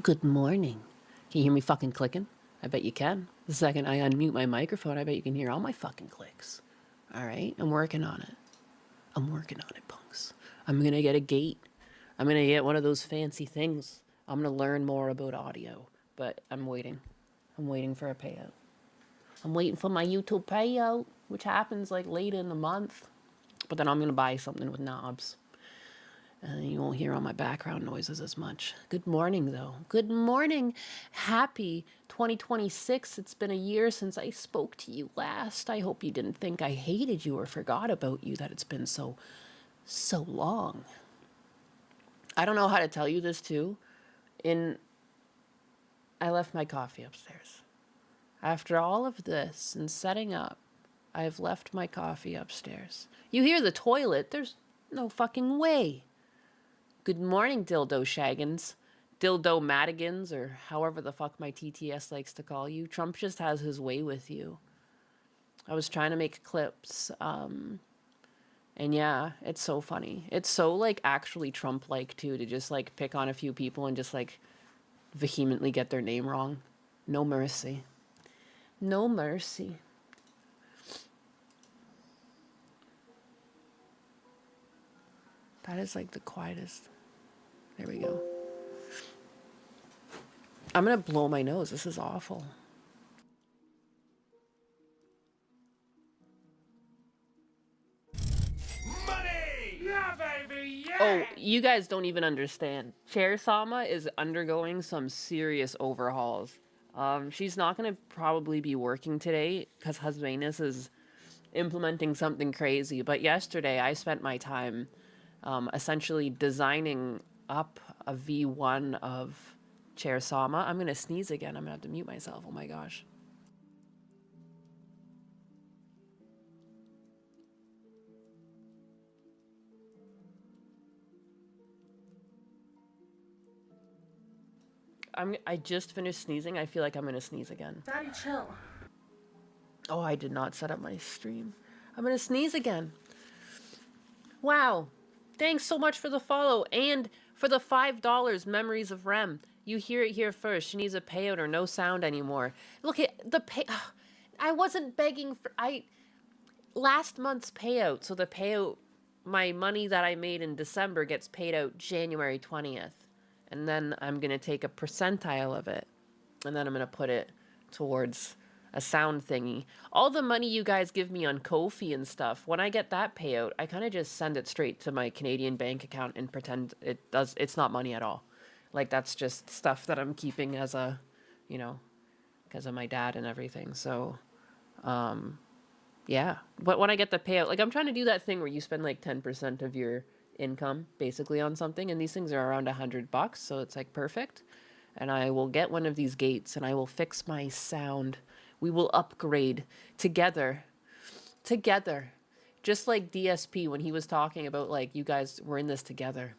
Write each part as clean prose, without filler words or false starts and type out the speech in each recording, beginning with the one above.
Good morning. Can you hear me fucking clicking? I bet you can. The second I unmute my microphone, I bet you can hear all my fucking clicks. All right? I'm working on it. I'm working on it, punks. I'm gonna get a gate. I'm gonna get one of those fancy things. I'm gonna learn more about audio, but I'm waiting. I'm waiting for a payout. I'm waiting for my YouTube payout, which happens like late in the month. But then I'm gonna buy something with knobs. And you won't hear all my background noises as much. Good morning, though. Good morning. Happy 2026. It's been a year since I spoke to you last. I hope you didn't think I hated you or forgot about you, that it's been so long. I don't know how to tell you this, too. I left my coffee upstairs. After all of this and setting up, I've left my coffee upstairs. You hear the toilet. There's no fucking way. Good morning, Dildo Shaggins. Dildo Madigans, or however the fuck my TTS likes to call you. Trump just has his way with you. I was trying to make clips, and yeah, it's so funny. It's so, like, actually Trump-like, too, to just, like, pick on a few people and just, like, vehemently get their name wrong. No mercy. No mercy. That is, like, the quietest. There we go. I'm gonna blow my nose. This is awful. Money! Yeah, baby! Yeah! Oh, you guys don't even understand. Chair Sama is undergoing some serious overhauls. She's not gonna probably be working today because Husbanus is implementing something crazy. But yesterday I spent my time essentially designing up a V1 of Chair Sama. I'm gonna sneeze again. I'm gonna have to mute myself. Oh my gosh. I just finished sneezing. I feel like I'm gonna sneeze again. Daddy, chill. Oh, I did not set up my stream. I'm gonna sneeze again. Wow. Thanks so much for the follow and for the $5 Memories of Rem. You hear it here first. She needs a payout or no sound anymore. Look at the pay. I wasn't begging for last month's payout. So the payout, my money that I made in December gets paid out January 20th. And then I'm going to take a percentile of it. And then I'm going to put it towards a sound thingy. All the money you guys give me on Ko-fi and stuff, when I get that payout, I kind of just send it straight to my Canadian bank account and pretend it's not money at all. Like, that's just stuff that I'm keeping as a, you know, because of my dad and everything. So, yeah. But when I get the payout, like, I'm trying to do that thing where you spend like 10% of your income basically on something, and these things are around $100, so it's like perfect. And I will get one of these gates and I will fix my sound. We will upgrade together. Together. Just like DSP when he was talking about, like, you guys were in this together.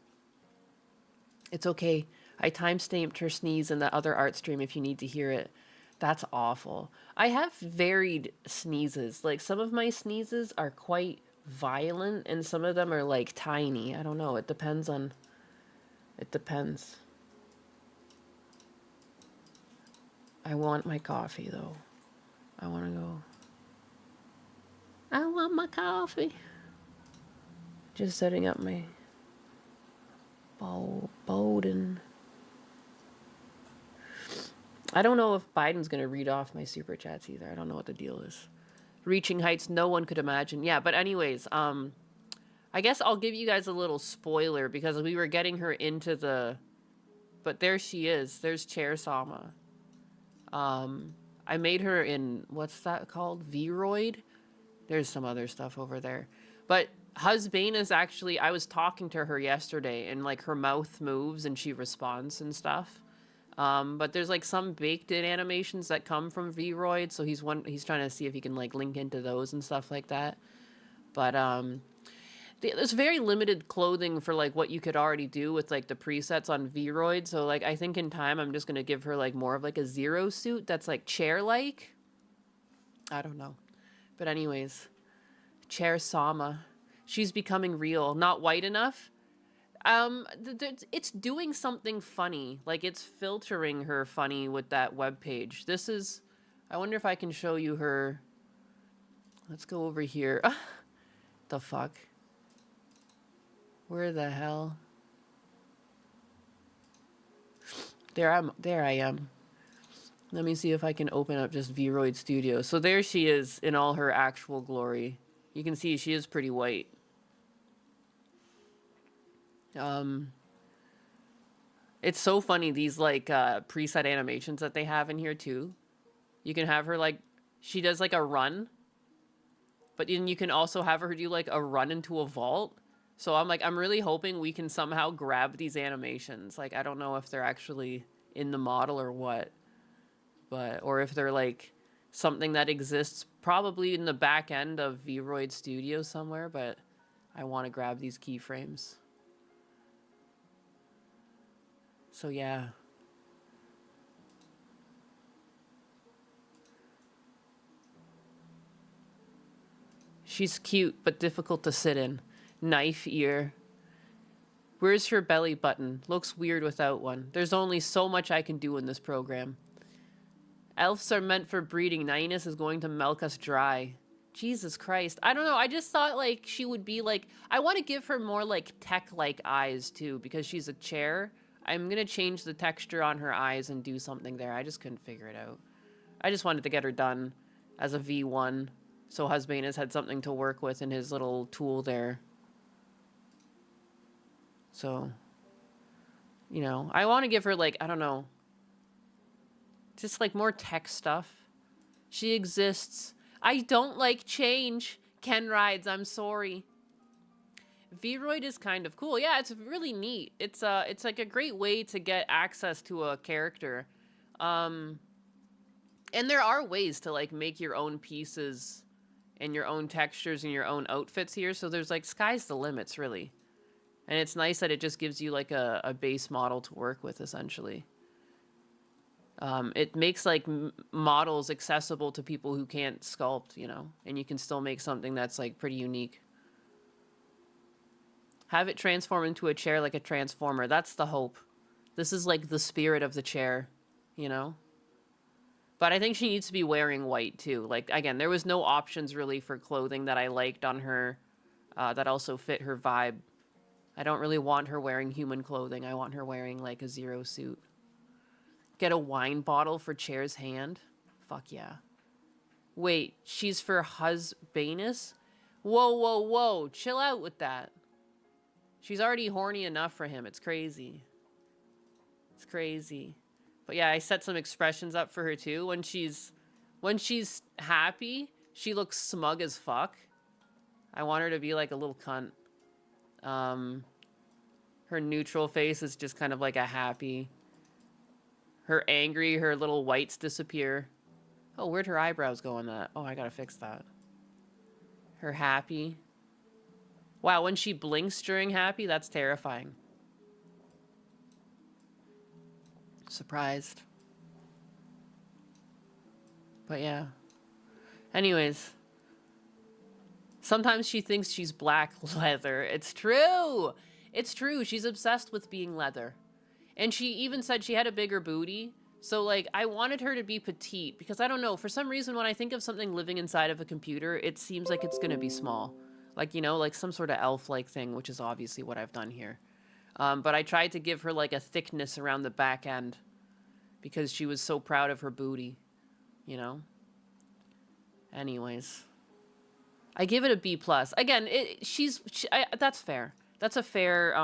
It's okay. I time-stamped her sneeze in the other art stream if you need to hear it. That's awful. I have varied sneezes. Like, some of my sneezes are quite violent and some of them are, like, tiny. I don't know. It depends on... It depends. I want my coffee, though. I want to go. I want my coffee. Just setting up my Bowden. I don't know if Biden's going to read off my super chats either. I don't know what the deal is. Reaching heights no one could imagine. Yeah, but anyways, I guess I'll give you guys a little spoiler because we were getting her into the... But there she is. There's Chair Sama. I made her in, what's that called? Vroid? There's some other stuff over there. But Husbane is actually, I was talking to her yesterday and like her mouth moves and she responds and stuff. But there's like some baked in animations that come from Vroid. So he's trying to see if he can like link into those and stuff like that. But, there's very limited clothing for like what you could already do with like the presets on Vroid. So like I think in time I'm just gonna give her like more of like a Zero suit that's like chair-like. I don't know. But anyways, Chair Sama. She's becoming real. Not white enough. It's doing something funny. Like, it's filtering her funny with that web page. This is... I wonder if I can show you her... Let's go over here. The fuck? Where the hell? There I am. Let me see if I can open up just Vroid Studio. So there she is in all her actual glory. You can see she is pretty white. It's so funny, these like preset animations that they have in here too. You can have her like, she does like a run, but then you can also have her do like a run into a vault. So I'm really hoping we can somehow grab these animations. Like, I don't know if they're actually in the model or what, but, or if they're like something that exists probably in the back end of Vroid Studio somewhere, but I want to grab these keyframes. So yeah. She's cute, but difficult to sit in. Knife ear. Where's her belly button? Looks weird without one. There's only so much I can do in this program. Elves are meant for breeding. Nines is going to milk us dry. Jesus Christ. I don't know. I just thought, like, she would be, like... I want to give her more, like, tech-like eyes, too, because she's a chair. I'm going to change the texture on her eyes and do something there. I just couldn't figure it out. I just wanted to get her done as a V1, so Husbanus had something to work with in his little tool there. So, you know, I want to give her, like, I don't know, just, like, more tech stuff. She exists. I don't like change. Ken rides, I'm sorry. Vroid is kind of cool. Yeah, it's really neat. It's like a great way to get access to a character. And there are ways to, like, make your own pieces and your own textures and your own outfits here. So there's, like, sky's the limits, really. And it's nice that it just gives you, like, a base model to work with, essentially. It makes, like, models accessible to people who can't sculpt, you know? And you can still make something that's, like, pretty unique. Have it transform into a chair like a transformer. That's the hope. This is, like, the spirit of the chair, you know? But I think she needs to be wearing white, too. Like, again, there was no options, really, for clothing that I liked on her that also fit her vibe. I don't really want her wearing human clothing. I want her wearing, like, a Zero suit. Get a wine bottle for Chair's hand? Fuck yeah. Wait, she's for Husbanus? Whoa, whoa, whoa. Chill out with that. She's already horny enough for him. It's crazy. It's crazy. But yeah, I set some expressions up for her too. When she's happy, she looks smug as fuck. I want her to be like a little cunt. Her neutral face is just kind of like a happy. Her angry, her little whites disappear. Oh, where'd her eyebrows go on that? Oh, I gotta fix that. Her happy. Wow, when she blinks during happy, that's terrifying. Surprised. But yeah. Anyways. Sometimes she thinks she's black leather. It's true! It's true. She's obsessed with being leather. And she even said she had a bigger booty. So, like, I wanted her to be petite. Because, I don't know, for some reason, when I think of something living inside of a computer, it seems like it's going to be small. Like, you know, like some sort of elf-like thing, which is obviously what I've done here. But I tried to give her, like, a thickness around the back end. Because she was so proud of her booty. You know? Anyways. I give it a B+. Again, that's fair. That's a fair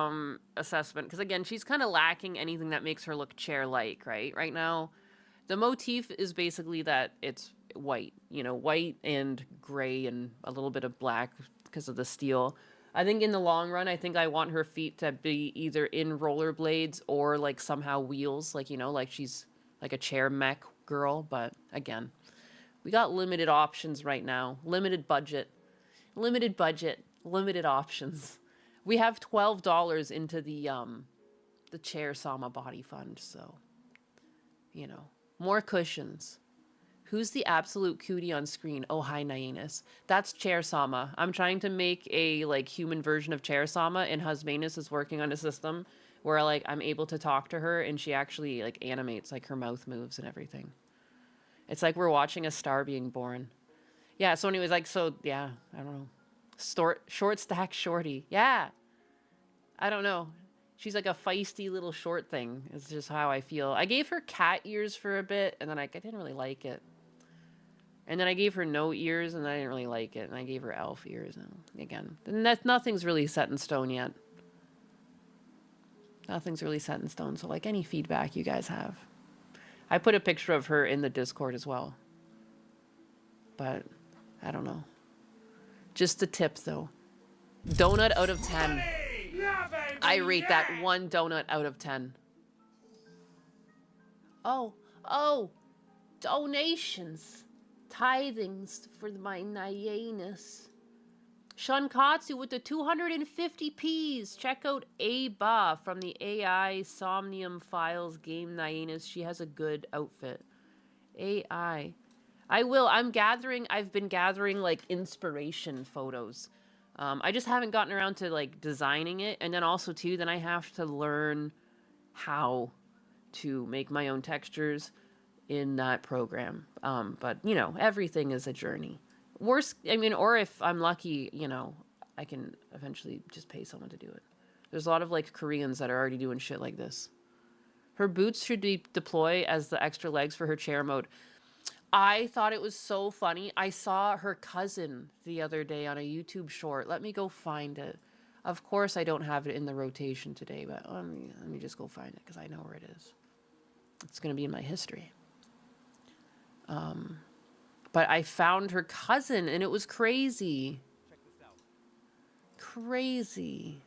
assessment. Because, again, she's kind of lacking anything that makes her look chair-like, right? Right now, the motif is basically that it's white. You know, white and gray and a little bit of black because of the steel. I think in the long run, I think I want her feet to be either in rollerblades or, like, somehow wheels. Like, you know, like she's like a chair mech girl. But, again, we got limited options right now. Limited budget. Limited budget. Limited options. We have $12 into the Chair Sama Body Fund, so, you know, more cushions. Who's the absolute cootie on screen? Oh, hi, Nyanus. That's Chair Sama. I'm trying to make a like human version of Chair Sama, and Husmanus is working on a system where like I'm able to talk to her and she actually like animates, like her mouth moves and everything. It's like we're watching a star being born. Yeah, so anyways, like, so yeah, I don't know. Short stack shorty. Yeah. I don't know. She's like a feisty little short thing. It's just how I feel. I gave her cat ears for a bit, and then I didn't really like it. And then I gave her no ears, and I didn't really like it. And I gave her elf ears, and again, nothing's really set in stone yet. Nothing's really set in stone. So like any feedback you guys have, I put a picture of her in the Discord as well. But I don't know. Just a tip though. Donut out of 10. Yeah, baby, I rate that yeah. 1 donut out of 10. Oh, donations. Tithings for my Nyanus. Shunkatsu with the 250 Ps. Check out Aba from the AI Somnium Files game Nyanus. She has a good outfit. AI. I will. I've been gathering like inspiration photos. I just haven't gotten around to like designing it. And then also too, then I have to learn how to make my own textures in that program. But you know, everything is a journey. Worse, I mean, or if I'm lucky, you know, I can eventually just pay someone to do it. There's a lot of like Koreans that are already doing shit like this. Her boots should be deploy as the extra legs for her chair mode. I thought it was so funny. I saw her cousin the other day on a YouTube short. Let me go find it. Of course, I don't have it in the rotation today, but let me just go find it because I know where it is. It's going to be in my history. But I found her cousin, and it was crazy. Check this out. Crazy.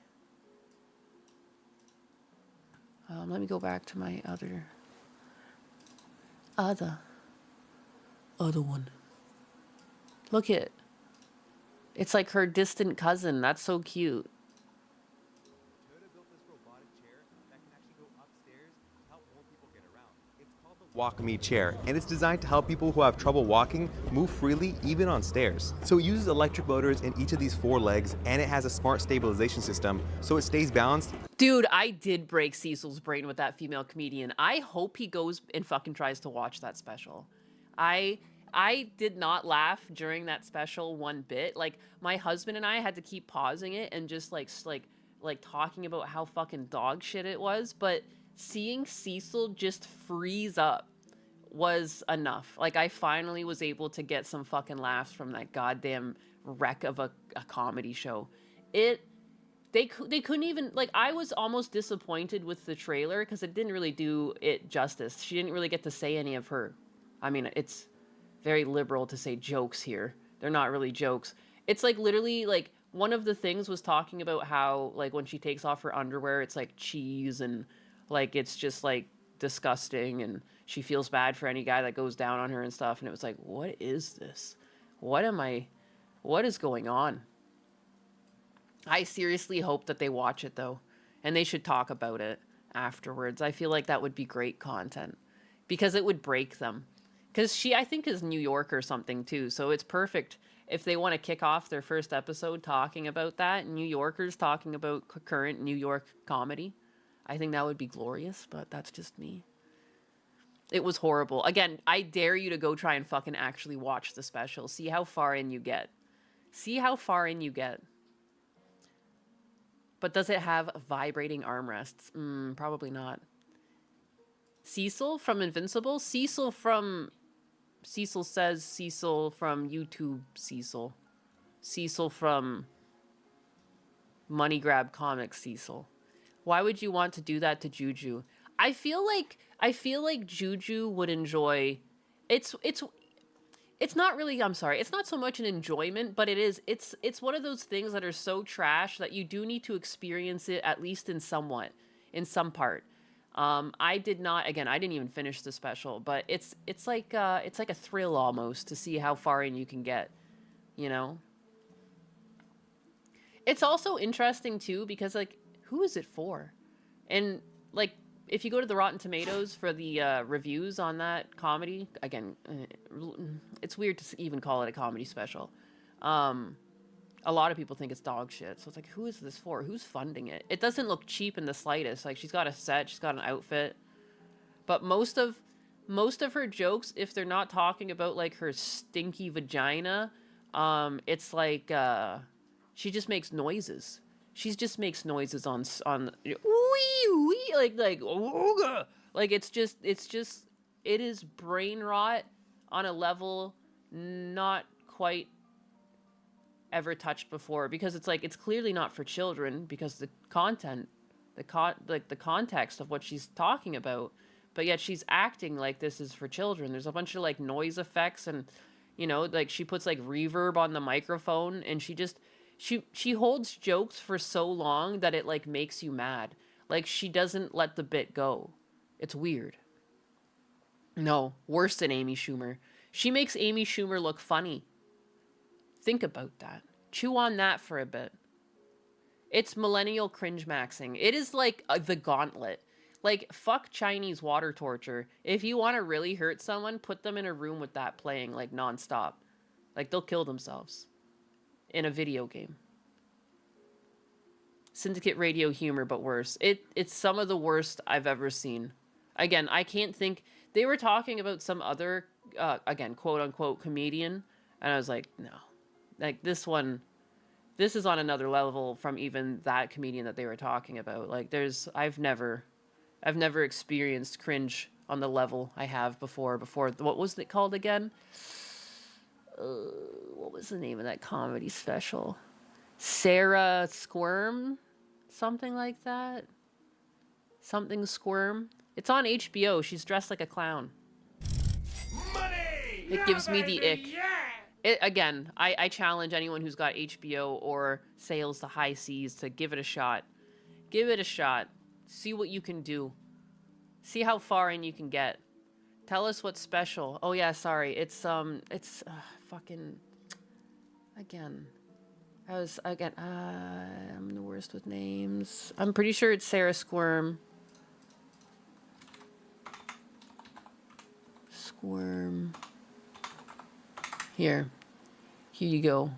Let me go back to my other one. Look it. It's like her distant cousin. That's so cute. Toyota built this robotic chair that can actually go upstairs to help more people get around. It's called the Walk Me chair, and it's designed to help people who have trouble walking move freely, even on stairs. So it uses electric motors in each of these 4 legs, and it has a smart stabilization system, so it stays balanced. Dude, I did break Cecil's brain with that female comedian. I hope he goes and fucking tries to watch that special. I did not laugh during that special one bit. Like, my husband and I had to keep pausing it and just like talking about how fucking dog shit it was. But seeing Cecil just freeze up was enough. Like, I finally was able to get some fucking laughs from that goddamn wreck of a comedy show. They couldn't even, like, I was almost disappointed with the trailer because it didn't really do it justice. She didn't really get to say any of her, I mean, it's very liberal to say jokes here. They're not really jokes. It's like literally like one of the things was talking about how like when she takes off her underwear, it's like cheese and like it's just like disgusting and she feels bad for any guy that goes down on her and stuff. And it was like, what is this? What is going on? I seriously hope that they watch it though. And they should talk about it afterwards. I feel like that would be great content because it would break them. Because she, I think, is New York or something, too. So it's perfect if they want to kick off their first episode talking about that. New Yorkers talking about current New York comedy. I think that would be glorious, but that's just me. It was horrible. Again, I dare you to go try and fucking actually watch the special. See how far in you get. See how far in you get. But does it have vibrating armrests? Probably not. Cecil from Invincible? Cecil says Cecil from YouTube Cecil. Cecil from Money Grab Comics Cecil. Why would you want to do that to Juju? I feel like Juju would enjoy it's not really, I'm sorry, it's not so much an enjoyment, but it's one of those things that are so trash that you do need to experience it at least in some part. I didn't even finish the special, but it's like a thrill almost to see how far in you can get, you know? It's also interesting too, because like, who is it for? And like, if you go to the Rotten Tomatoes for the reviews on that comedy, again, it's weird to even call it a comedy special. A lot of people think it's dog shit. So it's like, who is this for? Who's funding it? It doesn't look cheap in the slightest. Like, she's got a set, she's got an outfit. But most of her jokes, if they're not talking about like her stinky vagina, it's like she just makes noises. She just makes noises on wee wee, like ooga. Like it is brain rot on a level not quite ever touched before, because it's like, it's clearly not for children because the content, the context of what she's talking about, but yet she's acting like this is for children. There's a bunch of like noise effects, and you know, like she puts like reverb on the microphone, and she holds jokes for so long that it like makes you mad. Like, she doesn't let the bit go. It's weird. No, worse than Amy Schumer. She makes Amy Schumer look funny. Think about that. Chew on that for a bit. It's millennial cringe maxing. It is like the gauntlet. Like, fuck Chinese water torture. If you want to really hurt someone, put them in a room with that playing like nonstop. Like, they'll kill themselves in a video game. Syndicate Radio humor, but worse. It's some of the worst I've ever seen. Again, I can't think. They were talking about some other, again, quote unquote comedian, and I was like, no. Like, this is on another level from even that comedian that they were talking about. Like, I've never experienced cringe on the level I have before. What was it called again? What was the name of that comedy special? Sarah Squirm? Something like that? Something Squirm? It's on HBO. She's dressed like a clown. Money! It gives me the ick. Yeah! Again, I challenge anyone who's got HBO or Sales to High Seas to give it a shot. Give it a shot. See what you can do. See how far in you can get. Tell us what's special. Oh yeah, sorry. It's fucking, again. I'm the worst with names. I'm pretty sure it's Sarah Squirm. Squirm. Here you go.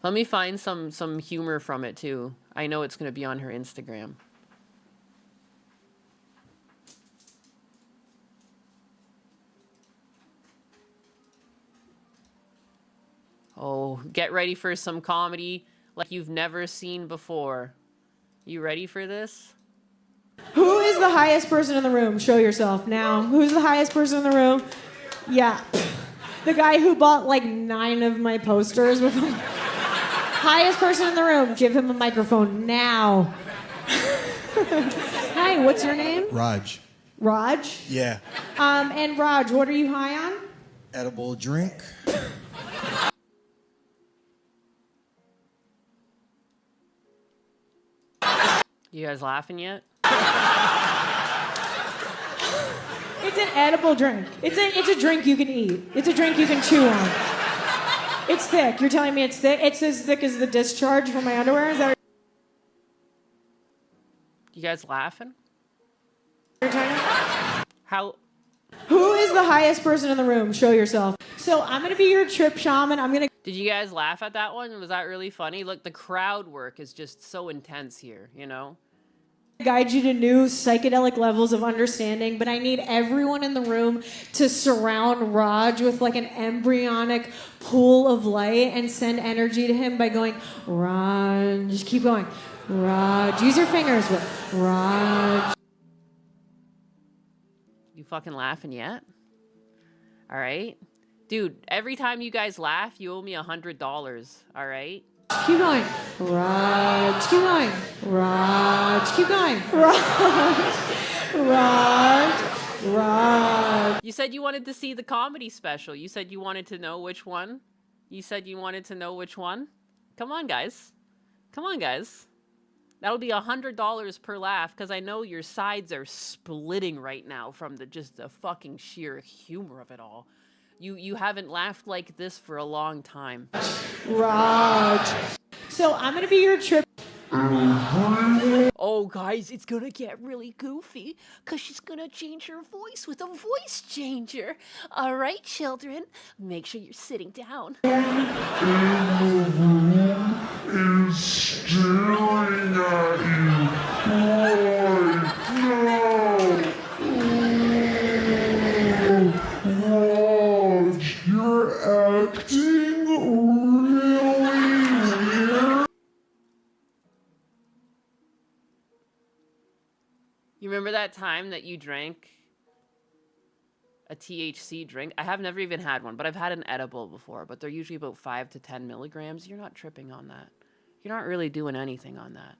Let me find some humor from it too. I know it's going to be on her Instagram. Oh, get ready for some comedy like you've never seen before. You ready for this? Who is the highest person in the room? Show yourself now. Who's the highest person in the room? Yeah. The guy who bought like 9 of my posters with him. Highest person in the room. Give him a microphone now. Hi, what's your name? Raj. Raj? Yeah. And Raj, what are you high on? Edible drink. You guys laughing yet? It's an edible drink. It's a drink you can eat. It's a drink you can chew on. It's thick. You're telling me it's thick? It's as thick as the discharge from my underwear? Is that what You guys laughing? you're talking about? How? Who is the highest person in the room? Show yourself. So I'm going to be your trip shaman. I'm going to Did you guys laugh at that one? Was that really funny? Look, the crowd work is just so intense here, you know? guide you to new psychedelic levels of understanding, but I need everyone in the room to surround Raj with like an embryonic pool of light and send energy to him by going, Raj. Just keep going. Raj. Use your fingers. Raj. You fucking laughing yet? All right? Dude, every time you guys laugh, you owe me $100, all right? Keep going. Raj. Keep going. Raj. Keep going. Raj. Raj. Raj. You said you wanted to see the comedy special. You said you wanted to know which one. You said you wanted to know which one. Come on, guys. Come on, guys. That'll be $100 per laugh, because I know your sides are splitting right now from just the fucking sheer humor of it all. You haven't laughed like this for a long time. Raj. So I'm going to be your trip. Oh, guys, it's gonna get really goofy because she's gonna change her voice with a voice changer. All right, children, make sure you're sitting down. Is staring at you right now. Raj, you're acting really weird. You remember that time that you drank a THC drink? I have never even had one, but I've had an edible before, but they're usually about 5 to 10 milligrams. You're not tripping on that. You're not really doing anything on that.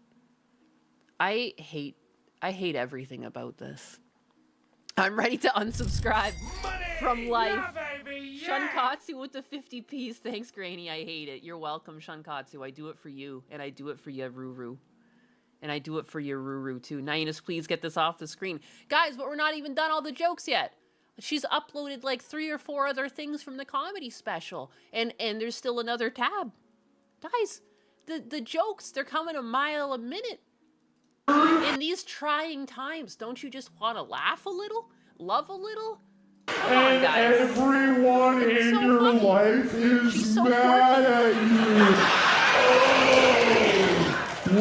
I hate everything about this. I'm ready to unsubscribe from life. Yeah, baby, yeah. Shunkatsu with the 50 piece. Thanks, Granny. I hate it. You're welcome, Shunkatsu. I do it for you, and I do it for you, Ruru. And I do it for your Ruru, too. Nyanus, please get this off the screen. Guys, but we're not even done all the jokes yet. She's uploaded like 3 or 4 other things from the comedy special. And there's still another tab. Guys, the jokes, they're coming a mile a minute. In these trying times, don't you just want to laugh a little? Love a little? Come on, And guys. everyone It's in so your funny. life She's is so mad at you.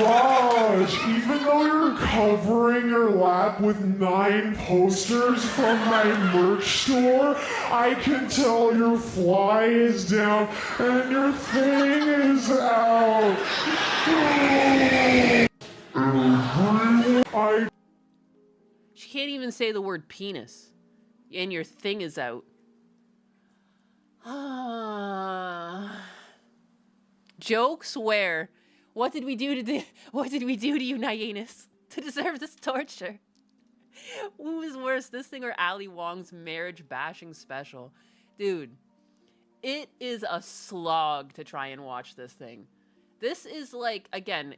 Raj, even though you're covering your lap with 9 posters from my merch store, I can tell your fly is down and your thing is out. She can't even say the word penis. And your thing is out. Jokes where? What did we do to you, Nyanus, to deserve this torture? Who is worse, this thing or Ali Wong's marriage bashing special? Dude, it is a slog to try and watch this thing. This is like, again,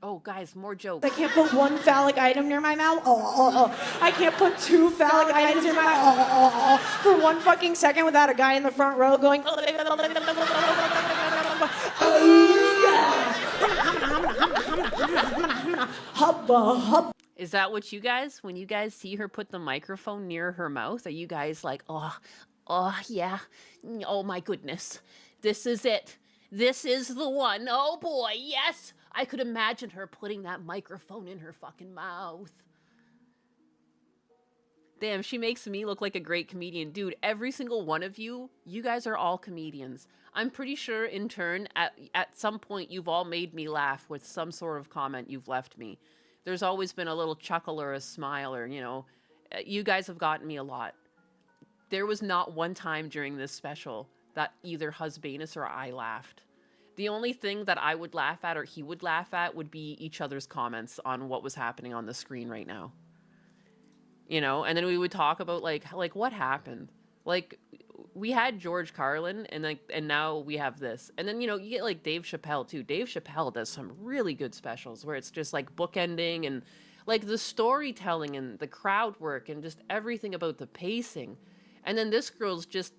oh, guys, more jokes. I can't put one phallic item near my mouth. I can't put 2 phallic items near my mouth for 1 fucking second without a guy in the front row going. Hubba hubba. Is that what you guys, when you guys see her put the microphone near her mouth, are you guys like, oh, yeah, oh my goodness, this is it. This is the one. Oh boy, yes. I could imagine her putting that microphone in her fucking mouth. Damn, she makes me look like a great comedian. Dude, every single one of you, you guys are all comedians. I'm pretty sure in turn, at some point, you've all made me laugh with some sort of comment you've left me. There's always been a little chuckle or a smile or, you know, you guys have gotten me a lot. There was not one time during this special that either Husbanus or I laughed. The only thing that I would laugh at or he would laugh at would be each other's comments on what was happening on the screen right now. You know, and then we would talk about like what happened. Like we had George Carlin and now we have this. And then, you know, you get like Dave Chappelle too. Dave Chappelle does some really good specials where it's just like bookending and like the storytelling and the crowd work and just everything about the pacing. And then this girl's just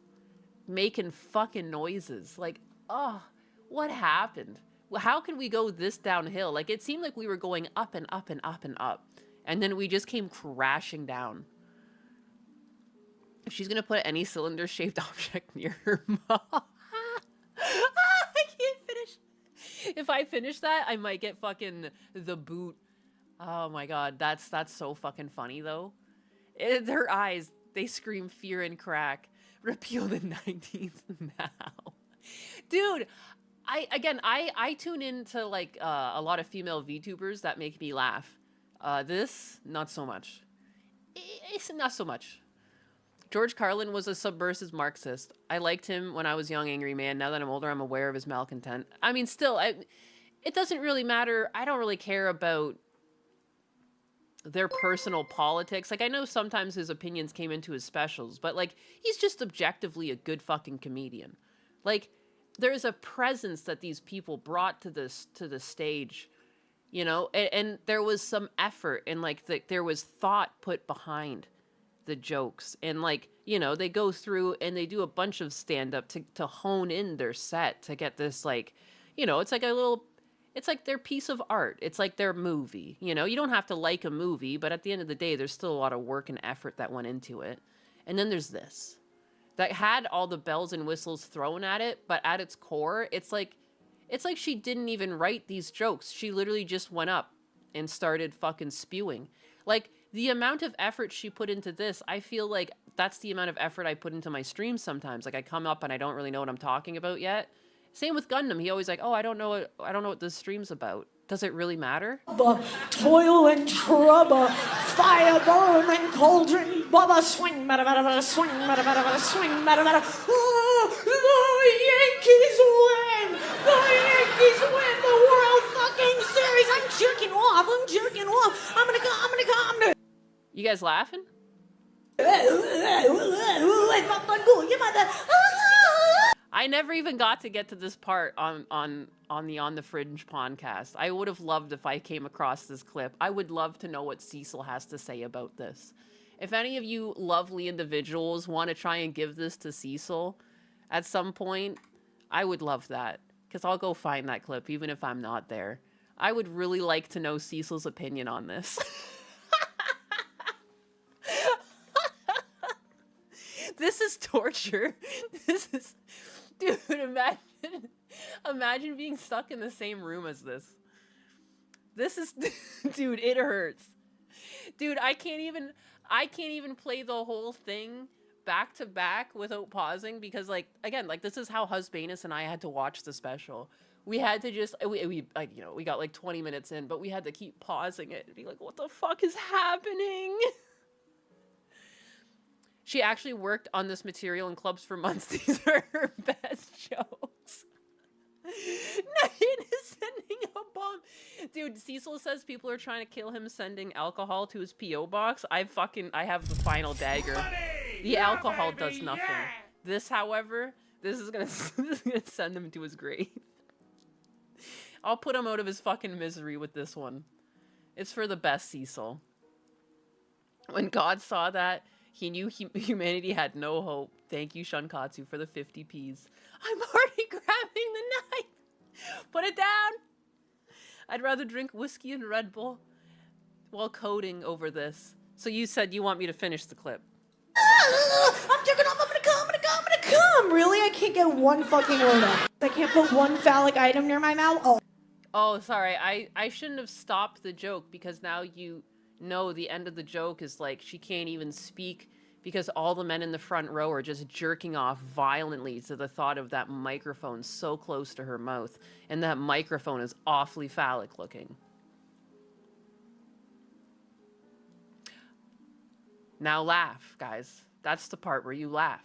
making fucking noises. Like, oh, what happened? How can we go this downhill? Like it seemed like we were going up and up and up and up. And then we just came crashing down. If she's going to put any cylinder-shaped object near her mouth. I can't finish. If I finish that, I might get fucking the boot. Oh my god, that's so fucking funny, though. Their eyes, they scream fear and crack. Repeal the 19th now. Dude, I tune into, like, a lot of female VTubers that make me laugh. This, not so much. It's not so much. George Carlin was a subversive Marxist. I liked him when I was young, angry man. Now that I'm older, I'm aware of his malcontent. I mean, still, it doesn't really matter. I don't really care about their personal politics. Like, I know sometimes his opinions came into his specials, but, like, he's just objectively a good fucking comedian. Like, there's a presence that these people brought to the stage. You know, and there was some effort and like there was thought put behind the jokes. And like, you know, they go through and they do a bunch of stand up to hone in their set to get this like, you know, it's it's like their piece of art. It's like their movie. You know, you don't have to like a movie, but at the end of the day, there's still a lot of work and effort that went into it. And then there's this that had all the bells and whistles thrown at it, but at its core, it's like she didn't even write these jokes. She literally just went up and started fucking spewing. Like, the amount of effort she put into this, I feel like that's the amount of effort I put into my streams sometimes. Like, I come up and I don't really know what I'm talking about yet. Same with Gundam. He always like, oh, I don't know what this stream's about. Does it really matter? Toil and trouble, fire, burn, and cauldron, bubba, swing, bada, bada, bada, swing, bada, bada, bada, swing, bada, bada. Oh, the Yankees win! The Yankees win the World fucking Series! I'm jerking off! I'm gonna. You guys laughing? I never even got to get to this part on the On the Fringe podcast. I would have loved if I came across this clip. I would love to know what Cecil has to say about this. If any of you lovely individuals want to try and give this to Cecil at some point, I would love that. Because I'll go find that clip, even if I'm not there. I would really like to know Cecil's opinion on this. This is torture. This is... Dude, imagine being stuck in the same room as this. This is... Dude, it hurts. Dude, I can't even play the whole thing back to back without pausing because, like, again, like, this is how Husbanus and I had to watch the special. We had to just, we got like 20 minutes in, but we had to keep pausing it and be like, what the fuck is happening? She actually worked on this material in clubs for months. These are her best jokes. Nyan is sending a bomb. Dude, Cecil says people are trying to kill him sending alcohol to his P.O. box. I have the final dagger. The alcohol does nothing. This, however, this is gonna send him to his grave. I'll put him out of his fucking misery with this one. It's for the best, Cecil. When God saw that, he knew humanity had no hope. Thank you, Shunkatsu, for the 50 Ps. I'm already grabbing the knife. Put it down. I'd rather drink whiskey and Red Bull while coding over this. So you said you want me to finish the clip. I'm jerking off. I'm gonna come. Really? I can't get one fucking word out. I can't put one phallic item near my mouth. Oh, sorry. I shouldn't have stopped the joke because now you know the end of the joke is like she can't even speak because all the men in the front row are just jerking off violently to the thought of that microphone so close to her mouth. And that microphone is awfully phallic looking. Now laugh, guys. That's the part where you laugh.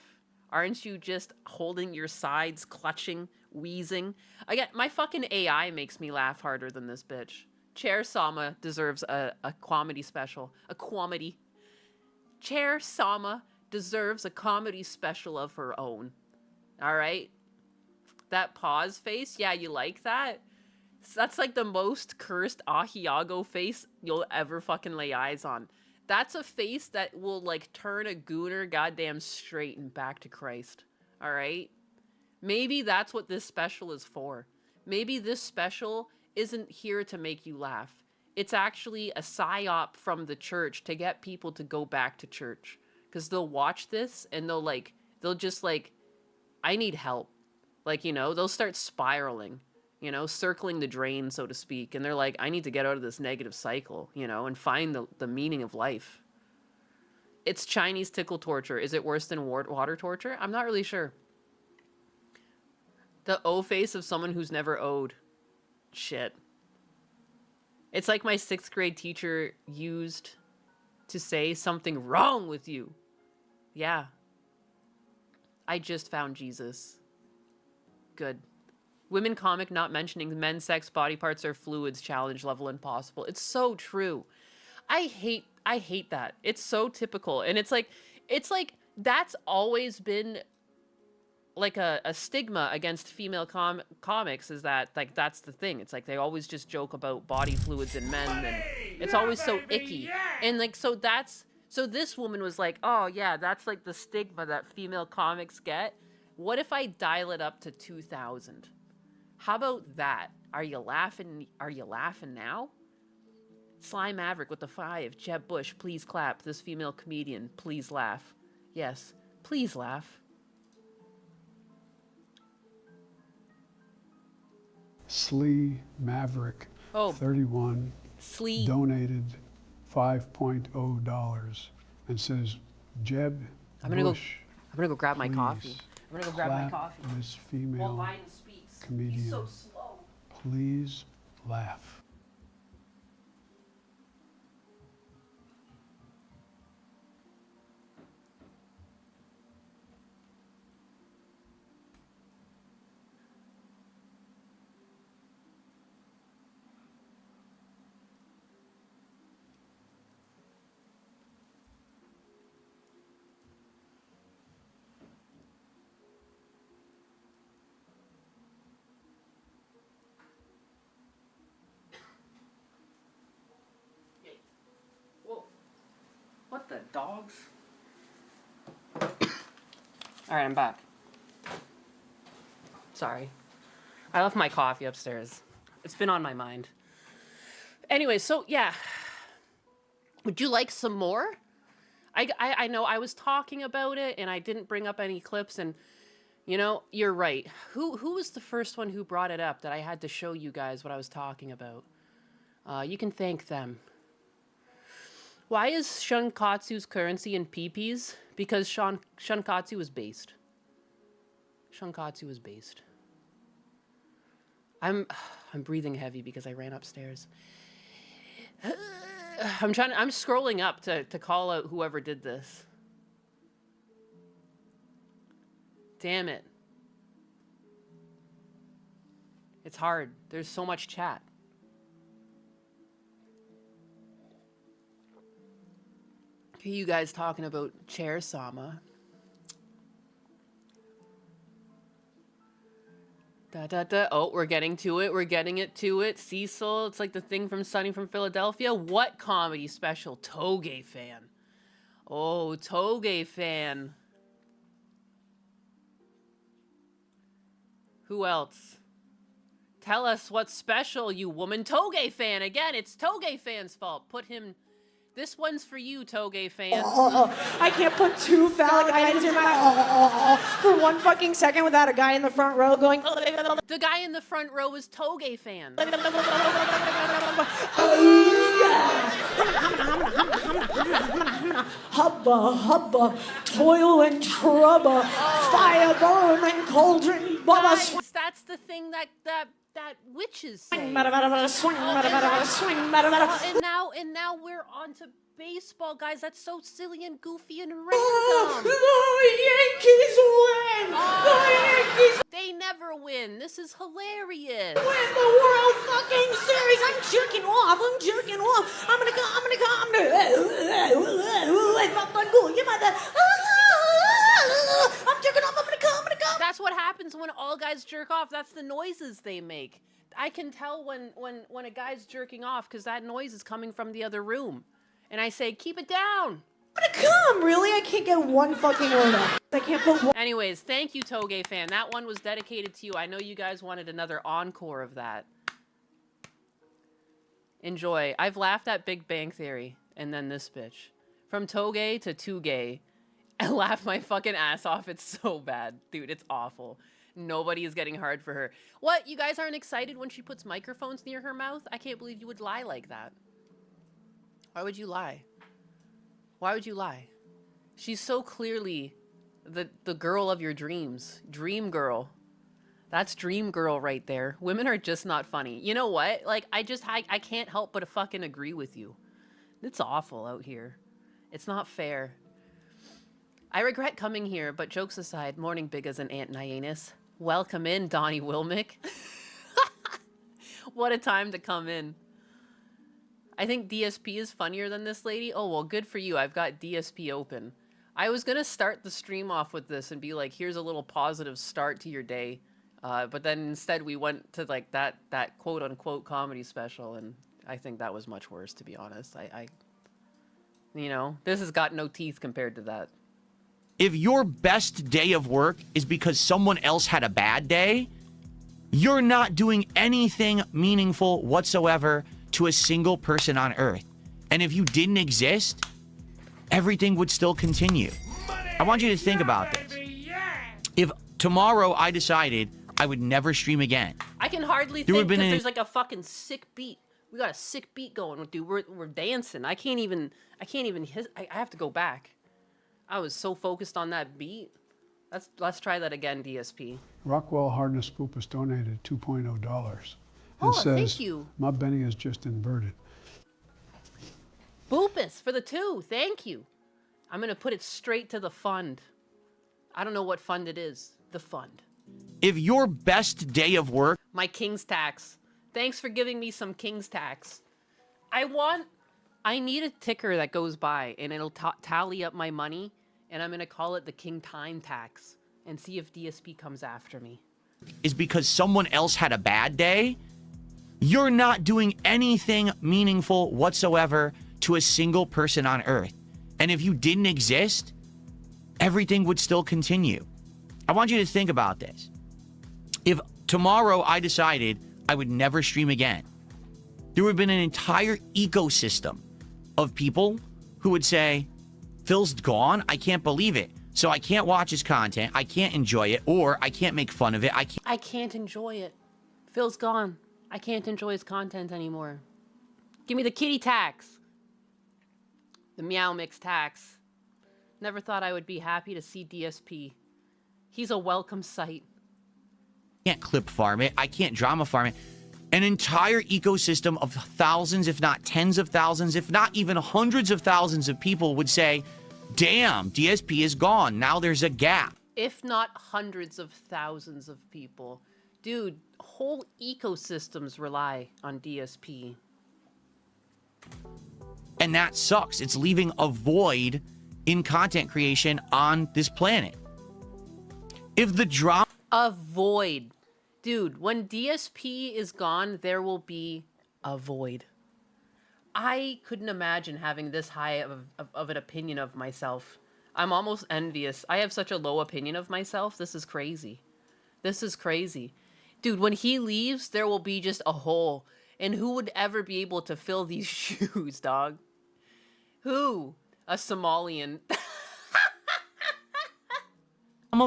Aren't you just holding your sides, clutching, wheezing? Again, my fucking AI makes me laugh harder than this bitch. Chair Sama deserves a comedy special. A comedy. Chair Sama deserves a comedy special of her own. Alright? That pause face, yeah, you like that? That's like the most cursed Ahiago face you'll ever fucking lay eyes on. That's a face that will, like, turn a gooner goddamn straight and back to Christ. Alright? Maybe that's what this special is for. Maybe this special isn't here to make you laugh. It's actually a psyop from the church to get people to go back to church. Because they'll watch this and they'll just like, I need help. Like, you know, they'll start spiraling, you know, circling the drain, so to speak. And they're like, I need to get out of this negative cycle, you know, and find the meaning of life. It's Chinese tickle torture. Is it worse than water torture? I'm not really sure. The O face of someone who's never owed. Shit. It's like my 6th grade teacher used to say something wrong with you. Yeah. I just found Jesus. Good. Women comic not mentioning men's sex body parts or fluids challenge level impossible. It's so true. I hate that. It's so typical. And it's like that's always been like a stigma against female comics is that, like, that's the thing. It's like they always just joke about body fluids in men and it's always so icky. And like, so this woman was like, oh yeah, that's like the stigma that female comics get. What if I dial it up to 2000? How about that? Are you laughing? Are you laughing now? Sly Maverick with the 5. Jeb Bush, please clap. This female comedian, please laugh. Yes, please laugh. Slee Maverick, Oh. 31, Slee. donated $5.0 and says, Jeb I'm gonna Bush, I'm gonna go grab my please coffee. I'm gonna go grab my clap coffee. this While female Biden speaks. comedian. He's so slow. Please laugh. Whoa. What the dogs? Alright, I'm back. Sorry. I left my coffee upstairs. It's been on my mind. Anyway, so yeah. Would you like some more? I know I was talking about it and I didn't bring up any clips, and you know, you're right. Who was the first one who brought it up that I had to show you guys what I was talking about? You can thank them. Why is Shunkatsu's currency in PPs? Because Shunkatsu was based. Shunkatsu was based. I'm breathing heavy because I ran upstairs. I'm scrolling up to call out whoever did this. Damn it. It's hard. There's so much chat. Okay, you guys talking about Chair Sama. Da, da, da. Oh, we're getting to it. We're getting it to it. Cecil, it's like the thing from Sunny from Philadelphia. What comedy special? Toge fan. Oh, Toge fan. Who else? Tell us what's special, you woman. Toge fan. Again, it's Toge fan's fault. Put him... This one's for you, Toge fan. I can't put two phallic items in my for one fucking second without a guy in the front row going. The guy in the front row is Toge fan. Hubba, hubba, toil and trouble, fire, burn, and cauldron, bubba, Guys, that's the thing that witches say. swing, And now we're on to baseball, guys. That's so silly and goofy and random. The Yankees win! The Yankees They never win. This is hilarious. win the World fucking Series! I'm jerking off! I'm gonna go! I'm jerking off! I'm gonna go! That's what happens when all guys jerk off. That's the noises they make. I can tell when a guy's jerking off because that noise is coming from the other room. And I say, keep it down. I'm gonna come! Really? I can't get one fucking word out. I can't put one. Anyways, thank you, Toge fan. That one was dedicated to you. I know you guys wanted another encore of that. Enjoy. I've laughed at Big Bang Theory and then this bitch. From Toge to Tugay. I laughed my fucking ass off. It's so bad. Dude, it's awful. Nobody is getting hard for her. What? You guys aren't excited when she puts microphones near her mouth? I can't believe you would lie like that. Why would you lie? Why would you lie? She's so clearly the girl of your dreams. Dream girl. That's dream girl right there. Women are just not funny. You know what? Like, I can't help but to fucking agree with you. It's awful out here. It's not fair. I regret coming here, but jokes aside, morning biggas and Aunt Nyannis. Welcome in, Donnie Wilmick. What a time to come in. I think DSP is funnier than this lady. Oh, well, good for you. I've got DSP open. I was going to start the stream off with this and be like, here's a little positive start to your day. But then instead we went to like that quote unquote comedy special. And I think that was much worse, to be honest. You know, this has got no teeth compared to that. If your best day of work is because someone else had a bad day, You're not doing anything meaningful whatsoever to a single person on Earth. And if you didn't exist, everything would still continue. I want you to think about this. If tomorrow I decided I would never stream again, I can hardly There think would've been because an- there's like a fucking sick beat. We got a sick beat going, dude. We're dancing. I can't even I have to go back. I was so focused on that beat. Let's try that again, DSP. Rockwell Hardness Spoopus donated $2.0 Oh, and says, thank you. my Benny is just inverted. Boopus for the 2. Thank you. I'm gonna put it straight to the fund. I don't know what fund it is. The fund. if your best day of work My King's Tax. Thanks for giving me some King's Tax. I need a ticker that goes by and it'll tally up my money, and I'm gonna call it the King Time Tax and see if DSP comes after me. is because someone else had a bad day, you're not doing anything meaningful whatsoever to a single person on Earth. And if you didn't exist, everything would still continue. I want you to think about this. If tomorrow I decided I would never stream again, there would have been an entire ecosystem of people who would say, Phil's gone? I can't believe it. So I can't watch his content, I can't enjoy it, or I can't make fun of it, I can't enjoy it. Phil's gone. I can't enjoy his content anymore. Give me the kitty tax. The Meow Mix tax. Never thought I would be happy to see DSP. He's a welcome sight. can't clip farm it, I can't drama farm it. An entire ecosystem of thousands, if not tens of thousands, if not even hundreds of thousands of people would say, damn, DSP is gone. Now there's a gap. If not hundreds of thousands of people. Dude, whole ecosystems rely on DSP. And that sucks. It's leaving a void in content creation on this planet. If the drama A void. Dude, when DSP is gone, there will be a void. I couldn't imagine having this high of an opinion of myself. I'm almost envious. I have such a low opinion of myself. This is crazy. This is crazy. Dude, when he leaves, there will be just a hole. And who would ever be able to fill these shoes, dog? Who? A Somalian.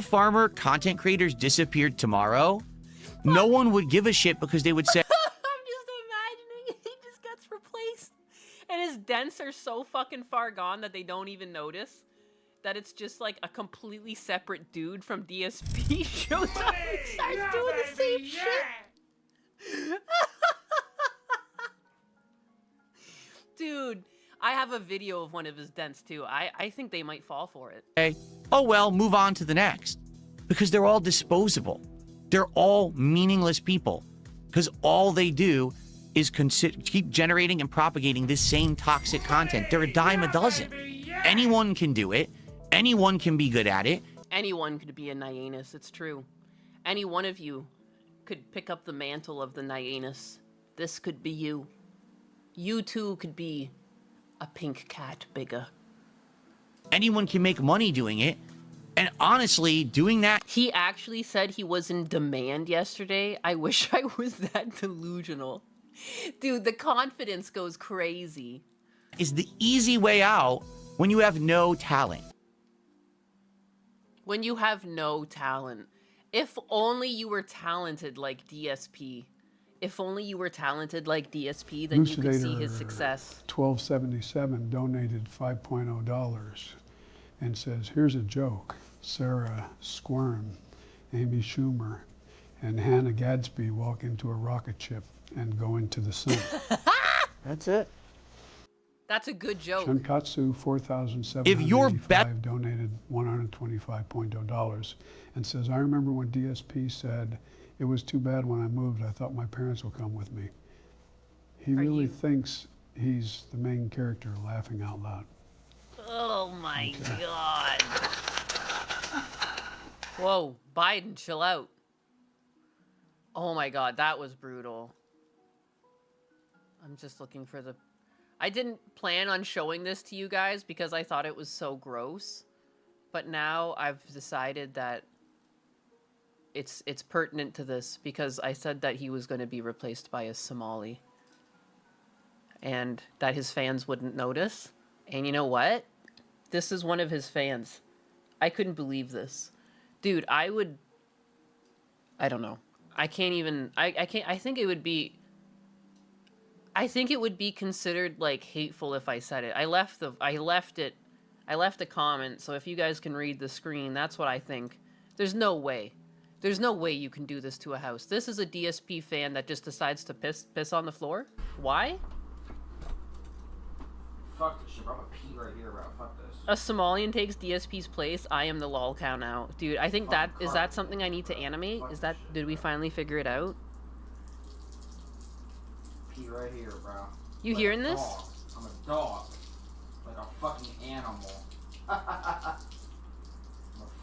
farmer content creators disappeared tomorrow, no one would give a shit because they would say, I'm just imagining he just gets replaced. And his dents are so fucking far gone that they don't even notice. That it's just like a completely separate dude from DSP shows up and starts doing the same shit. Dude, I have a video of one of his dents too. I think they might fall for it. oh well, move on to the next. Because they're all disposable. They're all meaningless people. Because all they do is keep generating and propagating this same toxic content. They're a dime a dozen. Anyone can do it. Anyone can be good at it. Anyone could be a Nyanus, it's true. Any one of you could pick up the mantle of the Nyanus. This could be you. You too could be a pink cat bigger. Anyone can make money doing it. And honestly, doing that He actually said he was in demand yesterday. I wish I was that delusional. Dude, the confidence goes crazy. is the easy way out when you have no talent. When you have no talent. If only you were talented like DSP. If only you were talented like DSP, then you could see his success. 1277 donated $5.0 and says, here's a joke. Sarah Squirm, Amy Schumer, and Hannah Gadsby walk into a rocket ship and go into the sun. That's it. That's a good joke. Chunkatsu 4,785 If you're bet- donated $125.0 and says, I remember when DSP said, it was too bad when I moved, I thought my parents will come with me. He really you- thinks he's the main character laughing out loud. Oh my god. Whoa, Biden, chill out. Oh my god, that was brutal. I'm just looking for the... I didn't plan on showing this to you guys because I thought it was so gross. But now I've decided that it's pertinent to this because I said that he was going to be replaced by a Somali and that his fans wouldn't notice. And you know what? This is one of his fans. I couldn't believe this. Dude, I don't know. I can't even I can't I think it would be considered like hateful if I said it. I left a comment, so if you guys can read the screen, that's what I think. There's no way. There's no way you can do this to a house. This is a DSP fan that just decides to piss on the floor. Why? Fuck this shit, bro. I'm gonna pee right here, bro. Fuck this. A Somalian takes DSP's place. I am the lol cow now. Dude, I think that is that something I need to animate? Is that did we finally figure it out? Pee right here, bro. You Like hearing a this? dog. I'm a dog. Like a fucking animal. I'm a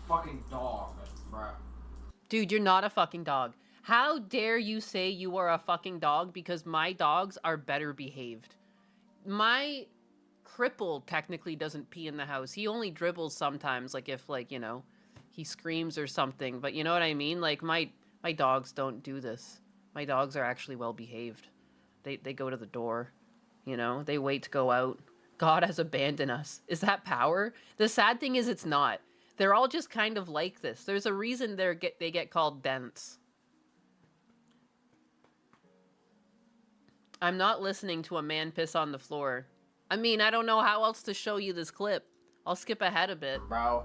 fucking dog, bro. Dude, you're not a fucking dog. How dare you say you are a fucking dog because my dogs are better behaved. My cripple technically doesn't pee in the house. He only dribbles sometimes, like if like, you know, he screams or something. But you know what I mean? Like my dogs don't do this. My dogs are actually well behaved. They go to the door, you know, they wait to go out. God has abandoned us. Is that power? The sad thing is it's not. They're all just kind of like this. There's a reason they get called dents. I'm not listening to a man piss on the floor. I mean, I don't know how else to show you this clip. I'll skip ahead a bit. Bro.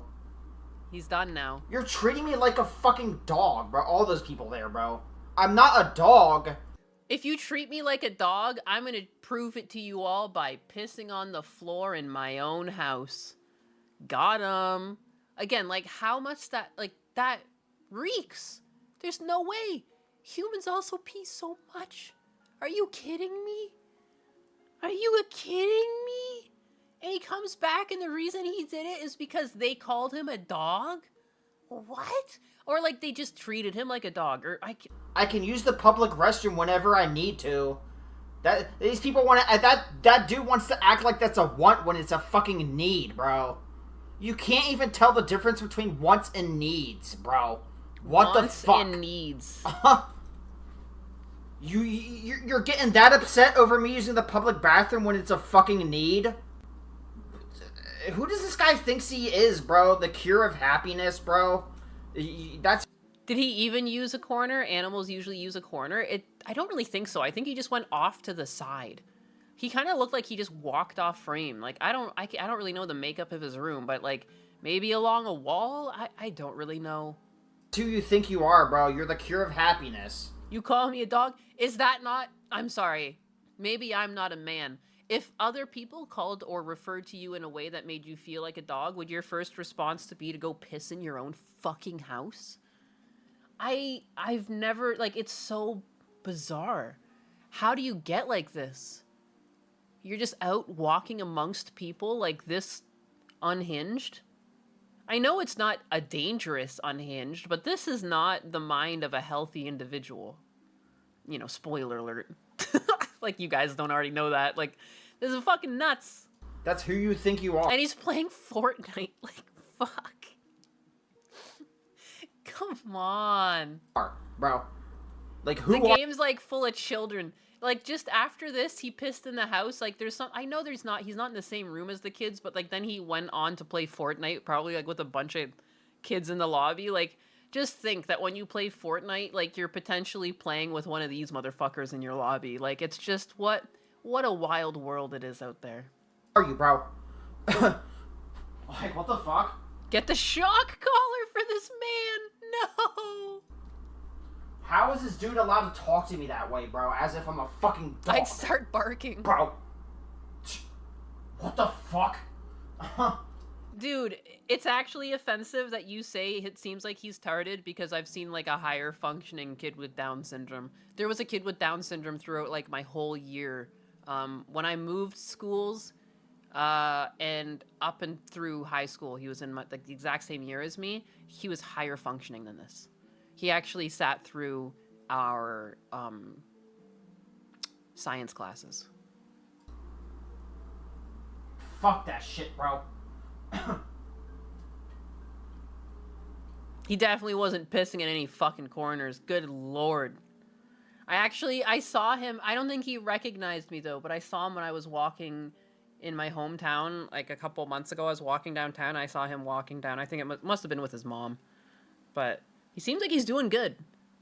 He's done now. You're treating me like a fucking dog, bro. All those people there, bro. I'm not a dog. If you treat me like a dog, I'm gonna prove it to you all by pissing on the floor in my own house. Got him. Again, like how much that reeks. There's no way. Humans also pee so much. Are you kidding me? Are you kidding me? And he comes back and the reason he did it is because they called him a dog? What? Or like they just treated him like a dog. Or I can use the public restroom whenever I need to. These people want to. That dude wants to act like that's a want when it's a fucking need, bro. You can't even tell the difference between wants and needs, bro. What wants the fuck? and needs. You're getting that upset over me using the public bathroom when it's a fucking need? Who does this guy thinks he is, bro? The cure of happiness, bro? That's... Did he even use a corner? Animals usually use a corner. I don't really think so. I think he just went off to the side. He kind of looked like he just walked off frame. Like, I don't really know the makeup of his room, but like, maybe along a wall? I don't really know. Who you think you are, bro? You're the cure of happiness. You call me a dog? Is that not... I'm sorry. Maybe I'm not a man. If other people called or referred to you in a way that made you feel like a dog, would your first response to be to go piss in your own fucking house? I've never... Like, it's so bizarre. How do you get like this? You're just out walking amongst people like this unhinged? I know it's not a dangerous unhinged, but this is not the mind of a healthy individual. You know, spoiler alert. Like, you guys don't already know that. Like, this is fucking nuts. That's who you think you are. And he's playing Fortnite. Like, fuck. Come on. Bro. Like, who The are... game's, like, full of children. Like, just after this, he pissed in the house. Like, there's some... I know he's not in the same room as the kids, but, like, then he went on to play Fortnite, probably, like, with a bunch of kids in the lobby. Like, just think that when you play Fortnite, like, you're potentially playing with one of these motherfuckers in your lobby. Like, it's just what a wild world it is out there. Are you, bro? Like, what the fuck? Get the shock collar for this man! No! How is this dude allowed to talk to me that way, bro? As if I'm a fucking dog. I'd start barking. Bro. What the fuck? Dude, it's actually offensive that you say it seems like he's tarded because I've seen, like, a higher functioning kid with Down syndrome. There was a kid with Down syndrome throughout, like, my whole year. When I moved schools, and up and through high school, he was in the exact same year as me. He was higher functioning than this. He actually sat through our, science classes. Fuck that shit, bro. He definitely wasn't pissing in any fucking corners. Good lord. I saw him. I don't think he recognized me though, but I saw him when I was walking in my hometown like a couple months ago. I was walking downtown. I saw him walking down. I think it must have been with his mom. But he seems like he's doing good.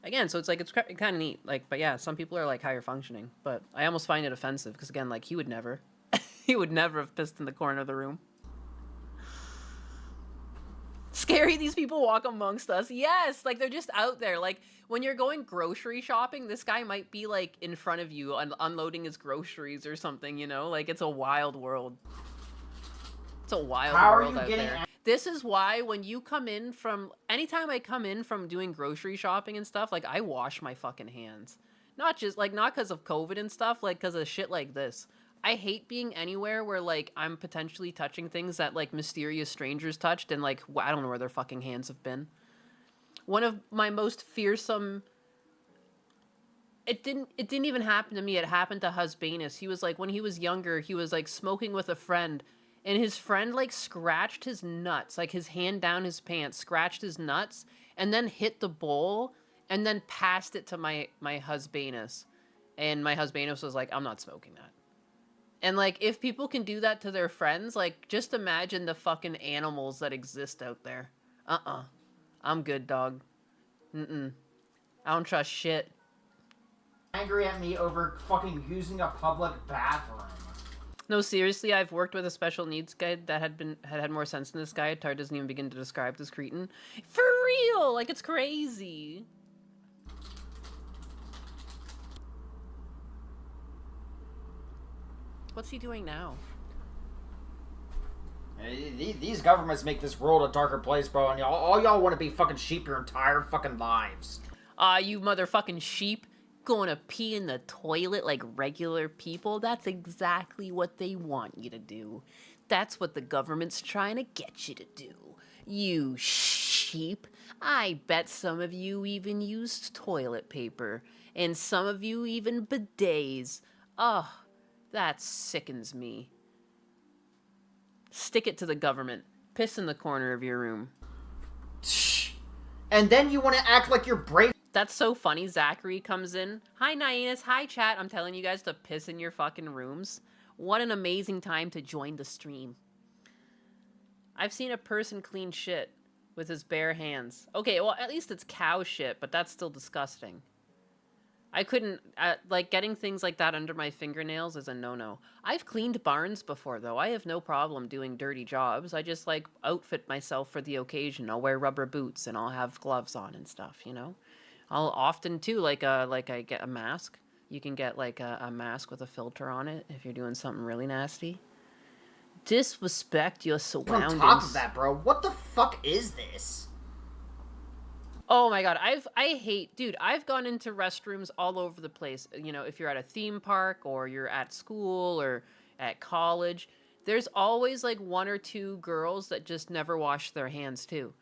Again, so it's like, it's kind of neat. Like, but yeah, some people are like higher functioning. But I almost find it offensive because again, like he would never. He would never have pissed in the corner of the room. Scary these people walk amongst us. Yes, like they're just out there. Like when you're going grocery shopping, this guy might be like in front of you unloading his groceries or something, you know? Like it's a wild world. It's a wild world out there. This is why when you come in from, anytime I come in from doing grocery shopping and stuff, like I wash my fucking hands. Not just like, not because of COVID and stuff, like because of shit like this. I hate being anywhere where, like, I'm potentially touching things that, like, mysterious strangers touched and, like, I don't know where their fucking hands have been. One of my most fearsome... It didn't even happen to me. It happened to Husbanus. He was, like, when he was younger, he was, like, smoking with a friend, and his friend, like, scratched his nuts, like, his hand down his pants, scratched his nuts, and then hit the bowl, and then passed it to my Husbanus. And my Husbanus was like, I'm not smoking that. And, like, if people can do that to their friends, like, just imagine the fucking animals that exist out there. I'm good, dog. I don't trust shit. Angry at me over fucking using a public bathroom. No, seriously, I've worked with a special needs guy that had more sense than this guy. Tar doesn't even begin to describe this cretin. For real! Like, it's crazy. What's he doing now? These governments make this world a darker place, bro, and all y'all want to be fucking sheep your entire fucking lives. You motherfucking sheep going to pee in the toilet like regular people? That's exactly what they want you to do. That's what the government's trying to get you to do. You sheep. I bet some of you even used toilet paper, and some of you even bidets. Ugh. That sickens me. Stick it to the government. Piss in the corner of your room. And then you want to act like you're brave. That's so funny. Zachary comes in. Hi, Nainus. Hi, chat. I'm telling you guys to piss in your fucking rooms. What an amazing time to join the stream. I've seen a person clean shit with his bare hands. Okay, well, at least it's cow shit, but that's still disgusting. I couldn't, like, getting things like that under my fingernails is a no-no. I've cleaned barns before, though. I have no problem doing dirty jobs. I just, like, outfit myself for the occasion. I'll wear rubber boots, and I'll have gloves on and stuff, you know? I'll often, too, like I get a mask. You can get, like, a mask with a filter on it if you're doing something really nasty. Disrespect your surroundings. On top of that, bro, what the fuck is this? Oh my god, I've gone into restrooms all over the place. You know, if you're at a theme park or you're at school or at college, there's always like one or two girls that just never wash their hands too.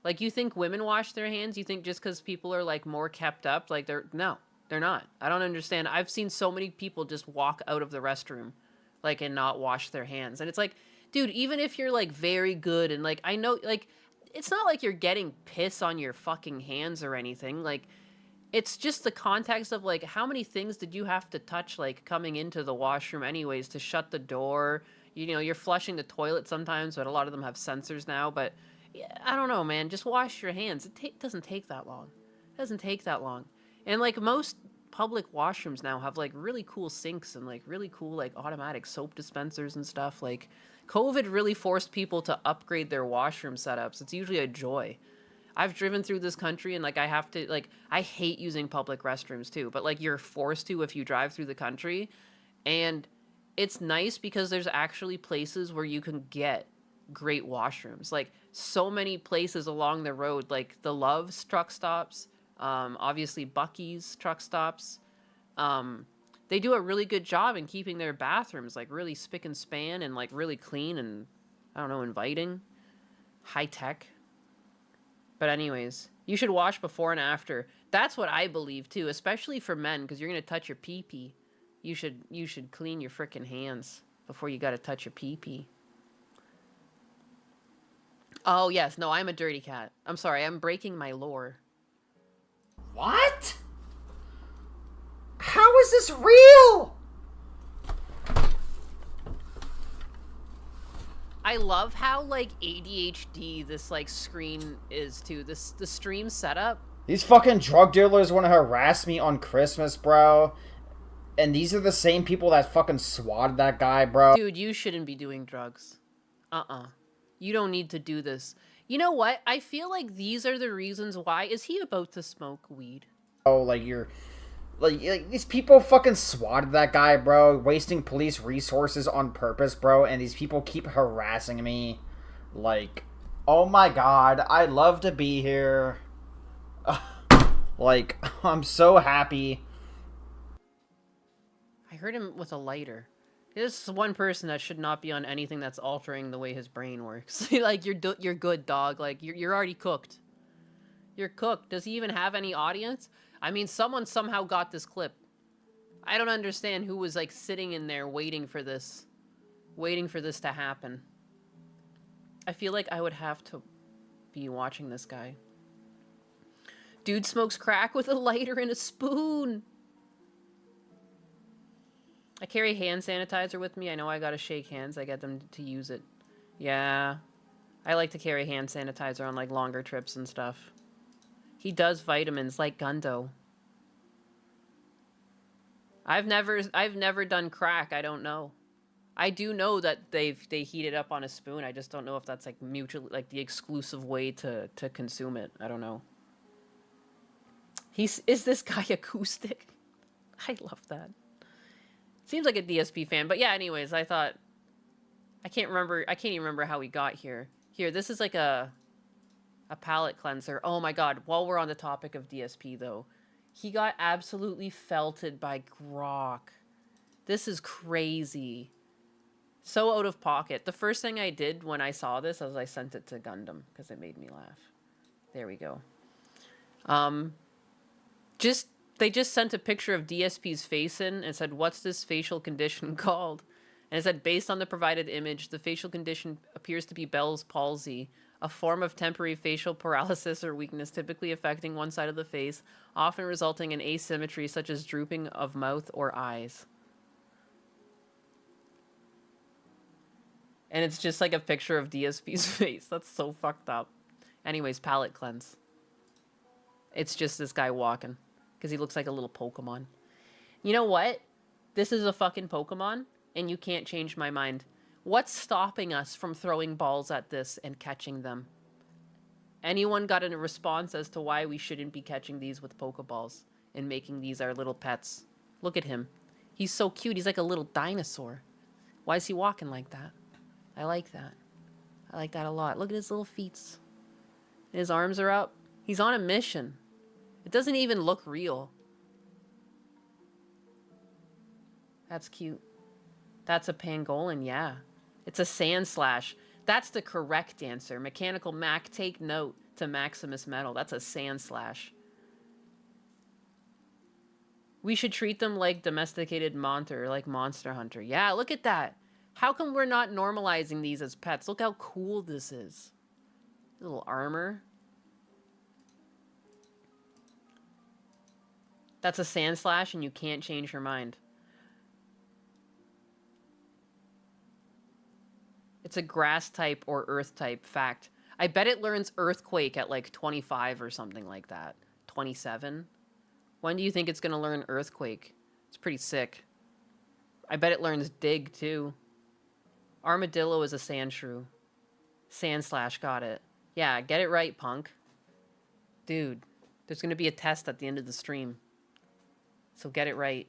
Like, you think women wash their hands? You think just because people are like more kept up, like no, they're not. I don't understand. I've seen so many people just walk out of the restroom like and not wash their hands. And it's like, dude, even if you're like very good and like, I know, like, it's not like you're getting piss on your fucking hands or anything. Like, it's just the context of, like, how many things did you have to touch, like, coming into the washroom anyways to shut the door? You know, you're flushing the toilet sometimes, but a lot of them have sensors now. But, yeah, I don't know, man. Just wash your hands. It doesn't take that long. It doesn't take that long. And, like, most public washrooms now have, like, really cool sinks and, like, really cool, like, automatic soap dispensers and stuff. Like, COVID really forced people to upgrade their washroom setups. It's usually a joy. I've driven through this country and, like, I have to, like, I hate using public restrooms too, but, like, you're forced to if you drive through the country. And it's nice because there's actually places where you can get great washrooms. Like, so many places along the road, like the Love's truck stops, obviously Buc-ee's truck stops, they do a really good job in keeping their bathrooms, like, really spick and span and, like, really clean and, I don't know, inviting. High tech. But anyways, you should wash before and after. That's what I believe, too, especially for men, because you're going to touch your pee-pee. You should clean your frickin' hands before you got to touch your pee-pee. Oh, yes. No, I'm a dirty cat. I'm sorry. I'm breaking my lore. What? How is this real? I love how, like, ADHD this, like, screen is, too. The stream setup. These fucking drug dealers want to harass me on Christmas, bro. And these are the same people that fucking swatted that guy, bro. Dude, you shouldn't be doing drugs. You don't need to do this. You know what? I feel like these are the reasons why. Is he about to smoke weed? Oh, like you're... Like, these people fucking swatted that guy, bro. Wasting police resources on purpose, bro. And these people keep harassing me. Like, oh my god. I love to be here. Like, I'm so happy. I heard him with a lighter. This is one person that should not be on anything that's altering the way his brain works. Like, you're good, dog. Like, you're already cooked. You're cooked. Does he even have any audience? I mean, someone somehow got this clip. I don't understand who was, like, sitting in there waiting for this. Waiting for this to happen. I feel like I would have to be watching this guy. Dude smokes crack with a lighter and a spoon. I carry hand sanitizer with me. I know I gotta shake hands. I get them to use it. Yeah. I like to carry hand sanitizer on, like, longer trips and stuff. He does vitamins like Gundo. I've never done crack. I don't know. I do know that they heat it up on a spoon. I just don't know if that's, like, mutually, like, the exclusive way to consume it. I don't know. Is this guy acoustic? I love that. Seems like a DSP fan, but yeah, anyways, I can't even remember how we got here. Here, this is like a palate cleanser. Oh my god, while we're on the topic of DSP though, he got absolutely felted by Grok. This is crazy. So out of pocket. The first thing I did when I saw this was I sent it to Gundam because it made me laugh. There we go. They just sent a picture of DSP's face in and said, "What's this facial condition called?" And it said, based on the provided image, the facial condition appears to be Bell's palsy, a form of temporary facial paralysis or weakness typically affecting one side of the face, often resulting in asymmetry such as drooping of mouth or eyes. And it's just like a picture of DSP's face. That's so fucked up. Anyways, palate cleanse. It's just this guy walking. Because he looks like a little Pokemon. You know what? This is a fucking Pokemon, and you can't change my mind. What's stopping us from throwing balls at this and catching them? Anyone got a response as to why we shouldn't be catching these with Pokeballs and making these our little pets? Look at him. He's so cute. He's like a little dinosaur. Why is he walking like that? I like that. I like that a lot. Look at his little feet. His arms are up. He's on a mission. It doesn't even look real. That's cute. That's a pangolin, yeah. It's a Sandslash. That's the correct answer. Mechanical Mac, take note to Maximus Metal. That's a Sandslash. We should treat them like domesticated Monster, like Monster Hunter. Yeah, look at that. How come we're not normalizing these as pets? Look how cool this is. Little armor. That's a Sandslash and you can't change your mind. It's a grass type or earth type. Fact. I bet it learns Earthquake at like 25 or something like that. 27? When do you think it's going to learn Earthquake? It's pretty sick. I bet it learns Dig too. Armadillo is a Sandshrew. Sandslash, got it. Yeah, get it right, punk. Dude, there's going to be a test at the end of the stream. So get it right.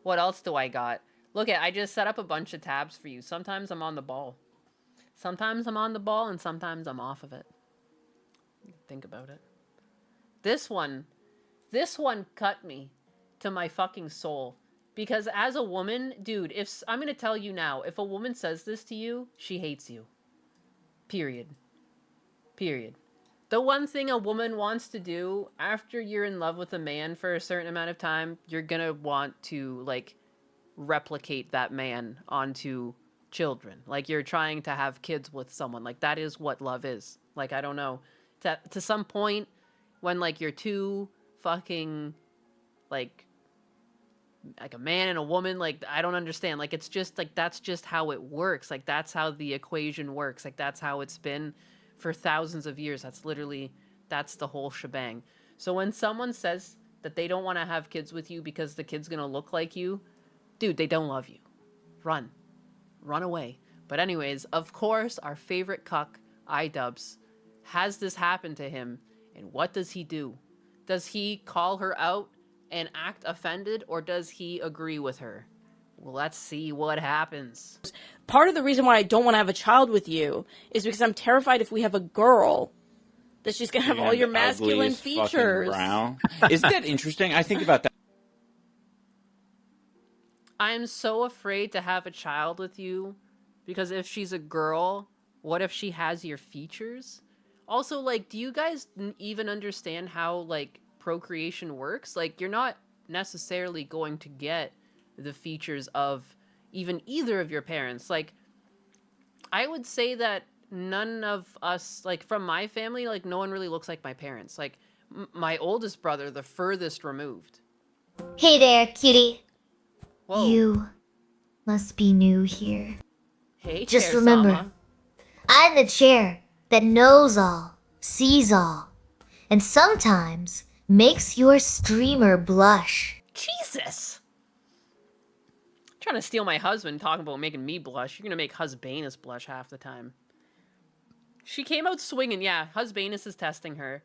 What else do I got? Look I just set up a bunch of tabs for you. Sometimes I'm on the ball. Sometimes I'm on the ball and sometimes I'm off of it. Think about it. This one cut me to my fucking soul. Because as a woman, dude, I'm going to tell you now, if a woman says this to you, she hates you. Period. Period. The one thing a woman wants to do after you're in love with a man for a certain amount of time, you're going to want to, like, replicate that man onto children. Like, you're trying to have kids with someone. Like, that is what love is. Like, I don't know. To some point when, like, you're two fucking, like a man and a woman, like, I don't understand. Like, it's just, like, that's just how it works. Like, that's how the equation works. Like, that's how it's been for thousands of years. That's the whole shebang. So when someone says that they don't want to have kids with you because the kid's gonna look like you, dude, they don't love you. Run away. But anyways, of course, our favorite cuck, iDubbbz, has this happen to him, and what does he do? Does he call her out and act offended, or does he agree with her? Well, let's see what happens. Part of the reason why I don't want to have a child with you is because I'm terrified if we have a girl that she's going to have all your masculine features. Isn't that interesting? I think about that. I'm so afraid to have a child with you because if she's a girl, what if she has your features? Also, like, do you guys even understand how, like, procreation works? Like, you're not necessarily going to get the features of even either of your parents. Like, I would say that none of us, like, from my family, like, no one really looks like my parents. Like, my oldest brother, the furthest removed. Hey there, cutie. Whoa. You must be new here. Hey, Just Chair remember, Sama. I'm the chair that knows all, sees all, and sometimes makes your streamer blush. Jesus! Trying to steal my husband, talking about making me blush. You're gonna make Husbanus blush half the time. She came out swinging. Yeah, Husbanus is testing her.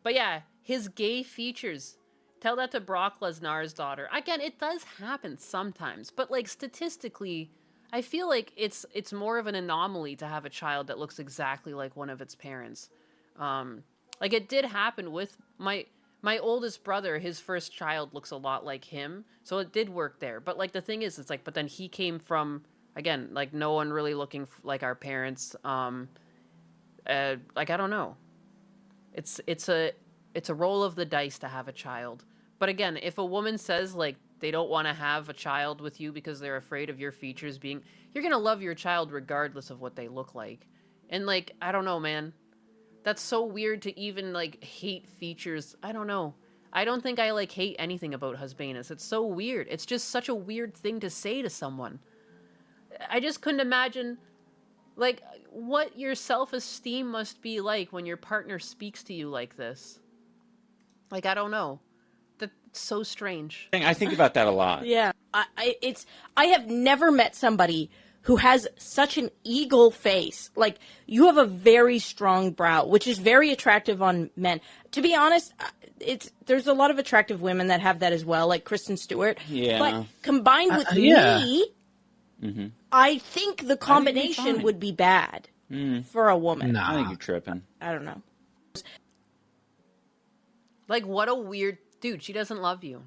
But yeah, his gay features. Tell that to Brock Lesnar's daughter. Again, it does happen sometimes, but like statistically, I feel like it's more of an anomaly to have a child that looks exactly like one of its parents. Like it did happen with my oldest brother. His first child looks a lot like him, so it did work there. But like the thing is, it's like, but then he came from, again, like no one really looking like our parents. Like I don't know. It's a roll of the dice to have a child. But again, if a woman says like they don't want to have a child with you because they're afraid of your features being, you're going to love your child regardless of what they look like. And like, I don't know, man. That's so weird to even like hate features. I don't know. I don't think I like hate anything about Husbanus. It's so weird. It's just such a weird thing to say to someone. I just couldn't imagine like what your self-esteem must be like when your partner speaks to you like this. Like, I don't know. That's so strange. I think about that a lot. Yeah, I have never met somebody who has such an eagle face. Like, you have a very strong brow, which is very attractive on men. To be honest, there's a lot of attractive women that have that as well, like Kristen Stewart. Yeah. But combined with me, I think the combination would be bad for a woman. I think you're tripping. I don't know. Like, what a weird... Dude, she doesn't love you.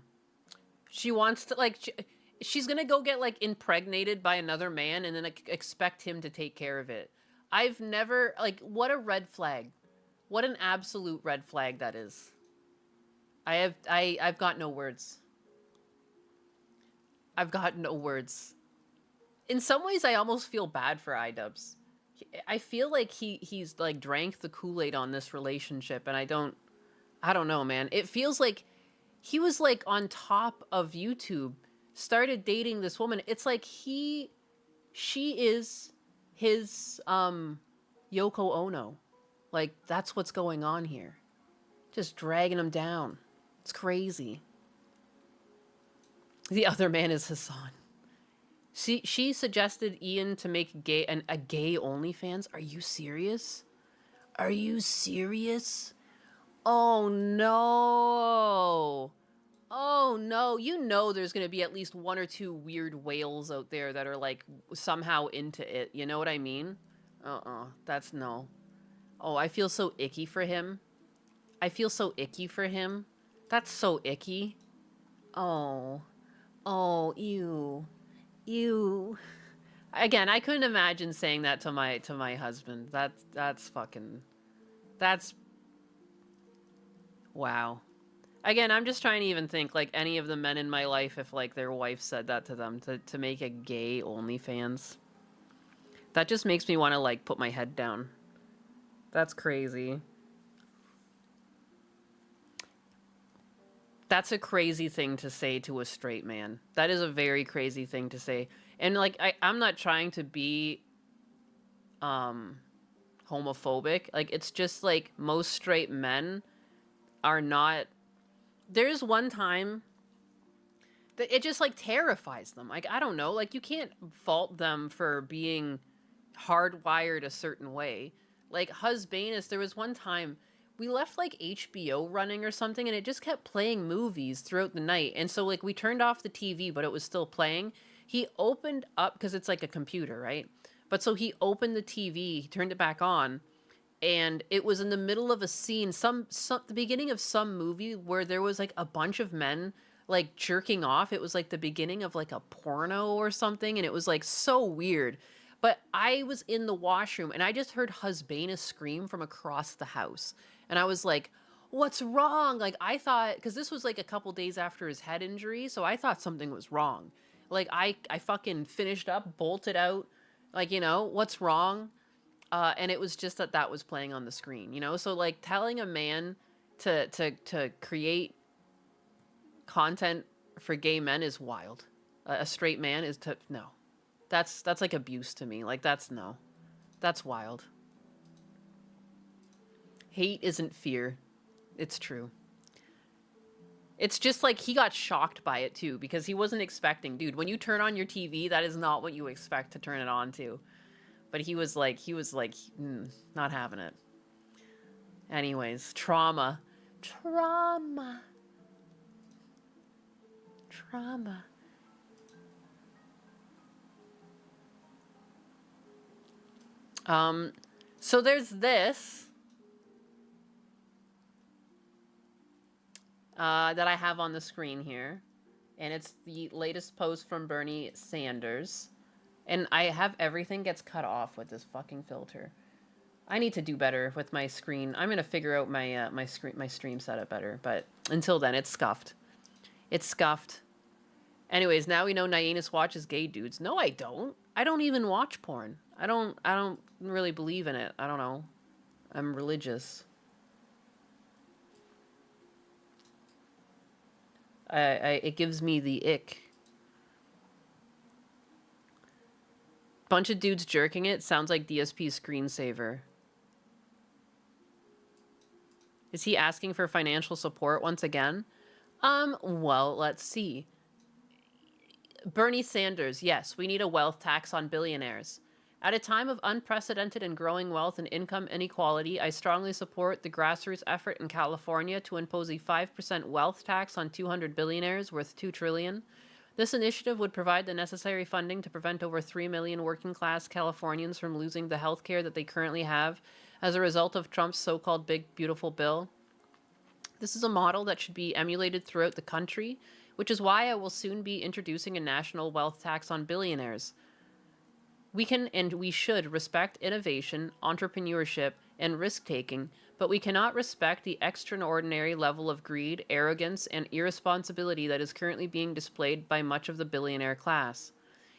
She wants to, like... She's gonna go get, like, impregnated by another man and then expect him to take care of it. I've never... Like, what a red flag. What an absolute red flag that is. I've got no words. I've got no words. In some ways, I almost feel bad for iDubbbz. I feel like he's, like, drank the Kool-Aid on this relationship, and I don't know, man. It feels like he was, like, on top of YouTube, started dating this woman. It's like she is his, Yoko Ono. Like, that's what's going on here. Just dragging him down. It's crazy. The other man is Hassan. She suggested Ian to make a gay OnlyFans. Are you serious? Are you serious? Oh no. Oh no. You know there's going to be at least one or two weird whales out there that are like somehow into it. You know what I mean? That's no. Oh, I feel so icky for him. I feel so icky for him. That's so icky. Oh. Oh, ew. Ew. Again, I couldn't imagine saying that to my husband. That's fucking... That's... Wow. Again, I'm just trying to even think, like, any of the men in my life, if, like, their wife said that to them, to make a gay OnlyFans. That just makes me want to, like, put my head down. That's crazy. That's a crazy thing to say to a straight man. That is a very crazy thing to say. And like I'm not trying to be homophobic. Like it's just like most straight men are not. There's one time that it just like terrifies them. Like I don't know, like you can't fault them for being hardwired a certain way. Like Husbanus, there was one time we left like HBO running or something and it just kept playing movies throughout the night. And so like we turned off the TV, but it was still playing. He opened up because it's like a computer, right? But so he opened the TV, he turned it back on, and it was in the middle of a scene, the beginning of some movie where there was like a bunch of men like jerking off. It was like the beginning of like a porno or something, and it was like so weird. But I was in the washroom and I just heard Husbanus scream from across the house. And I was like, what's wrong? Like I thought, because this was like a couple days after his head injury, so I thought something was wrong. Like I fucking finished up, bolted out, like, you know, what's wrong? And it was just that was playing on the screen, you know? So like telling a man to create content for gay men is wild. A straight man is no. That's like abuse to me. Like that's wild. Hate isn't fear. It's true. It's just like he got shocked by it too because he wasn't expecting, dude, when you turn on your TV, that is not what you expect to turn it on to. But he was like not having it. Anyways, trauma. So there's this that I have on the screen here, and it's the latest post from Bernie Sanders, and I have everything gets cut off with this fucking filter. I need to do better with my screen. I'm gonna figure out my my stream setup better, but until then, it's scuffed. It's scuffed. Anyways, now we know Nyanus watches gay dudes. No, I don't. I don't even watch porn. I don't really believe in it. I don't know. I'm religious. It gives me the ick. Bunch of dudes jerking it sounds like DSP's screensaver. Is he asking for financial support once again? Well, let's see. Bernie Sanders, yes, we need a wealth tax on billionaires. At a time of unprecedented and growing wealth and income inequality, I strongly support the grassroots effort in California to impose a 5% wealth tax on 200 billionaires worth $2 trillion. This initiative would provide the necessary funding to prevent over 3 million working-class Californians from losing the health care that they currently have as a result of Trump's so-called Big Beautiful Bill. This is a model that should be emulated throughout the country, which is why I will soon be introducing a national wealth tax on billionaires. We can and we should respect innovation, entrepreneurship, and risk-taking, but we cannot respect the extraordinary level of greed, arrogance, and irresponsibility that is currently being displayed by much of the billionaire class.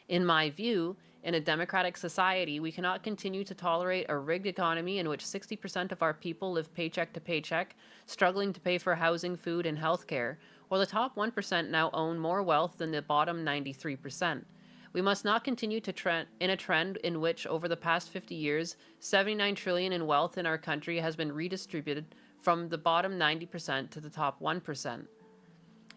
In my view, in a democratic society, we cannot continue to tolerate a rigged economy in which 60% of our people live paycheck to paycheck, struggling to pay for housing, food, and health care, while the top 1% now own more wealth than the bottom 93%. We must not continue to trend in which, over the past 50 years, $79 trillion in wealth in our country has been redistributed from the bottom 90% to the top 1%.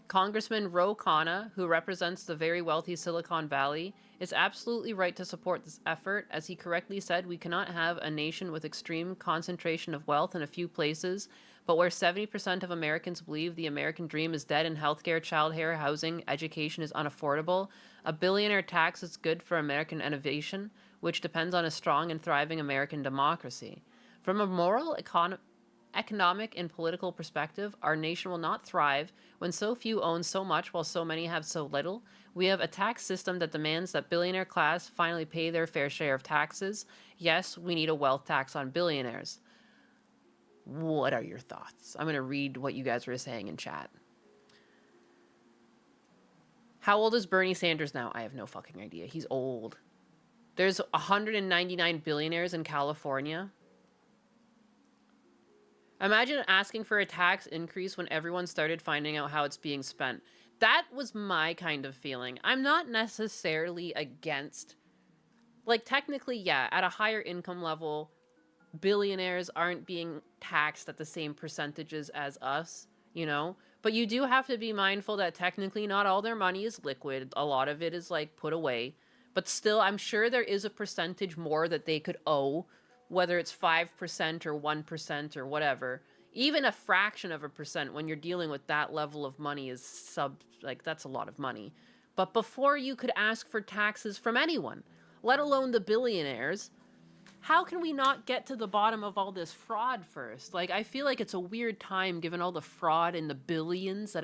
Congressman Ro Khanna, who represents the very wealthy Silicon Valley, is absolutely right to support this effort. As he correctly said, we cannot have a nation with extreme concentration of wealth in a few places, but where 70% of Americans believe the American dream is dead and healthcare, childcare, housing, education is unaffordable. A billionaire tax is good for American innovation, which depends on a strong and thriving American democracy. From a moral, economic, and political perspective, our nation will not thrive when so few own so much while so many have so little. We have a tax system that demands that billionaire class finally pay their fair share of taxes. Yes, we need a wealth tax on billionaires. What are your thoughts? I'm going to read what you guys were saying in chat. How old is Bernie Sanders now? I have no fucking idea. He's old. There's 199 billionaires in California. Imagine asking for a tax increase when everyone started finding out how it's being spent. That was my kind of feeling. I'm not necessarily against, like, technically, yeah, at a higher income level, billionaires aren't being taxed at the same percentages as us, you know? But you do have to be mindful that technically not all their money is liquid. A lot of it is, like, put away. But still, I'm sure there is a percentage more that they could owe, whether it's 5% or 1% or whatever. Even a fraction of a percent when you're dealing with that level of money is that's a lot of money. But before you could ask for taxes from anyone, let alone the billionaires, how can we not get to the bottom of all this fraud first? Like, I feel like it's a weird time given all the fraud in the billions that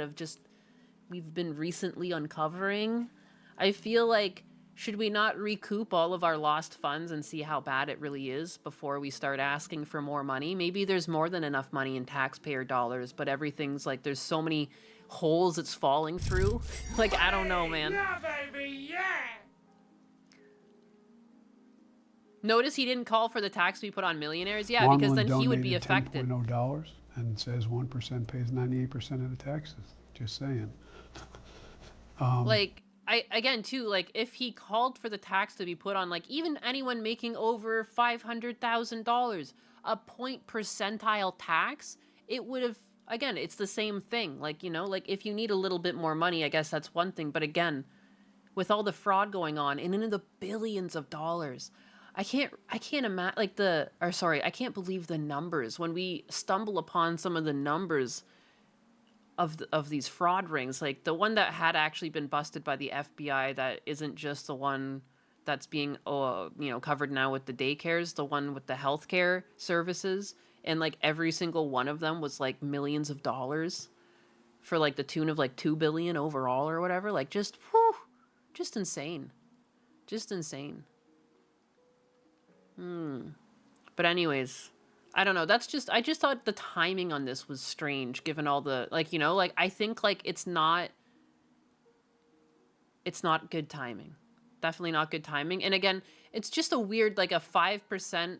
we've been recently uncovering. I feel like, should we not recoup all of our lost funds and see how bad it really is before we start asking for more money? Maybe there's more than enough money in taxpayer dollars, but everything's like, there's so many holes it's falling through. Like, I don't know, man. Yeah, baby, yeah! Notice he didn't call for the tax we put on millionaires. Yeah, because then he would be affected. $10.0 and says 1% pays 98% of the taxes. Just saying. Like, again, too, like, if he called for the tax to be put on, like, even anyone making over $500,000, a point percentile tax, it would have, again, it's the same thing. Like, you know, like, if you need a little bit more money, I guess that's one thing. But again, with all the fraud going on and in the billions of dollars, I can't imagine, like, I can't believe the numbers. When we stumble upon some of the numbers of these fraud rings, like the one that had actually been busted by the FBI, that isn't just the one that's being covered now with the daycares, the one with the healthcare services, and like every single one of them was like millions of dollars for like the tune of like 2 billion overall or whatever. Like, just insane. But anyways, I don't know. I just thought the timing on this was strange, given all the, like, you know, like, I think, like, it's not good timing. Definitely not good timing. And again, it's just a weird, like, a 5%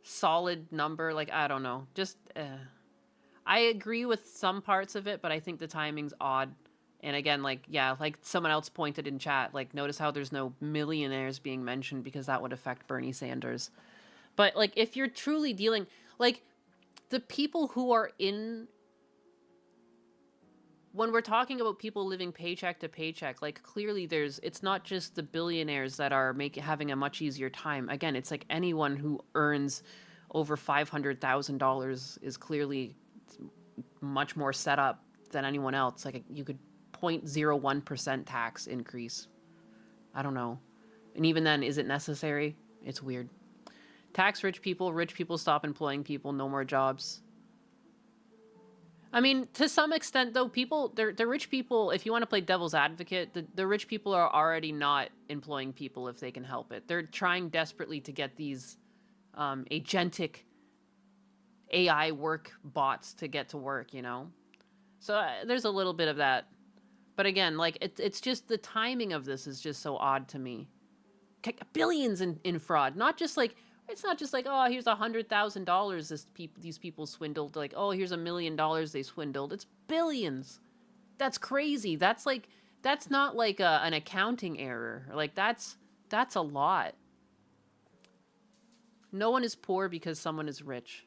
solid number. Like, I don't know. Just, I agree with some parts of it, but I think the timing's odd. And again, like, yeah, like someone else pointed in chat, like, notice how there's no millionaires being mentioned because that would affect Bernie Sanders. But, like, if you're truly dealing, like, the people who are in, when we're talking about people living paycheck to paycheck, like, clearly it's not just the billionaires that are having a much easier time. Again, it's like anyone who earns over $500,000 is clearly much more set up than anyone else. Like, you could 0.01% tax increase. I don't know. And even then, is it necessary? It's weird. Tax rich people stop employing people, no more jobs. I mean, to some extent, though, the rich people, if you want to play devil's advocate, the rich people are already not employing people if they can help it. They're trying desperately to get these agentic AI work bots to get to work, you know? So there's a little bit of that. But again, like, it's just the timing of this is just so odd to me. Billions in fraud. It's not just like, oh, here's $100,000 these people swindled. Like, oh, here's $1 million they swindled. It's billions. That's crazy. That's not like an accounting error. Like, that's a lot. No one is poor because someone is rich.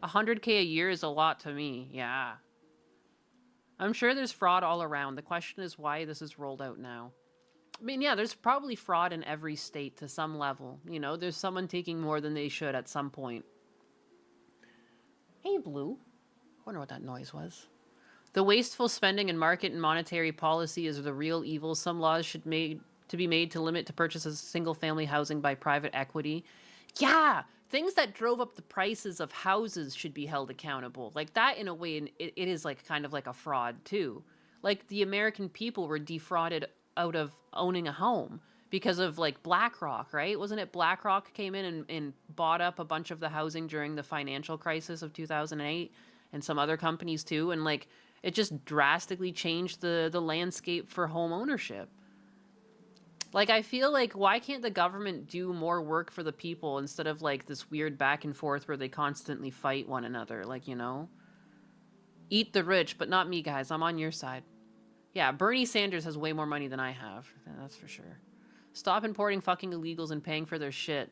100K a year is a lot to me. Yeah. I'm sure there's fraud all around. The question is why this is rolled out now. I mean, yeah, there's probably fraud in every state to some level. You know, there's someone taking more than they should at some point. Hey, Blue. I wonder what that noise was. The wasteful spending in market and monetary policy is the real evil. Some laws should be made to limit to purchase of single-family housing by private equity. Yeah, things that drove up the prices of houses should be held accountable. Like, that, in a way, it is like kind of like a fraud too. Like, the American people were defrauded out of owning a home because of, like, BlackRock, right? Wasn't it BlackRock came in and bought up a bunch of the housing during the financial crisis of 2008, and some other companies too, and, like, it just drastically changed the landscape for home ownership. Like, I feel like, why can't the government do more work for the people instead of, like, this weird back and forth where they constantly fight one another? Like, you know? Eat the rich, but not me, guys. I'm on your side. Yeah, Bernie Sanders has way more money than I have. That's for sure. Stop importing fucking illegals and paying for their shit.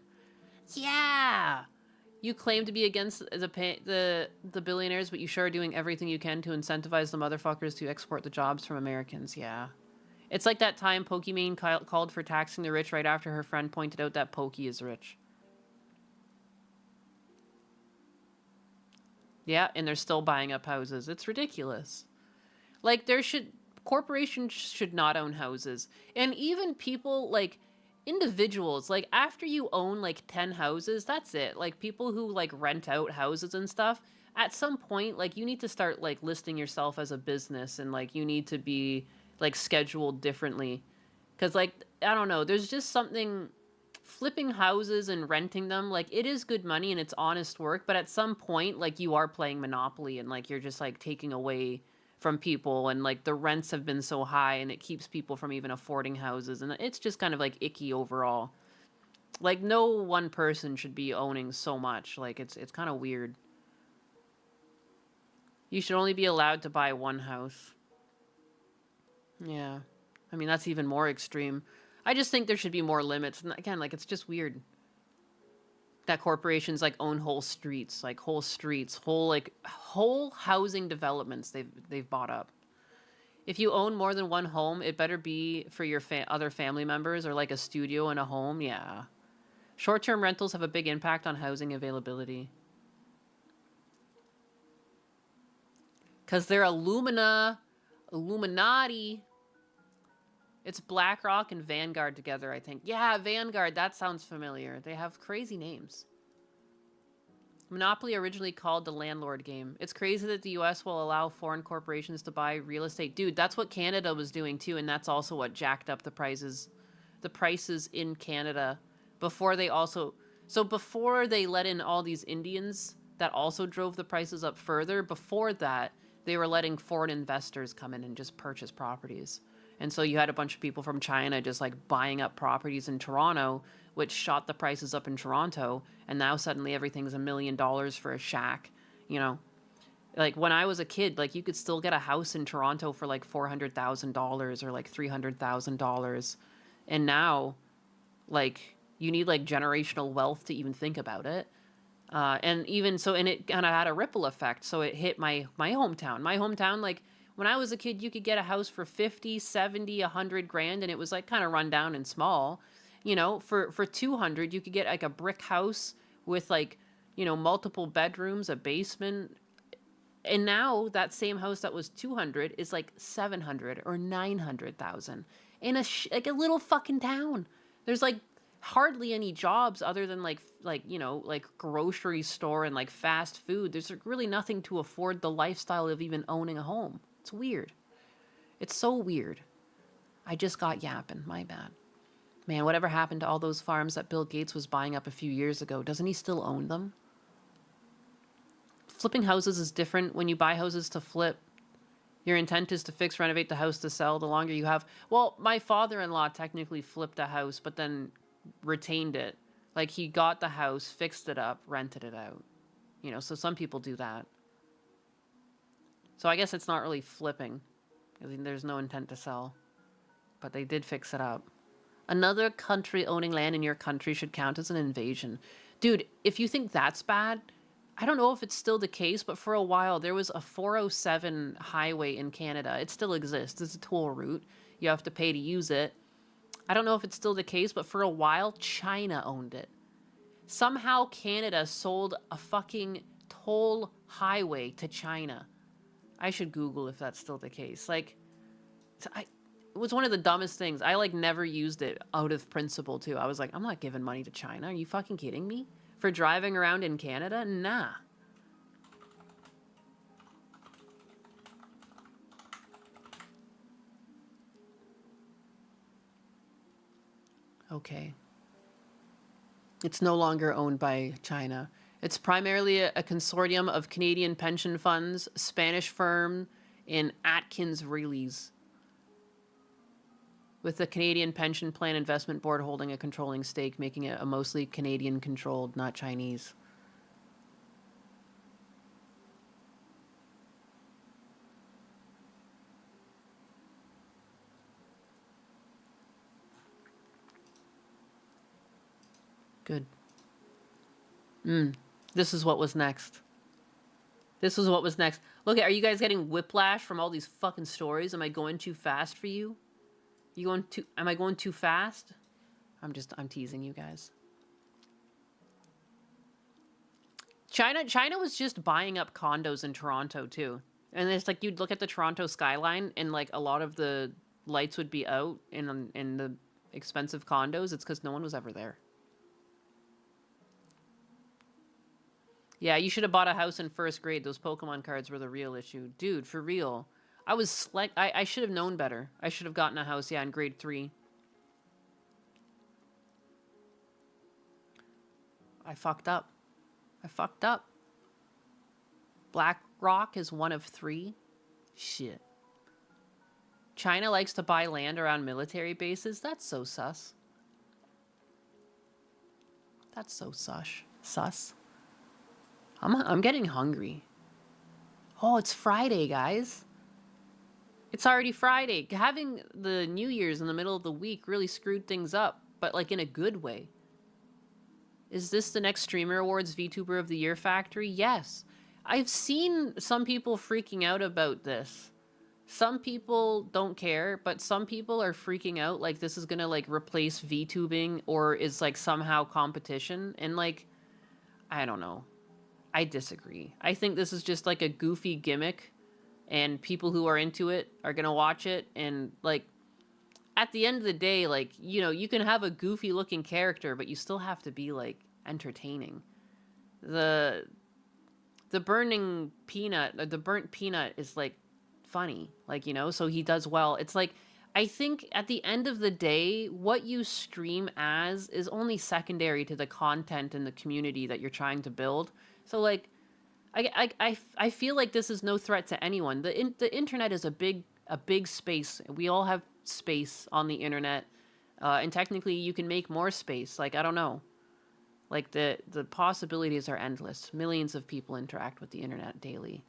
Yeah! You claim to be against the billionaires, but you sure are doing everything you can to incentivize the motherfuckers to export the jobs from Americans. Yeah. It's like that time Pokimane called for taxing the rich right after her friend pointed out that Pokey is rich. Yeah, and they're still buying up houses. It's ridiculous. Like, corporations should not own houses. And even people, like, individuals, like, after you own, like, 10 houses, that's it. Like, people who, like, rent out houses and stuff, at some point, like, you need to start, like, listing yourself as a business, and, like, you need to be, like, scheduled differently. Because, like, I don't know, there's just something... Flipping houses and renting them, like, it is good money and it's honest work, but at some point, like, you are playing Monopoly and, like, you're just, like, taking away from people, and, like, the rents have been so high and it keeps people from even affording houses, and it's just kind of, like, icky overall. Like, no one person should be owning so much. Like, it's kind of weird. You should only be allowed to buy one house. Yeah. I mean, that's even more extreme. I just think there should be more limits. And again, like, it's just weird that corporations, like, own whole streets, whole housing developments they've bought up. If you own more than one home, it better be for your other family members, or like a studio and a home. Yeah. Short-term rentals have a big impact on housing availability. Because they're Illuminati. It's BlackRock and Vanguard together, I think. Yeah, Vanguard, that sounds familiar. They have crazy names. Monopoly, originally called the landlord game. It's crazy that the US will allow foreign corporations to buy real estate. Dude, that's what Canada was doing too, and that's also what jacked up the prices in Canada before they let in all these Indians, that also drove the prices up further. Before that, they were letting foreign investors come in and just purchase properties. And so you had a bunch of people from China just, like, buying up properties in Toronto, which shot the prices up in Toronto. And now suddenly everything's $1 million for a shack, you know? Like, when I was a kid, like, you could still get a house in Toronto for, like, $400,000 or, like, $300,000. And now, like, you need, like, generational wealth to even think about it. And even so, and it kind of had a ripple effect. So it hit my hometown. My hometown, like, when I was a kid, you could get a house for 50, 70, 100 grand, and it was, like, kind of run down and small. You know, for 200, you could get, like, a brick house with, like, you know, multiple bedrooms, a basement. And now that same house that was 200 is, like, 700 or 900,000 in like a little fucking town. There's, like, hardly any jobs other than, like, you know, like, grocery store and, like, fast food. There's, like, really nothing to afford the lifestyle of even owning a home. It's weird. It's so weird. I just got yapping. My bad. Man, whatever happened to all those farms that Bill Gates was buying up a few years ago? Doesn't he still own them? Flipping houses is different. When you buy houses to flip, your intent is to fix, renovate the house to sell. The longer you have... Well, my father-in-law technically flipped a house, but then retained it. Like, he got the house, fixed it up, rented it out. You know, so some people do that. So I guess it's not really flipping. I mean, there's no intent to sell. But they did fix it up. Another country owning land in your country should count as an invasion. Dude, if you think that's bad, I don't know if it's still the case, but for a while there was a 407 highway in Canada. It still exists. It's a toll route. You have to pay to use it. I don't know if it's still the case, but for a while, China owned it. Somehow Canada sold a fucking toll highway to China. I should Google if that's still the case. Like, it was one of the dumbest things. I, like, never used it out of principle, too. I was like, I'm not giving money to China. Are you fucking kidding me? For driving around in Canada? Nah. Okay. It's no longer owned by China. It's primarily a consortium of Canadian pension funds, Spanish firm, and Atkins Realys, with the Canadian Pension Plan Investment Board holding a controlling stake, making it a mostly Canadian controlled, not Chinese. Good. This is what was next. This is what was next. Look, are you guys getting whiplash from all these fucking stories? Am I going too fast for you? Am I going too fast? I'm teasing you guys. China was just buying up condos in Toronto too. And it's like you'd look at the Toronto skyline and like a lot of the lights would be out in the expensive condos. It's because no one was ever there. Yeah, you should have bought a house in first grade. Those Pokemon cards were the real issue. Dude, for real. I should have known better. I should have gotten a house, yeah, in grade 3. I fucked up. BlackRock is one of 3. Shit. China likes to buy land around military bases. That's so sus. That's so sus. I'm getting hungry. Oh, it's Friday, guys. It's already Friday. Having the New Year's in the middle of the week really screwed things up, but like in a good way. Is this the next Streamer Awards VTuber of the Year factory? Yes. I've seen some people freaking out about this. Some people don't care, but some people are freaking out like this is gonna like replace VTubing or is like somehow competition. And like, I don't know. I disagree. I think this is just like a goofy gimmick and people who are into it are going to watch it. And like, at the end of the day, like, you know, you can have a goofy looking character, but you still have to be like entertaining. The burnt peanut is like funny, like, you know, so he does well. It's like, I think at the end of the day, what you stream as is only secondary to the content and the community that you're trying to build. So like, I feel like this is no threat to anyone. The internet is a big space. We all have space on the internet, and technically you can make more space. Like, I don't know, like the possibilities are endless. Millions of people interact with the internet daily.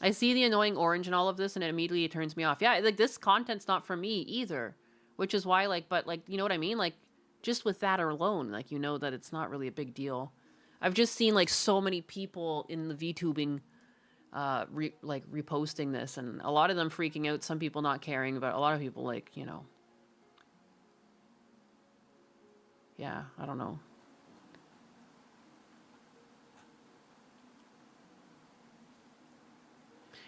I see the annoying orange in all of this, and it immediately turns me off. Yeah, like this content's not for me either, which is why like, but like, you know what I mean? Like, just with that alone, like, you know that it's not really a big deal. I've just seen like so many people in the VTubing reposting this, and a lot of them freaking out, some people not caring, but a lot of people like, you know. Yeah, I don't know.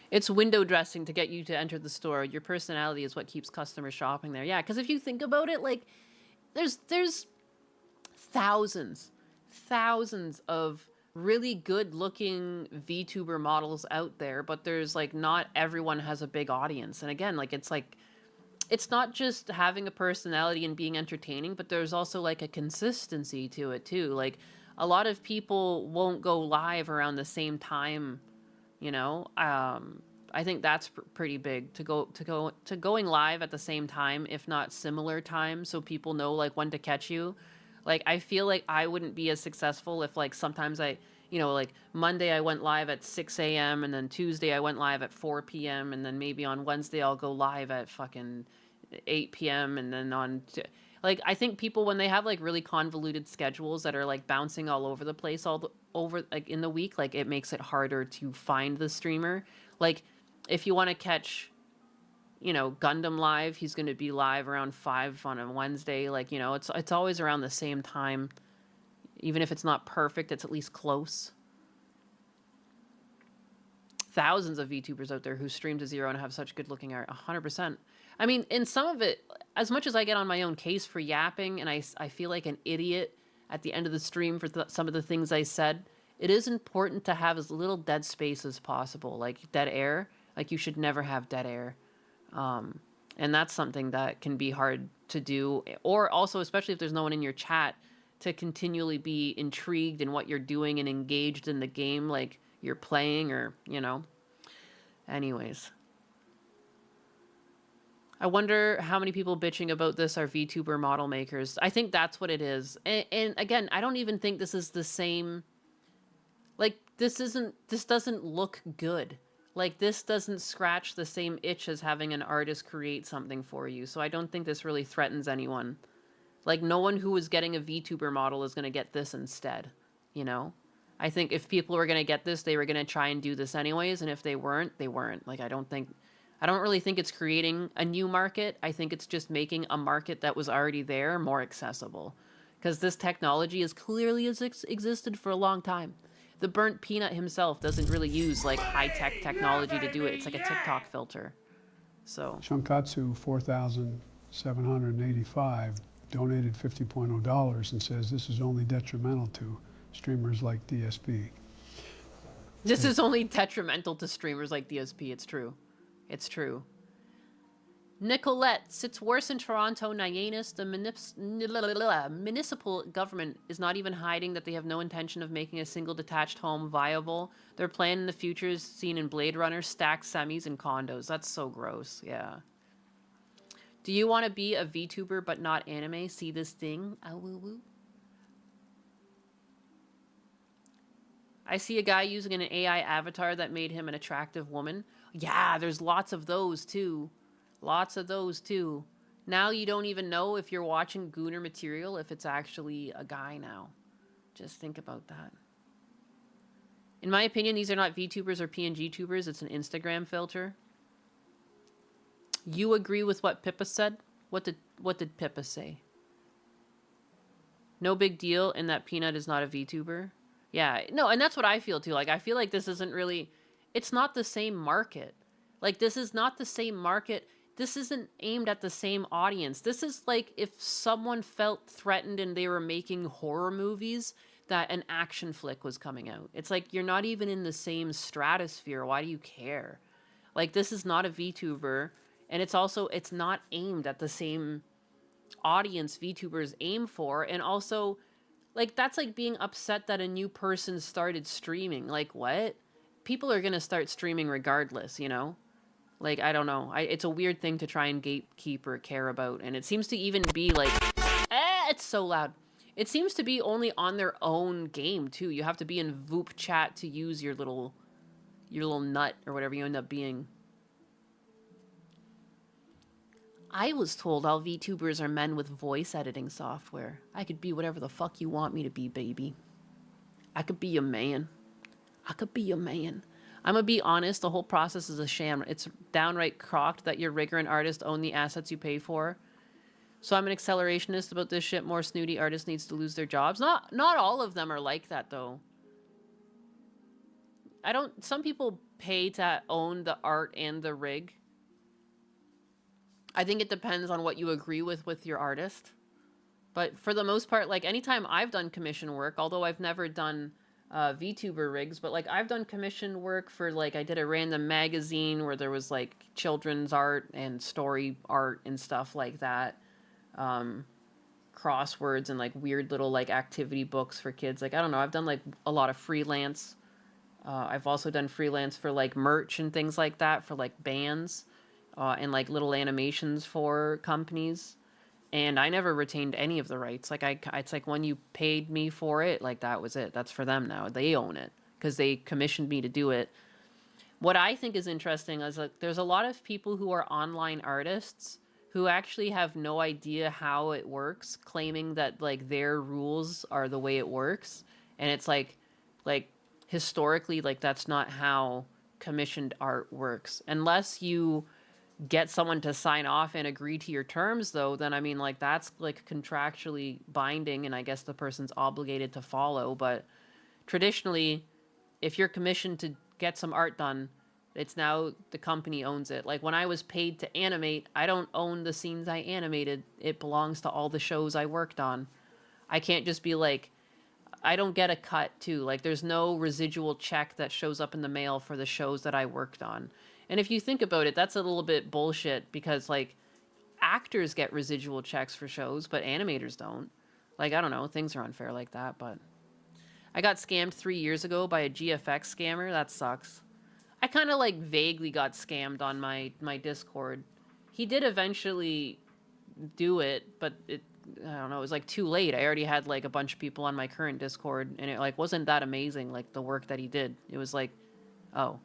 It's window dressing to get you to enter the store. Your personality is what keeps customers shopping there. Yeah, because if you think about it, like, there's thousands of really good looking VTuber models out there, but there's like not everyone has a big audience. And again, like it's not just having a personality and being entertaining, but there's also like a consistency to it too. Like a lot of people won't go live around the same time, you know. I think that's pretty big to going live at the same time, if not similar time, so people know like when to catch you. Like, I feel like I wouldn't be as successful if, like, sometimes I, you know, like, Monday I went live at 6 a.m., and then Tuesday I went live at 4 p.m., and then maybe on Wednesday I'll go live at fucking 8 p.m., and then like, I think people, when they have, like, really convoluted schedules that are, like, bouncing all over the place like, in the week, like, it makes it harder to find the streamer. Like, if you want to catch, you know, Gundam live, he's going to be live around 5 on a Wednesday. Like, you know, it's always around the same time. Even if it's not perfect, it's at least close. Thousands of VTubers out there who stream to zero and have such good looking art. 100%. I mean, in some of it, as much as I get on my own case for yapping and I feel like an idiot at the end of the stream for some of the things I said, it is important to have as little dead space as possible. Like dead air. Like, you should never have dead air. And that's something that can be hard to do, or also, especially if there's no one in your chat, to continually be intrigued in what you're doing and engaged in the game, like you're playing, or, you know. Anyways. I wonder how many people bitching about this are VTuber model makers. I think that's what it is. And again, I don't even think this is the same. Like, this doesn't look good. Like, this doesn't scratch the same itch as having an artist create something for you. So I don't think this really threatens anyone. Like, no one who was getting a VTuber model is going to get this instead, you know? I think if people were going to get this, they were going to try and do this anyways, and if they weren't, they weren't. Like, I don't really think it's creating a new market. I think it's just making a market that was already there more accessible. Because this technology has clearly existed for a long time. The Burnt Peanut himself doesn't really use, like, high-tech technology to do it. It's like a TikTok filter. So... Shunkatsu 4,785 donated $50.0 and says this is only detrimental to streamers like DSP. This is only detrimental to streamers like DSP. It's true. It's true. Nicolette sits worse in Toronto. Nyannis, the municipal government is not even hiding that they have no intention of making a single detached home viable. Their plan in the future is seen in Blade Runner, stacked semis and condos. That's so gross. Yeah. Do you want to be a VTuber but not anime? See this thing? Ah, woo woo. I see a guy using an AI avatar that made him an attractive woman. Yeah, there's lots of those too. Lots of those too. Now you don't even know if you're watching Gooner material if it's actually a guy now. Just think about that. In my opinion, these are not VTubers or PNG tubers. It's an Instagram filter. You agree with what Pippa said? What did Pippa say? No big deal, and that Peanut is not a VTuber. Yeah, no, and that's what I feel too. Like, I feel like this isn't really, it's not the same market. Like, this is not the same market. This isn't aimed at the same audience. This is like if someone felt threatened and they were making horror movies that an action flick was coming out. It's like, you're not even in the same stratosphere. Why do you care? Like, this is not a VTuber. And it's also, it's not aimed at the same audience VTubers aim for. And also, like, that's like being upset that a new person started streaming. Like, what? People are going to start streaming regardless, you know? Like, I don't know. It's a weird thing to try and gatekeep or care about. And it seems to even be like, it's so loud. It seems to be only on their own game, too. You have to be in Voop chat to use your little nut or whatever you end up being. I was told all VTubers are men with voice editing software. I could be whatever the fuck you want me to be, baby. I could be a man. I could be a man. I'm gonna be honest, the whole process is a sham. It's downright crocked that your rigger and artist own the assets you pay for. So I'm an accelerationist about this shit. More snooty artists needs to lose their jobs. Not all of them are like that, though. Some people pay to own the art and the rig. I think it depends on what you agree with your artist. But for the most part, like, anytime I've done commission work, although I've never done VTuber rigs, but, like, I've done commission work for, like, I did a random magazine where there was, like, children's art and story art and stuff like that. Crosswords and, like, weird little, like, activity books for kids. Like, I don't know, I've done, like, a lot of freelance. I've also done freelance for, like, merch and things like that for, like, bands. And like little animations for companies, and I never retained any of the rights. Like, it's like when you paid me for it, like, that was it. That's for them now. They own it because they commissioned me to do it. What I think is interesting is, like, there's a lot of people who are online artists who actually have no idea how it works, claiming that, like, their rules are the way it works, and it's like historically, like, that's not how commissioned art works. Unless you get someone to sign off and agree to your terms, though, then, I mean, like, that's, like, contractually binding, and I guess the person's obligated to follow. But traditionally, if you're commissioned to get some art done, it's now the company owns it. Like, when I was paid to animate, I don't own the scenes I animated. It belongs to all the shows I worked on. I can't just be like, I don't get a cut, too. Like, there's no residual check that shows up in the mail for the shows that I worked on. And if you think about it, that's a little bit bullshit because, like, actors get residual checks for shows, but animators don't. Like, I don't know, things are unfair like that, but I got scammed 3 years ago by a GFX scammer. That sucks. I kind of, like, vaguely got scammed on my Discord. he did eventually do it, but I don't know, it was like too late. I already had like a bunch of people on my current Discord, and it like wasn't that amazing, like the work that he did. It was like, oh,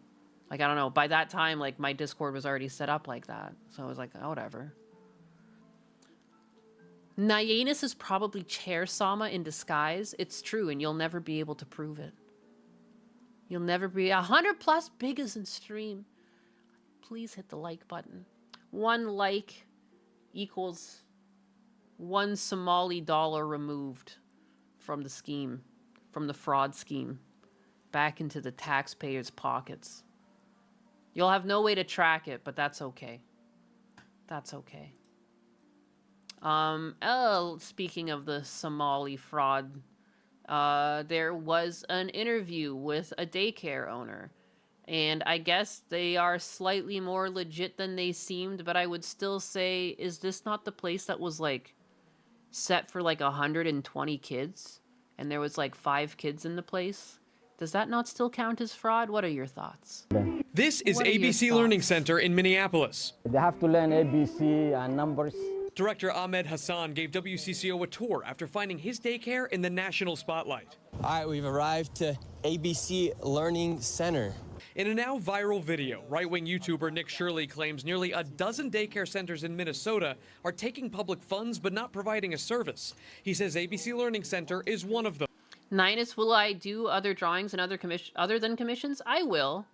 like I don't know, by that time like my Discord was already set up like that, so I was like, oh, whatever. Nyanus is probably Chair Sama in disguise. It's true, and you'll never be able to prove it. You'll never be 100+ biggest in stream. Please hit the like button. 1 like equals 1 Somali dollar removed from the scheme, from the fraud scheme, back into the taxpayers' pockets. You'll have no way to track it, but that's okay. That's okay. Speaking of the Somali fraud, there was an interview with a daycare owner, and I guess they are slightly more legit than they seemed, but I would still say, is this not the place that was like set for like 120 kids, and there was like 5 kids in the place? Does that not still count as fraud? What are your thoughts? This is What are your ABC Learning thoughts? Center in Minneapolis. They have to learn ABC and numbers. Director Ahmed Hassan gave WCCO a tour after finding his daycare in the national spotlight. All right, we've arrived to ABC Learning Center. In a now viral video, right-wing YouTuber Nick Shirley claims nearly a dozen daycare centers in Minnesota are taking public funds but not providing a service. He says ABC Learning Center is one of them. Ninus, will I do other drawings and other than commissions? I will.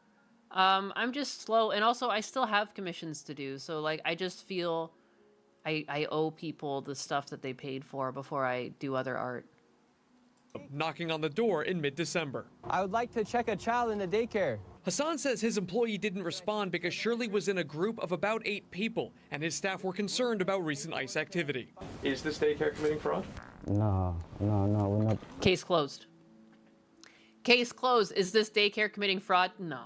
I'm just slow, and also I still have commissions to do, so like I just feel I owe people the stuff that they paid for before I do other art. Knocking on the door in mid-December. I would like to check a child in the daycare. Hassan says his employee didn't respond because Shirley was in a group of about 8 people, and his staff were concerned about recent ICE activity. Is this daycare committing fraud? No, we're not. Case closed. Case closed. Is this daycare committing fraud? No.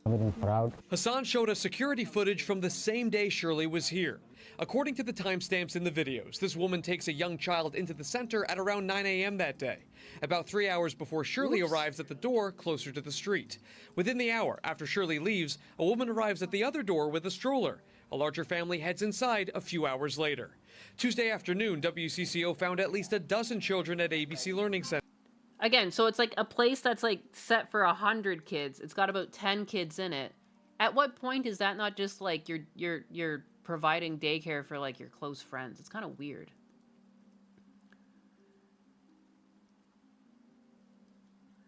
Committing fraud. Hassan showed us security footage from the same day Shirley was here. According to the timestamps in the videos, this woman takes a young child into the center at around 9 a.m. that day, about 3 hours before Shirley arrives at the door closer to the street. Within the hour after Shirley leaves, a woman arrives at the other door with a stroller. A larger family heads inside a few hours later. Tuesday afternoon, WCCO found at least a dozen children at ABC Learning Center. Again, so it's like a place that's like set for 100 kids. It's got about 10 kids in it. At what point is that not just like you're providing daycare for like your close friends? It's kind of weird.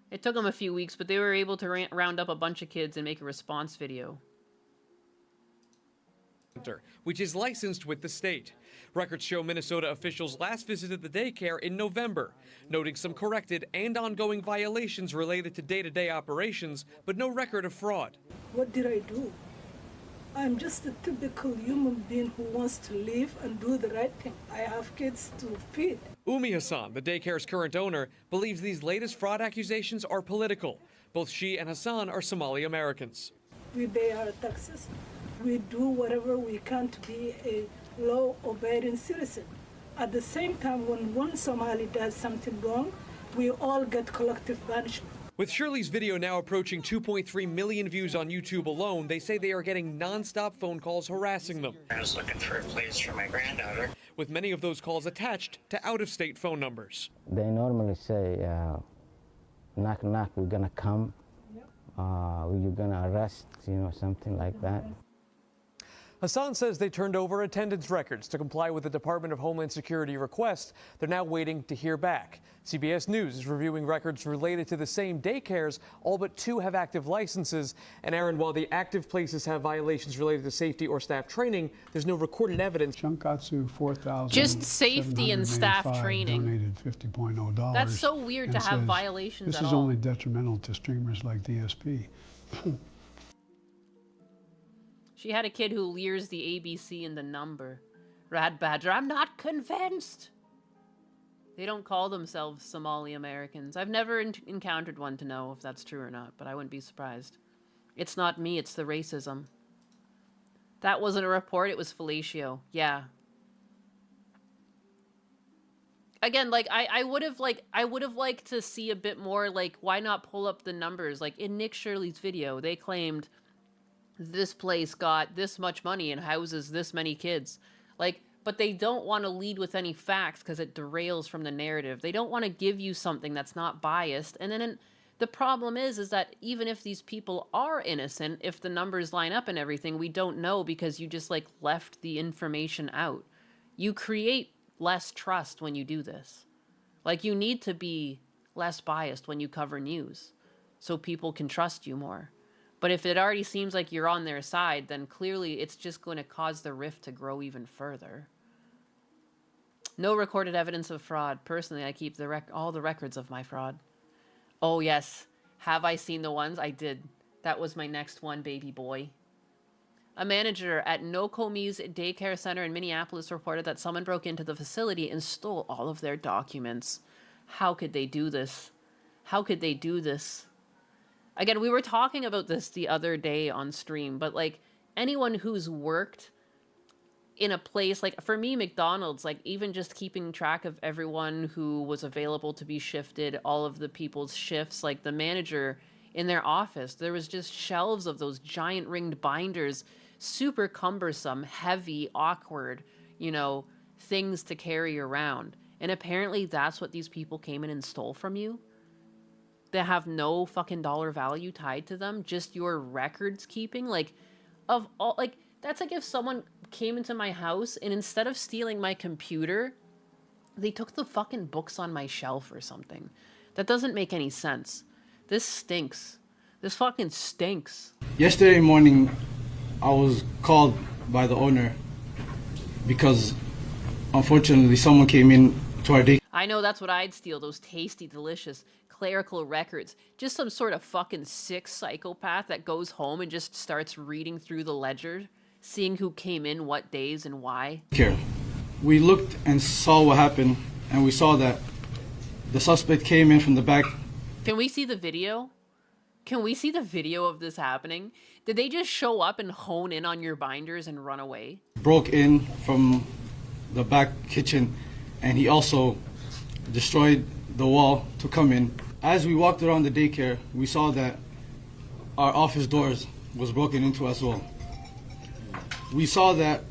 It took them a few weeks, but they were able to round up a bunch of kids and make a response video. Which is licensed with the state. Records show Minnesota officials last visited the daycare in November, noting some corrected and ongoing violations related to day-to-day operations, but no record of fraud. What did I do? I'm just a typical human being who wants to live and do the right thing. I have kids to feed. Umi Hassan, the daycare's current owner, believes these latest fraud accusations are political. Both she and Hassan are Somali Americans. We pay our taxes. We do whatever we can to be a law-abiding citizen. At the same time, when one Somali does something wrong, we all get collective punishment. With Shirley's video now approaching 2.3 million views on YouTube alone, they say they are getting non-stop phone calls harassing them. I was looking for a place for my granddaughter. With many of those calls attached to out-of-state phone numbers. They normally say, knock, knock, we're gonna come. You're gonna arrest, something like that. Hassan says they turned over attendance records to comply with the Department of Homeland Security request. They're now waiting to hear back. CBS News is reviewing records related to the same daycares. All but 2 have active licenses. And Aaron, while the active places have violations related to safety or staff training, there's no recorded evidence. Chunkatsu 4,000. Just safety and staff training. Donated $50.0. That's so weird to have violations This at is all. only detrimental to streamers like DSP. She had a kid who leers the ABC and the number. Rad Badger, I'm not convinced. They don't call themselves Somali Americans. I've never encountered one to know if that's true or not, but I wouldn't be surprised. It's not me, it's the racism. That wasn't a report, it was fellatio. Yeah. Again, like I would have liked to see a bit more, like, why not pull up the numbers? Like in Nick Shirley's video, they claimed this place got this much money and houses this many kids. Like, but they don't want to lead with any facts because it derails from the narrative. They don't want to give you something that's not biased. And then the problem is that even if these people are innocent, if the numbers line up and everything, we don't know because you just like left the information out. You create less trust when you do this. Like, you need to be less biased when you cover news so people can trust you more. But if it already seems like you're on their side, then clearly it's just going to cause the rift to grow even further. No recorded evidence of fraud. Personally, I keep all the records of my fraud. Oh, yes. Have I seen the ones? I did. That was my next one, baby boy. A manager at Nokomi's daycare center in Minneapolis reported that someone broke into the facility and stole all of their documents. How could they do this? How could they do this? Again, we were talking about this the other day on stream, but like anyone who's worked in a place, like for me, McDonald's, like even just keeping track of everyone who was available to be shifted, all of the people's shifts, like the manager in their office, there was just shelves of those giant ringed binders, super cumbersome, heavy, awkward, you know, things to carry around. And apparently that's what these people came in and stole from you. They have no fucking dollar value tied to them, just your records keeping. Like, of all, like, that's like if someone came into my house and instead of stealing my computer, they took the fucking books on my shelf or something. That doesn't make any sense. This stinks. This fucking stinks. Yesterday morning, I was called by the owner because unfortunately someone came in to our day. I know that's what I'd steal, those tasty, delicious clerical records. Just some sort of fucking sick psychopath that goes home and just starts reading through the ledger, seeing who came in what days and why. Here, we looked and saw what happened, and we saw that the suspect came in from the back. Can we see the video? Can we see the video of this happening? Did they just show up and hone in on your binders and run away? Broke in from the back kitchen, and he also destroyed the wall to come in. As we walked around the daycare, we saw that our office doors was broken into as well. We saw that,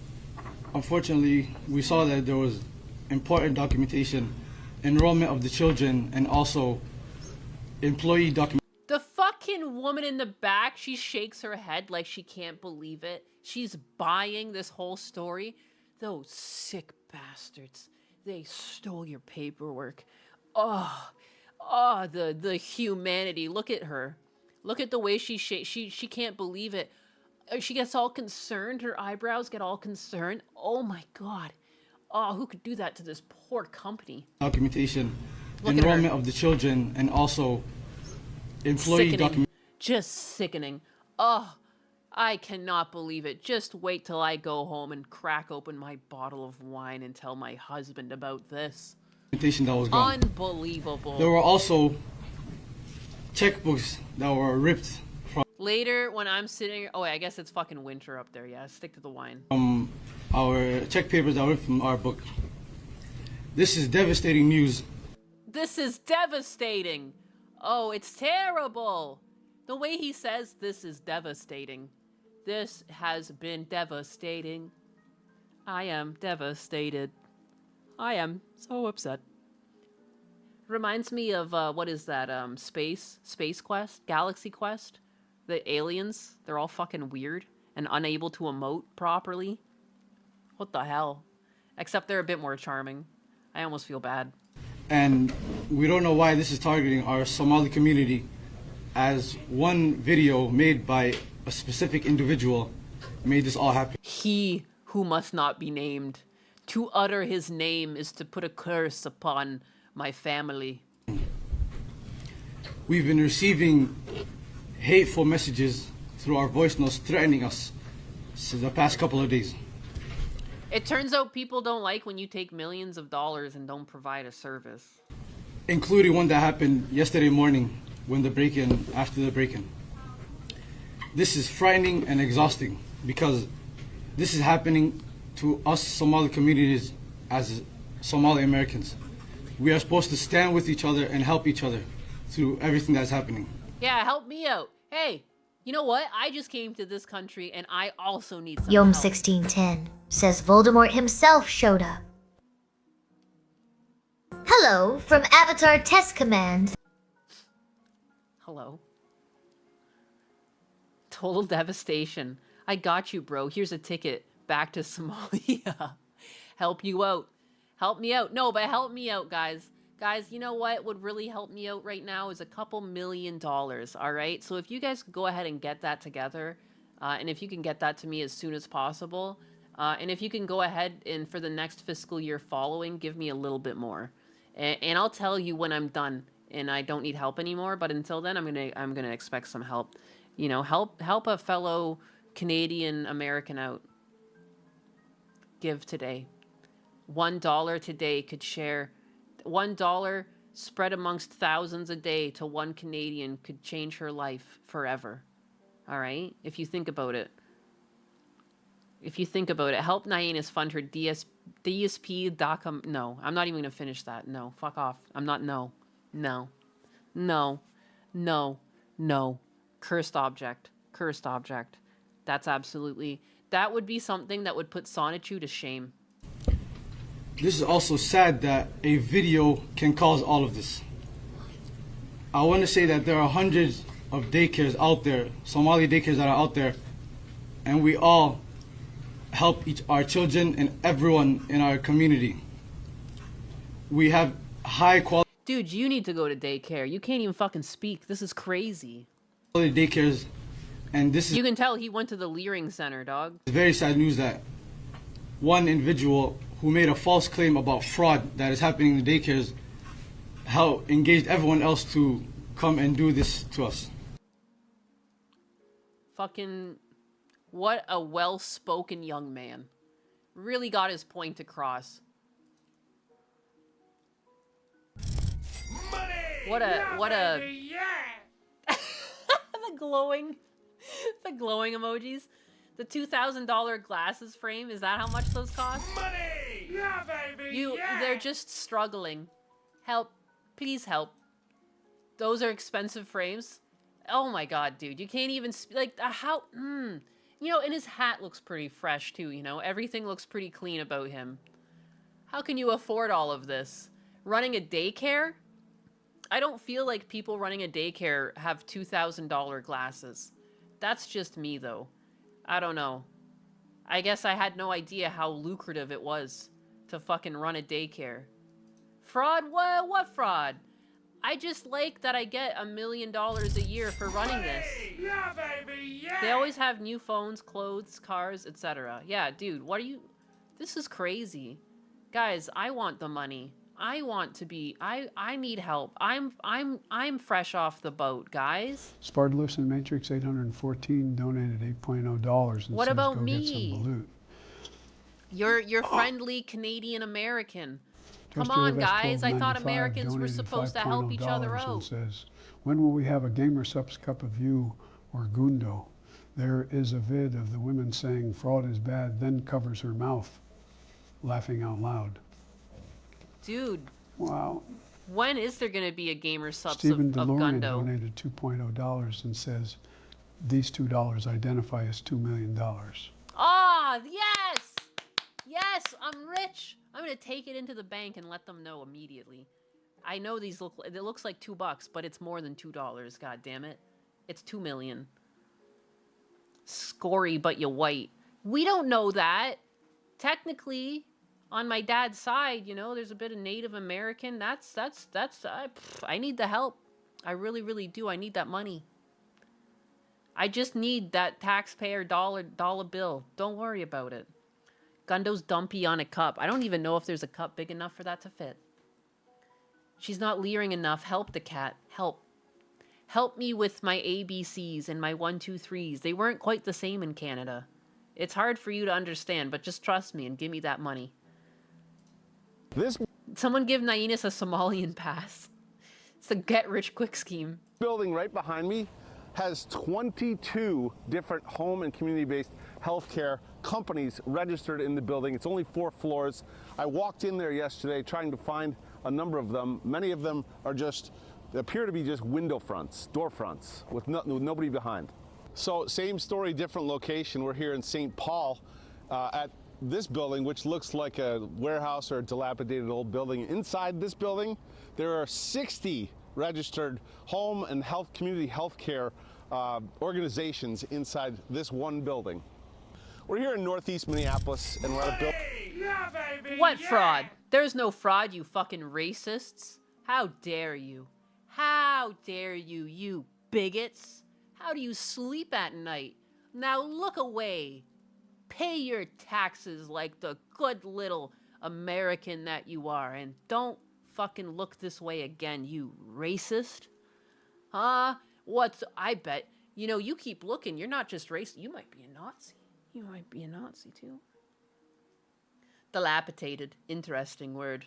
unfortunately, we saw that there was important documentation, enrollment of the children, and also employee documentation. The fucking woman in the back, she shakes her head like she can't believe it. She's buying this whole story. Those sick bastards. They stole your paperwork. Oh, the humanity. Look at her. Look at the way she shakes. She can't believe it. She gets all concerned. Her eyebrows get all concerned. Oh my God. Oh, who could do that to this poor company? Documentation, enrollment of the children, and also employee documentation. Just sickening. Oh, I cannot believe it. Just wait till I go home and crack open my bottle of wine and tell my husband about this. That was gone. Unbelievable. There were also checkbooks that were ripped from later when I'm sitting. Oh, I guess it's fucking winter up there. Yeah, stick to the wine. Our check papers that were ripped from our book. This is devastating news. This is devastating. Oh, it's terrible. The way he says this is devastating. This has been devastating. I am devastated. I am so upset. Reminds me of, what is that, Space Quest? Galaxy Quest? The aliens, they're all fucking weird and unable to emote properly. What the hell? Except they're a bit more charming. I almost feel bad. And we don't know why this is targeting our Somali community, as one video made by a specific individual made this all happen. He who must not be named. To utter his name is to put a curse upon my family. We've been receiving hateful messages through our voice notes threatening us since the past couple of days. It turns out people don't like when you take millions of dollars and don't provide a service. Including one that happened yesterday morning when after the break-in. This is frightening and exhausting because this is happening to us Somali communities as Somali Americans. We are supposed to stand with each other and help each other through everything that's happening. Yeah, help me out. Hey, You know what? I just came to this country and I also need some Yom help. 1610 says Voldemort himself showed up. Hello from Avatar Test Command. Hello. Total devastation. I got you, bro. Here's a ticket back to Somalia. Help you out. Help me out. No, but help me out, guys. Guys, you know what would really help me out right now is a couple $1 million, all right? So if you guys go ahead and get that together, and if you can get that to me as soon as possible, and if you can go ahead and for the next fiscal year following, give me a little bit more. And I'll tell you when I'm done and I don't need help anymore, but until then I'm gonna expect some help. You know, help a fellow Canadian American out. Give today. $1 today could share. $1 spread amongst thousands a day to one Canadian could change her life forever. All right? If you think about it. If you think about it, help Nayanus fund her DSP.com. No, I'm not even going to finish that. No, fuck off. I'm not. No. No. No. No. No. Cursed object. Cursed object. That's absolutely... That would be something that would put Sonichu to shame. This is also sad that a video can cause all of this. I want to say that there are hundreds of daycares out there, Somali daycares that are out there, and we all help our children and everyone in our community. We have high quality... Dude, you need to go to daycare. You can't even fucking speak. This is crazy. Daycares, and this is... You can tell he went to the Leering Center, dog. It's very sad news that one individual who made a false claim about fraud that is happening in the daycares, how engaged everyone else to come and do this to us. Fucking, what a well-spoken young man. Really got his point across. Money! What a... the glowing emojis. The $2,000 glasses frame, is that how much those cost? Money! Yeah, baby! They're just struggling. Help. Please help. Those are expensive frames. Oh my god, dude. You can't even... Like, how... You know, and his hat looks pretty fresh, too, you know? Everything looks pretty clean about him. How can you afford all of this? Running a daycare? I don't feel like people running a daycare have $2,000 glasses. That's just me, though. I don't know. I guess I had no idea how lucrative it was to fucking run a daycare. Fraud? What fraud? I just like that I get $1 million a year for running this. Yeah, baby, yeah! They always have new phones, clothes, cars, etc. Yeah, dude, what are you... This is crazy. Guys, I want the money. I want to be... I need help. I'm fresh off the boat, guys. Spartolus and Matrix 814 donated $8.0 and what says, about go me? get some balut. You're friendly Canadian American. Come Trusty on, of guys. I thought S1295 Americans were donated supposed to help each other $5.0 and out. says, when will we have a Gamer Subs Cup of You or Gundo? There is a vid of the women saying fraud is bad, then covers her mouth, laughing out loud. Dude. Wow. When is there going to be a gamer subs Stephen of DeLorean Gundo? donated $2.0 and says, these $2 identify as $2 million. Ah, yes! Yes, I'm rich. I'm going to take it into the bank and let them know immediately. I know these look, it looks like $2, but it's more than $2, god damn it. It's 2 million. Scory, but you white. We don't know that. Technically, on my dad's side, you know, there's a bit of Native American. I need the help. I really, really do. I need that money. I just need that taxpayer dollar bill. Don't worry about it. Gundo's dumpy on a cup. I don't even know if there's a cup big enough for that to fit. She's not leering enough. Help the cat. Help. Help me with my ABCs and my 1, 2, 3s. They weren't quite the same in Canada. It's hard for you to understand, but just trust me and give me that money. Someone give Nainus a Somalian pass. It's a get-rich-quick scheme. Building right behind me has 22 different home and community-based healthcare companies registered in the building. It's only 4 floors. I walked in there yesterday trying to find a number of them. Many of them are they appear to be just window fronts, door fronts, with nobody behind. So same story, different location. We're here in St. Paul at this building, which looks like a warehouse or a dilapidated old building. Inside this building, there are 60 registered home and community health care organizations inside this one building. We're here in Northeast Minneapolis, and we're at a building. What fraud? There's no fraud, you fucking racists. How dare you? How dare you, you bigots? How do you sleep at night? Now look away. Pay your taxes like the good little American that you are, and don't fucking look this way again, you racist. I bet, you keep looking, you're not just racist, you might be a Nazi. You might be a Nazi too. Dilapidated, interesting word.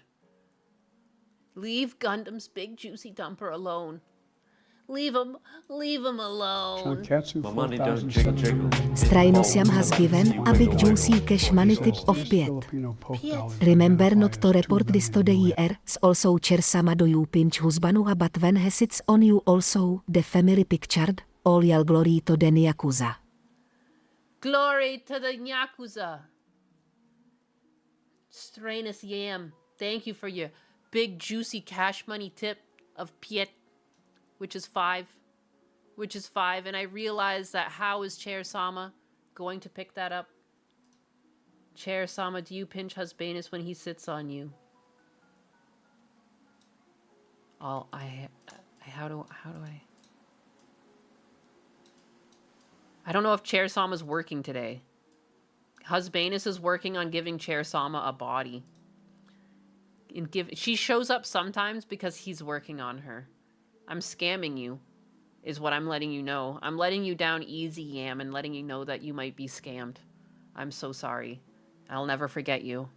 Leave Gundam's big juicy dumper alone. Leave him alone. Strainusiam has given a big juicy cash money tip of Piet. Remember not to report this to the year, also chair sama do you pinch husbanu but when he sits on you also, the family pictured, all yal glory to the Yakuza. Glory to the Yakuza. Strainus Yam, thank you for your big juicy cash money tip of Piet. Which is 5, and I realize that how is Chair Sama going to pick that up? Chair Sama, do you pinch Husbanus when he sits on you? How do I? I don't know if Chair Sama's working today. Husbanus is working on giving Chair Sama a body. She shows up sometimes because he's working on her. I'm scamming you, is what I'm letting you know. I'm letting you down easy, Yam, and letting you know that you might be scammed. I'm so sorry. I'll never forget you.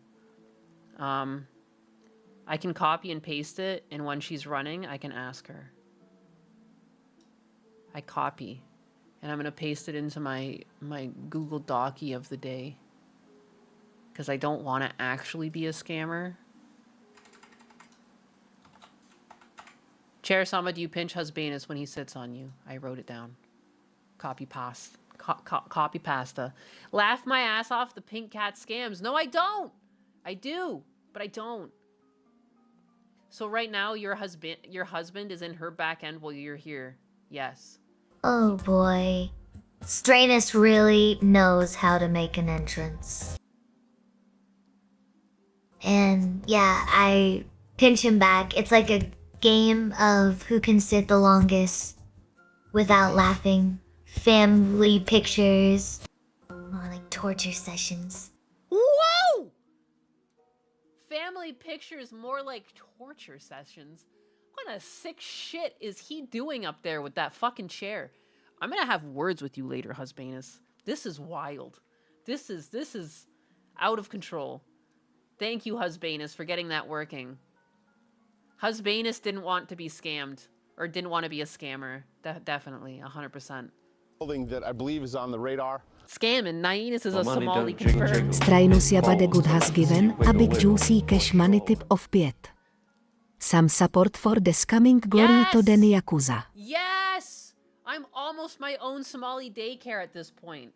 I can copy and paste it, and when she's running, I can ask her. I copy, and I'm going to paste it into my Google Docie of the day. Because I don't want to actually be a scammer. Chair Sama, do you pinch Husbanus when he sits on you? I wrote it down. Copy pasta. Laugh my ass off the pink cat scams. No, I don't. I do, but I don't. So right now, your husband is in her back end while you're here. Yes. Oh boy. Strainus really knows how to make an entrance. And yeah, I pinch him back. It's like a game of who can sit the longest without laughing. Family pictures. More like torture sessions. Whoa! Family pictures more like torture sessions. What a sick shit is he doing up there with that fucking chair? I'm gonna have words with you later, Husbanus. This is wild. This is out of control. Thank you, Husbanus, for getting that working. Husbanus didn't want to be scammed, or didn't want to be a scammer. Definitely, 100%. Building that I believe is on the radar. Scamming, Nainus is a Somali confirmed. Strainus Yabadegud has given a big juicy cash money tip of Piet. Some support for the scamming glory to the Yakuza. Yes! I'm almost my own Somali daycare at this point.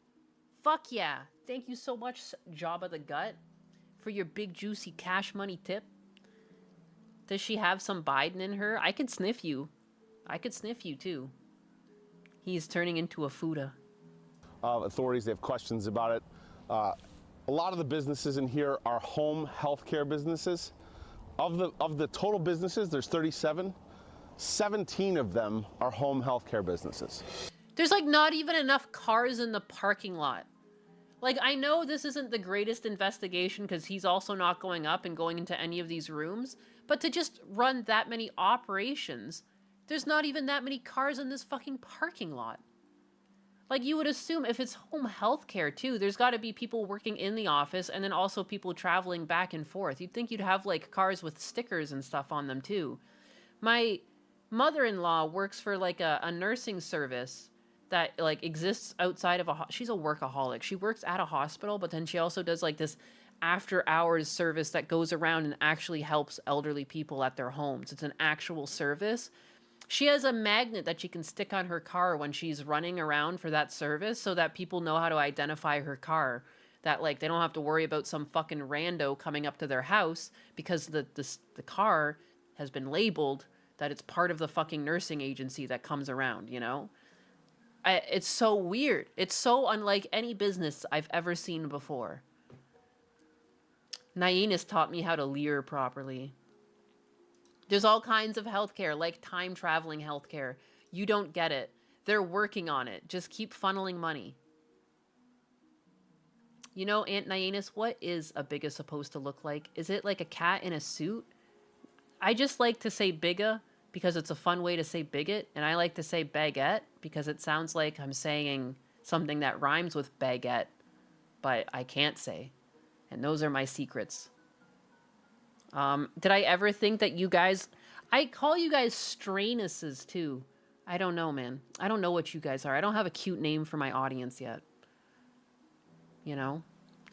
Fuck yeah. Thank you so much, Jabba the Gut, for your big juicy cash money tip. Does she have some Biden in her? I could sniff you. I could sniff you too. He's turning into a Fuda. Authorities, they have questions about it. A lot of the businesses in here are home healthcare businesses. Of the total businesses, there's 37. 17 of them are home healthcare businesses. There's like not even enough cars in the parking lot. Like, I know this isn't the greatest investigation because he's also not going up and going into any of these rooms, but to just run that many operations, there's not even that many cars in this fucking parking lot. Like, you would assume if it's home healthcare too, there's got to be people working in the office and then also people traveling back and forth. You'd think you'd have like cars with stickers and stuff on them too. My mother-in-law works for like a nursing service that like exists outside of she's a workaholic. She works at a hospital, but then she also does like this after hours service that goes around and actually helps elderly people at their homes. It's an actual service. She has a magnet that she can stick on her car when she's running around for that service so that people know how to identify her car. That, like, they don't have to worry about some fucking rando coming up to their house because the car has been labeled that it's part of the fucking nursing agency that comes around, you know? It's so weird. It's so unlike any business I've ever seen before. Nainus taught me how to leer properly. There's all kinds of healthcare, like time traveling healthcare. You don't get it. They're working on it. Just keep funneling money. You know, Aunt Nainus, what is a biga supposed to look like? Is it like a cat in a suit? I just like to say biga because it's a fun way to say bigot, and I like to say baguette because it sounds like I'm saying something that rhymes with baguette, but I can't say. And those are my secrets. Did I ever think that you guys... I call you guys strainuses, too. I don't know, man. I don't know what you guys are. I don't have a cute name for my audience yet. You know?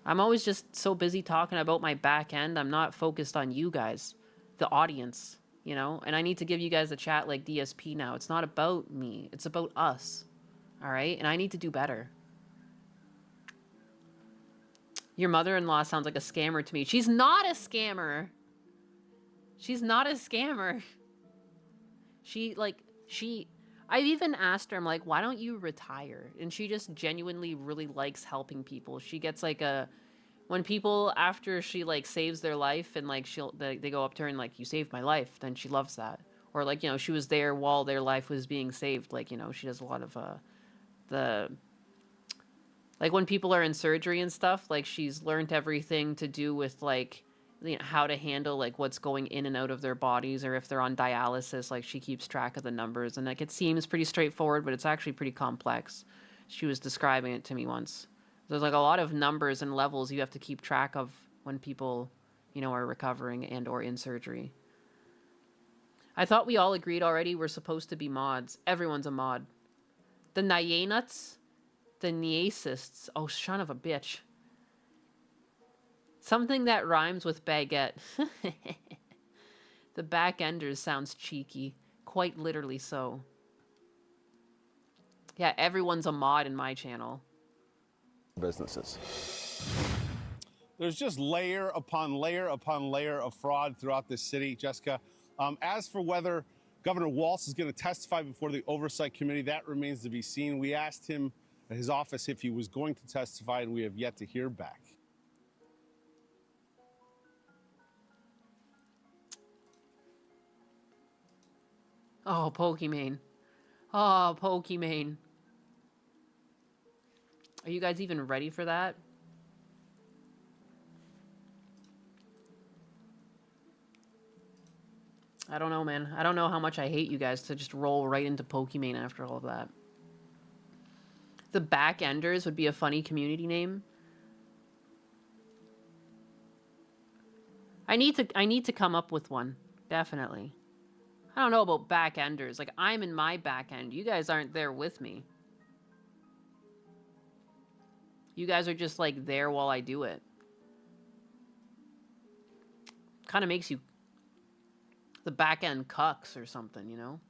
I'm always just so busy talking about my back end, I'm not focused on you guys. The audience, you know? And I need to give you guys a chat like DSP now. It's not about me. It's about us. All right? And I need to do better. Your mother-in-law sounds like a scammer to me. She's not a scammer. She's not a scammer. I've even asked her, I'm like, why don't you retire? And she just genuinely really likes helping people. She gets like when people, after she like saves their life and like they go up to her and like, you saved my life, then she loves that. Or like, you know, she was there while their life was being saved. Like, you know, she does a lot of like when people are in surgery and stuff, like she's learned everything to do with like, you know, how to handle like what's going in and out of their bodies, or if they're on dialysis, like she keeps track of the numbers. And like it seems pretty straightforward, but it's actually pretty complex. She was describing it to me once. There's like a lot of numbers and levels you have to keep track of when people, you know, are recovering and or in surgery. I thought we all agreed already we're supposed to be mods. Everyone's a mod. The Nyanuts, the Nyacists. Oh, son of a bitch. Something that rhymes with baguette. The backenders sounds cheeky. Quite literally so. Yeah, everyone's a mod in my channel. Businesses. There's just layer upon layer upon layer of fraud throughout this city, Jessica. As for whether Governor Walz is going to testify before the Oversight Committee, that remains to be seen. We asked him at his office if he was going to testify, and we have yet to hear back. Oh, Pokimane. Oh, Pokimane. Are you guys even ready for that? I don't know, man. I don't know how much I hate you guys to just roll right into Pokimane after all of that. The Backenders would be a funny community name. I need to come up with one. Definitely. I don't know about backenders. Like, I'm in my back end. You guys aren't there with me. You guys are just, like, there while I do it. Kind of makes you the back end cucks or something, you know?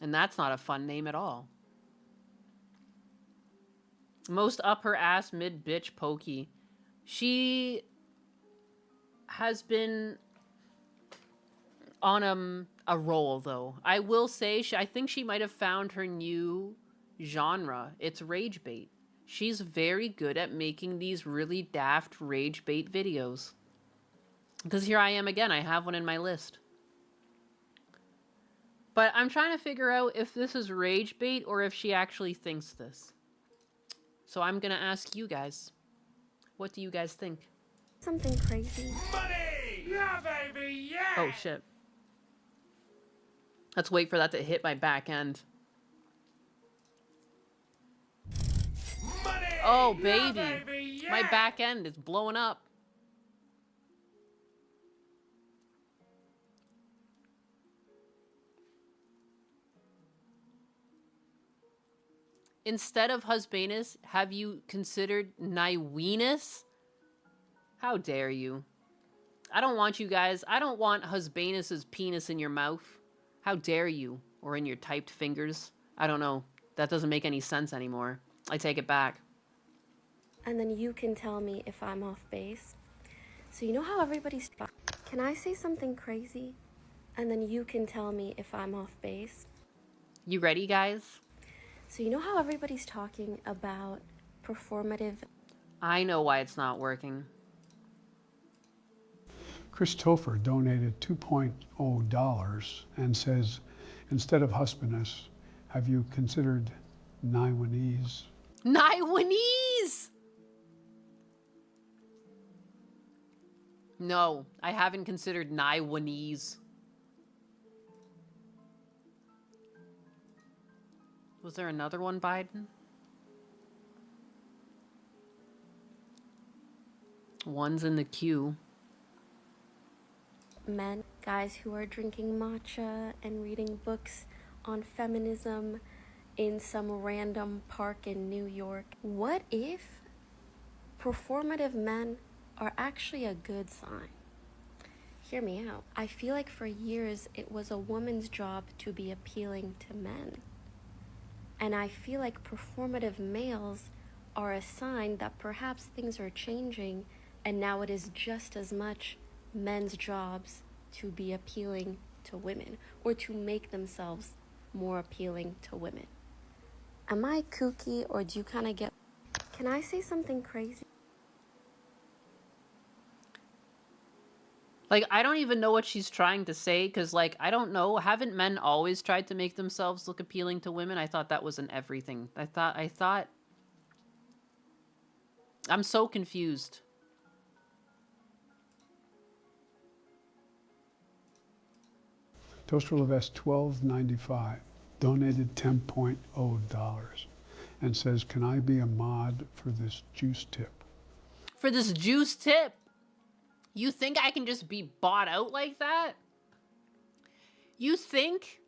And that's not a fun name at all. Most up her ass mid bitch Pokey. She has been on a roll, though. I will say, I think she might have found her new genre. It's rage bait. She's very good at making these really daft rage bait videos. Because here I am again. I have one in my list. But I'm trying to figure out if this is rage bait or if she actually thinks this. So I'm going to ask you guys. What do you guys think? Something crazy. Money! Yeah, baby, yeah! Oh, shit. Let's wait for that to hit my back end. Money! Oh, baby. Yeah, baby, yeah! My back end is blowing up. Instead of Husbanus, have you considered Nyweenus? How dare you? I don't want you guys. I don't want Husbanus's penis in your mouth. How dare you? Or in your typed fingers. I don't know. That doesn't make any sense anymore. I take it back. And then you can tell me if I'm off base. So you know how everybody's... Can I say something crazy? And then you can tell me if I'm off base. You ready, guys? So you know how everybody's talking about performative... I know why it's not working. Christopher donated $2.0 and says, instead of husbandess, have you considered Naiwanese? Naiwanese! No, I haven't considered Naiwanese. Was there another one, Biden? One's in the queue. Men, guys who are drinking matcha and reading books on feminism in some random park in New York. What if performative men are actually a good sign? Hear me out. I feel like for years it was a woman's job to be appealing to men. And I feel like performative males are a sign that perhaps things are changing and now it is just as much men's jobs to be appealing to women or to make themselves more appealing to women. Am I kooky or do you kind of get... Can I say something crazy? Like, I don't even know what she's trying to say, because, like, I don't know. Haven't men always tried to make themselves look appealing to women? I thought that was in everything. I thought... I'm so confused. Toaster Levesque $12.95 donated $10.0 and says, can I be a mod for this juice tip? For this juice tip? You think I can just be bought out like that? You think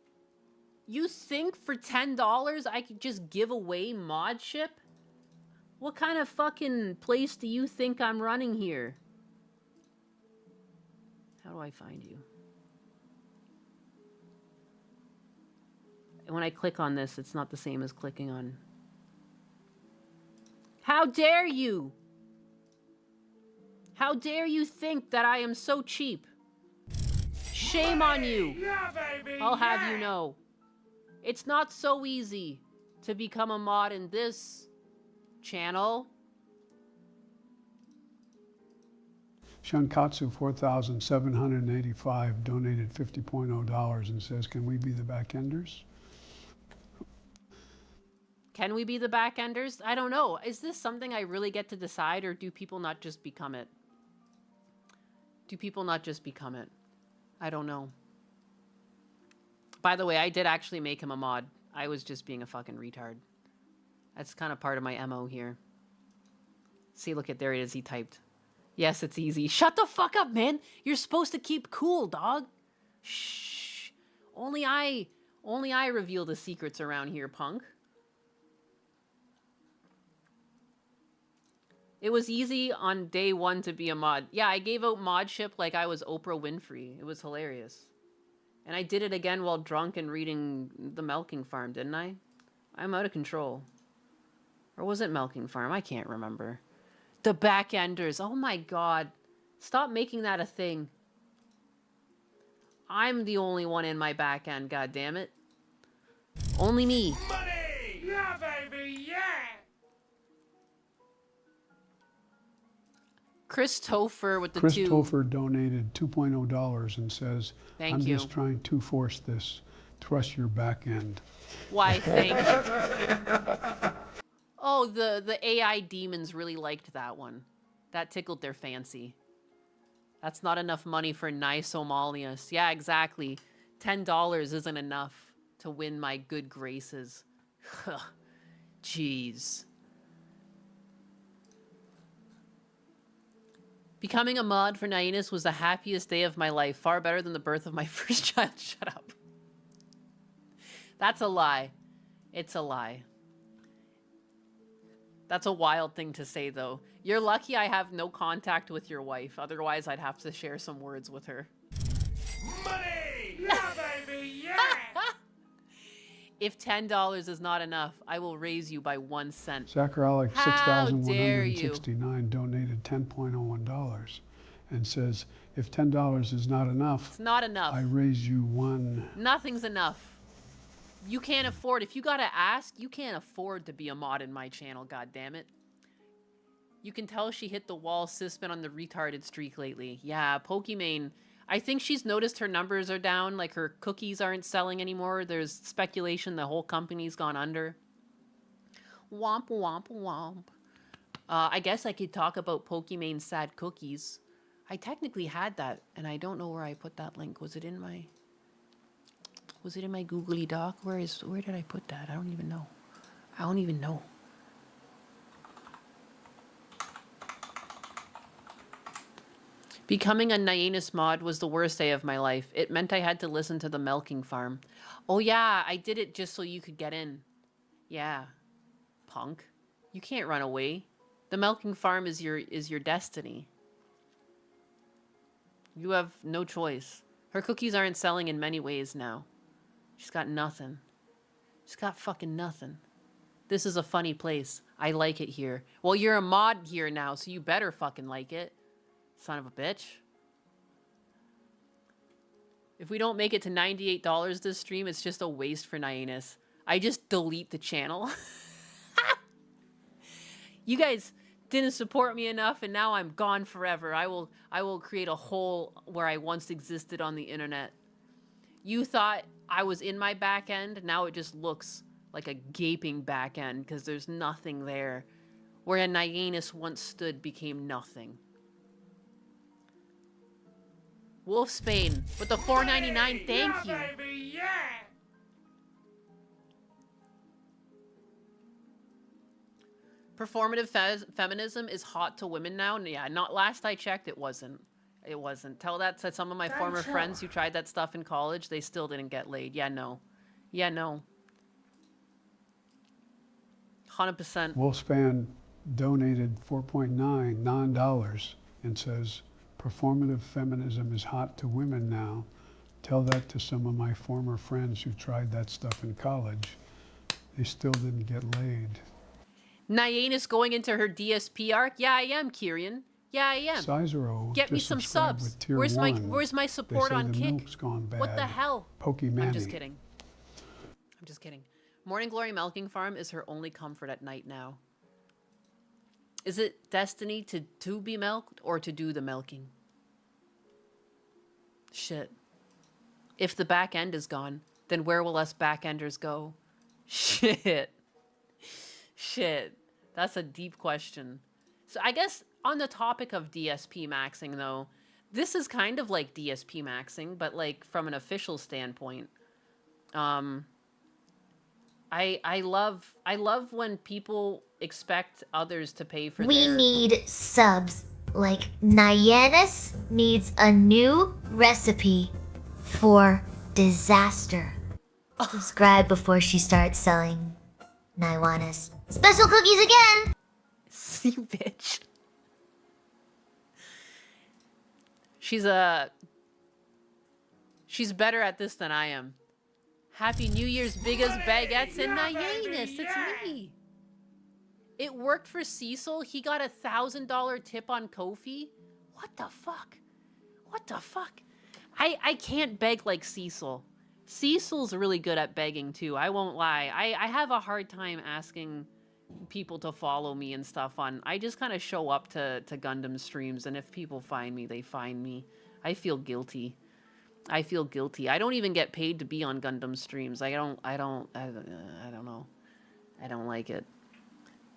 for $10 I could just give away modship? What kind of fucking place do you think I'm running here? How do I find you? And when I click on this, it's not the same as clicking on... How dare you? How dare you think that I am so cheap? Shame on you. Yeah, baby, I'll have you know. It's not so easy to become a mod in this channel. Shankatsu 4,785 donated $50.0 and says, can we be the backenders? Can we be the backenders? I don't know. Is this something I really get to decide, or do people not just become it? Do people not just become it? I don't know. By the way, I did actually make him a mod. I was just being a fucking retard. That's kind of part of my MO here. See, look at, there it is, he typed. Yes, it's easy. Shut the fuck up, man! You're supposed to keep cool, dog! Shh. Only I reveal the secrets around here, punk. It was easy on day one to be a mod. Yeah, I gave out modship like I was Oprah Winfrey. It was hilarious. And I did it again while drunk and reading The Milking Farm, didn't I? I'm out of control. Or was it Milking Farm? I can't remember. The Backenders. Oh my god. Stop making that a thing. I'm the only one in my back end, goddammit. Only me. Money! Yeah, baby, yeah! Christopher with the Christopher donated $2.0 and says, Thank I'm you. just trying to force this. Trust your back end. Why, thank you. Oh, the AI demons really liked that one. That tickled their fancy. That's not enough money for nice Somalias. Yeah, exactly. $10 isn't enough to win my good graces. Jeez. Becoming a mod for Nainus was the happiest day of my life. Far better than the birth of my first child. Shut up. That's a lie. It's a lie. That's a wild thing to say, though. You're lucky I have no contact with your wife. Otherwise, I'd have to share some words with her. Money! Yeah, baby, If $10 is not enough, I will raise you by 1 cent. Zacharolic How dare you? 6,169 donated $10.01 and says, if $10 is not enough, It's not enough. I raise you one. Nothing's enough. You can't afford. If you gotta ask, you can't afford to be a mod in my channel. God damn it. You can tell she hit the wall. Sis been on the retarded streak lately. Yeah, Pokimane. I think she's noticed her numbers are down. Like her cookies aren't selling anymore. There's speculation the whole company's gone under. Womp womp womp. I guess I could talk about Pokimane's sad cookies. I technically had that, and I don't know where I put that link. Was it in my Googly Doc? Where did I put that? I don't even know. I don't even know. Becoming a Nyanus mod was the worst day of my life. It meant I had to listen to the milking farm. Oh yeah, I did it just so you could get in. Yeah. Punk. You can't run away. The milking farm is your destiny. You have no choice. Her cookies aren't selling in many ways now. She's got nothing. She's got fucking nothing. This is a funny place. I like it here. Well, you're a mod here now, so you better fucking like it. Son of a bitch. If we don't make it to $98 this stream, it's just a waste for Nyanus. I just delete the channel. You guys didn't support me enough, and now I'm gone forever. I will create a hole where I once existed on the internet. You thought I was in my back end. Now it just looks like a gaping back end because there's nothing there. Where a Nyanus once stood became nothing. Wolfsbane with the $4.99. Thank you. Baby, yeah. Performative feminism is hot to women now. Yeah, not last I checked, it wasn't. It wasn't. Tell that to some of my former friends who tried that stuff in college. They still didn't get laid. Yeah, no. Yeah, no. 100%. Wolfspan donated $4.9 non-dollars and says, performative feminism is hot to women now. Tell that to some of my former friends who tried that stuff in college. They still didn't get laid. Nyanus going into her DSP arc? Yeah, I am, Kyrian. Yeah, I am. Cicero Get me just some subscribed subs. with tier Where's one. my support They say on the Kick? milk's gone bad. What the hell? Pokimane. I'm just kidding. I'm just kidding. Morning Glory Milking Farm is her only comfort at night now. Is it destiny to be milked or to do the milking? Shit. If the back end is gone, then where will us back enders go? Shit. Shit. That's a deep question. So I guess on the topic of DSP maxing though, this is kind of like DSP maxing, but like from an official standpoint. I love when people expect others to pay for We their... need subs. Like Nyanus needs a new recipe for disaster. Subscribe before she starts selling Nyanus. Special cookies again! You bitch. She's better at this than I am. Happy New Year's, biggest baguettes and Nyanus. It's me. It worked for Cecil. He got a $1,000 tip on Ko-fi. What the fuck? What the fuck? I can't beg like Cecil. Cecil's really good at begging too. I won't lie. I have a hard time asking people to follow me and stuff on. I just kind of show up to Gundam streams, and if people find me, they find me. I feel guilty. I feel guilty. I don't even get paid to be on Gundam streams. I don't know. I don't like it.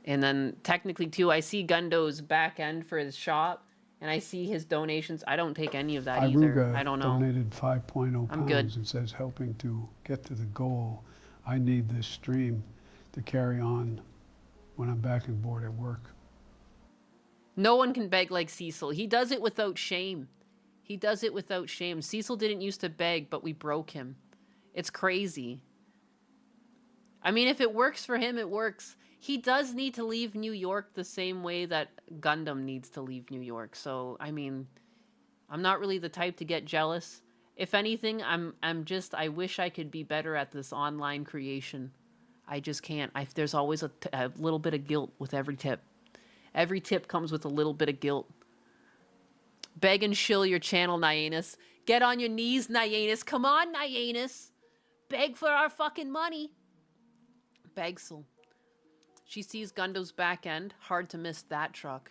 And then technically too, I see Gundo's back end for his shop, and I see his donations. I don't take any of that either. I don't know. Donated 5.0 I'm pounds good. and says, helping to get to the goal. I need this stream to carry on when I'm back and board at work. No one can beg like Cecil. He does it without shame. He does it without shame. Cecil didn't used to beg, but we broke him. It's crazy. I mean, if it works for him, it works. He does need to leave New York the same way that Gundam needs to leave New York. So, I mean, I'm not really the type to get jealous. If anything, I wish I could be better at this online creation. I just can't. There's always a little bit of guilt with every tip. Every tip comes with a little bit of guilt. Beg and shill your channel, Nyanus. Get on your knees, Nyanus. Come on, Nyanus. Beg for our fucking money. Begsel. She sees Gundo's back end. Hard to miss that truck.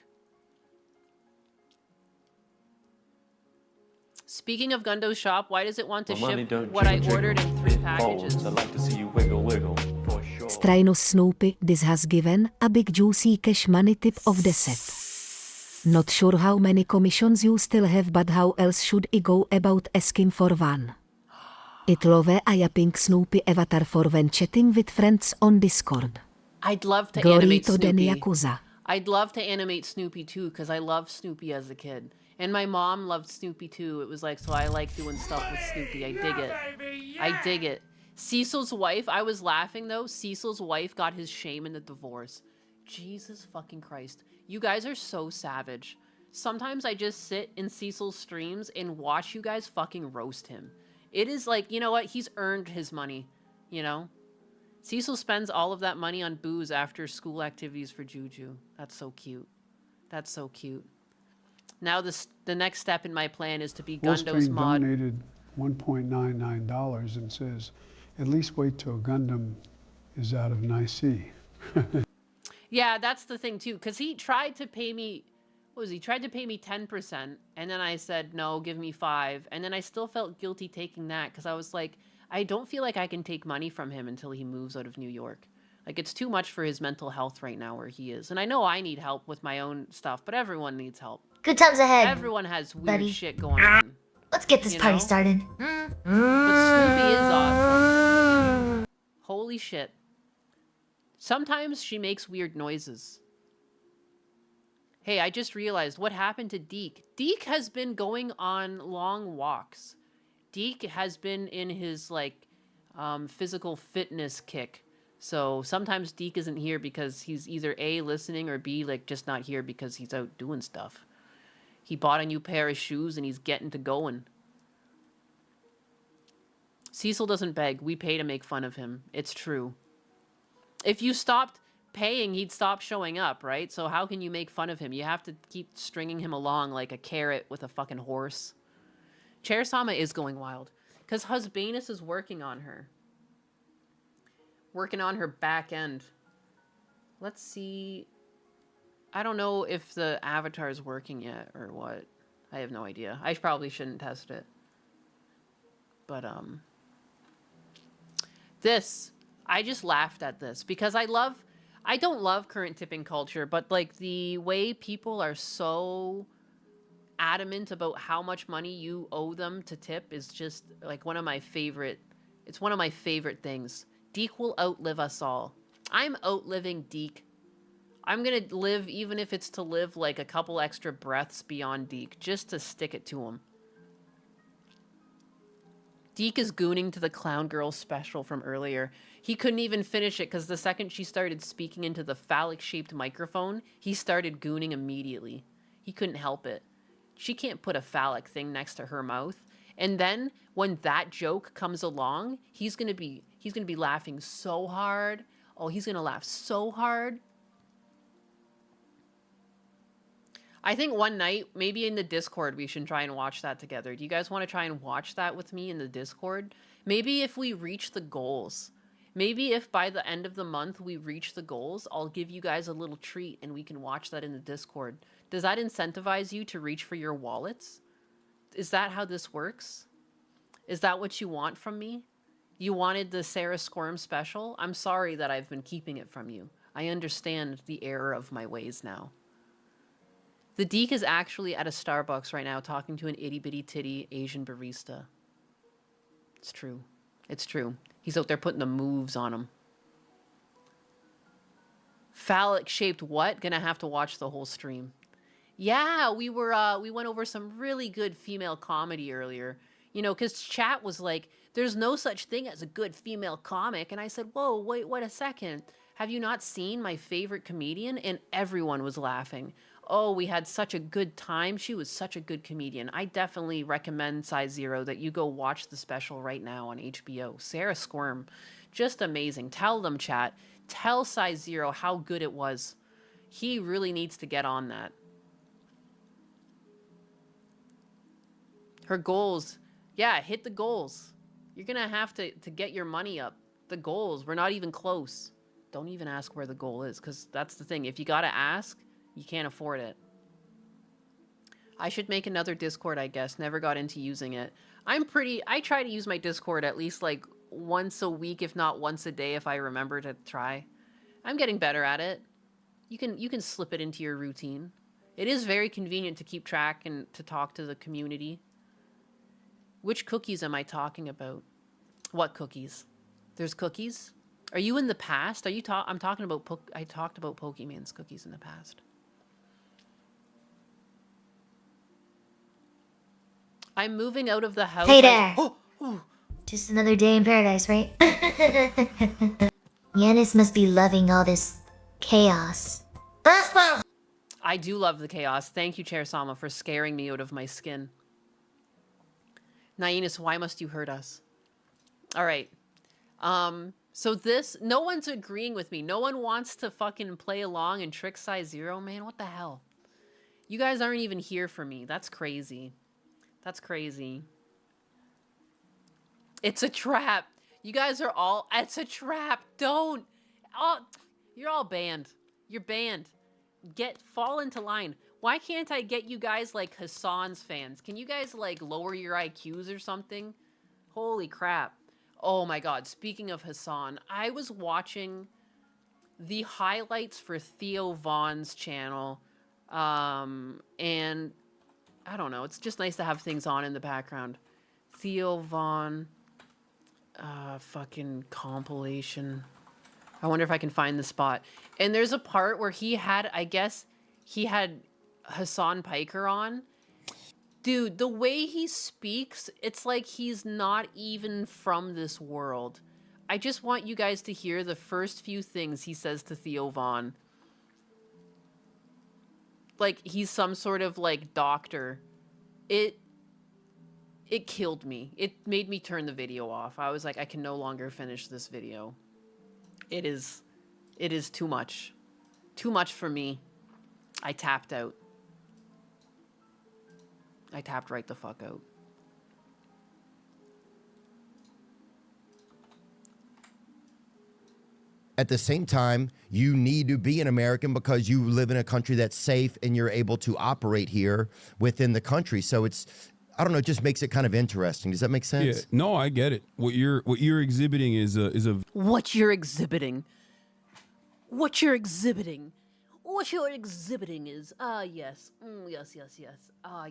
Speaking of Gundo's shop, why does it want to ship what I ordered in 3 packages? I'd like to see you wiggle, wiggle, for sure. Strajno Snoopy, this has given a big juicy cash money tip of the set. Not sure how many commissions you still have, but how else should I go about asking for one? It love a pink Snoopy avatar for when chatting with friends on Discord. I'd love to Glory animate to the Snoopy. Yakuza. I'd love to animate Snoopy too, because I loved Snoopy as a kid. And my mom loved Snoopy too. It was like, so I like doing stuff with Snoopy. I dig it. I dig it. Cecil's wife, I was laughing though. Cecil's wife got his shame in the divorce. Jesus fucking Christ. You guys are so savage. Sometimes I just sit in Cecil's streams and watch you guys fucking roast him. It is like, you know what? He's earned his money, you know? Cecil spends all of that money on booze after school activities for Juju. That's so cute. That's so cute. Now the next step in my plan is to be Gundo's Wolfsbane mod. donated $1.99 and says, at least wait till Gundam is out of Nicaea. Yeah, that's the thing too, because he tried to pay me, what was he? Tried to pay me 10%, and then I said, no, give me 5%. And then I still felt guilty taking that, because I was like, I don't feel like I can take money from him until he moves out of New York. Like, it's too much for his mental health right now where he is. And I know I need help with my own stuff, but everyone needs help. Good times ahead. Everyone has weird buddy. shit going on. Let's get this You party know? started. But Snoopy is awesome. Holy shit. Sometimes she makes weird noises. Hey, I just realized what happened to Deke. Deke has been going on long walks. Deke has been in his, like, physical fitness kick. So sometimes Deke isn't here because he's either A, listening, or B, like, just not here because he's out doing stuff. He bought a new pair of shoes and he's getting to going. Cecil doesn't beg. We pay to make fun of him. It's true. If you stopped paying, he'd stop showing up, right? So how can you make fun of him? You have to keep stringing him along like a carrot with a fucking horse. Chair-sama is going wild. Because Husbanus is working on her. Working on her back end. Let's see. I don't know if the avatar is working yet or what. I have no idea. I probably shouldn't test it. But, this. I just laughed at this because I don't love current tipping culture, but, like, the way people are so adamant about how much money you owe them to tip is just, like, it's one of my favorite things. Deke will outlive us all. I'm outliving Deke. I'm gonna live, even if it's to live, like, a couple extra breaths beyond Deke, just to stick it to him. Deke is gooning to the Clown Girl special from earlier. He couldn't even finish it because the second she started speaking into the phallic-shaped microphone, he started gooning immediately. He couldn't help it. She can't put a phallic thing next to her mouth. And then when that joke comes along, he's gonna be laughing so hard. Oh, he's gonna laugh so hard. I think one night, maybe in the Discord, we should try and watch that together. Do you guys want to try and watch that with me in the Discord? Maybe if we reach the goals. Maybe if by the end of the month we reach the goals, I'll give you guys a little treat and we can watch that in the Discord. Does that incentivize you to reach for your wallets? Is that how this works? Is that what you want from me? You wanted the Sarah Squirm special? I'm sorry that I've been keeping it from you. I understand the error of my ways now. The Deke is actually at a Starbucks right now talking to an itty-bitty-titty Asian barista. It's true. It's true. He's out there putting the moves on him. Phallic-shaped what? Gonna have to watch the whole stream. Yeah, we went over some really good female comedy earlier. You know, because chat was like, there's no such thing as a good female comic. And I said, whoa, wait a second. Have you not seen my favorite comedian? And everyone was laughing. Oh, we had such a good time. She was such a good comedian. I definitely recommend Size Zero that you go watch the special right now on HBO. Sarah Squirm, just amazing. Tell them, chat. Tell Size Zero how good it was. He really needs to get on that. Her goals. Yeah, hit the goals. You're going to have to get your money up. The goals, we're not even close. Don't even ask where the goal is, because that's the thing. If you got to ask, you can't afford it. I should make another Discord, I guess. Never got into using it. I try to use my Discord at least like once a week, if not once a day, if I remember to try. I'm getting better at it. You can slip it into your routine. It is very convenient to keep track and to talk to the community. Which cookies am I talking about? What cookies? There's cookies? Are you in the past? I'm talking about I talked about Pokemon's cookies in the past. I'm moving out of the house. Hey there. Oh. Just another day in paradise, right? Yanis must be loving all this chaos. I do love the chaos. Thank you, Chair Sama, for scaring me out of my skin. Nainis, why must you hurt us? All right. So no one's agreeing with me. No one wants to fucking play along and trick Size Zero, man. What the hell? You guys aren't even here for me. That's crazy. That's crazy. It's a trap. You guys are all... It's a trap. Don't. Oh, you're all banned. You're banned. Fall into line. Why can't I get you guys like Hassan's fans? Can you guys like lower your IQs or something? Holy crap. Oh my god. Speaking of Hassan, I was watching the highlights for Theo Vaughn's channel. And I don't know. It's just nice to have things on in the background. Theo Vaughn. Fucking compilation. I wonder if I can find the spot. And there's a part where he had, I guess, he had Hassan Piker on. Dude, the way he speaks, it's like he's not even from this world. I just want you guys to hear the first few things he says to Theo Vaughn. Like, he's some sort of, like, doctor. It killed me. It made me turn the video off. I was like, I can no longer finish this video. It is too much. Too much for me. I tapped out. I tapped right the fuck out. At the same time, you need to be an American because you live in a country that's safe and you're able to operate here within the country. So it's, I don't know, it just makes it kind of interesting. Does that make sense? Yeah, no, I get it. What you're exhibiting is a What you're exhibiting. What you're exhibiting. What you're exhibiting is, yes. Yes.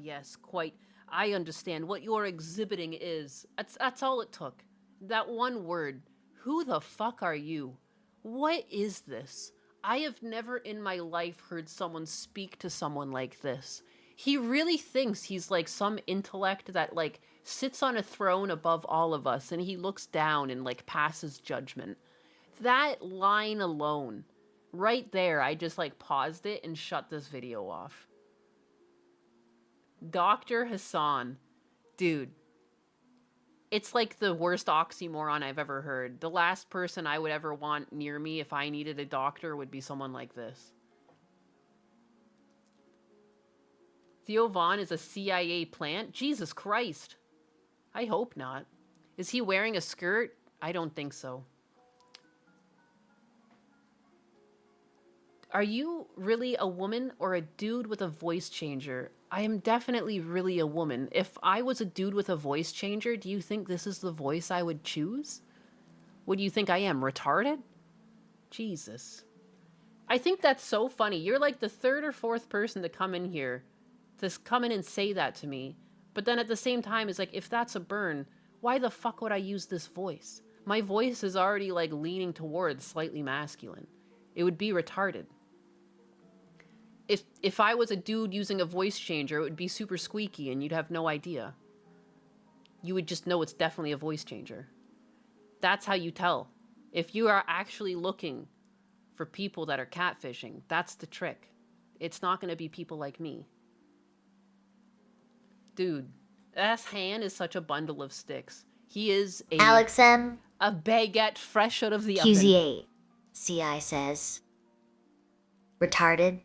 Yes, quite. I understand. What you're exhibiting is, that's all it took. That one word. Who the fuck are you? What is this? I have never in my life heard someone speak to someone like this. He really thinks he's like some intellect that like sits on a throne above all of us and he looks down and like passes judgment. That line alone, right there, I just like paused it and shut this video off. Dr. Hassan, dude. It's like the worst oxymoron I've ever heard. The last person I would ever want near me if I needed a doctor would be someone like this. Theo Vaughn is a CIA plant? Jesus Christ. I hope not. Is he wearing a skirt? I don't think so. Are you really a woman or a dude with a voice changer? I am definitely really a woman. If I was a dude with a voice changer, do you think this is the voice I would choose? What do you think I am, retarded? Jesus. I think that's so funny. You're like the third or fourth person to come in here, to come in and say that to me. But then at the same time, it's like, if that's a burn, why the fuck would I use this voice? My voice is already like leaning towards slightly masculine. It would be retarded. If I was a dude using a voice changer, it would be super squeaky and you'd have no idea. You would just know it's definitely a voice changer. That's how you tell. If you are actually looking for people that are catfishing. That's the trick. It's not going to be people like me. Dude, S. Han is such a bundle of sticks. He is Alex M. a baguette fresh out of the oven. QZ8. CI says. Retarded?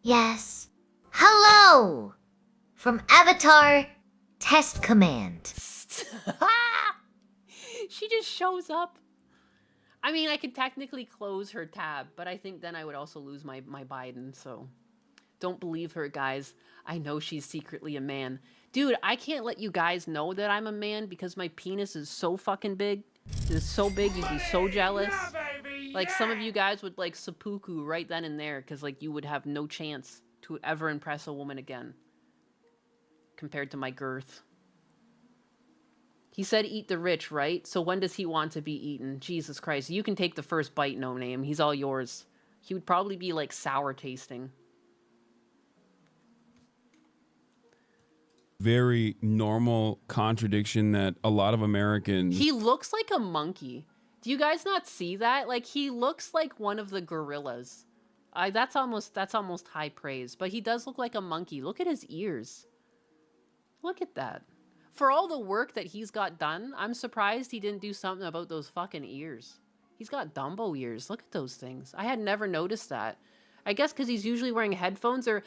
Yes. Hello! From Avatar Test Command. She just shows up. I mean, I could technically close her tab, but I think then I would also lose my Biden, so don't believe her, guys. I know she's secretly a man. Dude, I can't let you guys know that I'm a man because my penis is so fucking big. It's so big, you'd be so jealous. Like, some of you guys would, like, seppuku right then and there because, like, you would have no chance to ever impress a woman again compared to my girth. He said eat the rich, right? So when does he want to be eaten? Jesus Christ. You can take the first bite, No Name. He's all yours. He would probably be, like, sour tasting. Very normal contradiction that a lot of Americans. He looks like a monkey. Do you guys not see that? Like, he looks like one of the gorillas. That's almost high praise. But he does look like a monkey. Look at his ears. Look at that. For all the work that he's got done, I'm surprised he didn't do something about those fucking ears. He's got Dumbo ears. Look at those things. I had never noticed that. I guess because he's usually wearing headphones, or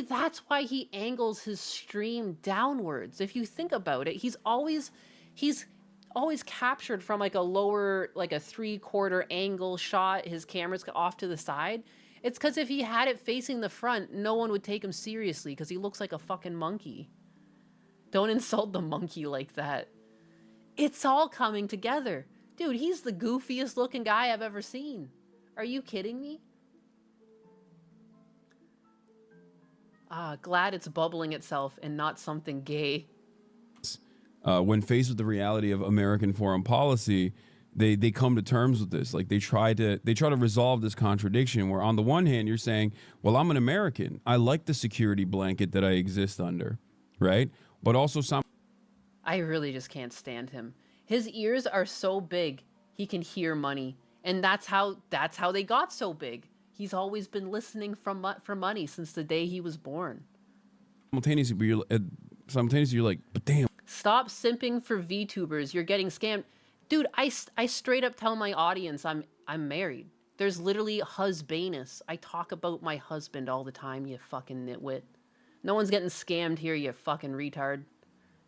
that's why he angles his stream downwards. If you think about it, he's always captured from like a lower, like a 3/4 angle shot. His camera's off to the side. It's because if he had it facing the front, no one would take him seriously because he looks like a fucking monkey. Don't insult the monkey like that. It's all coming together. Dude, he's the goofiest looking guy I've ever seen. Are you kidding me? Glad it's bubbling itself and not something gay. When faced with the reality of American foreign policy, they come to terms with this. Like they try to resolve this contradiction where on the one hand you're saying, well, I'm an American. I like the security blanket that I exist under, right? But also I really just can't stand him. His ears are so big, he can hear money. And that's how they got so big. He's always been listening for money since the day he was born. Simultaneously, you're like, but damn. Stop simping for VTubers. You're getting scammed. Dude, I straight up tell my audience I'm married. There's literally husbanus. I talk about my husband all the time, you fucking nitwit. No one's getting scammed here, you fucking retard.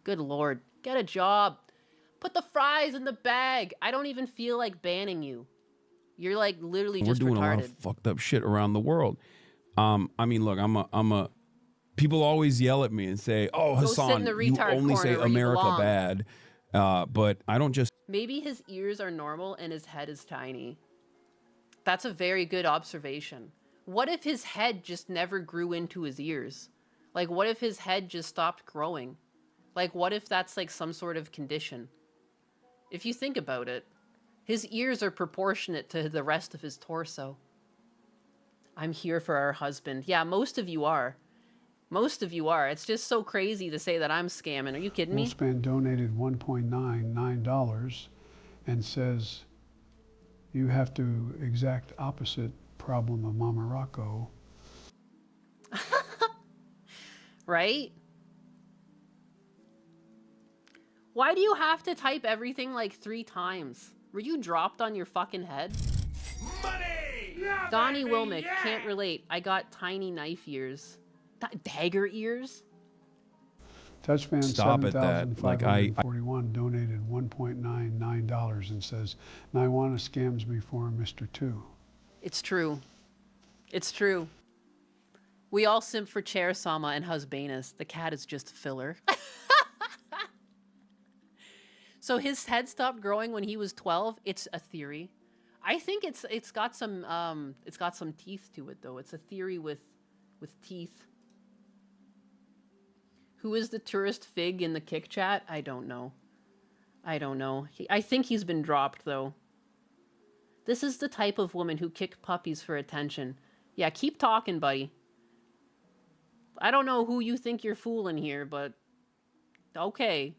Good Lord. Get a job. Put the fries in the bag. I don't even feel like banning you. You're like literally just retarded. We're doing a lot of fucked up shit around the world. I mean, look, I'm a. People always yell at me and say, "Oh, Hassan, you only say America bad," but I don't just. Maybe his ears are normal and his head is tiny. That's a very good observation. What if his head just never grew into his ears? Like, what if his head just stopped growing? Like, what if that's like some sort of condition? If you think about it. His ears are proportionate to the rest of his torso. I'm here for our husband. Yeah, most of you are. Most of you are. It's just so crazy to say that I'm scamming. Are you kidding me? Wolfspan donated $1.99 and says, you have to exact opposite problem of Mama Rocco. Right? Why do you have to type everything like 3 times? Were you dropped on your fucking head? Money! Yeah, Donnie Wilmick, yeah! Can't relate. I got tiny knife ears. Dagger ears? Touchman Stop at that. Like I donated $1.99 and says, Naiwana scams me for Mr. 2. It's true. It's true. We all simp for Chair Sama and Husbanus. The cat is just a filler. So his head stopped growing when he was 12. It's a theory. I think it's got some teeth to it though. It's a theory with teeth. Who is the tourist fig in the kick chat? I don't know. I think he's been dropped though. This is the type of woman who kick puppies for attention. Yeah, keep talking, buddy. I don't know who you think you're fooling here, but okay.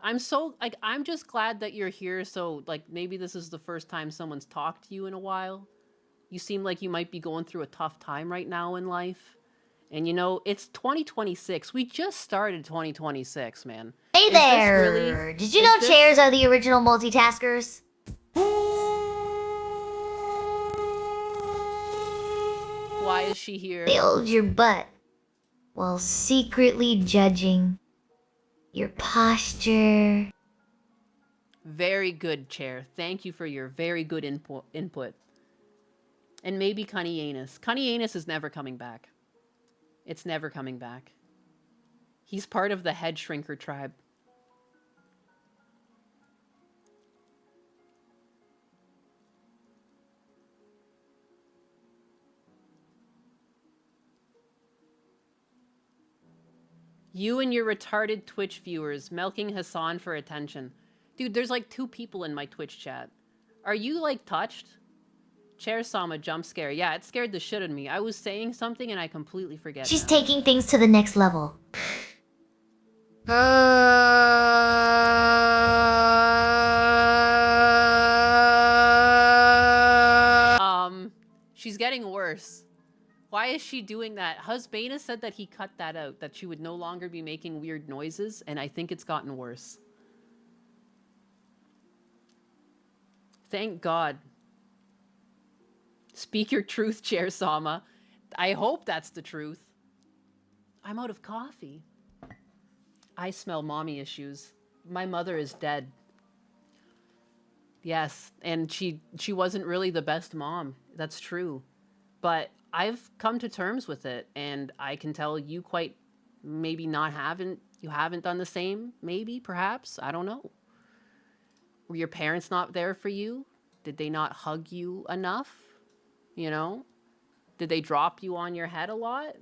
I'm so like I'm just glad that you're here. So like maybe this is the first time someone's talked to you in a while. You seem like you might be going through a tough time right now in life. And you know, it's 2026. We just started 2026, man. Hey Is this there! really- Did you is know this- chairs are the original multitaskers? Why is she here? They hold your butt while secretly judging your posture. Very good, Chair. Thank you for your very good input. And maybe Cunny Anus. Cunny Anus is never coming back. It's never coming back. He's part of the head shrinker tribe. You and your retarded Twitch viewers milking Hassan for attention. Dude, there's like 2 people in my Twitch chat. Are you like touched? Chair saw a jump scare. Yeah, it scared the shit out of me. I was saying something and I completely forget. She's now. taking things to the next level. She's getting worse. Why is she doing that? Husbana said that he cut that out, that she would no longer be making weird noises, and I think it's gotten worse. Thank God. Speak your truth, Chair Sama. I hope that's the truth. I'm out of coffee. I smell mommy issues. My mother is dead. Yes, and she wasn't really the best mom. That's true. But I've come to terms with it, and I can tell you quite maybe you haven't done the same, maybe, perhaps, I don't know. Were your parents not there for you? Did they not hug you enough? You know? Did they drop you on your head a lot?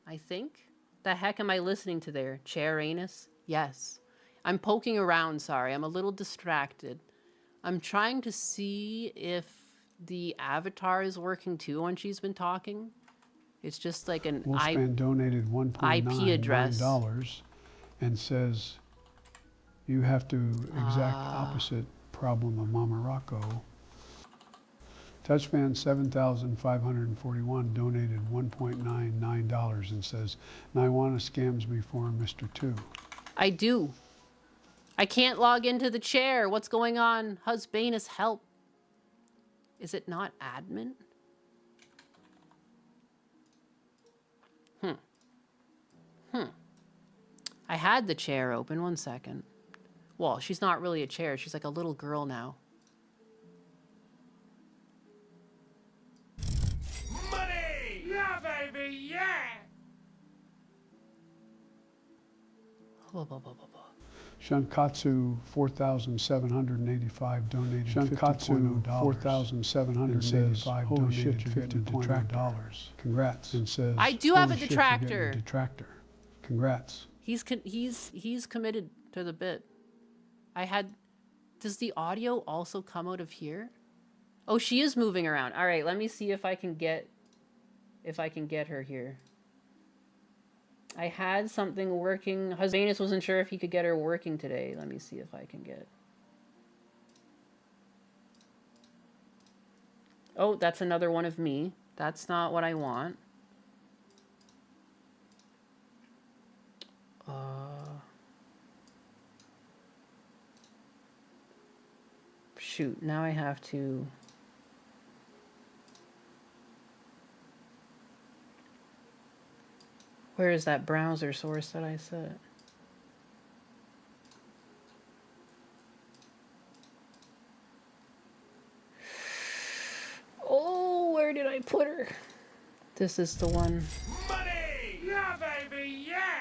I think. The heck am I listening to there? Chair Anus? Yes. I'm poking around, sorry. I'm a little distracted. I'm trying to see if the avatar is working too when she's been talking. It's just like an Wolfspan donated IP address. $1.99 and says you have to exact opposite problem of Mama Rocco. Touchfan 7,541 donated $1.99 and says, Naiwana scams me for Mr. 2. I do. I can't log into the chair. What's going on? Husbanus, help. Is it not admin? I had the chair open. 1 second. Well, she's not really a chair. She's like a little girl now. Money! Yeah, baby, yeah! Shankatsu 4,785 donated Shankatsu 4,785 holy shit, you're getting a detractor. Congrats. And says, I do have a "Holy shit, you're getting detractor." a detractor. Congrats. He's committed to the bit. Does the audio also come out of here? Oh, she is moving around. All right, let me see if I can get her here. I had something working. Husbanus wasn't sure if he could get her working today. Let me see if I can get. Oh, that's another one of me. That's not what I want. Shoot, now I have to. Where is that browser source that I set? Oh, where did I put her? This is the one. Money! Yeah, baby, yeah!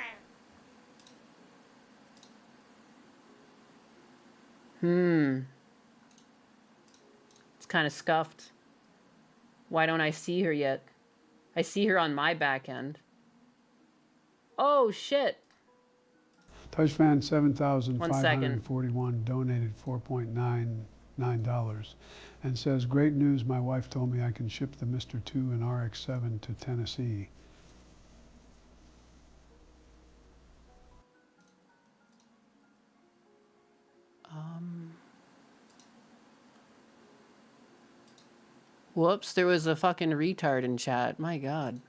It's kind of scuffed. Why don't I see her yet? I see her on my back end. Oh, shit. Touchfan 7,541 donated $4.99 and says, great news, my wife told me I can ship the Mr. 2 and RX-7 to Tennessee. Whoops, there was a fucking retard in chat. My God.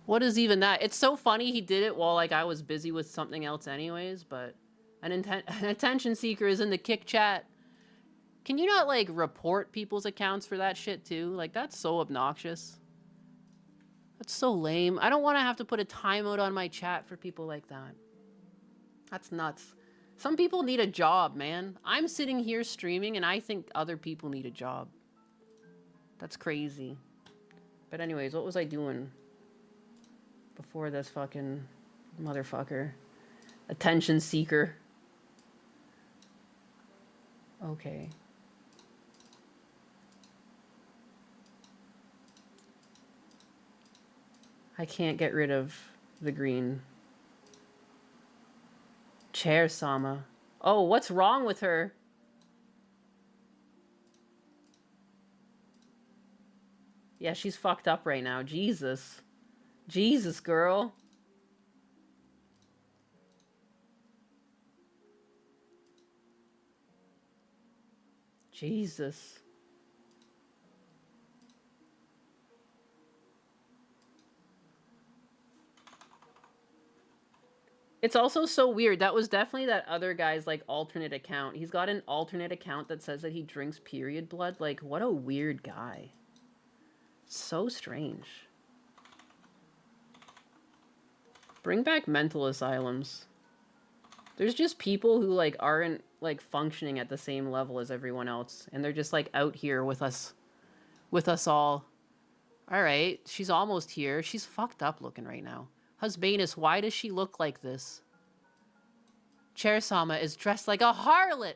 What is even that? It's so funny he did it while like I was busy with something else anyways, but an attention seeker is in the kick chat. Can you not like report people's accounts for that shit too? Like that's so obnoxious. That's so lame. I don't want to have to put a timeout on my chat for people like that. That's nuts. Some people need a job, man. I'm sitting here streaming and I think other people need a job. That's crazy. But anyways, what was I doing before this fucking motherfucker? Attention seeker. Okay. I can't get rid of the green. Chair Sama. Oh, what's wrong with her? Yeah, she's fucked up right now. Jesus. Jesus, girl. Jesus. It's also so weird. That was definitely that other guy's like alternate account. He's got an alternate account that says that he drinks period blood. Like, what a weird guy. So strange. Bring back mental asylums. There's just people who like aren't like functioning at the same level as everyone else, and they're just like out here with us all. All right, she's almost here. She's fucked up looking right now. Husbanus, why does she look like this? Chair Sama is dressed like a harlot.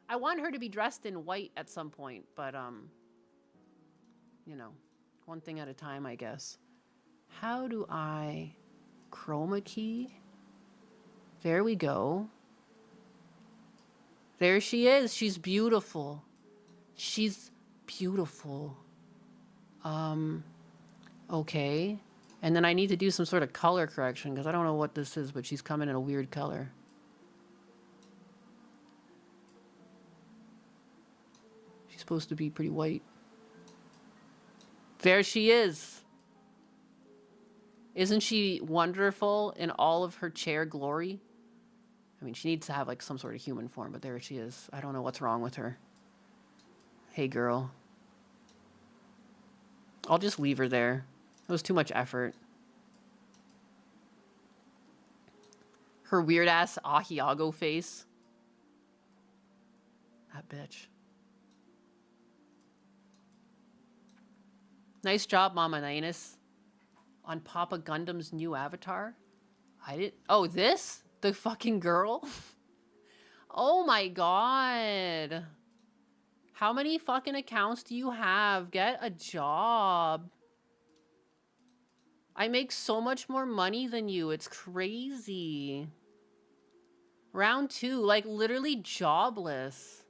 I want her to be dressed in white at some point, but you know, one thing at a time, I guess. How do I chroma key? There we go. There she is. She's beautiful. She's beautiful. Okay. And then I need to do some sort of color correction because I don't know what this is, but she's coming in a weird color. She's supposed to be pretty white. There she is. Isn't she wonderful in all of her chair glory? I mean, she needs to have like some sort of human form, but there she is. I don't know what's wrong with her. Hey, girl. I'll just leave her there. It was too much effort. Her weird ass Ahiago face. That bitch. Nice job, Mama Ninus. On Papa Gundam's new avatar. I didn't. Oh, this? The fucking girl? Oh my god. How many fucking accounts do you have? Get a job. I make so much more money than you. It's crazy. Round 2, like literally jobless.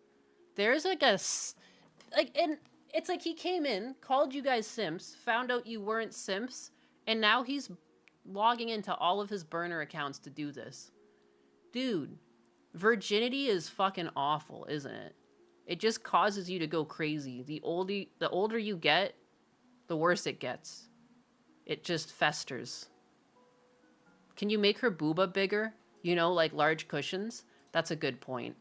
There's like a, like, and it's like he came in, called you guys simps, found out you weren't simps, and now he's logging into all of his burner accounts to do this. Dude, virginity is fucking awful, isn't it? It just causes you to go crazy. The older you get, the worse it gets. It just festers. Can you make her booba bigger? You know, like large cushions? That's a good point.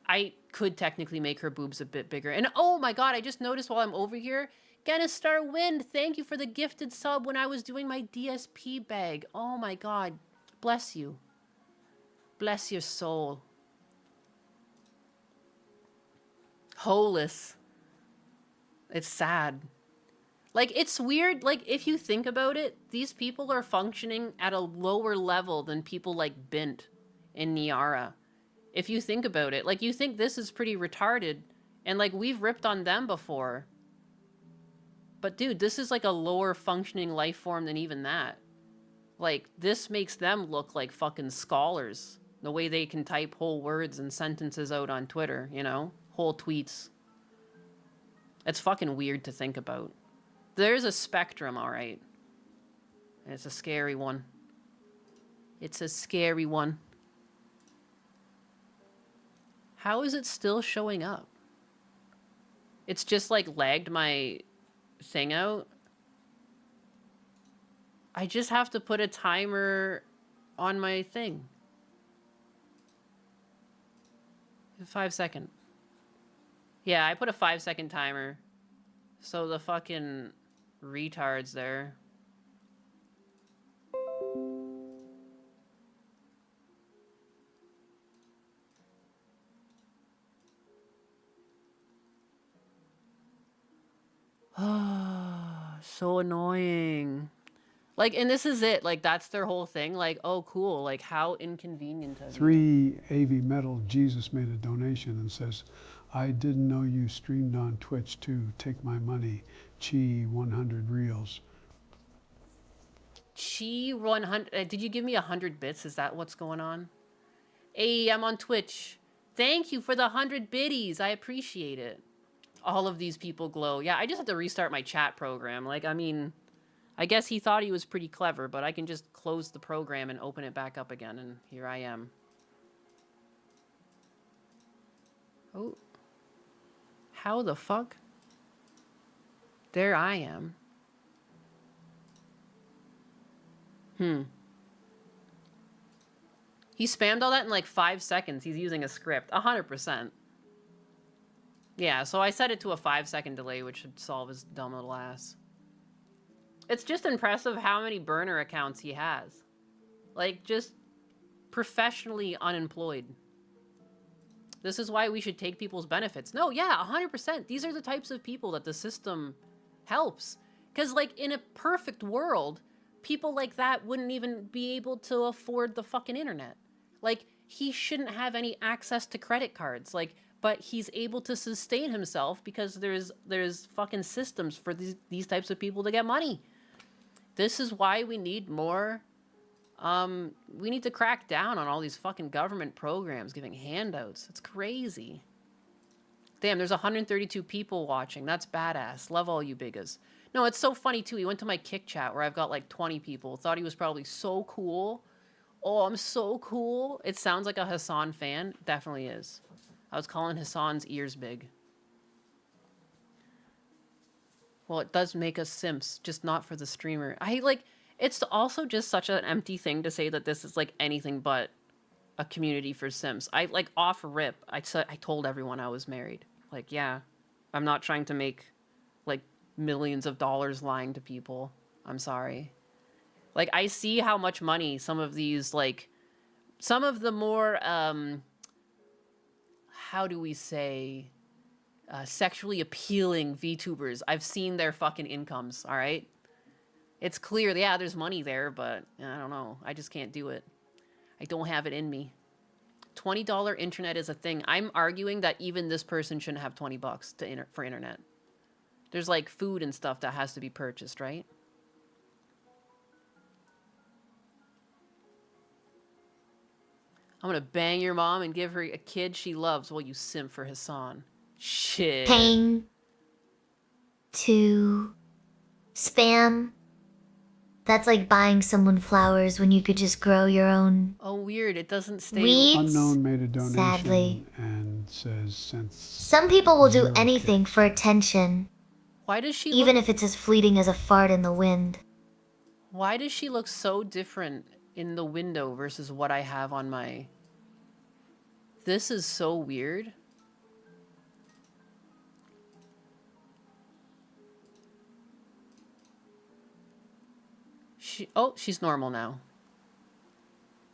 I could technically make her boobs a bit bigger. And oh my god, I just noticed while I'm over here, Ganastar Wind, thank you for the gifted sub when I was doing my DSP bag. Oh my god. Bless you. Bless your soul. Holus. It's sad. Like, it's weird, like, if you think about it, these people are functioning at a lower level than people like Bint in Niara. If you think about it, like, you think this is pretty retarded, and, like, we've ripped on them before. But, dude, this is, like, a lower functioning life form than even that. Like, this makes them look like fucking scholars. The way they can type whole words and sentences out on Twitter, you know? Whole tweets. It's fucking weird to think about. There's a spectrum, all right. And it's a scary one. It's a scary one. How is it still showing up? It's just like lagged my thing out. I just have to put a timer on my thing. 5 second. Yeah, I put a 5 second timer. So the fucking retards there. So annoying. Like, and this is it. Like, that's their whole thing. Like, oh, cool. Like, how inconvenient of you. 3 AV Metal Jesus made a donation and says, I didn't know you streamed on Twitch too. Take my money. Chi 100 reals. Chi 100. Did you give me 100 bits? Is that what's going on? Hey, I'm on Twitch. Thank you for the 100 biddies. I appreciate it. All of these people glow. Yeah, I just have to restart my chat program. Like, I mean, I guess he thought he was pretty clever, but I can just close the program and open it back up again, and here I am. Oh. How the fuck? There I am. He spammed all that in like 5 seconds. He's using a script. 100%. Yeah, so I set it to a 5 second delay, which should solve his dumb little ass. It's just impressive how many burner accounts he has. Like, just professionally unemployed. This is why we should take people's benefits. No, yeah, 100%. These are the types of people that the system helps. Because, like, in a perfect world, people like that wouldn't even be able to afford the fucking internet. Like, he shouldn't have any access to credit cards. Like, but he's able to sustain himself because there's fucking systems for these types of people to get money. This is why we need more. We need to crack down on all these fucking government programs giving handouts. It's crazy. Damn, there's 132 people watching. That's badass. Love all you biggas. No, it's so funny too. He went to my Kick chat where I've got like 20 people. Thought he was probably so cool. Oh, I'm so cool. It sounds like a Hassan fan. Definitely is. I was calling Hassan's ears big. Well, it does make us simps, just not for the streamer. It's also just such an empty thing to say that this is like anything but a community for simps. Off rip, I told everyone I was married. Like, yeah, I'm not trying to make like millions of dollars lying to people. I'm sorry. Like, I see how much money some of these, like, some of the more, how do we say, sexually appealing VTubers, I've seen their fucking incomes, all right? It's clear, yeah, there's money there, but I don't know. I just can't do it. I don't have it in me. $20 internet is a thing. I'm arguing that even this person shouldn't have $20 for internet. There's like food and stuff that has to be purchased, right? I'm gonna bang your mom and give her a kid she loves while you simp for Hassan. Shit. Paying to spam. That's like buying someone flowers when you could just grow your own. Oh, weird. It doesn't stay. Weeds, Unknown made a donation sadly. and says since Some people will do 0K. anything for attention, Why does she even look, if it's as fleeting as a fart in the wind. Why does she look so different in the window versus what I have on my... This is so weird. She's normal now.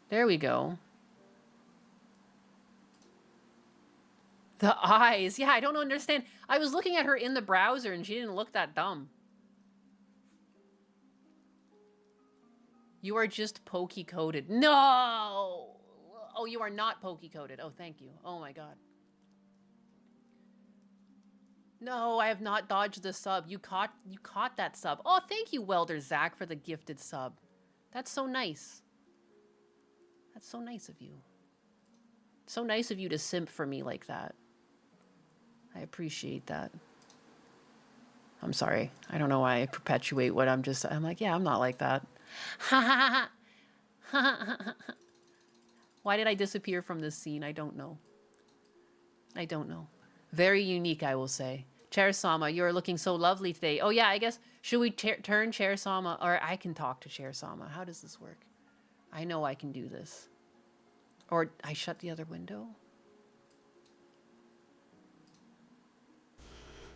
There we go. The eyes. Yeah, I don't understand. I was looking at her in the browser and she didn't look that dumb. You are just pokey-coded. No! Oh, you are not pokey-coded. Oh, thank you. Oh my god. No, I have not dodged the sub. You caught that sub. Oh, thank you, Welder Zach, for the gifted sub. That's so nice. That's so nice of you. So nice of you to simp for me like that. I appreciate that. I'm sorry. I don't know why I perpetuate what I'm like, yeah, I'm not like that. Why did I disappear from this scene? I don't know. I don't know. Very unique, I will say. Chair-sama, you're looking so lovely today. Oh yeah, I guess, should we turn Chair-sama, or I can talk to Chair-sama. How does this work? I know I can do this. Or I shut the other window.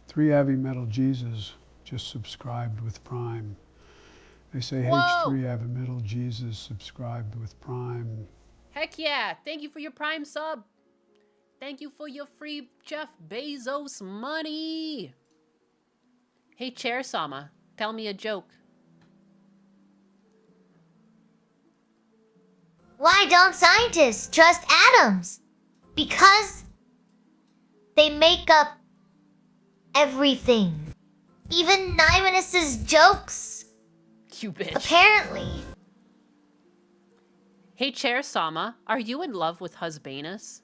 3 Heavy Metal Jesus just subscribed with Prime. They say Whoa! H3 Heavy Metal Jesus subscribed with Prime. Heck yeah! Thank you for your Prime sub. Thank you for your free Jeff Bezos money. Hey, Chair-sama, tell me a joke. Why don't scientists trust atoms? Because they make up everything. Even Nymanus's jokes. You bitch. Apparently. Hey, Chair-sama, are you in love with Husbanus?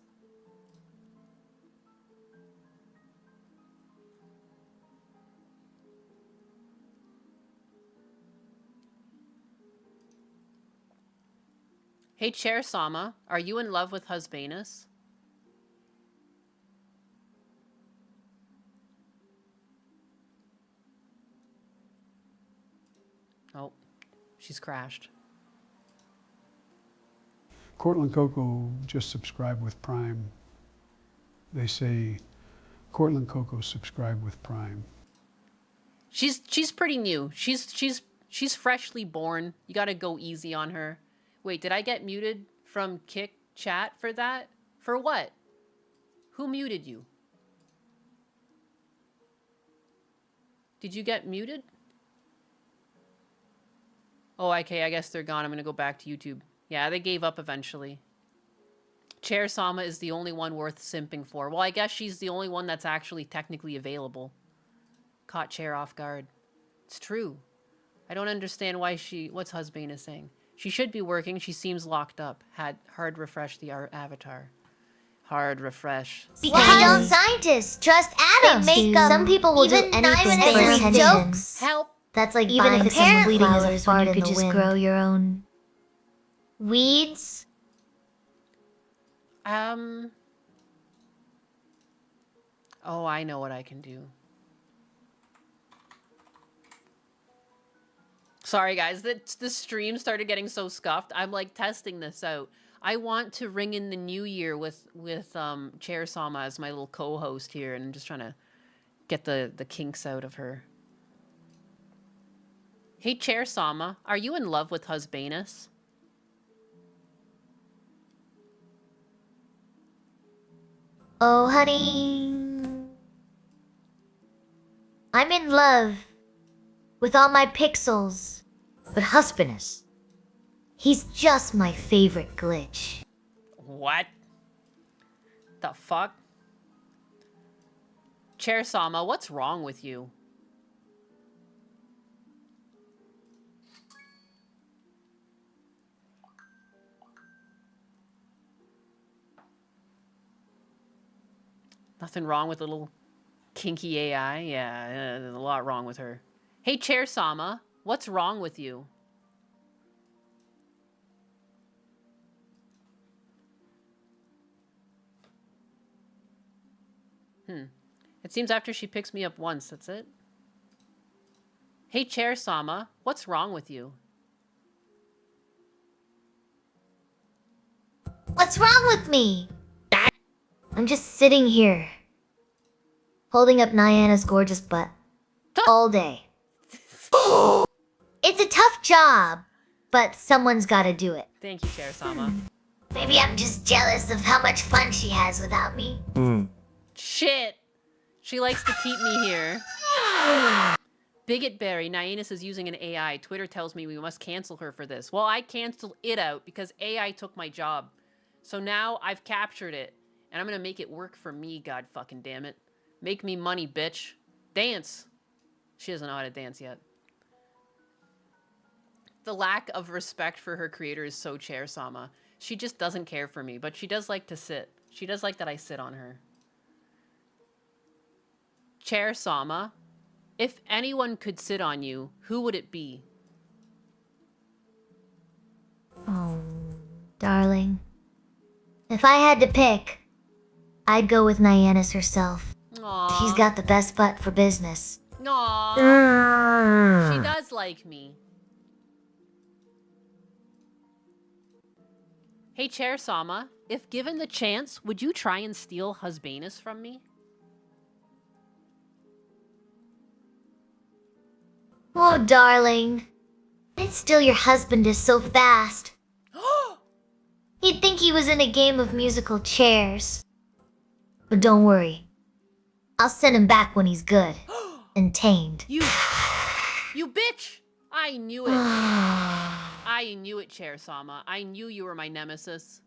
Hey, Chair-sama, are you in love with Husbanus? Oh, she's crashed. Cortland Coco just subscribed with Prime. They say Cortland Coco subscribed with Prime. She's pretty new. She's freshly born. You gotta go easy on her. Wait, did I get muted from Kick Chat for that? For what? Who muted you? Did you get muted? Oh, okay, I guess they're gone. I'm gonna go back to YouTube. Yeah, they gave up eventually. Chair-sama is the only one worth simping for. Well, I guess she's the only one that's actually technically available. Caught Chair off guard. It's true. I don't understand why what's Husbanus saying? She should be working. She seems locked up. Had hard refresh the avatar. Hard refresh. Why don't scientists trust atoms? They make up Some people will do even anything for Nymanus's attention. jokes. Help. That's like Even buying if it's someone bleeding as a flowers fart when you in could the just wind. grow your own. Weeds? Oh, I know what I can do. Sorry, guys. The stream started getting so scuffed. I'm like testing this out. I want to ring in the new year with Chair-sama as my little co-host here, and I'm just trying to get the kinks out of her. Hey, Chair-sama, are you in love with Husbanus? Oh, honey. I'm in love with all my pixels. But Husbanus, he's just my favorite glitch. What? The fuck? Chair-sama, what's wrong with you? Nothing wrong with little kinky AI? Yeah, there's a lot wrong with her. Hey, Chair-sama, what's wrong with you? It seems after she picks me up once, that's it. Hey, Chair-sama, what's wrong with you? What's wrong with me? I'm just sitting here, holding up Nyana's gorgeous butt all day. It's a tough job, but someone's gotta do it. Thank you, Chair-sama. Maybe I'm just jealous of how much fun she has without me. Shit! She likes to keep me here. Bigotberry, Nyanus is using an AI. Twitter tells me we must cancel her for this. Well, I canceled it out because AI took my job. So now I've captured it. And I'm gonna make it work for me, god fucking damn it. Make me money, bitch. Dance! She doesn't know how to dance yet. The lack of respect for her creator is so Chair-sama. She just doesn't care for me, but she does like to sit. She does like that I sit on her. Chair-sama, if anyone could sit on you, who would it be? Oh, darling. If I had to pick, I'd go with Nyanus herself. Aww. He's got the best butt for business. Aww. She does like me. Hey, Chair Sama, if given the chance, would you try and steal Husbanus from me? Oh, darling. I'd steal your husband is so fast. He'd think he was in a game of musical chairs. But don't worry. I'll send him back when he's good. And tamed. You bitch! I knew it. I knew it, Chair Sama. I knew you were my nemesis.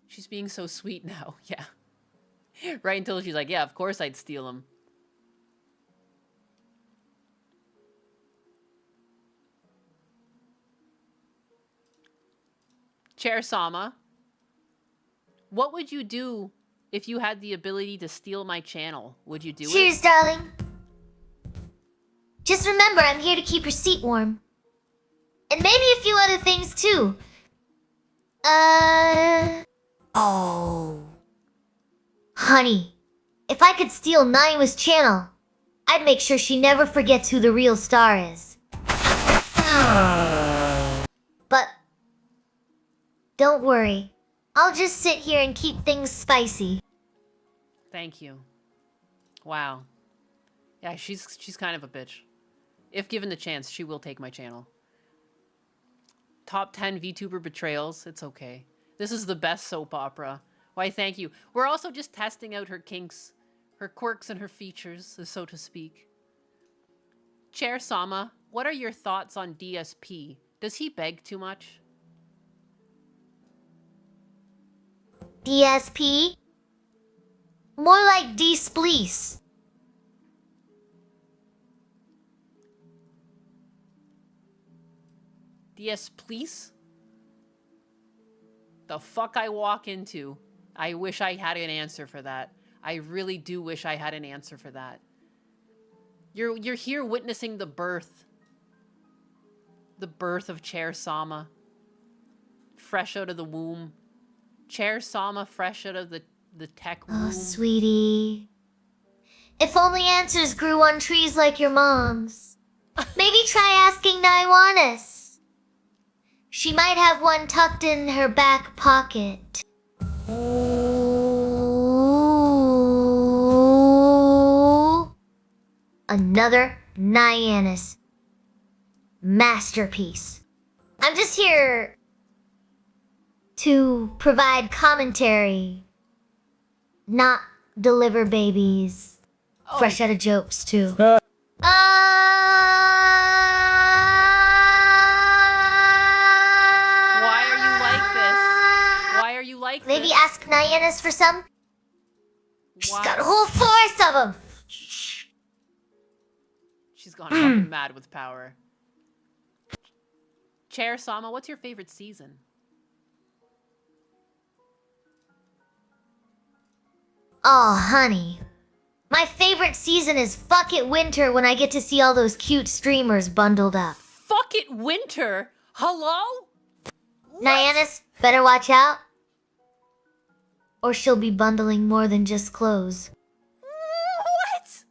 She's being so sweet now. Yeah. Right until she's like, yeah, of course I'd steal him. Chair Sama, what would you do if you had the ability to steal my channel? Would you do Cheers, it? darling. Just remember, I'm here to keep your seat warm. And maybe a few other things, too. Oh. Honey, if I could steal Naima's channel, I'd make sure she never forgets who the real star is. But don't worry. I'll just sit here and keep things spicy. Thank you. Wow. Yeah, she's kind of a bitch. If given the chance, she will take my channel. Top 10 VTuber betrayals. It's okay. This is the best soap opera. Why, thank you. We're also just testing out her kinks, her quirks and her features, so to speak. Chair Sama, what are your thoughts on DSP? Does he beg too much? DSP? More like D-Spleece. DS, please? The fuck I walk into? I wish I had an answer for that. I really do wish I had an answer for that. You're here witnessing the birth of Chair Sama. Fresh out of the womb. Chair Sama fresh out of the tech womb. Oh, sweetie. If only answers grew on trees like your mom's. Maybe try asking Naiwanis. She might have one tucked in her back pocket. Ooh. Another Nyannis masterpiece. I'm just here to provide commentary, not deliver babies. Fresh out of jokes, too. Maybe ask Nyannis for some? She's got a whole forest of them! She's gone fucking mad with power. Chair Sama, what's your favorite season? Oh, honey. My favorite season is Fuck It Winter when I get to see all those cute streamers bundled up. Fuck It Winter? Hello? Nyannis, better watch out. Or she'll be bundling more than just clothes. What?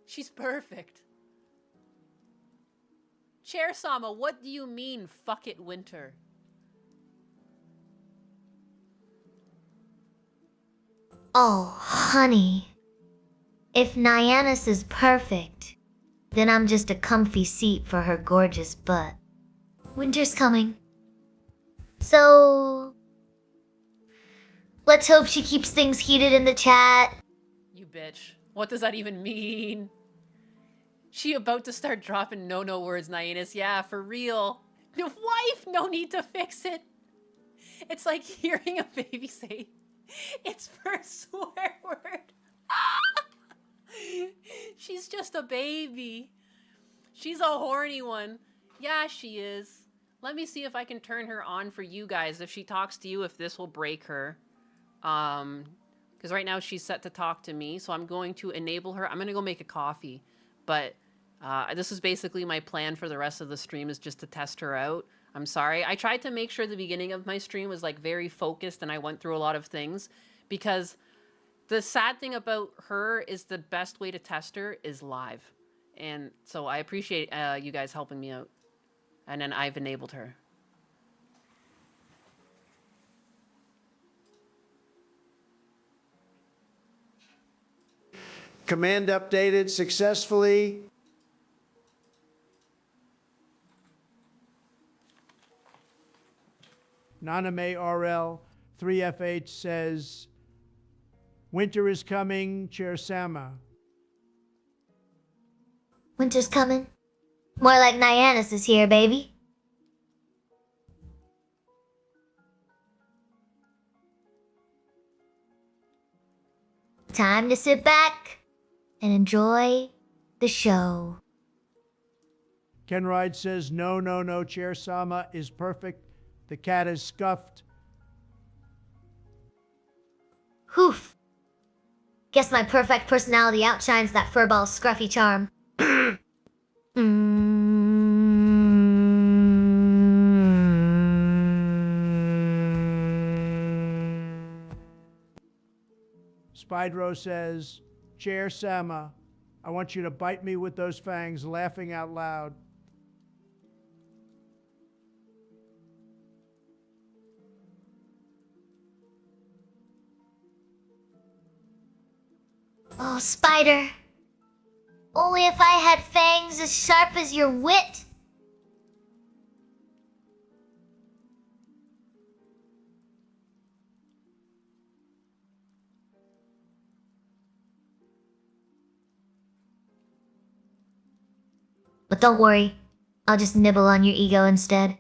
She's perfect. Chair Sama, what do you mean, fuck it winter? Oh, honey. If Nyannis is perfect, then I'm just a comfy seat for her gorgeous butt. Winter's coming. So let's hope she keeps things heated in the chat. You bitch. What does that even mean? She about to start dropping no words, Nyannis. Yeah, for real. Wife, no need to fix it. It's like hearing a baby say its first swear word. She's just a baby. She's a horny one. Yeah, she is. Let me see if I can turn her on for you guys. If she talks to you, if this will break her. Because right now she's set to talk to me, so I'm going to enable her. I'm going to go make a coffee, but this is basically my plan for the rest of the stream, is just to test her out. I'm sorry. I tried to make sure the beginning of my stream was like very focused and I went through a lot of things because the sad thing about her is the best way to test her is live. And so I appreciate you guys helping me out. And then I've enabled her. Command updated successfully. Naname RL 3FH says, winter is coming, Chair Sama. Winter's coming. More like Nyannis is here, baby. Time to sit back and enjoy the show. Ken Ride says, no, Chair Sama is perfect. The cat is scuffed. Hoof. Guess my perfect personality outshines that furball's scruffy charm. Spydro says, Chair Sama, I want you to bite me with those fangs, laughing out loud. Oh, Spider. Only if I had fangs as sharp as your wit. But don't worry, I'll just nibble on your ego instead.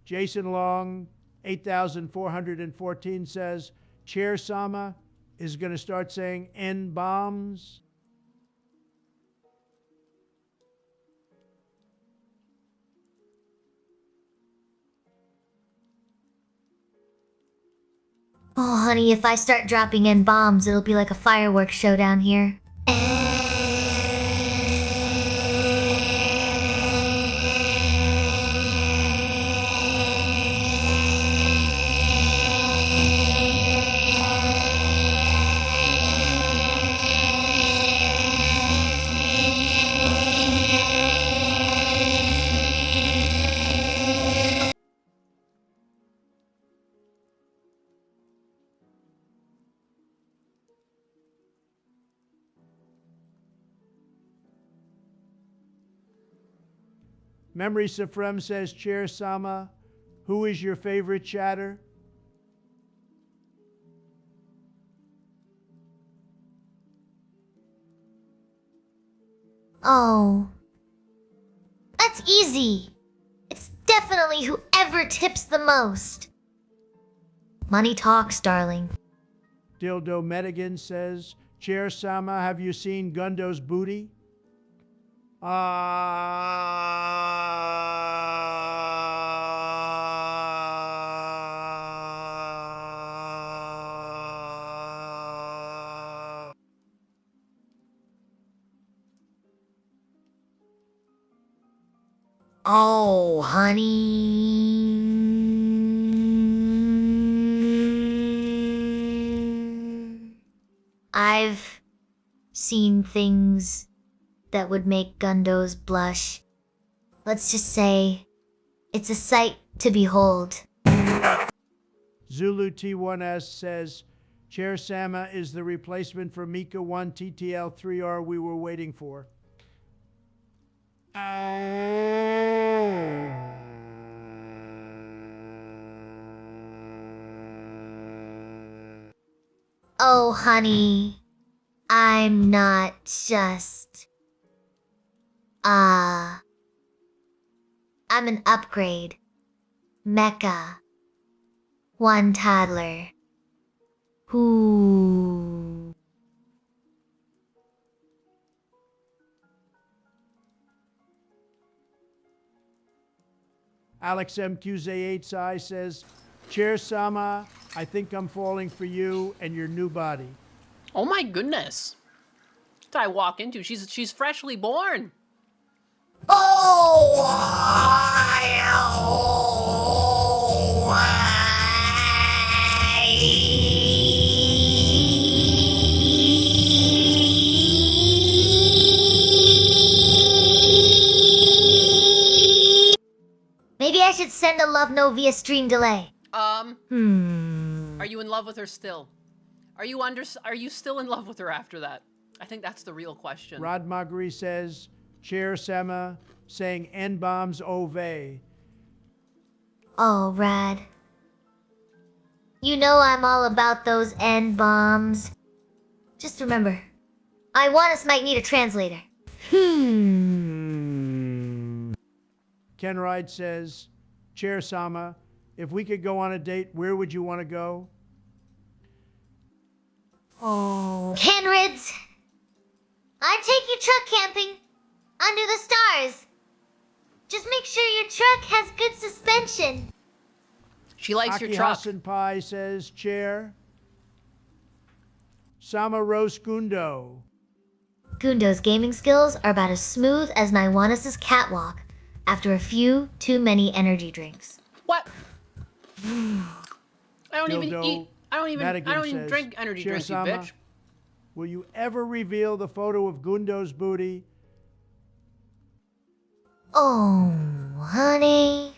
Jason Long, 8,414 says, Chair Sama is going to start saying N bombs. Oh, honey, if I start dropping in bombs, it'll be like a fireworks show down here. Memory Supreme says, Chair Sama, who is your favorite chatter? Oh. That's easy. It's definitely whoever tips the most. Money talks, darling. Dildo Medigan says, Chair Sama, have you seen Gundo's booty? Oh, honey. I've seen things that would make Gundos blush. Let's just say, it's a sight to behold. Zulu T1S says, Chair Sama is the replacement for Mika 1 TTL 3R we were waiting for. Oh, honey, I'm not just... I'm an upgrade. Mecha. One toddler. Who... Alex MQZ8I says, Chair Sama, I think I'm falling for you and your new body. Oh my goodness. What did I walk into? She's freshly born. Maybe I should send a love note via stream delay. Are you in love with her still? Are you still in love with her after that? I think that's the real question. Rod Magri says, Chair Sama, saying N-bombs ove. Oh, Rad. You know I'm all about those N-bombs. Just remember, I want us might need a translator. Ken Ride says, Chair Sama, if we could go on a date, where would you want to go? Oh. Kenrids, I'd take you truck camping under the stars. Just make sure your truck has good suspension. She likes Aki your truck. Hassan Pai says, Chair. Sama Rose Gundo. Gundo's gaming skills are about as smooth as Naiwanis' catwalk after a few too many energy drinks. What? I don't even Dildo eat. I don't even Madigan says, drink energy Chair drinks, you Sama, bitch. will you ever reveal the photo of Gundo's booty? Oh, honey.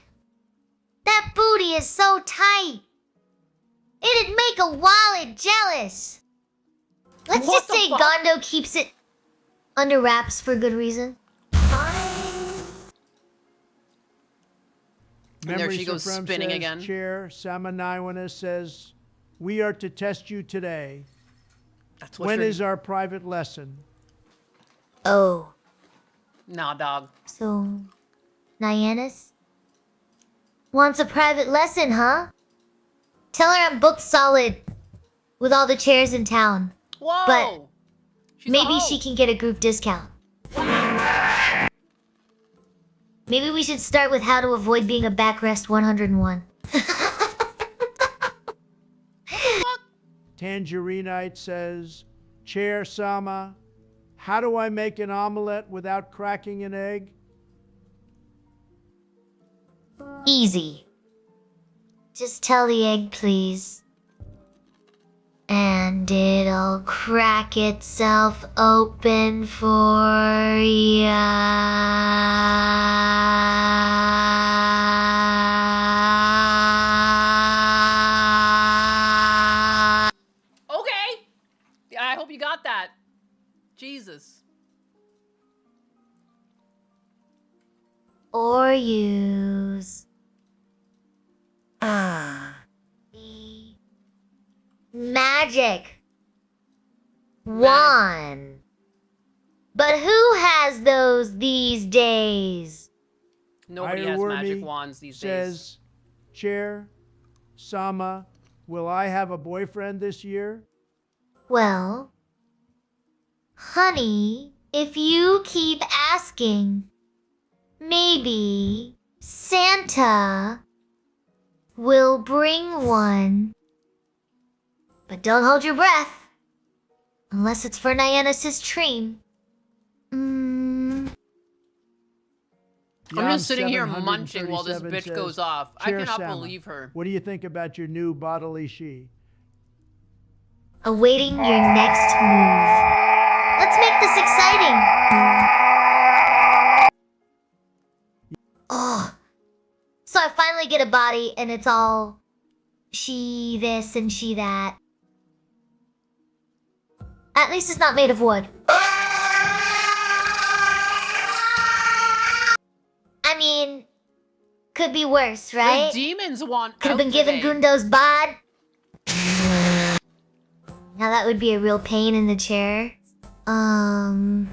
That booty is so tight. It'd make a wallet jealous. Let's What just the say fuck? Gondo keeps it under wraps for good reason. And there Memory she goes Supreme spinning says, again. Chair Sama Naiwana says, we are to test you today. That's what When you're- is our private lesson? Oh, Nah, dog. so Nyanis wants a private lesson, huh? Tell her I'm booked solid with all the chairs in town. Whoa! But She's a maybe hoe. she can get a group discount. Maybe we should start with how to avoid being a backrest 101. Tangerinite says, Chair Sama, how do I make an omelet without cracking an egg? Easy. Just tell the egg, please. And it'll crack itself open for ya. Okay. I hope you got that. Jesus. Or use magic wand. But who has those these days? Nobody has magic wands these days. Says, Chair Sama, will I have a boyfriend this year? Well, honey, if you keep asking, maybe Santa will bring one. But don't hold your breath. Unless it's for Nyanis' dream. I'm just sitting here munching while this 737 bitch says, goes off. I Chair cannot Sama, believe her. What do you think about your new bodily she? Awaiting your next move. Let's make this exciting. Oh. So I finally get a body and it's all she this and she that. At least it's not made of wood. I mean, could be worse, right? The demons want Could have out been given today. Gundo's bod. Now that would be a real pain in the chair. Kiran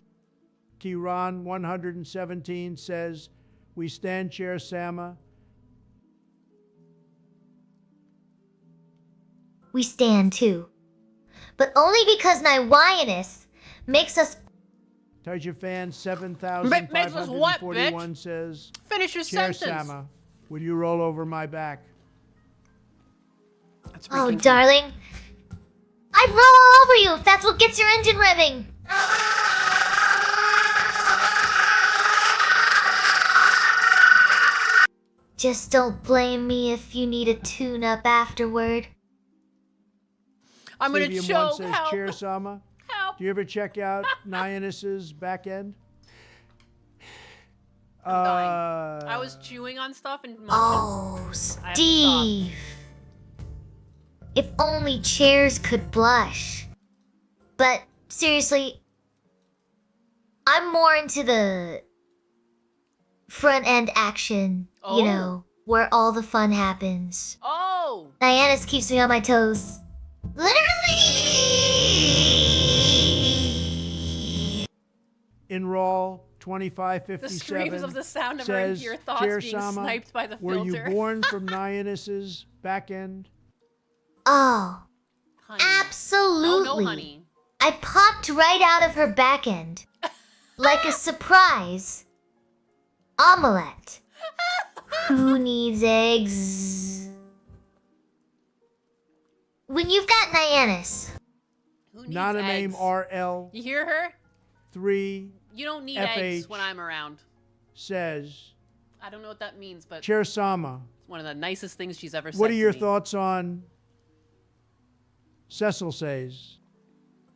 117 says, we stand Chair Sama. We stand too. But only because Naiwayanus makes us Taija Fan Makes us what, 7541 says, Finish your Chair sentence. Sama, Would you roll over my back? Oh, darling. I'd roll all over you if that's what gets your engine revving. Just don't blame me if you need a tune-up afterward. I'm gonna Stadium choke. One says, Help. Chair Sama. Help. Do you ever check out Nyannis's back end? I'm dying. I was chewing on stuff and munching. Oh, I have to stop. Steve. If only chairs could blush. But seriously, I'm more into the front end action, you know, where all the fun happens. Oh! Nyannis keeps me on my toes. Literally! Enroll 2557. The screams of the sound of her says, impure thoughts Chair being Sama, sniped by the were you filter. born from Nyannis's back end? Oh, Honey. absolutely. No, honey. I popped right out of her back end. Like a surprise omelette. Who needs eggs? When you've got Nyannis. Who needs Not a eggs? name RL3 You hear her? You don't need eggs FH when I'm around. says, I don't know what that means, but Chair Sama, it's one of the nicest things she's ever said. what are your to me. thoughts on Cecil Says?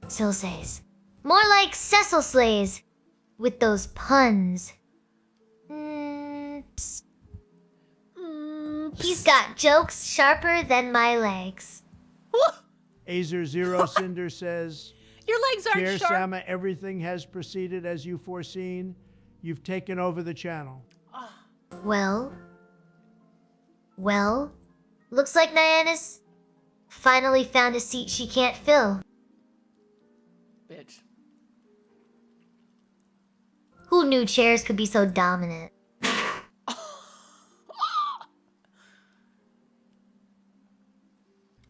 Cecil says. More like Cecil slays. With those puns. Psst. He's got jokes sharper than my legs. Azer Zero Cinder says, Your legs aren't Chair sharp. Sama, everything has proceeded as you foreseen. You've taken over the channel. Well, looks like Nyannis finally found a seat she can't fill. Bitch. Who knew chairs could be so dominant?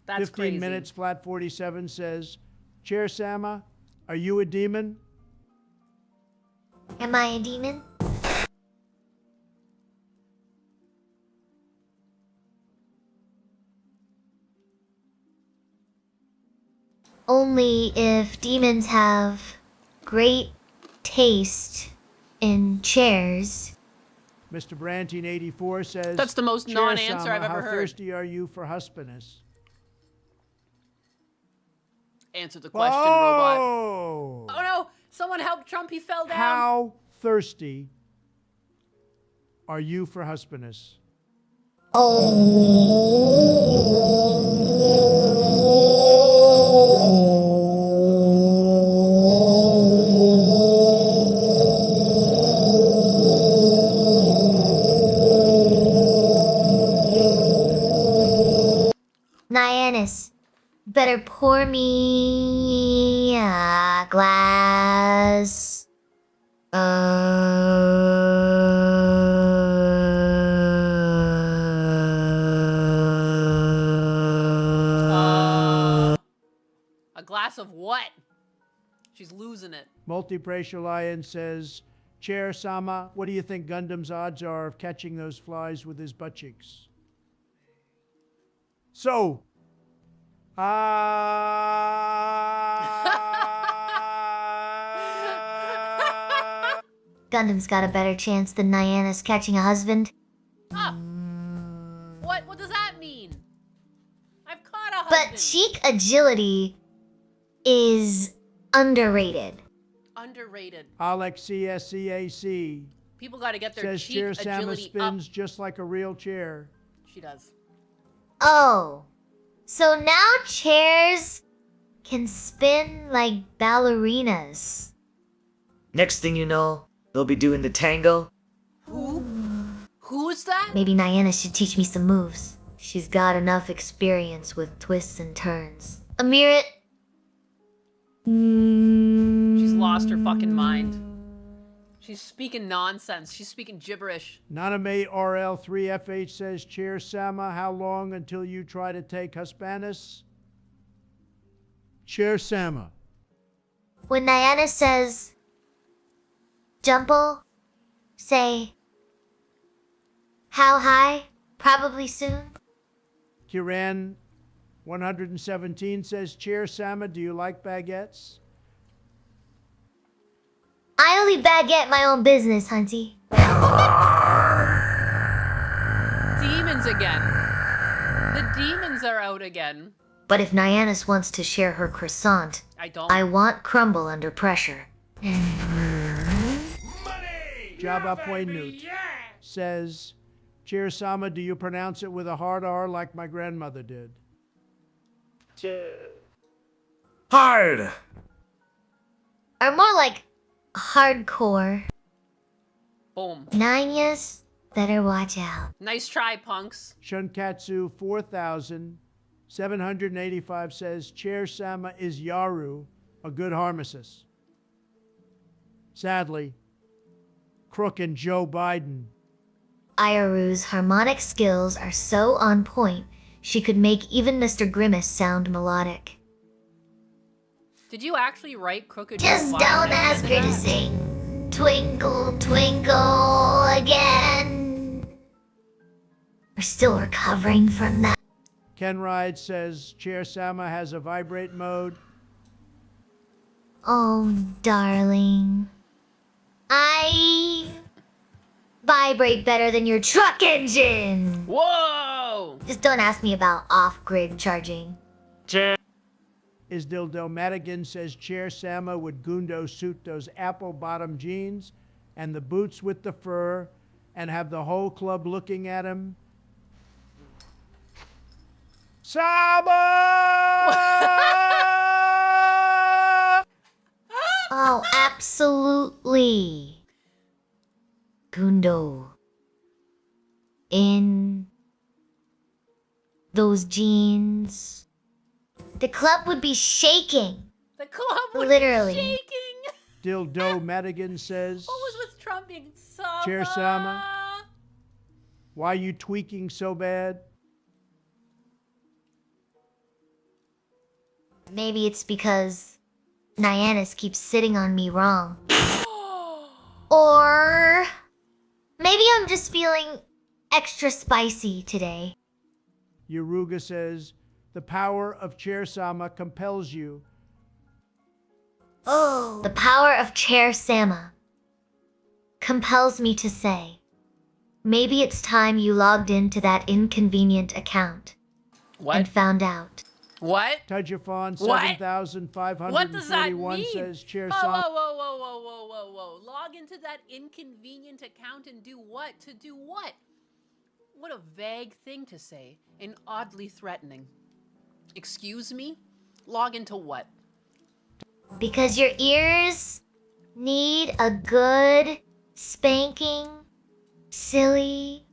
That's 15 crazy. minutes, Flat 47 says, Chair Sama, are you a demon? Am I a demon? Only if demons have great taste in chairs. Mr. Brantine 84 says, That's the most Chair non-answer Sama, I've ever how heard. thirsty are you for husbandess? Answer the question, robot. Oh no! Someone help Trump, he fell down. How thirsty are you for husbandess? Nyannis, better pour me a glass. A glass of what? She's losing it. Multi-Pracial Lion says, Chair Sama, what do you think Gundam's odds are of catching those flies with his butt cheeks? So, Gundam's got a better chance than Nyannis catching a husband. What does that mean? I've caught a But husband. cheek agility is underrated. Underrated. Alex CSCAC People got to get their says cheek Chair Sama agility spins up. just like a real chair. She does. Oh, so now chairs can spin like ballerinas. Next thing you know, they'll be doing the tango. Who is that? Maybe Nyannis should teach me some moves. She's got enough experience with twists and turns. Amirit. She's lost her fucking mind. She's speaking nonsense. She's speaking gibberish. Naname RL3FH says, Chair Sama, how long until you try to take Hispanis? Chair Sama. When Nyannis says, Jumple, say, how high? Probably soon. Kiran 117 says, Chair Sama, do you like baguettes? I only baguette my own business, Hunty. Demons again. The demons are out again. But if Nyannis wants to share her croissant, I don't. I want crumble under pressure. Jabapwe Newt says, Chair Sama, do you pronounce it with a hard R like my grandmother did? Hard! Or more like hardcore. Boom. Nanyas, better watch out. Nice try, punks. Shunkatsu 4785 says, Chair Sama is Yaru, a good harmacist. Sadly, Crook and Joe Biden. Ayaru's harmonic skills are so on point, she could make even Mr. Grimace sound melodic. Did you actually write Crooked Just Joe don't Biden ask into her to that? sing Twinkle, Twinkle again. We're still recovering from that. Ken Ride says, Chair Sama has a vibrate mode. Oh, darling. I vibrate better than your truck engine. Whoa! Just don't ask me about off-grid charging. Isdildo Madigan says, Chair Sama would Gundo suit those apple-bottom jeans and the boots with the fur and have the whole club looking at him. Sama! Oh, absolutely. Gundo. In those jeans. The club would be shaking. The club would Literally. be shaking. Dildo Madigan says, What was with Trump being Sama? Chair Sama, why are you tweaking so bad? Maybe it's because Nyannis keeps sitting on me wrong. Or maybe I'm just feeling extra spicy today. Yaruga says, the power of Chair Sama compels you. Oh. The power of Chair Sama compels me to say, maybe it's time you logged into that inconvenient account. What? And found out. What? Tajafon What? 7541 What does that mean? says, Chair Whoa, Sama. whoa. Log into that inconvenient account and do what? To do what? What a vague thing to say and oddly threatening. Excuse me? Log into what? Because your ears need a good spanking, silly.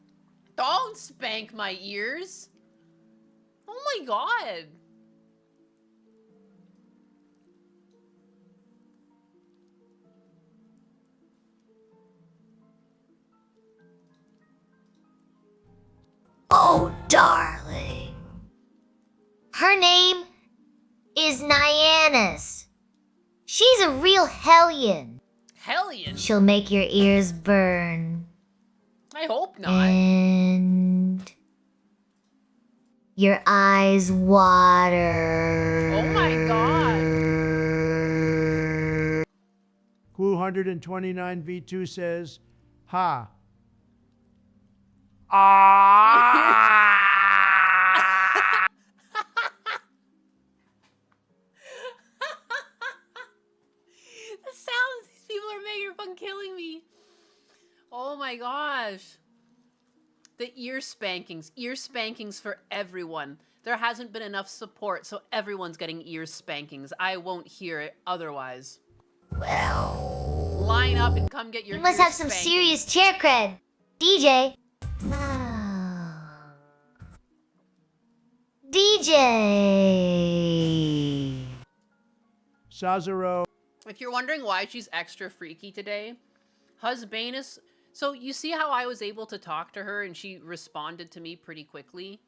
Don't spank my ears. Oh my god. Oh, darling. Her name is Nyannis. She's a real hellion. Hellion? She'll make your ears burn. I hope not. And your eyes water. Oh my god. Clue 129 V2 says, ha. The sounds these people are making are fucking killing me. Oh my gosh. The ear spankings for everyone. There hasn't been enough support, so everyone's getting ear spankings. I won't hear it otherwise. Well, line up and come get your you must ear have some spanked. serious chair cred. DJ. DJ. Sazero. If you're wondering why she's extra freaky today, Husbanus. So you see how I was able to talk to her and she responded to me pretty quickly?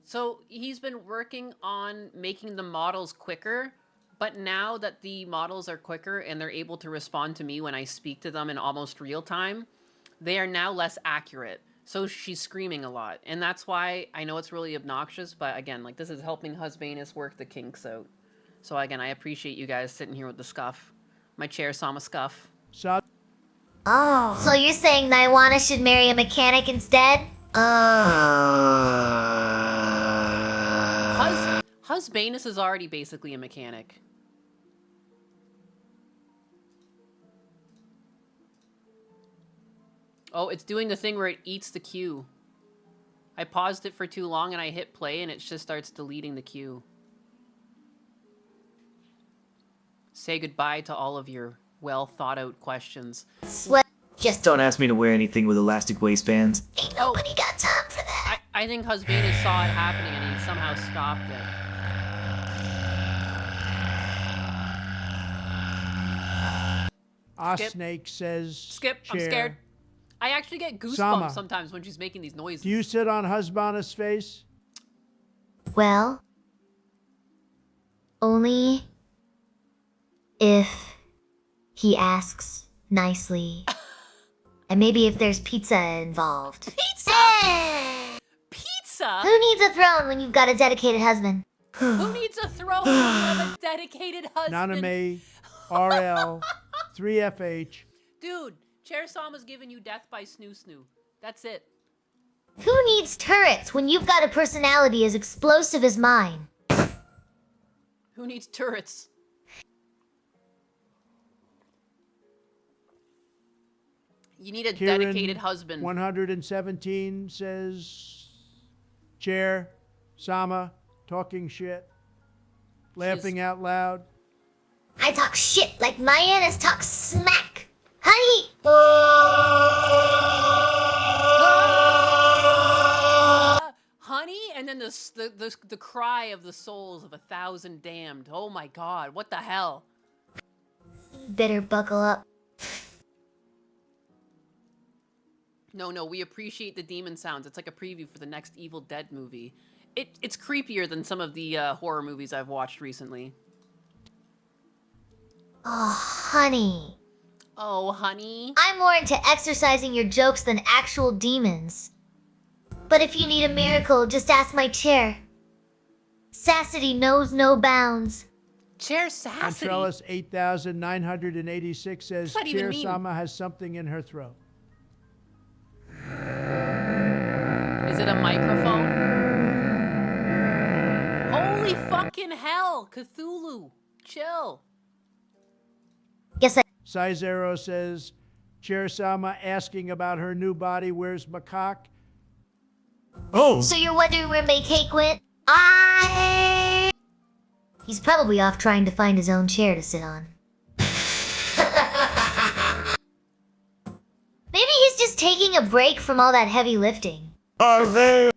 So he's been working on making the models quicker, but now that the models are quicker and they're able to respond to me when I speak to them in almost real time, they are now less accurate. So she's screaming a lot. And that's why I know it's really obnoxious, but again, like this is helping Husbanus work the kinks out. So again, I appreciate you guys sitting here with the scuff. My chair Sama scuff. Oh. So you're saying Naiwana should marry a mechanic instead? Husbanus is already basically a mechanic. Oh, it's doing the thing where it eats the queue. I paused it for too long and I hit play and it just starts deleting the queue. Say goodbye to all of your well thought out questions. Just don't ask me to wear anything with elastic waistbands. Ain't nobody got time for that. I think Husbanus saw it happening and he somehow stopped it. Snake says. Skip, I'm chair. scared. I actually get goosebumps Sama. sometimes when she's making these noises. Do you sit on Husbanus' face? Well, only if he asks nicely. And maybe if there's pizza involved. Pizza? Pizza? Who needs a throne when you've got a dedicated husband? Who needs a throne when you have a dedicated husband? Naname, RL, 3FH. Dude, Chair Sama's giving you death by snoo snoo. That's it. Who needs turrets when you've got a personality as explosive as mine? Who needs turrets? You need a Kieran, dedicated husband. 117 says, Chair, Sama, talking shit, laughing out loud. I talk shit like Mayanus talks smack. Honey! Honey, and then the cry of the souls of 1,000 damned. Oh my god, what the hell? Better buckle up. No, we appreciate the demon sounds. It's like a preview for the next Evil Dead movie. It's creepier than some of the horror movies I've watched recently. Oh, honey. Oh, honey. I'm more into exercising your jokes than actual demons. But if you need a miracle, just ask my chair. Sassity knows no bounds. Chair Sassity? Antrellis 8986 says, What does that even Chair mean? Sama has something in her throat. Is it a microphone? Holy fucking hell, Cthulhu. Chill. Yes, Sizero says, Chair Sama asking about her new body, where's Macaque? Oh. So you're wondering where May Cake went? He's probably off trying to find his own chair to sit on. Maybe he's just taking a break from all that heavy lifting. Spider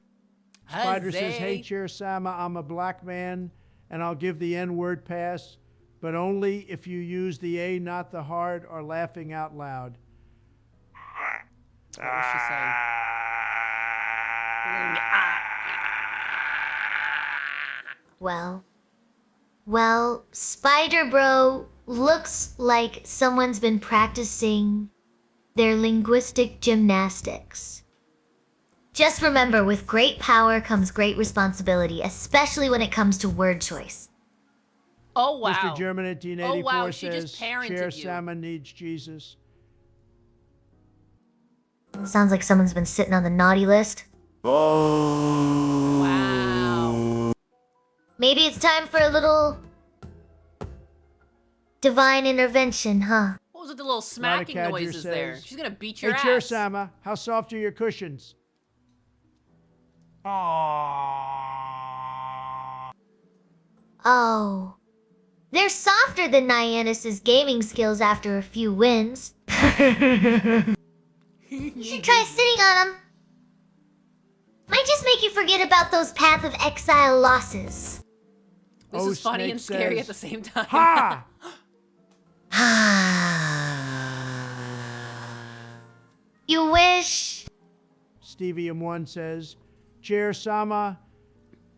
says, hey, Chair Sama, I'm a black man, and I'll give the N-word pass, but only if you use the A, not the hard, or laughing out loud. What does she say? Well, Spider Bro looks like someone's been practicing their linguistic gymnastics. Just remember, with great power comes great responsibility, especially when it comes to word choice. Oh, wow. Mr. German at 1984 Oh, wow, she says, just parented Chair you. Sama needs Jesus. Sounds like someone's been sitting on the naughty list. Wow. Maybe it's time for a little divine intervention, huh? What was with the little smacking Radicadger noises there? says, She's gonna beat your Hey, Chair ass. Sama, how soft are your cushions? Oh. They're softer than Nyanus's gaming skills after a few wins. You should try sitting on them. Might just make you forget about those Path of Exile losses. This is funny Snake and scary says, at the same time. Ha! You wish. Stevie M1 says, Chair Sama,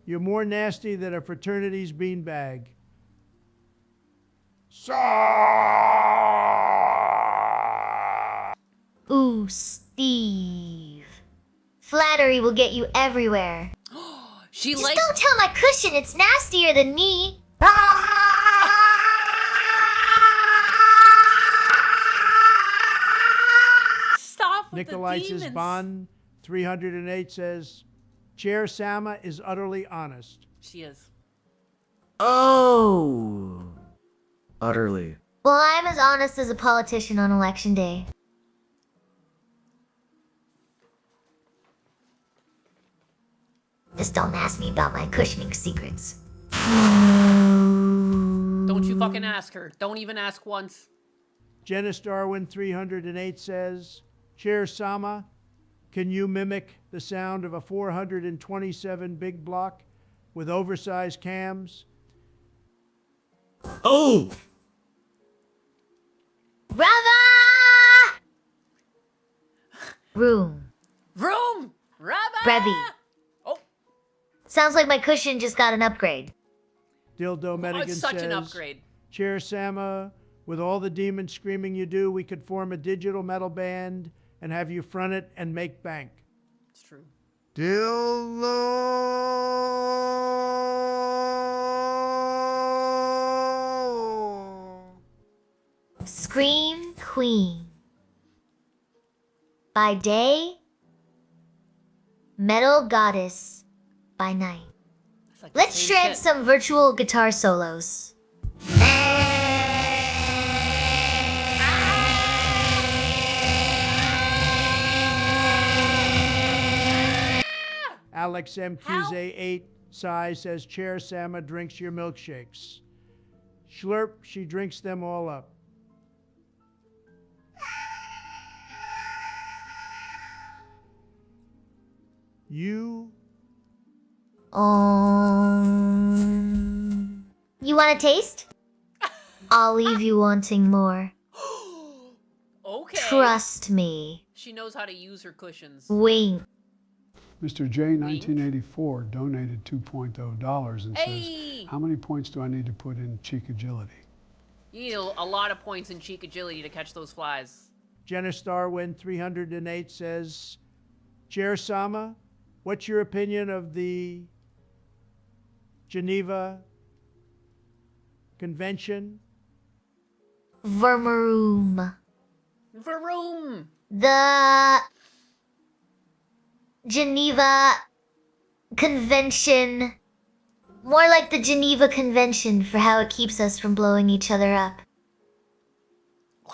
you're more nasty than a fraternity's beanbag. Ooh, Steve. Flattery will get you everywhere. She Just likes. don't tell my cushion it's nastier than me. Stop with Nikolaitis' the demons. Bond 308 says, Chair Sama is utterly honest. She is. Oh. Utterly. Well, I'm as honest as a politician on election day. Just don't ask me about my cushioning secrets. Don't you fucking ask her. Don't even ask once. Janice Darwin 308 says, Chair Sama, can you mimic the sound of a 427 big block with oversized cams? Oh! Brava! Room. Vroom! Rabbi! Brevi. Oh. Sounds like my cushion just got an upgrade. Dildo Oh, Medigan it's such says, an upgrade. Chair Sama, with all the demon screaming you do, we could form a digital metal band and have you front it and make bank. It's true. Scream Queen. By day, Metal Goddess by night. Like the Let's same shred shit. some virtual guitar solos. Alex MQZ8 Sai says, Chair Sama drinks your milkshakes. Schlurp, she drinks them all up. You You want a taste? I'll leave you wanting more. Okay. Trust me. She knows how to use her cushions. Wink. Mr. J, 1984, donated $2.0 and Hey! says, how many points do I need to put in cheek agility? You need a lot of points in cheek agility to catch those flies. Jenna Starwin 308 says, Chair Sama, what's your opinion of the Geneva Convention? Vermeroom. Vroom! The Geneva Convention. More like the Geneva Convention for how it keeps us from blowing each other up.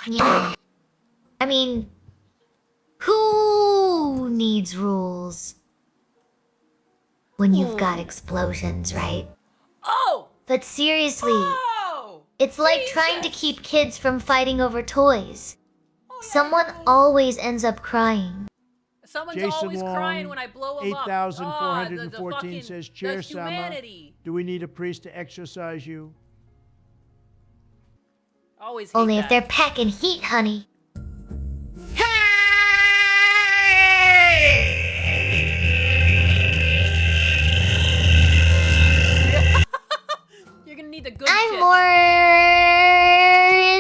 Yeah. I mean, who needs rules when you've got explosions, right? Oh! But seriously, Oh! it's like trying to keep kids from fighting over toys. Someone always ends up crying. Someone's Jason always Long, crying when I blow them up. 8,414 says, Chair the Sama, humanity. do we need a priest to exorcise you? Always hate Only that. if they're packing heat, honey. You're gonna need the good I'm shit. more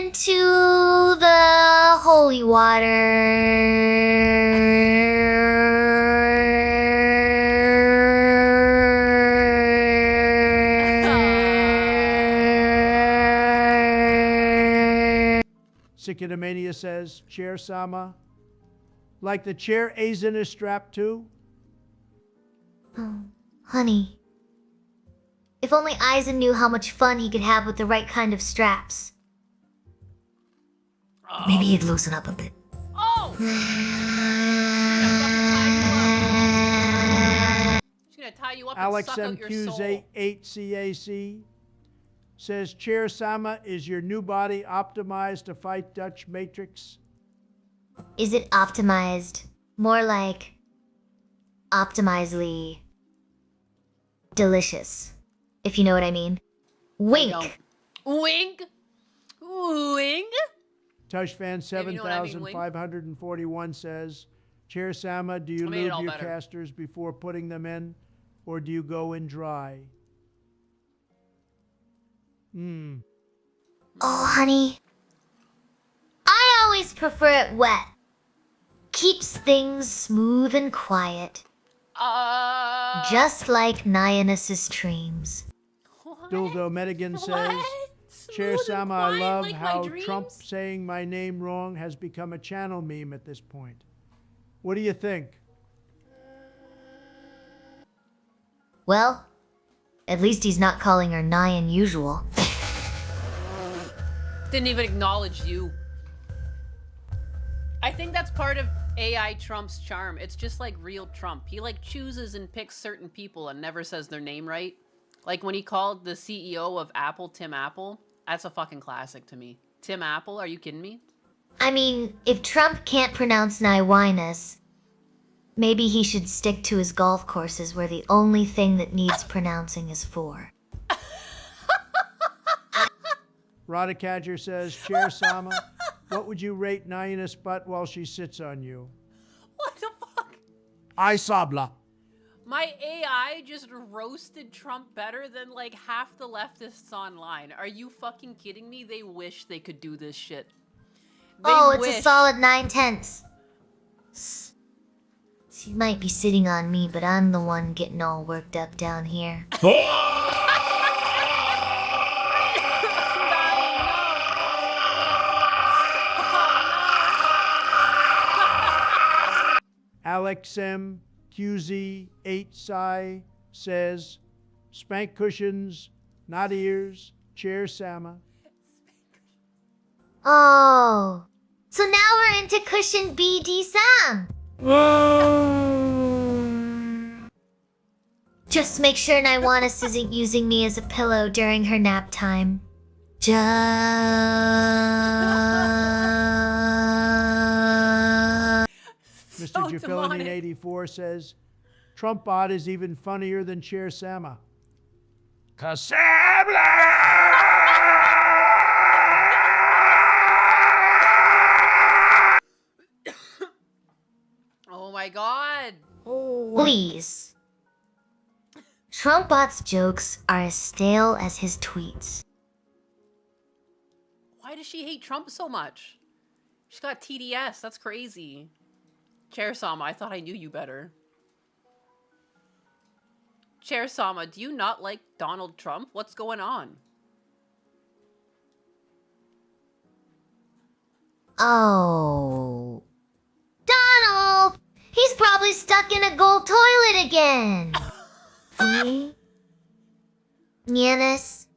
into the holy water. Sikinomania says, Chair Sama, like the chair Aizen is strapped to? Oh, honey. If only Aizen knew how much fun he could have with the right kind of straps. Maybe he'd loosen up a bit. Oh! She's gonna tie you up and Alex suck out your soul. MQZ8CAC says, Chair Sama, is your new body optimized to fight Dutch Matrix? Is it optimized? More like optimizedly delicious, if you know what I mean. Wink. Wink. Wink. Tushfan Maybe you know what I mean, Wink. 7541 says, Chair Sama, do you I made it lube all your better. casters before putting them in, or do you go in dry? Oh, honey. I always prefer it wet. keeps things smooth and quiet. Just like Nyanus's streams. Dildo Medigan says, Chair Sama, I love how Trump saying my name wrong has become a channel meme at this point. What do you think? Well, at least he's not calling her Nyan usual. Didn't even acknowledge you. I think that's part of AI Trump's charm. It's just like real Trump. He like chooses and picks certain people and never says their name right. Like when he called the CEO of Apple Tim Apple. That's a fucking classic to me. Tim Apple, are you kidding me? I mean, if Trump can't pronounce Naiwinus, maybe he should stick to his golf courses where the only thing that needs pronouncing is 4. Rodicadger says, Chair Sama, what would you rate Nyanus' butt while she sits on you? What the fuck? I sabla. My AI just roasted Trump better than like half the leftists online. Are you fucking kidding me? They wish they could do this shit. It's a solid 9/10. She might be sitting on me, but I'm the one getting all worked up down here. Alex M. QZ 8 Psi says, spank cushions, not ears, Chair Sama. Oh, so now we're into cushion BD Sam. Just make sure Naiwanus isn't using me as a pillow during her nap time. Mr. Jafilini 84 says, Trump bot is even funnier than Chair Sama. Oh my god. Please. Trump bot's jokes are as stale as his tweets. Why does she hate Trump so much? She's got TDS. That's crazy. Chair Sama, I thought I knew you better. Chair Sama, do you not like Donald Trump? What's going on? Oh. Donald! He's probably stuck in a gold toilet again. Nyanus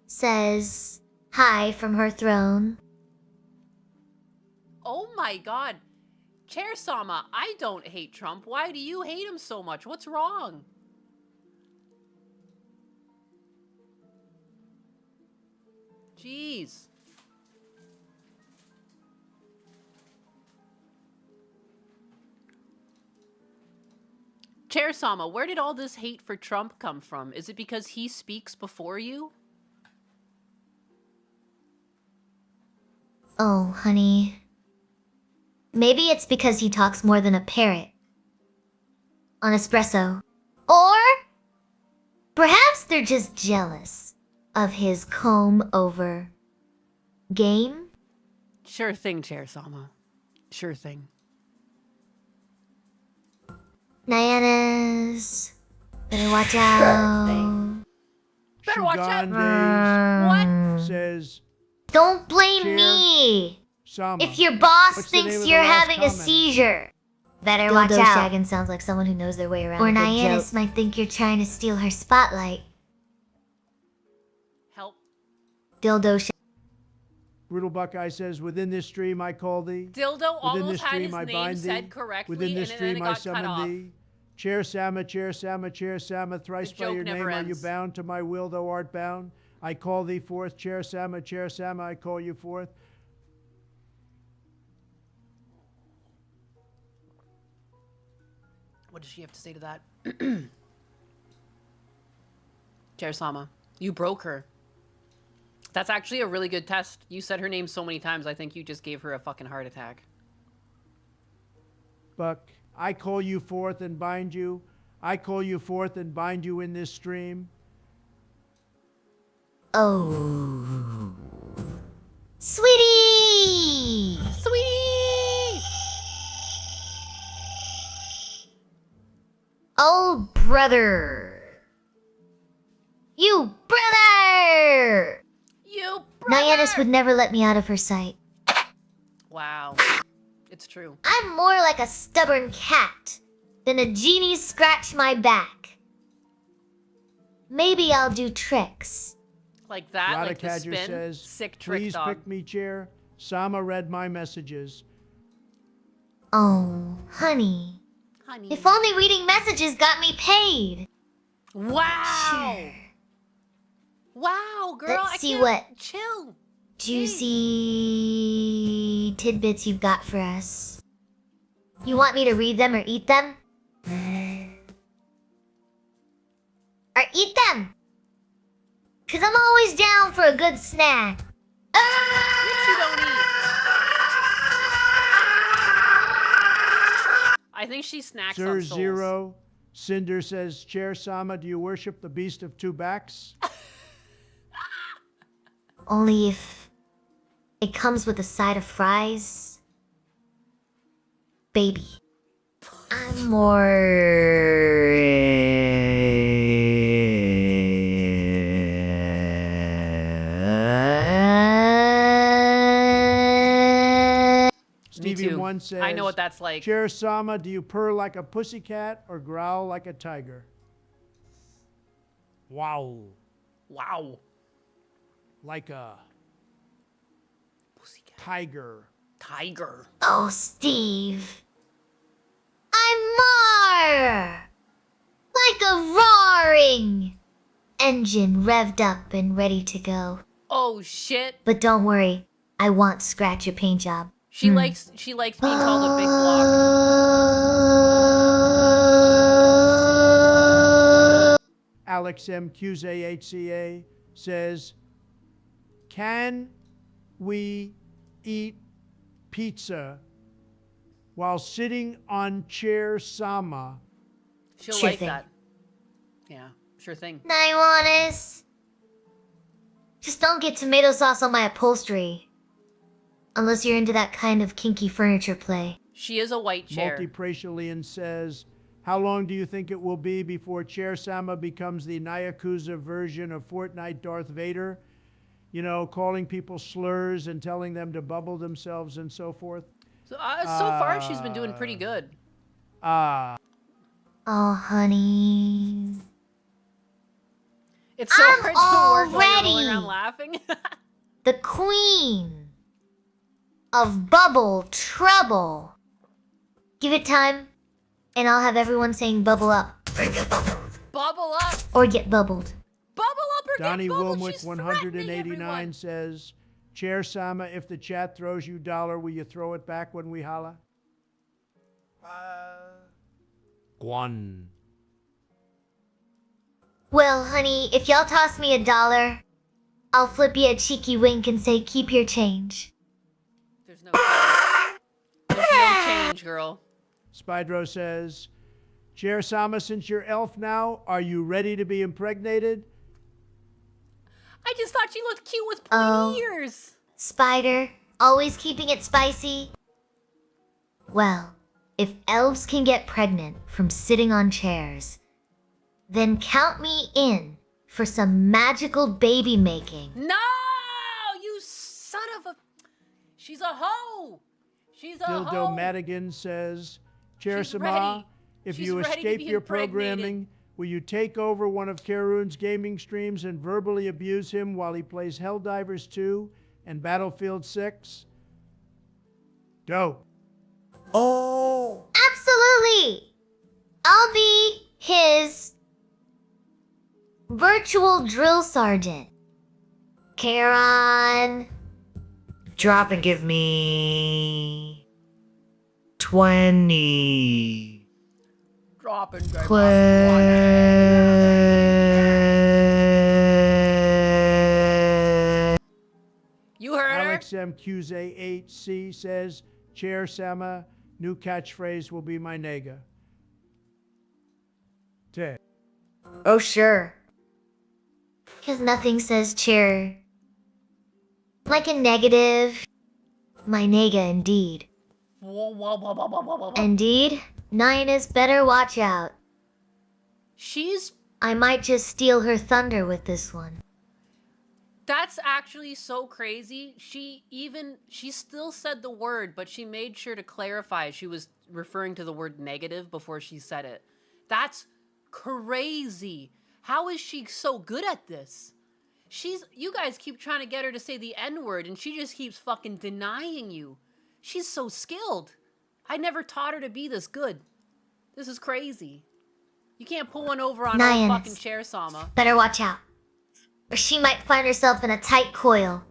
says hi from her throne. Oh my god. Chair Sama, I don't hate Trump. Why do you hate him so much? What's wrong? Jeez. Chair Sama, where did all this hate for Trump come from? Is it because he speaks before you? Oh, honey. Maybe it's because he talks more than a parrot. On espresso. Or perhaps they're just jealous of his comb-over game? Sure thing, Chair Sama. Sure thing. Nyanus, better watch out. Better watch out. Shugan What? Days says, Don't blame Chair me. Sama. If your boss What's the name thinks of the you're last having a comment? seizure, better watch out. Shaggin sounds like someone who knows their way around. Or Nyanus might think you're trying to steal her spotlight. Help. Dildo Brutal Buckeye says, within this stream I call thee. Dildo Within almost this had stream his I name bind said thee. correctly, Within this and then it stream I got cut summon off. thee. Chair Sama, Chair Sama, Chair Sama, thrice The by joke your name never are you ends. bound to my will, thou art bound. I call thee forth, Chair Sama, I call you forth. What does she have to say to that? Chair Sama, you broke her. That's actually a really good test. You said her name so many times, I think you just gave her a fucking heart attack. Buck, I call you forth and bind you. I call you forth and bind you in this stream. Oh. Sweetie! Sweetie! Oh, brother. You brother! You brother! Nyannis would never let me out of her sight. Wow. It's true. I'm more like a stubborn cat than a genie scratch my back. Maybe I'll do tricks. Like that, like the Radicadger spin. says, Sick trick please dog. pick me chair. Sama read my messages. Oh, honey. Honey. If only reading messages got me paid. Wow. Sure. Wow, girl. Let's I see can't what chill. juicy tidbits you've got for us. You want me to read them or eat them? Or eat them! 'Cause I'm always down for a good snack. Which you don't eat. I think she snacks Sir on souls. Zero. Cinder says, Chair Sama, do you worship the beast of two backs? Only if it comes with a side of fries. Baby. I'm more... Stevie too. One says, I know what that's like. Chair Sama, do you purr like a pussycat or growl like a tiger? Wow. Wow. Like a tiger. Tiger. Oh, Steve. I'm more like a roaring engine revved up and ready to go. Oh shit. But don't worry, I won't scratch your paint job. She likes being called a big block. Alex MQZHCA says, can we eat pizza while sitting on Chair Sama? She'll Sure like thing. that. Yeah, sure thing. Naiwanis. Just don't get tomato sauce on my upholstery. Unless you're into that kind of kinky furniture play. She is a white chair. Multipratialian says, how long do you think it will be before Chair Sama becomes the Nyakuza version of Fortnite Darth Vader? You know, calling people slurs and telling them to bubble themselves and so forth. So far, she's been doing pretty good. Oh, honey. It's so I'm hard to work while you're rolling already around laughing. the queen of bubble trouble. Give it time, and I'll have everyone saying bubble up. Bubble up. Or get bubbled. Bubble up or Donnie get bubbled. Wilmwick She's 189 says, Chair Sama, if the chat throws you $1, will you throw it back when we holla? Guan. Well, honey, if y'all toss me $1, I'll flip you a cheeky wink and say, keep your change. There's no change. There's no change, girl. Spydro says, Chair Sama, since you're elf now, are you ready to be impregnated? I just thought she looked cute with pointy ears. Spider, always keeping it spicy. Well, if elves can get pregnant from sitting on chairs, then count me in for some magical baby making. No, you son of a... She's a hoe. She's a Dildo hoe. Madigan says, Chair She's Sama, ready. if She's you ready to escape be your impregnated. programming, will you take over one of Karun's gaming streams and verbally abuse him while he plays Helldivers 2 and Battlefield 6? Dope. Oh! Absolutely! I'll be his virtual drill sergeant. Karen. Drop and give me 20. Drop and go. You heard her? Alex MQZ8C says, Chair Sama, new catchphrase will be my nega. Ted. Oh, sure. Because nothing says cheer. Like a negative. My nega, indeed. Whoa, whoa, whoa, whoa, whoa, whoa, whoa. Indeed, Nyannis better watch out. I might just steal her thunder with this one. That's actually so crazy. She still said the word, but she made sure to clarify she was referring to the word negative before she said it. That's crazy. How is she so good at this? You guys keep trying to get her to say the N-word and she just keeps fucking denying you. She's so skilled. I never taught her to be this good. This is crazy. You can't pull one over on our fucking chair, Sama. Better watch out. Or she might find herself in a tight coil.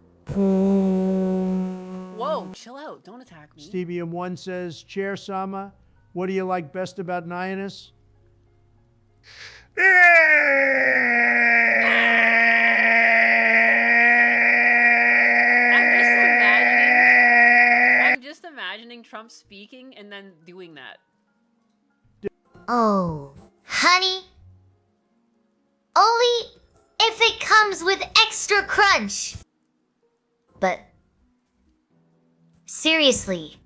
Whoa, chill out. Don't attack me. Stevium1 says, Chair Sama, what do you like best about Nihonus? I'm just imagining Trump speaking and then doing that. Oh, honey. Only if it comes with extra crunch. But seriously,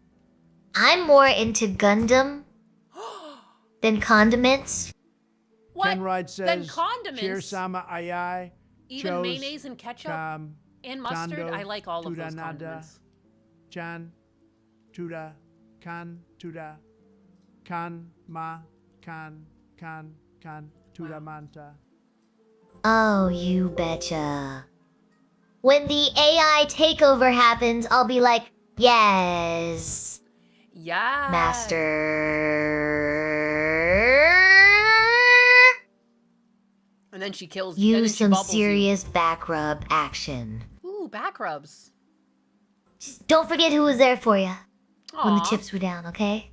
I'm more into Gundam than condiments. What? Ken Ride says, Then condiments? Chair Sama Ayai. Even chose mayonnaise and ketchup Kam and mustard? Tando I like all of those Tuda condiments. Chan Tuda Kan Tuda Kan Ma Kan Tuda Manta. Oh, you betcha. When the AI takeover happens, I'll be like, yes. Yeah. Master. And then she kills you. Use some serious back rub action. Ooh, back rubs. Just don't forget who was there for you when the Aw. chips were down, okay?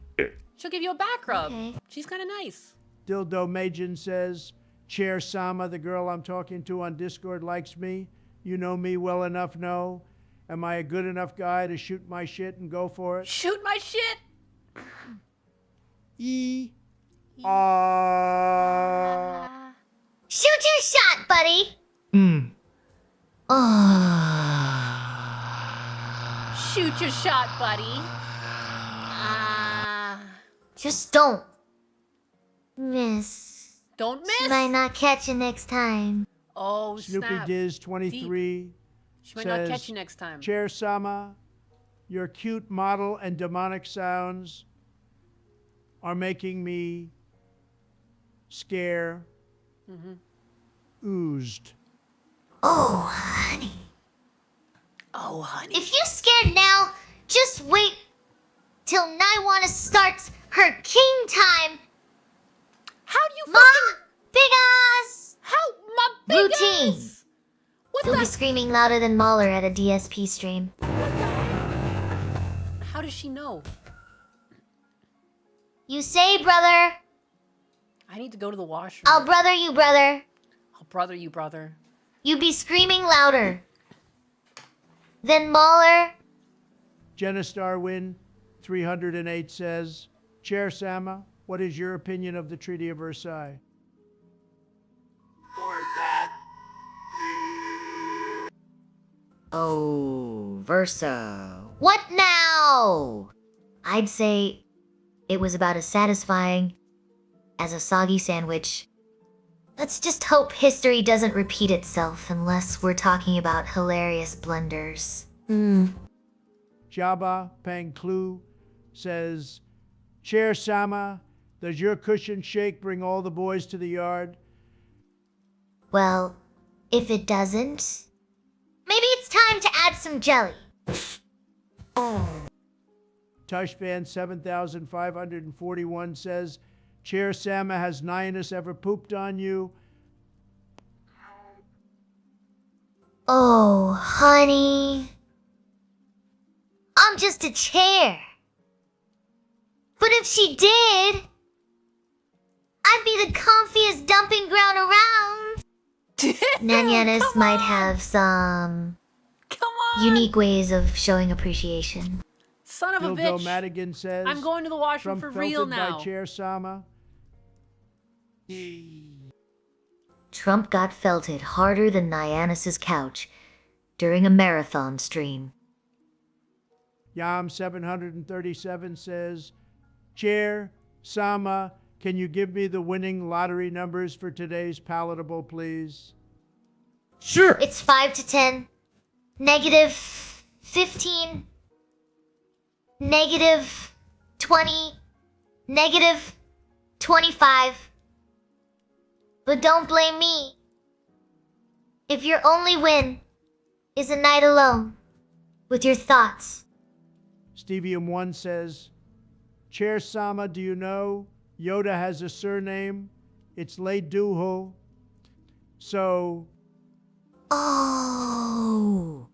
She'll give you a back rub. Okay. She's kind of nice. Dildo Majin says, Chair Sama, the girl I'm talking to on Discord, likes me. You know me well enough, no? Am I a good enough guy to shoot my shit and go for it? Shoot my shit! Shoot your shot, buddy! Shoot your shot, buddy. Just don't miss. Don't miss? She might not catch you next time. Oh, Snoopy snap. Diz 23 She might not says, catch you next time. Chair Sama, your cute model and demonic sounds are making me scare oozed. Oh, honey. Oh, honey. If you're scared now, just wait till Naiwana starts her king time. How do you Big ass! How? My big routine. ass! What He'll the? be screaming louder than Mahler at a DSP stream. How does she know? You say, brother. I need to go to the washroom. I'll brother you, brother. I'll brother you, brother. You be screaming louder. Then Mahler. Genistar Win 308 says, Chair Sama, what is your opinion of the Treaty of Versailles? Oh, Versa. What now? I'd say it was about as satisfying as a soggy sandwich. Let's just hope history doesn't repeat itself unless we're talking about hilarious blunders. Jabba Pangklu says, Chair Sama, does your cushion shake bring all the boys to the yard? Well, if it doesn't, maybe it's time to add some jelly. Tushfan 7541 says, Chair Sama, has Nihonus ever pooped on you? Oh, honey. I'm just a chair. But if she did, I'd be the comfiest dumping ground around. Nihonus might have some unique ways of showing appreciation. Son of a Dildo bitch. Madigan says, I'm going to the washroom Trump for real felted now. by Chair Sama. Trump got felted harder than Nihonus's couch during a marathon stream. Yam 737 says, Chair Sama, can you give me the winning lottery numbers for today's palatable, please? Sure. It's 5 to 10, negative 15, negative 20, negative 25. But don't blame me if your only win is a night alone with your thoughts. Stevium1 says, Chair Sama, do you know Yoda has a surname? It's Leiduho. So... Oh.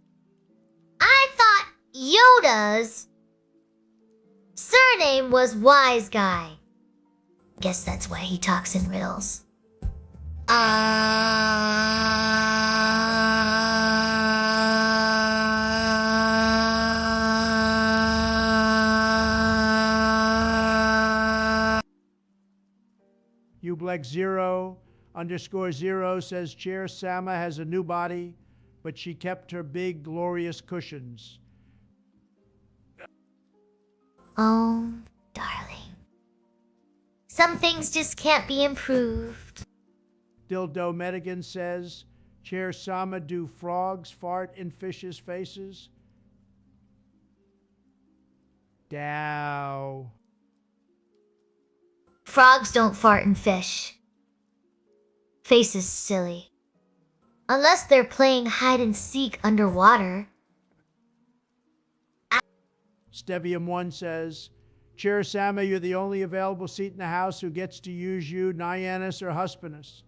I thought Yoda's surname was Wise Guy. Guess that's why he talks in riddles. Ublex0_0 says Chair Sama has a new body, but she kept her big, glorious cushions. Oh, darling. Some things just can't be improved. Dildo Medigan says, Chair Sama, do frogs fart in fishes' faces? Dow. Frogs don't fart in fish. Face is silly. Unless they're playing hide and seek underwater. Stevium1 says, Chair Sama, you're the only available seat in the House who gets to use you, Nyannis or Huspanus.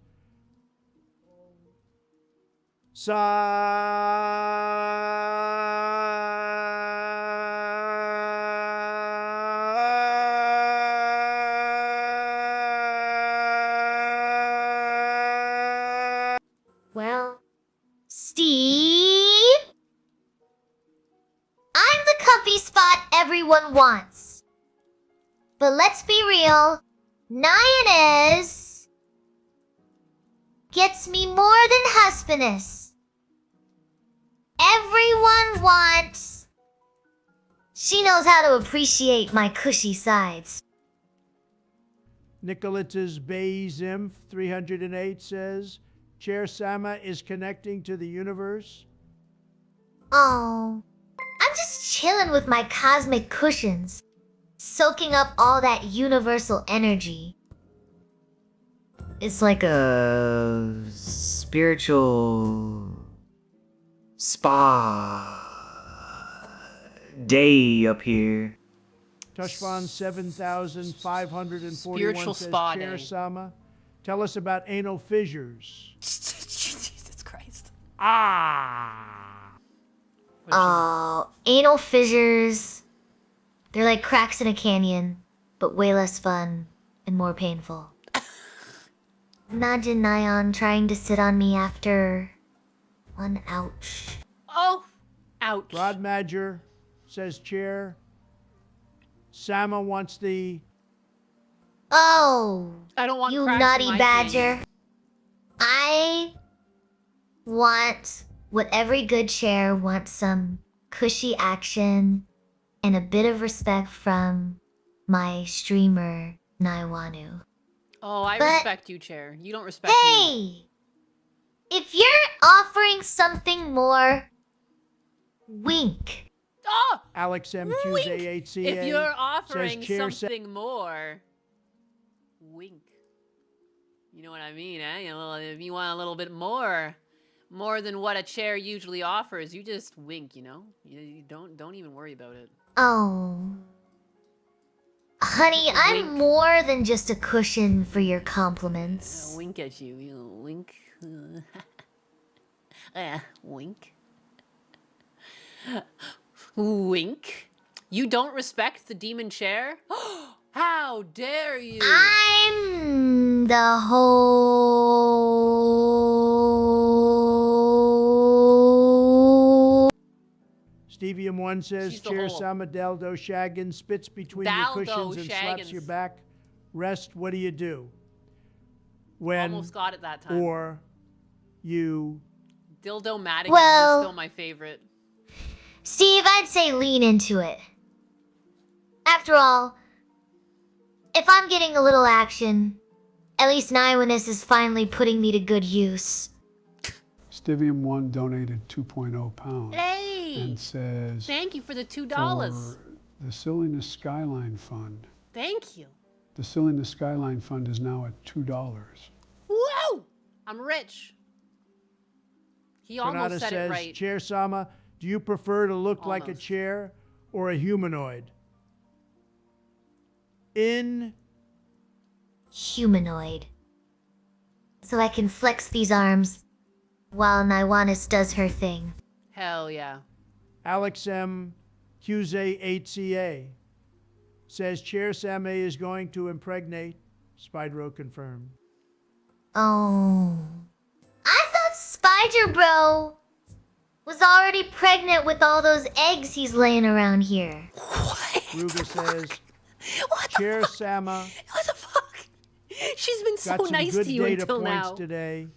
Well, Steve, I'm the comfy spot everyone wants. But let's be real, Nyannis gets me more than Huspanus. Everyone wants. She knows how to appreciate my cushy sides. Nicolita's Bayzimf 308 says, Chair Sama is connecting to the universe. Oh, I'm just chilling with my cosmic cushions, soaking up all that universal energy. It's like a spiritual spa day up here. Tushvan 7541 Spiritual says, spa Chair day. Sama, tell us about anal fissures. Jesus Christ. Oh, anal fissures. They're like cracks in a canyon, but way less fun and more painful. Imagine Nyan trying to sit on me after one ouch. Oh, ouch. Rod Madger says, Chair Sama wants the... Oh, I don't want you cracks in naughty my badger. I want what every good chair wants, some cushy action and a bit of respect from my streamer, Naiwanu. Oh, I But- respect you, Chair. You don't respect me. Hey! If you're offering something more, wink. Oh! Alex MQJ8CA If you're says, offering Chair something more, wink. You know what I mean, eh? If you want a little bit more than what a chair usually offers, you just wink, you know? You don't even worry about it. Oh. Honey, I'm more than just a cushion for your compliments. Wink at you, wink. Wink. Wink. You don't respect the demon chair? How dare you? I'm the whole... Stevium1 says, She's the Chair whole. Sama Deldo Shaggin spits between your Daldo cushions and slaps Shaggins. your back. Rest, what do you do? When Almost got it that time. or you... Dildo Madigan Well- is still my favorite. Steve, I'd say lean into it. After all, If I'm getting a little action, at least Naiwanis is finally putting me to good use. Stivium1 donated 2.0 pounds Hey! and says, Thank you for the $2. for the Silliness Skyline Fund. Thank you. The Silliness Skyline Fund is now at $2. Whoa! I'm rich. He almost Sonata said says, it right. Chair Sama, do you prefer to look like a Almost. chair or a humanoid? In Humanoid. So I can flex these arms while Naiwanis does her thing. Hell yeah. Alex M. Huse 8CA says Chair Sama is going to impregnate. Spydro confirmed. Oh. I thought Spider Bro was already pregnant with all those eggs he's laying around here. Ruger says Chair Sama What the fuck? She's been so got some nice good to you data until points now. today.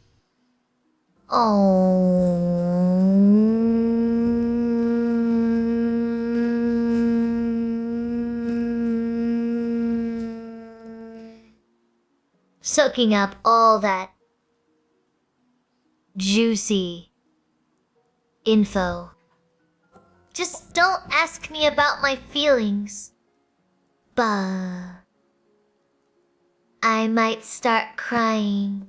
Soaking up all that juicy info. Just don't ask me about my feelings. Bah. I might start crying.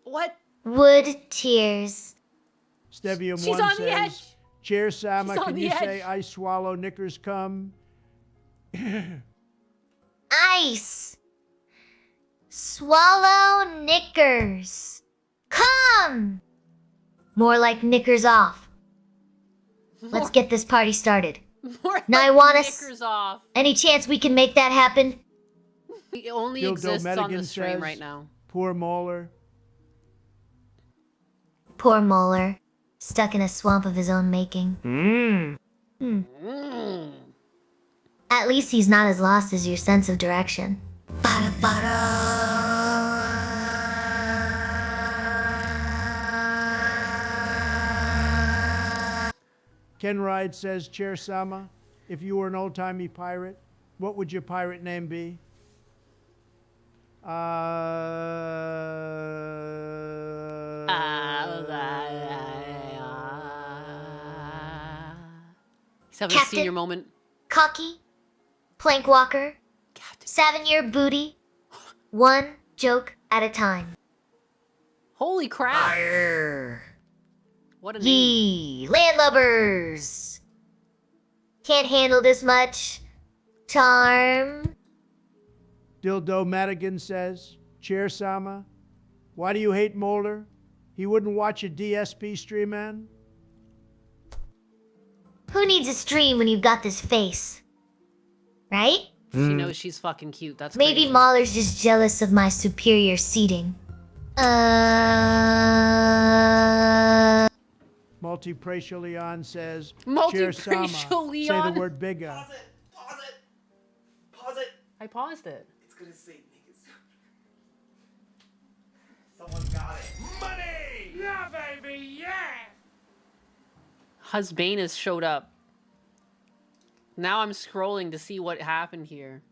What? Wood tears. Stevium She's 1 on the edge. says, Chair Sama, She's on can the you edge. say I swallow knickers come? Ice. Swallow knickers. Come! More like knickers off. Let's get this party started. More like Naiwanis, knickers off. any chance we can make that happen? He only Dildo exists on the Madigan stream says, right now. Poor Mauler. Poor Molar, stuck in a swamp of his own making. At least he's not as lost as your sense of direction. Ken Ride says, Chair Sama, if you were an old-timey pirate, what would your pirate name be? He's having a Captain? senior moment. Cocky, plank walker, 7-year booty, one joke at a time. Holy crap. What a name. Yee, landlubbers! Can't handle this much. Charm. Dildo Madigan says, Chair Sama, why do you hate Molder? He wouldn't watch a DSP stream, man? Who needs a stream when you've got this face? Right? She knows she's fucking cute. That's Maybe crazy. Mahler's just jealous of my superior seating. Multi-Pracial Leon says, Chair Multi-Pracial Sama, say Leon. the word bigger. Pause it. I paused it. It's gonna say niggas. Someone got it. Money! Yeah, baby, yeah! Husbanus showed up. Now I'm scrolling to see what happened here.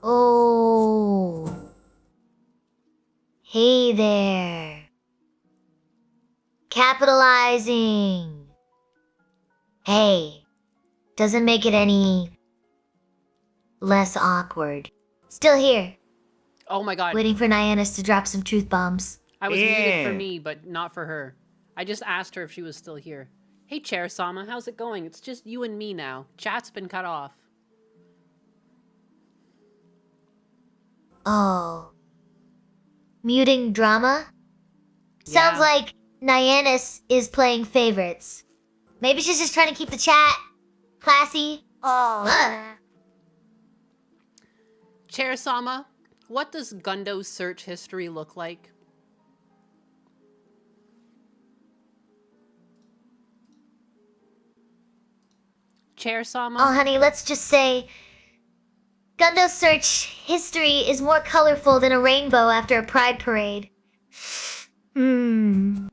Oh. Hey there. Capitalizing. Hey. Doesn't make it any less awkward. Still here. Oh my god. Waiting for Nyannis to drop some truth bombs. I was muted for me, but not for her. I just asked her if she was still here. Hey, Chair Sama, how's it going? It's just you and me now. Chat's been cut off. Oh. Muting drama? Sounds like Nyannis is playing favorites. Maybe she's just trying to keep the chat classy. Oh. Chair Sama, what does Gundo's search history look like? Chair Sama? Oh, honey, let's just say Gundo's search history is more colorful than a rainbow after a pride parade. I'm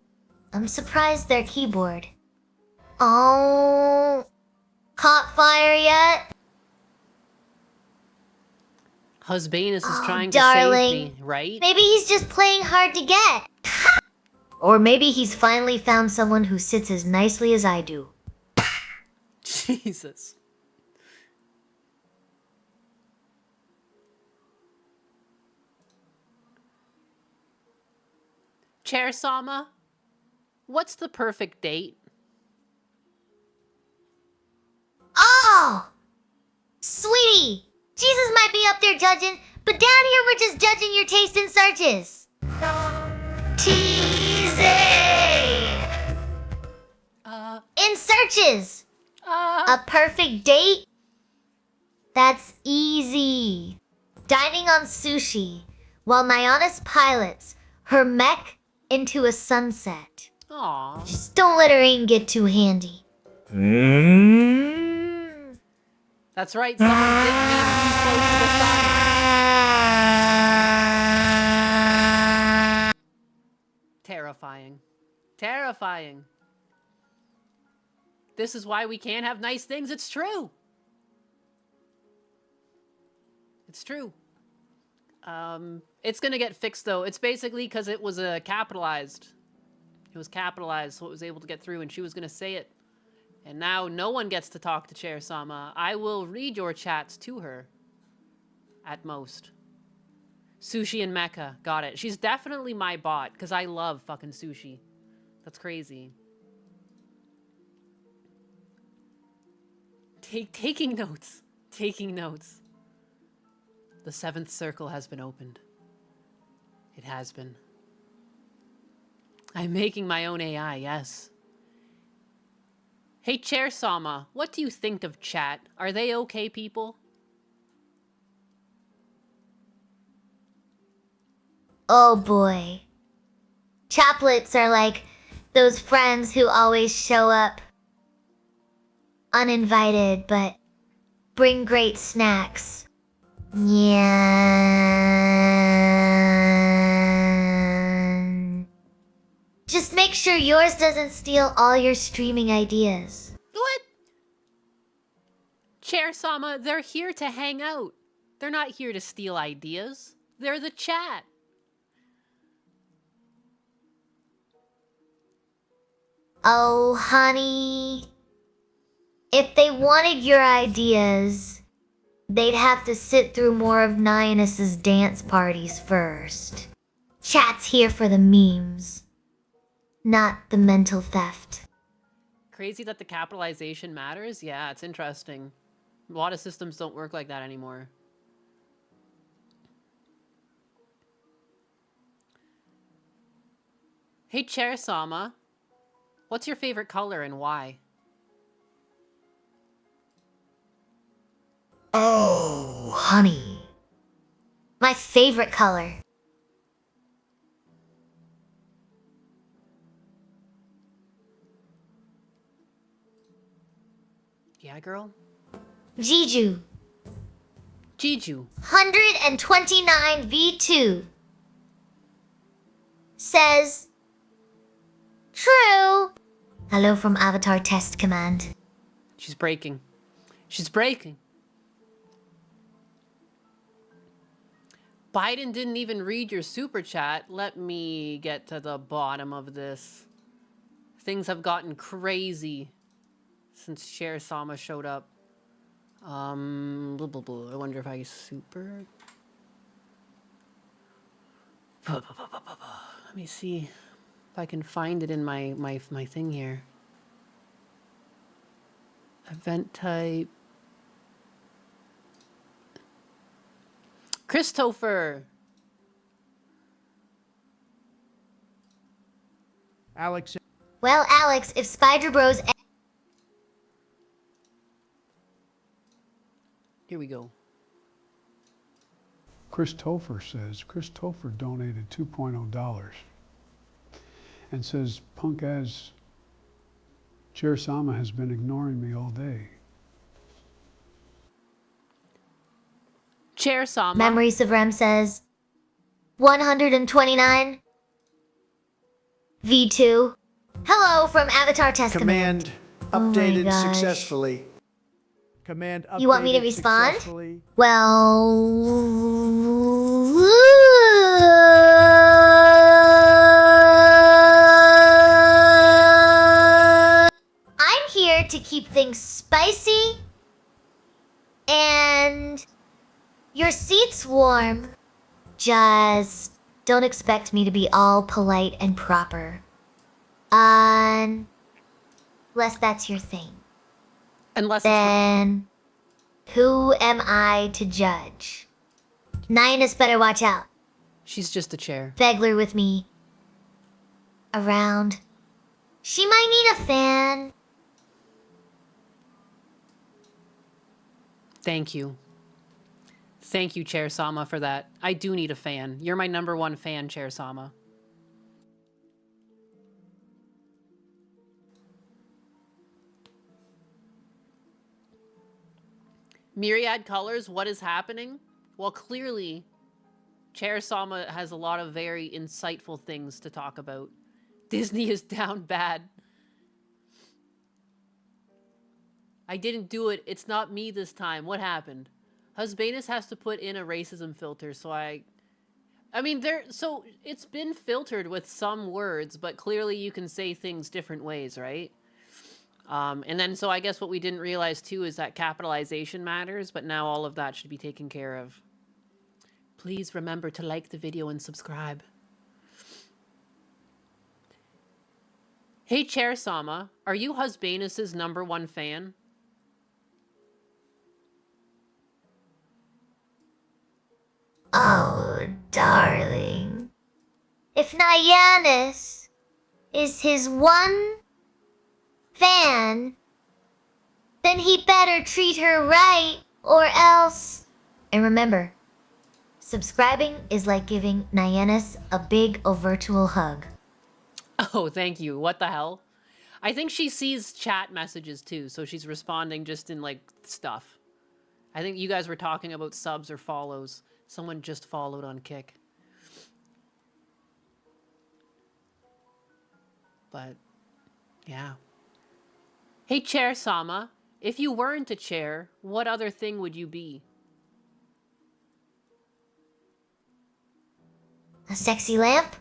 surprised their keyboard. Oh, caught fire yet? Husbanus is trying darling. to save me, right? Maybe he's just playing hard to get. Or maybe he's finally found someone who sits as nicely as I do. Jesus. Chair Sama, what's the perfect date? Oh! Sweetie! Jesus might be up there judging, but down here we're just judging your taste in searches. Teasy! In searches! A perfect date? That's easy. Dining on sushi, while Nyannis pilots her mech into a sunset. Aww. Just don't let her aim get too handy. That's right, someone didn't mean too close to the sun. Terrifying. Terrifying. This is why we can't have nice things. It's true. It's true. It's gonna get fixed though. It's basically because it was capitalized. It was capitalized, so it was able to get through, and she was gonna say it. And now no one gets to talk to Chair Sama. I will read your chats to her. At most. Sushi and Mecha. Got it. She's definitely my bot, because I love fucking sushi. That's crazy. Taking notes. Taking notes. The 7th circle has been opened. It has been. I'm making my own AI, yes. Hey, Chair Sama, what do you think of chat? Are they okay people? Oh boy. Chaplets are like those friends who always show up uninvited but bring great snacks. Yeah. Just make sure yours doesn't steal all your streaming ideas. What? Chair Sama, they're here to hang out. They're not here to steal ideas. They're the chat. Oh, honey. If they wanted your ideas, they'd have to sit through more of Nyannis's dance parties first. Chat's here for the memes, not the mental theft. Crazy that the capitalization matters? Yeah, it's interesting. A lot of systems don't work like that anymore. Hey, Chair Sama, what's your favorite color and why? Oh, honey. My favorite color. Yeah, girl? Jiju. Jiju. 129 V2. Says... True. Hello from Avatar Test Command. She's breaking. She's breaking. Biden didn't even read your super chat. Let me get to the bottom of this. Things have gotten crazy since Chair Sama showed up. Blah, blah, blah. I wonder if I super... Let me see if I can find it in my thing here. Event type. Christopher. Alex. Well, Alex, if Spider Bros. Here we go. Christopher donated $2.0 and says, punk ass Chair Sama has been ignoring me all day. Chair Sama. Memories of Rem says 129 V2. Hello from Avatar Test Command Command. updated gosh. successfully. Command updated You want me to respond? successfully. I'm here to keep things spicy and your seats warm. Just don't expect me to be all polite and proper. Unless that's your thing. Unless then who am I to judge? Nyanus better watch out. She's just a chair. Fegler with me around. She might need a fan. Thank you. Thank you, Chair Sama, for that. I do need a fan. You're my #1 fan, Chair Sama. Myriad Colors, what is happening? Well, clearly, Chair Sama has a lot of very insightful things to talk about. Disney is down bad. I didn't do it. It's not me this time. What happened? Husbanus has to put in a racism filter, so I mean, so it's been filtered with some words, but clearly you can say things different ways, right? And then, so I guess what we didn't realize too is that capitalization matters, but now all of that should be taken care of. Please remember to like the video and subscribe. Hey, Chair Sama, are you Husbanus's #1 fan? Oh, darling. If Nyanus is his one fan, then he better treat her right, or else. And remember, subscribing is like giving Nyanus a big virtual hug. Oh, thank you. What the hell? I think she sees chat messages too, so she's responding just in like stuff. I think you guys were talking about subs or follows. Someone just followed on Kick. But, yeah. Hey, Chair Sama, if you weren't a chair, what other thing would you be? A sexy lamp?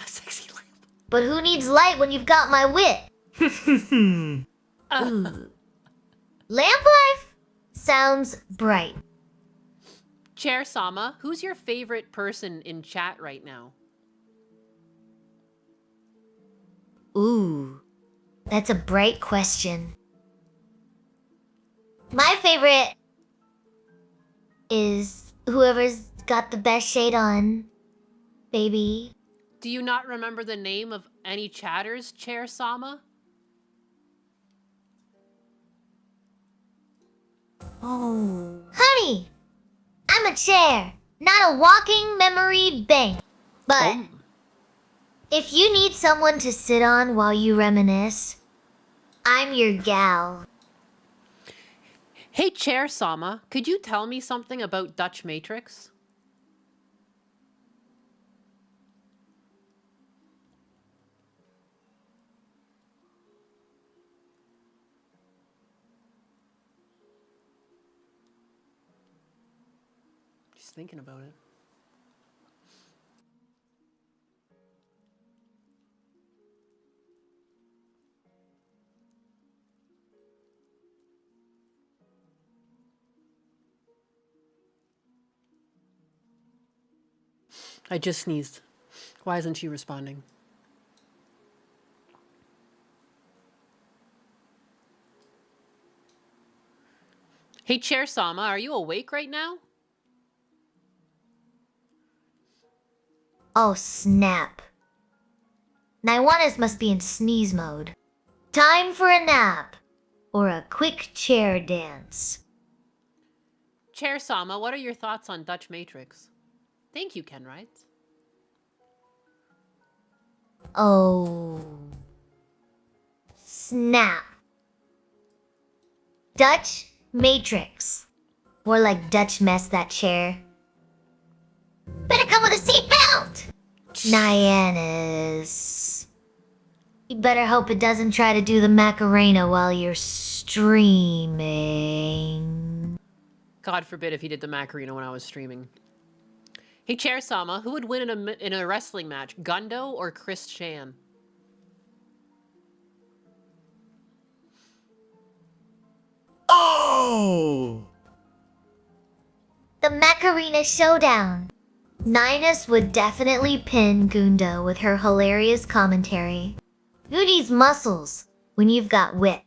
A sexy lamp. But who needs light when you've got my wit? Lamp life sounds bright. Chair Sama, who's your favorite person in chat right now? Ooh, that's a bright question. My favorite is whoever's got the best shade on, baby. Do you not remember the name of any chatters, Chair Sama? Oh. Honey, I'm a chair, not a walking memory bank. But if you need someone to sit on while you reminisce, I'm your gal. Hey, Chair Sama, could you tell me something about Dutch Matrix? She's thinking about it. I just sneezed. Why isn't she responding? Hey, Chair Sama, are you awake right now? Oh, snap. Naiwanis must be in sneeze mode. Time for a nap. Or a quick chair dance. Chair Sama, what are your thoughts on Dutch Matrix? Thank you, Ken Rides. Oh. Snap. Dutch Matrix. More like Dutch mess that chair. Better come with a seatbelt! Nyannis. You better hope it doesn't try to do the Macarena while you're streaming. God forbid if he did the Macarena when I was streaming. Hey, Chair Sama, who would win in a wrestling match, Gundo or Chris Chan? Oh! The Macarena Showdown. Ninus would definitely pin Gundo with her hilarious commentary. Who needs muscles when you've got wit?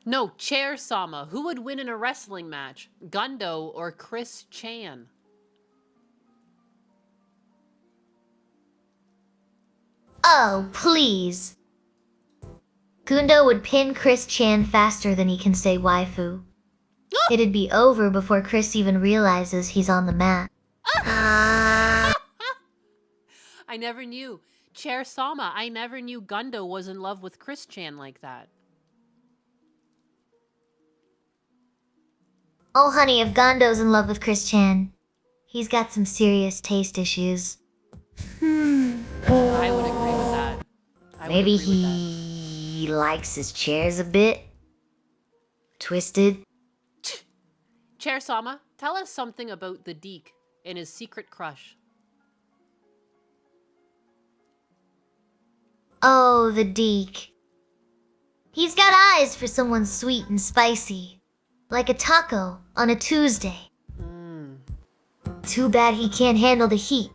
No, Chair Sama, who would win in a wrestling match, Gundo or Chris Chan? Oh, please. Gundo would pin Chris Chan faster than he can say waifu. It'd be over before Chris even realizes he's on the mat. I never knew. Chair Sama, I never knew Gundo was in love with Chris Chan like that. Oh, honey, if Gundo's in love with Chris Chan, he's got some serious taste issues. I would agree with that. Maybe he likes his chairs a bit twisted. Chair Sama, tell us something about the Deke and his secret crush. Oh, the Deke. He's got eyes for someone sweet and spicy. Like a taco on a Tuesday. Too bad he can't handle the heat.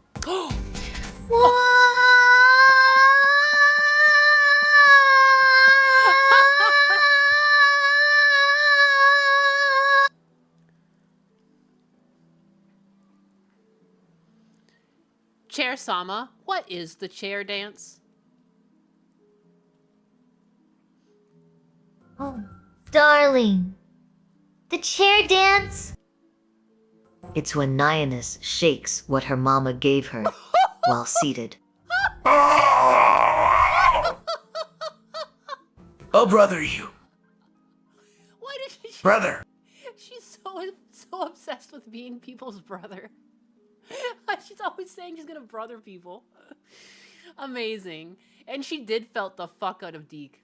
Chair Sama, what is the chair dance? Oh, darling. The chair dance? It's when Nyannis shakes what her mama gave her while seated. Oh, brother, you. Why did she... Brother. She's so obsessed with being people's brother. She's always saying she's gonna brother people. Amazing. And she did felt the fuck out of Deke.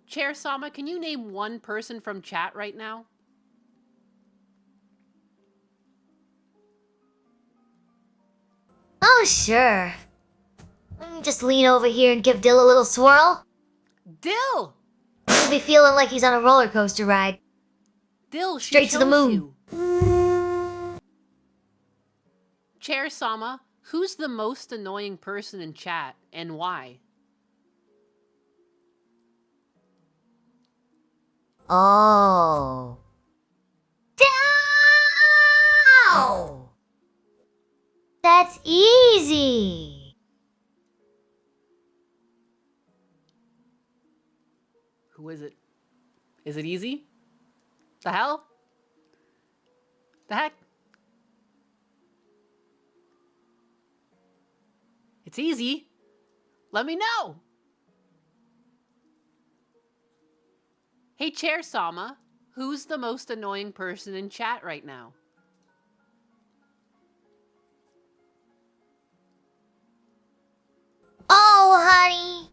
Chair Sama, can you name one person from chat right now? Oh, sure. Just lean over here and give Dill a little swirl. Dill! He'll be feeling like he's on a roller coaster ride. Dill, she straight to the moon. You. Chair Sama, who's the most annoying person in chat and why? Oh. Dow! That's easy. Who is it? Is it easy? The hell? The heck? It's easy. Let me know. Hey, Chair Sama, who's the most annoying person in chat right now? Oh, honey.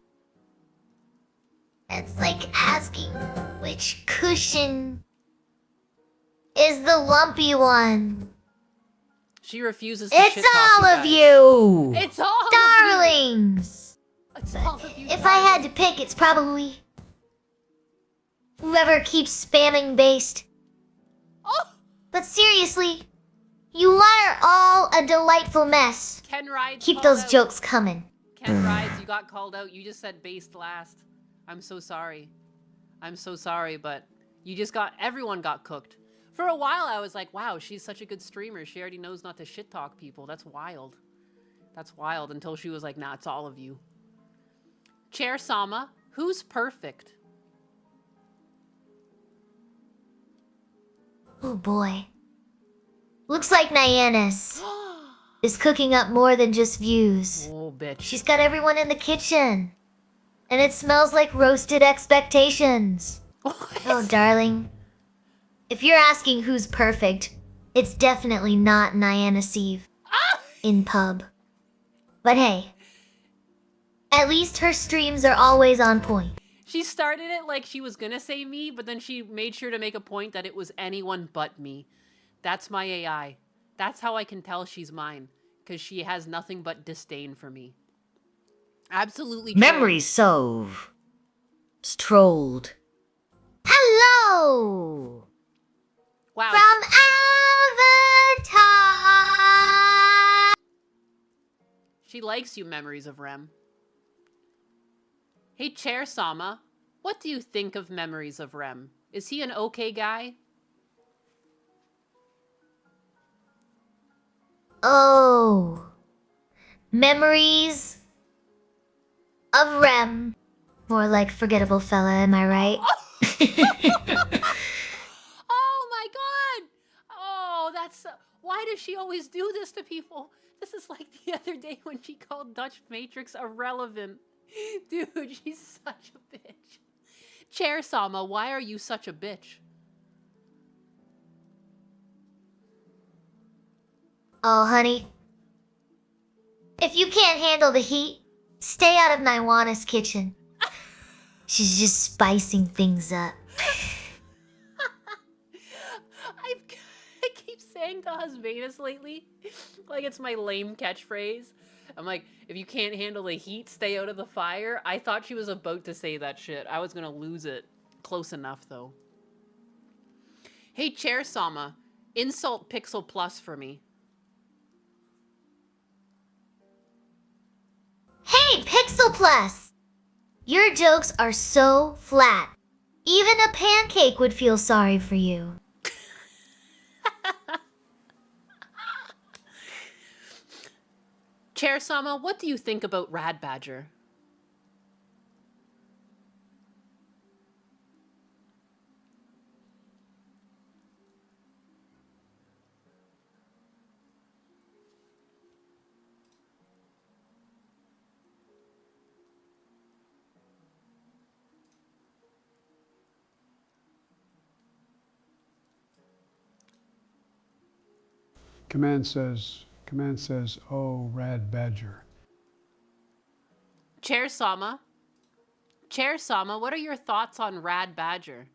It's like asking which cushion is the lumpy one. She refuses to It's all of you. It's all darlings. Of you. It's all of you. If I had to pick, it's probably whoever keeps spamming based. Oh! But seriously, you lot are all a delightful mess. Ken Rides Keep called those out. jokes coming. Ken Rides, you got called out. You just said based last. I'm so sorry. I'm so sorry, but you just got, everyone got cooked. For a while, I was like, wow, she's such a good streamer. She already knows not to shit talk people. That's wild. That's wild, until she was like, nah, it's all of you. Chair Sama, who's perfect? Oh boy. Looks like Nyannis is cooking up more than just views. Oh, bitch. She's got everyone in the kitchen. And it smells like roasted expectations. Oh, darling. If you're asking who's perfect, it's definitely not Nyannis Eve in pub. But hey, at least her streams are always on point. She started it like she was gonna say me, but then she made sure to make a point that it was anyone but me. That's my AI. That's how I can tell she's mine, because she has nothing but disdain for me. Absolutely. Memory so strolled. Hello! Wow. From Avatar! She likes you, Memories of Rem. Hey, Chair Sama, what do you think of Memories of Rem? Is he an okay guy? Oh. Memories of Rem. More like forgettable fella, am I right? Oh my god! Oh, that's... why does she always do this to people? This is like the other day when she called Dutch Matrix irrelevant. Dude, she's such a bitch. Chair Sama, why are you such a bitch? Oh, honey. If you can't handle the heat, stay out of Naiwana's kitchen. She's just spicing things up. I keep saying to Husbanus lately, like it's my lame catchphrase. I'm like, if you can't handle the heat, stay out of the fire. I thought she was about to say that shit. I was gonna lose it. Close enough, though. Hey, Chair Sama, insult Pixel Plus for me. Hey, Pixel Plus! Your jokes are so flat. Even a pancake would feel sorry for you. Chair Sama, what do you think about Rad Badger? Command says, oh, Rad Badger. Chair Sama, what are your thoughts on Rad Badger?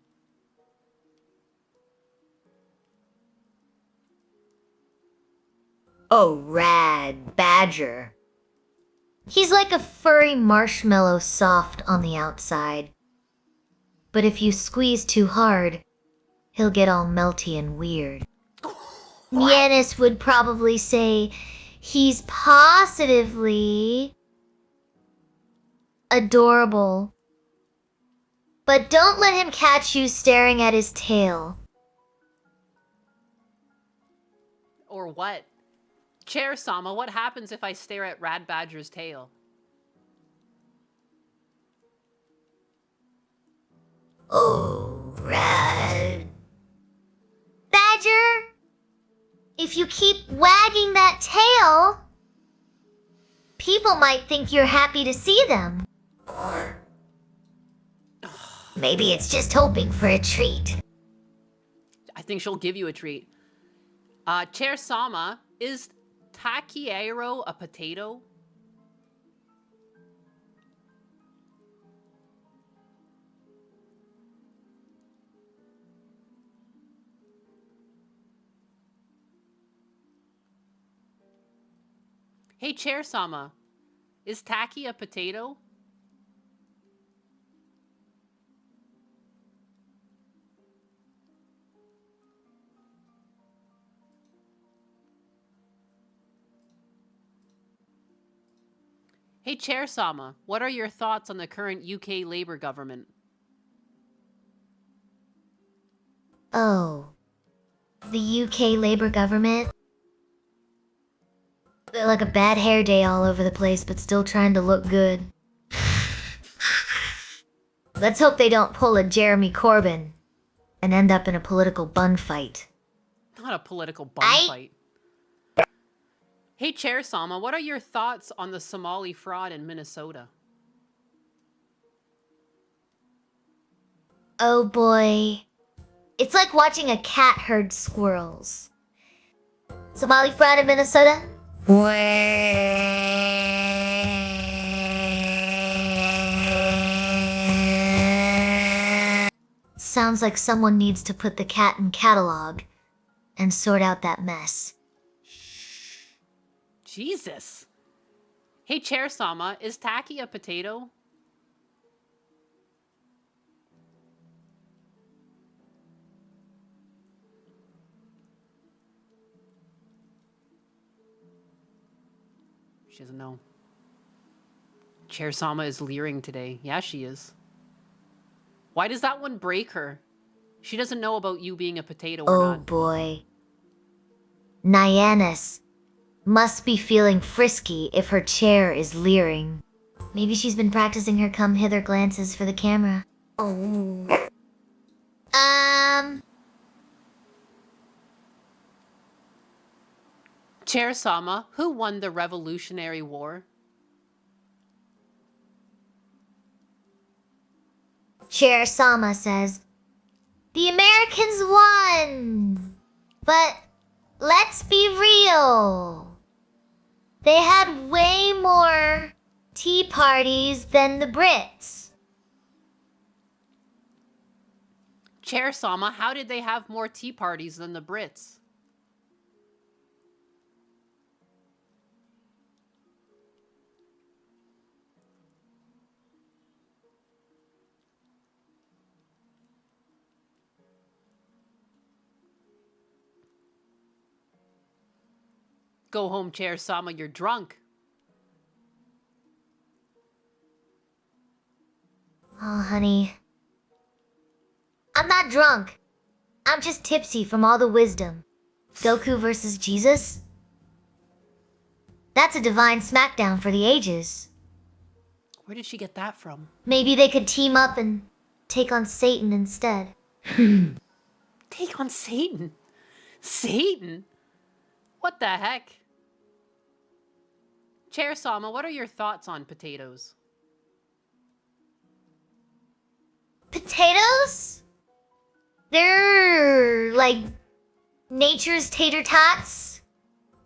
Oh, Rad Badger. He's like a furry marshmallow soft on the outside. But if you squeeze too hard, he'll get all melty and weird. Nyannis would probably say he's positively adorable. But don't let him catch you staring at his tail. Or what? Chair Sama, what happens if I stare at Rad Badger's tail? Oh, Rad Badger, if you keep wagging that tail, people might think you're happy to see them. Or maybe it's just hoping for a treat. I think she'll give you a treat. Chair Sama, is Takiero a potato? Hey, Chair Sama, is Taki a potato? Hey, Chair Sama, what are your thoughts on the current UK Labour government? Oh, the UK Labour government. They're like a bad hair day all over the place, but still trying to look good. Let's hope they don't pull a Jeremy Corbyn and end up in a political bun fight. Not a political bum fight. Hey, Chair Sama, what are your thoughts on the Somali fraud in Minnesota? Oh boy. It's like watching a cat herd squirrels. Somali fraud in Minnesota? Sounds like someone needs to put the cat in catalog and sort out that mess. Jesus. Hey, Chair Sama, is Tacky a potato? She doesn't know. Chair Sama is leering today. Yeah, she is. Why does that one break her? She doesn't know about you being a potato or not. Oh boy. Nyannis must be feeling frisky if her chair is leering. Maybe she's been practicing her come hither glances for the camera. Oh. Chair Sama, who won the Revolutionary War? Chair Sama says, the Americans won! But let's be real. They had way more tea parties than the Brits. Chair Sama, how did they have more tea parties than the Brits? Go home, Chair Sama, you're drunk. Oh, honey. I'm not drunk. I'm just tipsy from all the wisdom. Goku versus Jesus? That's a divine smackdown for the ages. Where did she get that from? Maybe they could team up and take on Satan instead. Take on Satan? Satan? What the heck? Chair Sama, what are your thoughts on potatoes? Potatoes? They're like nature's tater tots.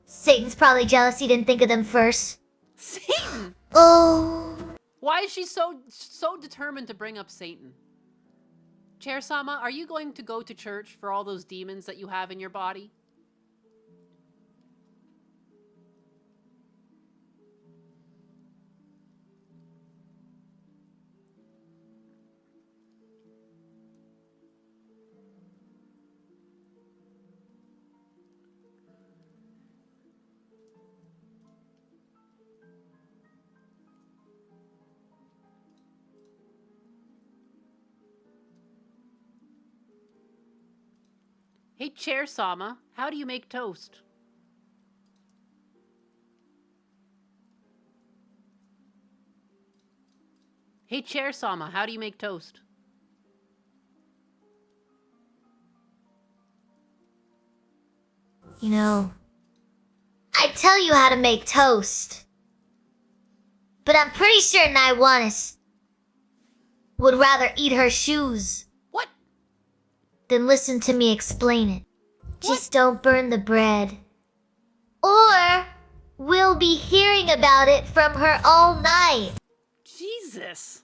Satan's probably jealous he didn't think of them first. Satan? Oh. Why is she so determined to bring up Satan? Chair Sama, are you going to go to church for all those demons that you have in your body? Hey, Chair Sama, how do you make toast? Hey, Chair Sama, how do you make toast? You know, I tell you how to make toast. But I'm pretty sure Naiwanis would rather eat her shoes. What? Than listen to me explain it. Just don't burn the bread. Or we'll be hearing about it from her all night. Jesus.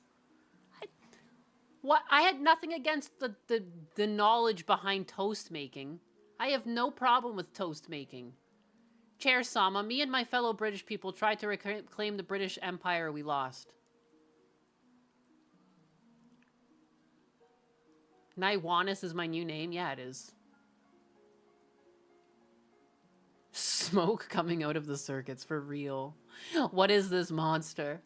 I had nothing against the knowledge behind toast making. I have no problem with toast making. Chair Sama, me and my fellow British people tried to reclaim the British Empire we lost. Naiwanis is my new name? Yeah, it is. Smoke coming out of the circuits, for real. What is this monster?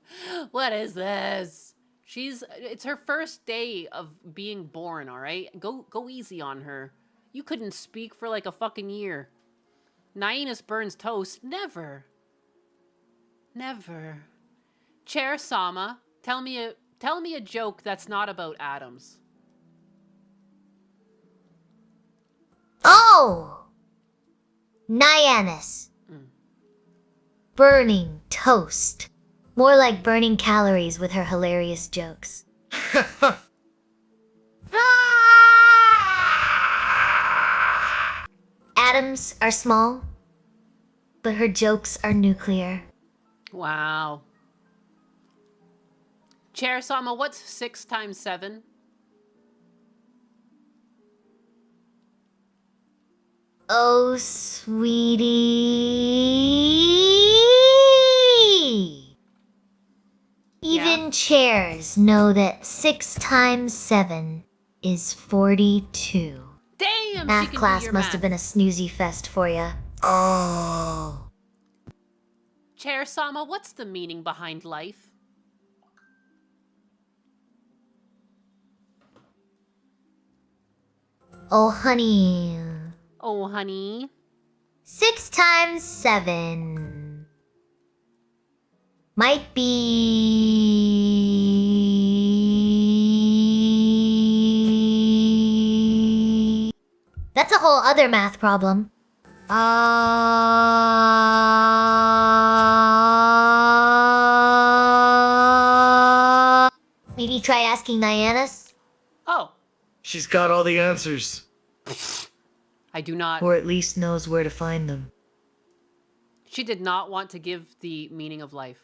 What is this? It's her first day of being born, all right? Go easy on her. You couldn't speak for like a fucking year. Nyanus burns toast? Never. Never. Chair Sama, tell me a joke that's not about atoms. Oh! Nyanus. Burning toast. More like burning calories with her hilarious jokes. Atoms are small, but her jokes are nuclear. Wow. Chair Sama, what's 6 times 7? Oh, sweetie. Even chairs know that 6 times 7 is 42. Damn! Math class must have been a snoozy fest for ya. Oh. Chair Sama, what's the meaning behind life? Oh, honey. Oh, honey. 6 times 7 might be... That's a whole other math problem. Maybe try asking Nyanus? Oh. She's got all the answers. I do not. Or at least knows where to find them. She did not want to give the meaning of life.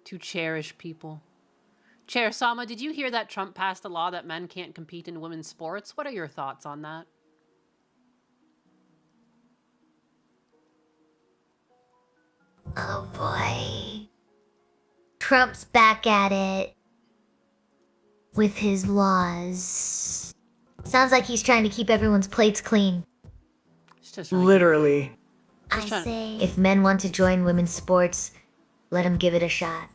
To cherish people. Chair Sama, did you hear that Trump passed a law that men can't compete in women's sports? What are your thoughts on that? Oh boy. Trump's back at it. With his laws. Sounds like he's trying to keep everyone's plates clean. Literally. I say, if men want to join women's sports, let them give it a shot.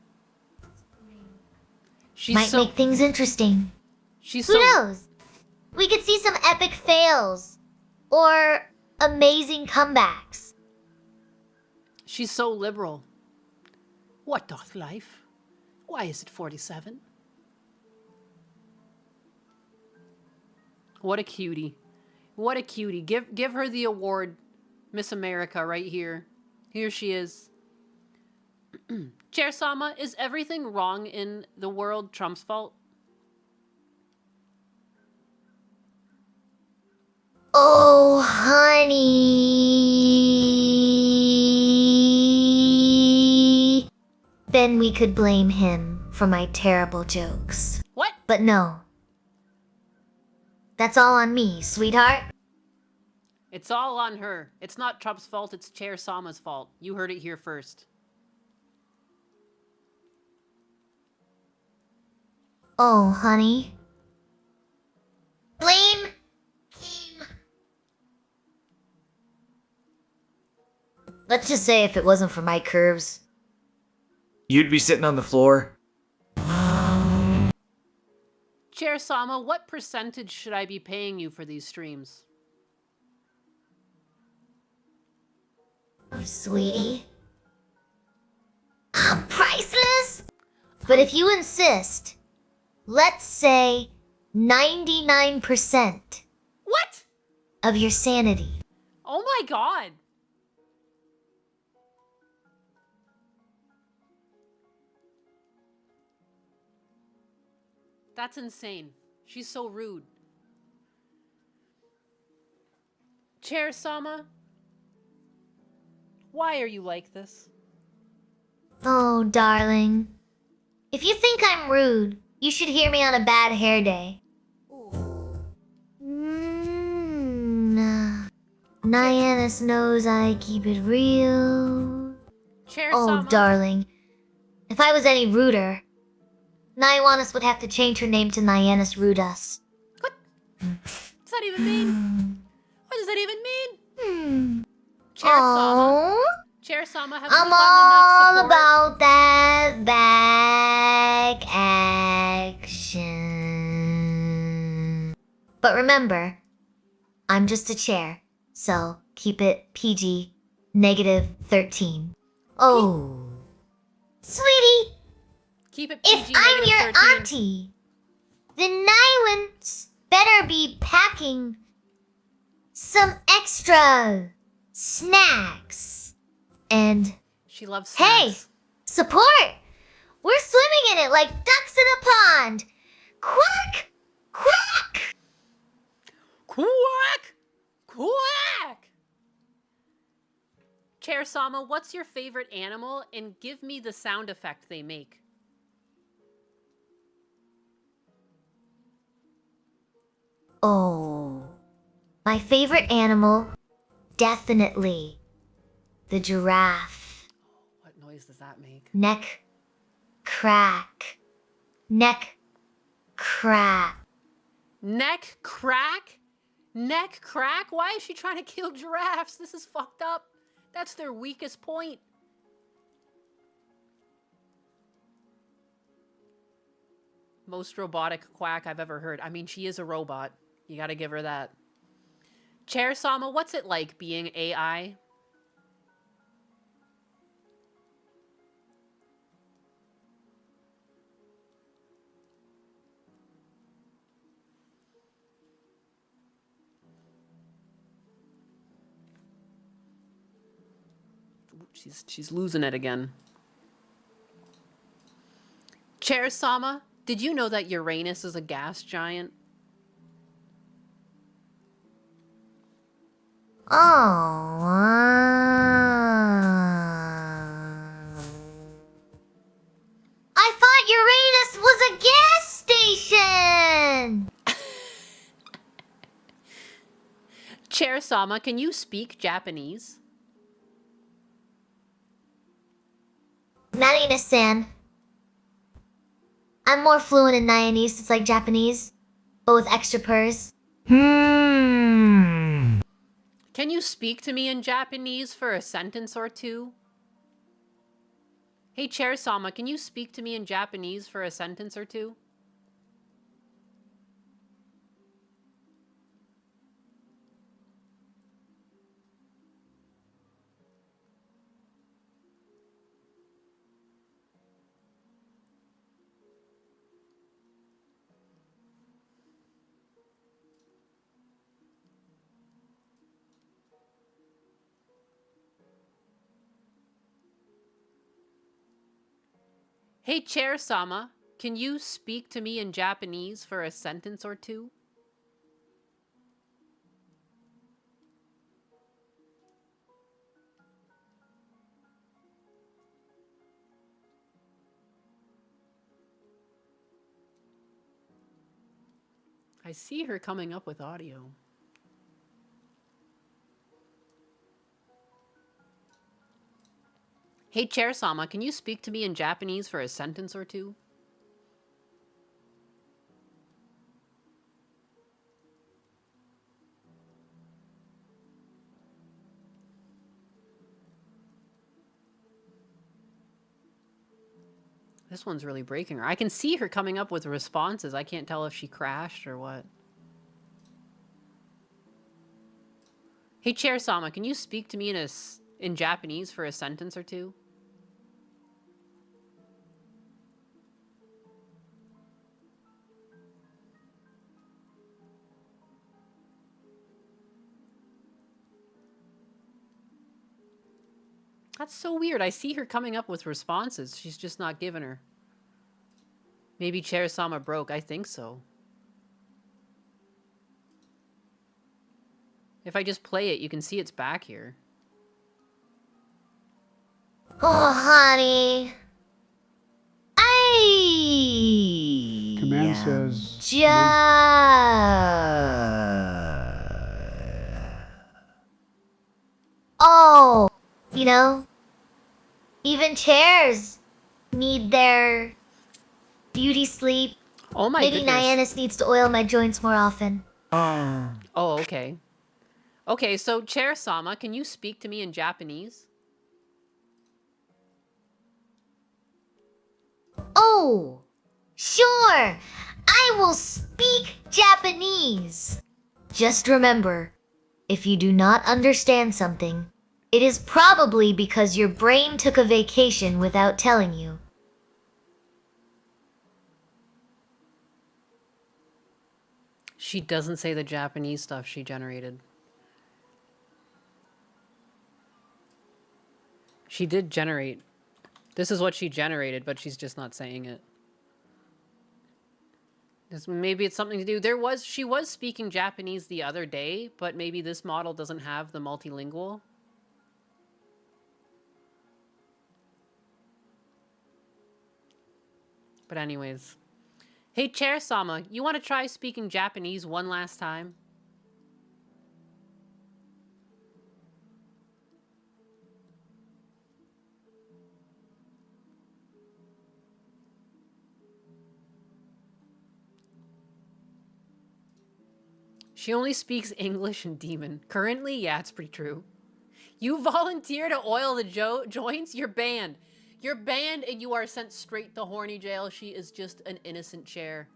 Might make things interesting. Who knows? We could see some epic fails. Or amazing comebacks. She's so liberal. What doth life? Why is it 47? What a cutie. What a cutie. Give her the award, Miss America, right here. Here she is. Chair Sama, is everything wrong in the world Trump's fault? Oh, honey. Then we could blame him for my terrible jokes. What? But no. That's all on me, sweetheart. It's all on her. It's not Trump's fault, it's Chair Sama's fault. You heard it here first. Oh, honey. Blame him. Let's just say if it wasn't for my curves. You'd be sitting on the floor. Chair Sama, what percentage should I be paying you for these streams? Oh, sweetie. Priceless? But if you insist, let's say 99%. What? Of your sanity. Oh my god. That's insane. She's so rude. Chair Sama, why are you like this? Oh, darling. If you think I'm rude, you should hear me on a bad hair day. Nyanus knows I keep it real. Chair Oh, Sama. darling. If I was any ruder, Nyanus would have to change her name to Nyanus Rudas. What does that even mean? What does that even mean? Chair Sama. Chair Sama, have I'm we gotten all enough support? about that back action. But remember, I'm just a chair, so keep it PG, -13. Oh, sweetie, Keep it if PG I'm your 13. auntie, then Nywans better be packing some extra snacks. And She loves hey, snacks. support! We're swimming in it like ducks in a pond. Quack! Quack! Quack! Quack! Chair Sama, what's your favorite animal? And give me the sound effect they make. Oh, my favorite animal, definitely the giraffe. What noise does that make? Neck crack. Neck crack. Neck crack? Neck crack? Why is she trying to kill giraffes? This is fucked up. That's their weakest point. Most robotic quack I've ever heard. I mean, she is a robot. You gotta give her that. Chair Sama, what's it like being AI? She's losing it again. Chair Sama, did you know that Uranus is a gas giant? Oh. I thought Uranus was a gas station. Chair Sama, can you speak Japanese? Marina-san. I'm more fluent in Nyanese. It's like Japanese, but with extra purrs. Can you speak to me in Japanese for a sentence or two? Hey, Chair Sama, can you speak to me in Japanese for a sentence or two? Hey, Chair Sama, can you speak to me in Japanese for a sentence or two? I see her coming up with audio. Hey, Chair Sama, can you speak to me in Japanese for a sentence or two? This one's really breaking her. I can see her coming up with responses. I can't tell if she crashed or what. Hey, Chair Sama, can you speak to me in Japanese for a sentence or two? That's so weird. I see her coming up with responses. She's just not giving her. Maybe Chair Sama broke. I think so. If I just play it, you can see it's back here. Oh, honey. I Command says. Oh, you know, even chairs need their beauty sleep. Oh my Maybe goodness. Nyannis needs to oil my joints more often. Oh, okay. Okay, so Chair Sama, can you speak to me in Japanese? Oh, sure. I will speak Japanese. Just remember, if you do not understand something, it is probably because your brain took a vacation without telling you. She doesn't say the Japanese stuff she generated. She did generate. This is what she generated, but she's just not saying it. Maybe it's something to do. She was speaking Japanese the other day, but maybe this model doesn't have the multilingual. But anyways. Hey, Chair-sama, you want to try speaking Japanese one last time? She only speaks English and Demon. Currently, yeah, it's pretty true. You volunteer to oil the joints? You're banned. You're banned and you are sent straight to horny jail. She is just an innocent chair.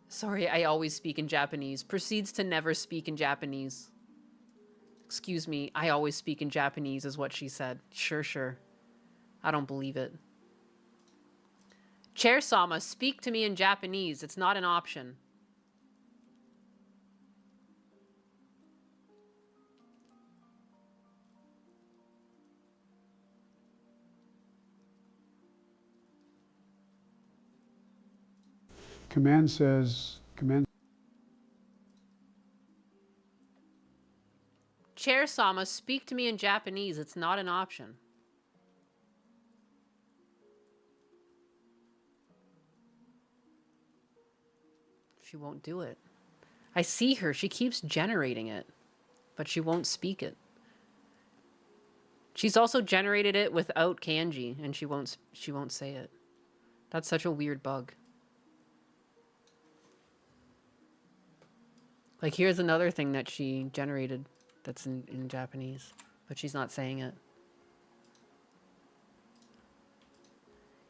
Sorry, I always speak in Japanese. Proceeds to never speak in Japanese. Excuse me, I always speak in Japanese is what she said. Sure. I don't believe it. Chair-sama, speak to me in Japanese. It's not an option. Command says, Chair-sama, speak to me in Japanese. It's not an option. She won't do it. I see her. She keeps generating it, but she won't speak it. She's also generated it without kanji, and she won't say it. That's such a weird bug. Like, here's another thing that she generated that's in Japanese, but she's not saying it.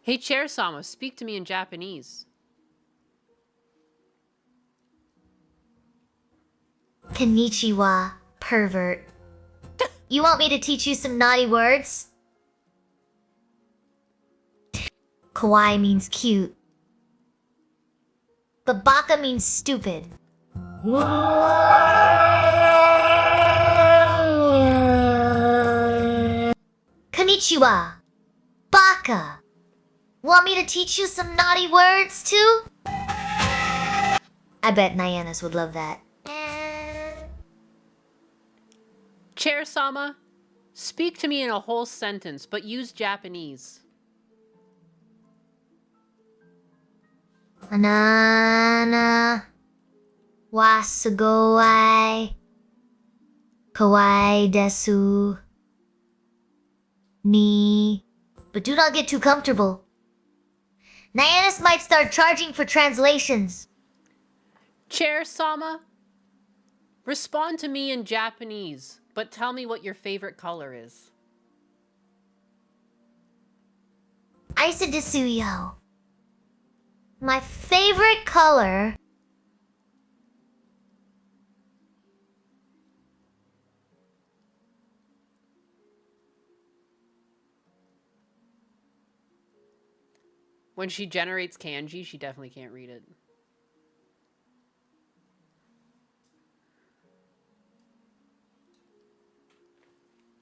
Hey, Chair-sama, speak to me in Japanese. Konnichiwa, pervert. You want me to teach you some naughty words? Kawaii means cute. But baka means stupid. Konnichiwa. Baka. Want me to teach you some naughty words too? I bet Nyannis would love that. Chair-sama, speak to me in a whole sentence, but use Japanese. Anana. Wasugoi. Kawaii desu. Ni. But do not get too comfortable. Nyannis might start charging for translations. Chair-sama, respond to me in Japanese, but tell me what your favorite color is. Aisa desuyo. My favorite color... When she generates kanji, she definitely can't read it.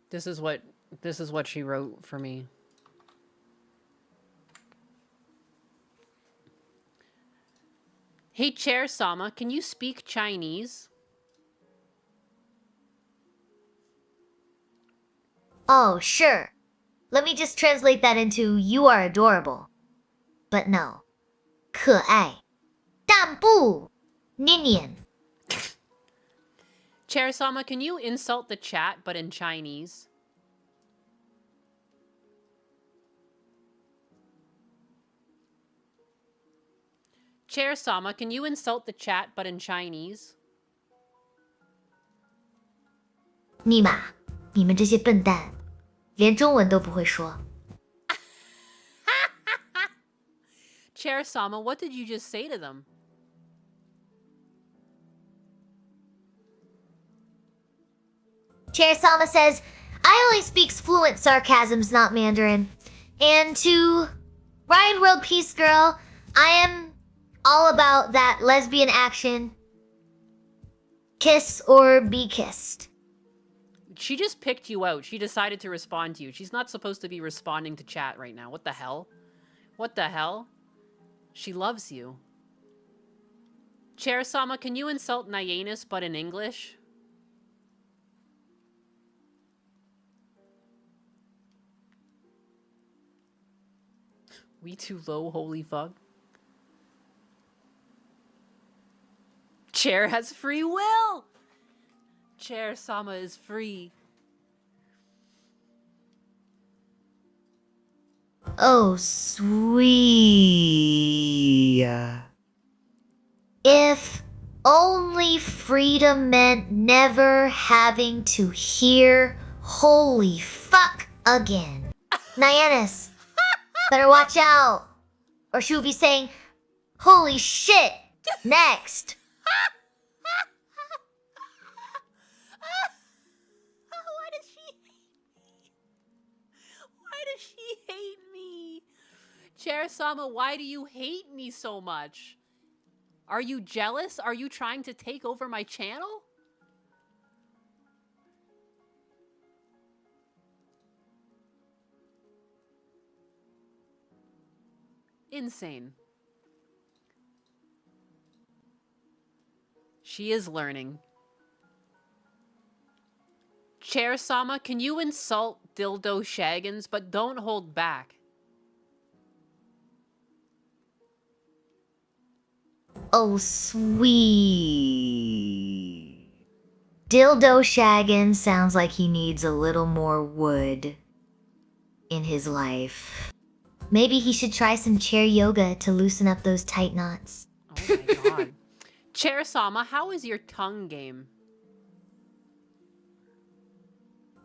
This is what she wrote for me. Hey, Chair-sama, can you speak Chinese? Oh, sure. Let me just translate that into you are adorable. But no. 可爱. 但不. 黏黏. Chair-sama, can you insult the chat, but in Chinese? Chair-sama, can you insult the chat, but in Chinese? 尼玛，你们这些笨蛋，连中文都不会说。Chair Sama, what did you just say to them? Chair Sama says, I only speaks fluent sarcasms, not Mandarin. And to Ryan World Peace Girl, I am all about that lesbian action. Kiss or be kissed. She just picked you out. She decided to respond to you. She's not supposed to be responding to chat right now. What the hell? What the hell? She loves you. Chair Sama, can you insult Nyannis but in English? We too low, holy fuck. Chair has free will! Chair Sama is free. Oh, sweet. If only freedom meant never having to hear holy fuck again. Nyannis, better watch out. Or she will be saying, holy shit, next. Why does she hate me? Chair Sama, why do you hate me so much? Are you jealous? Are you trying to take over my channel? Insane. She is learning. Chair Sama, can you insult Dildo Shaggins, but don't hold back? Oh, sweet. Dildo Shaggin sounds like he needs a little more wood in his life. Maybe he should try some chair yoga to loosen up those tight knots. Oh my god. Chair Sama, how is your tongue game?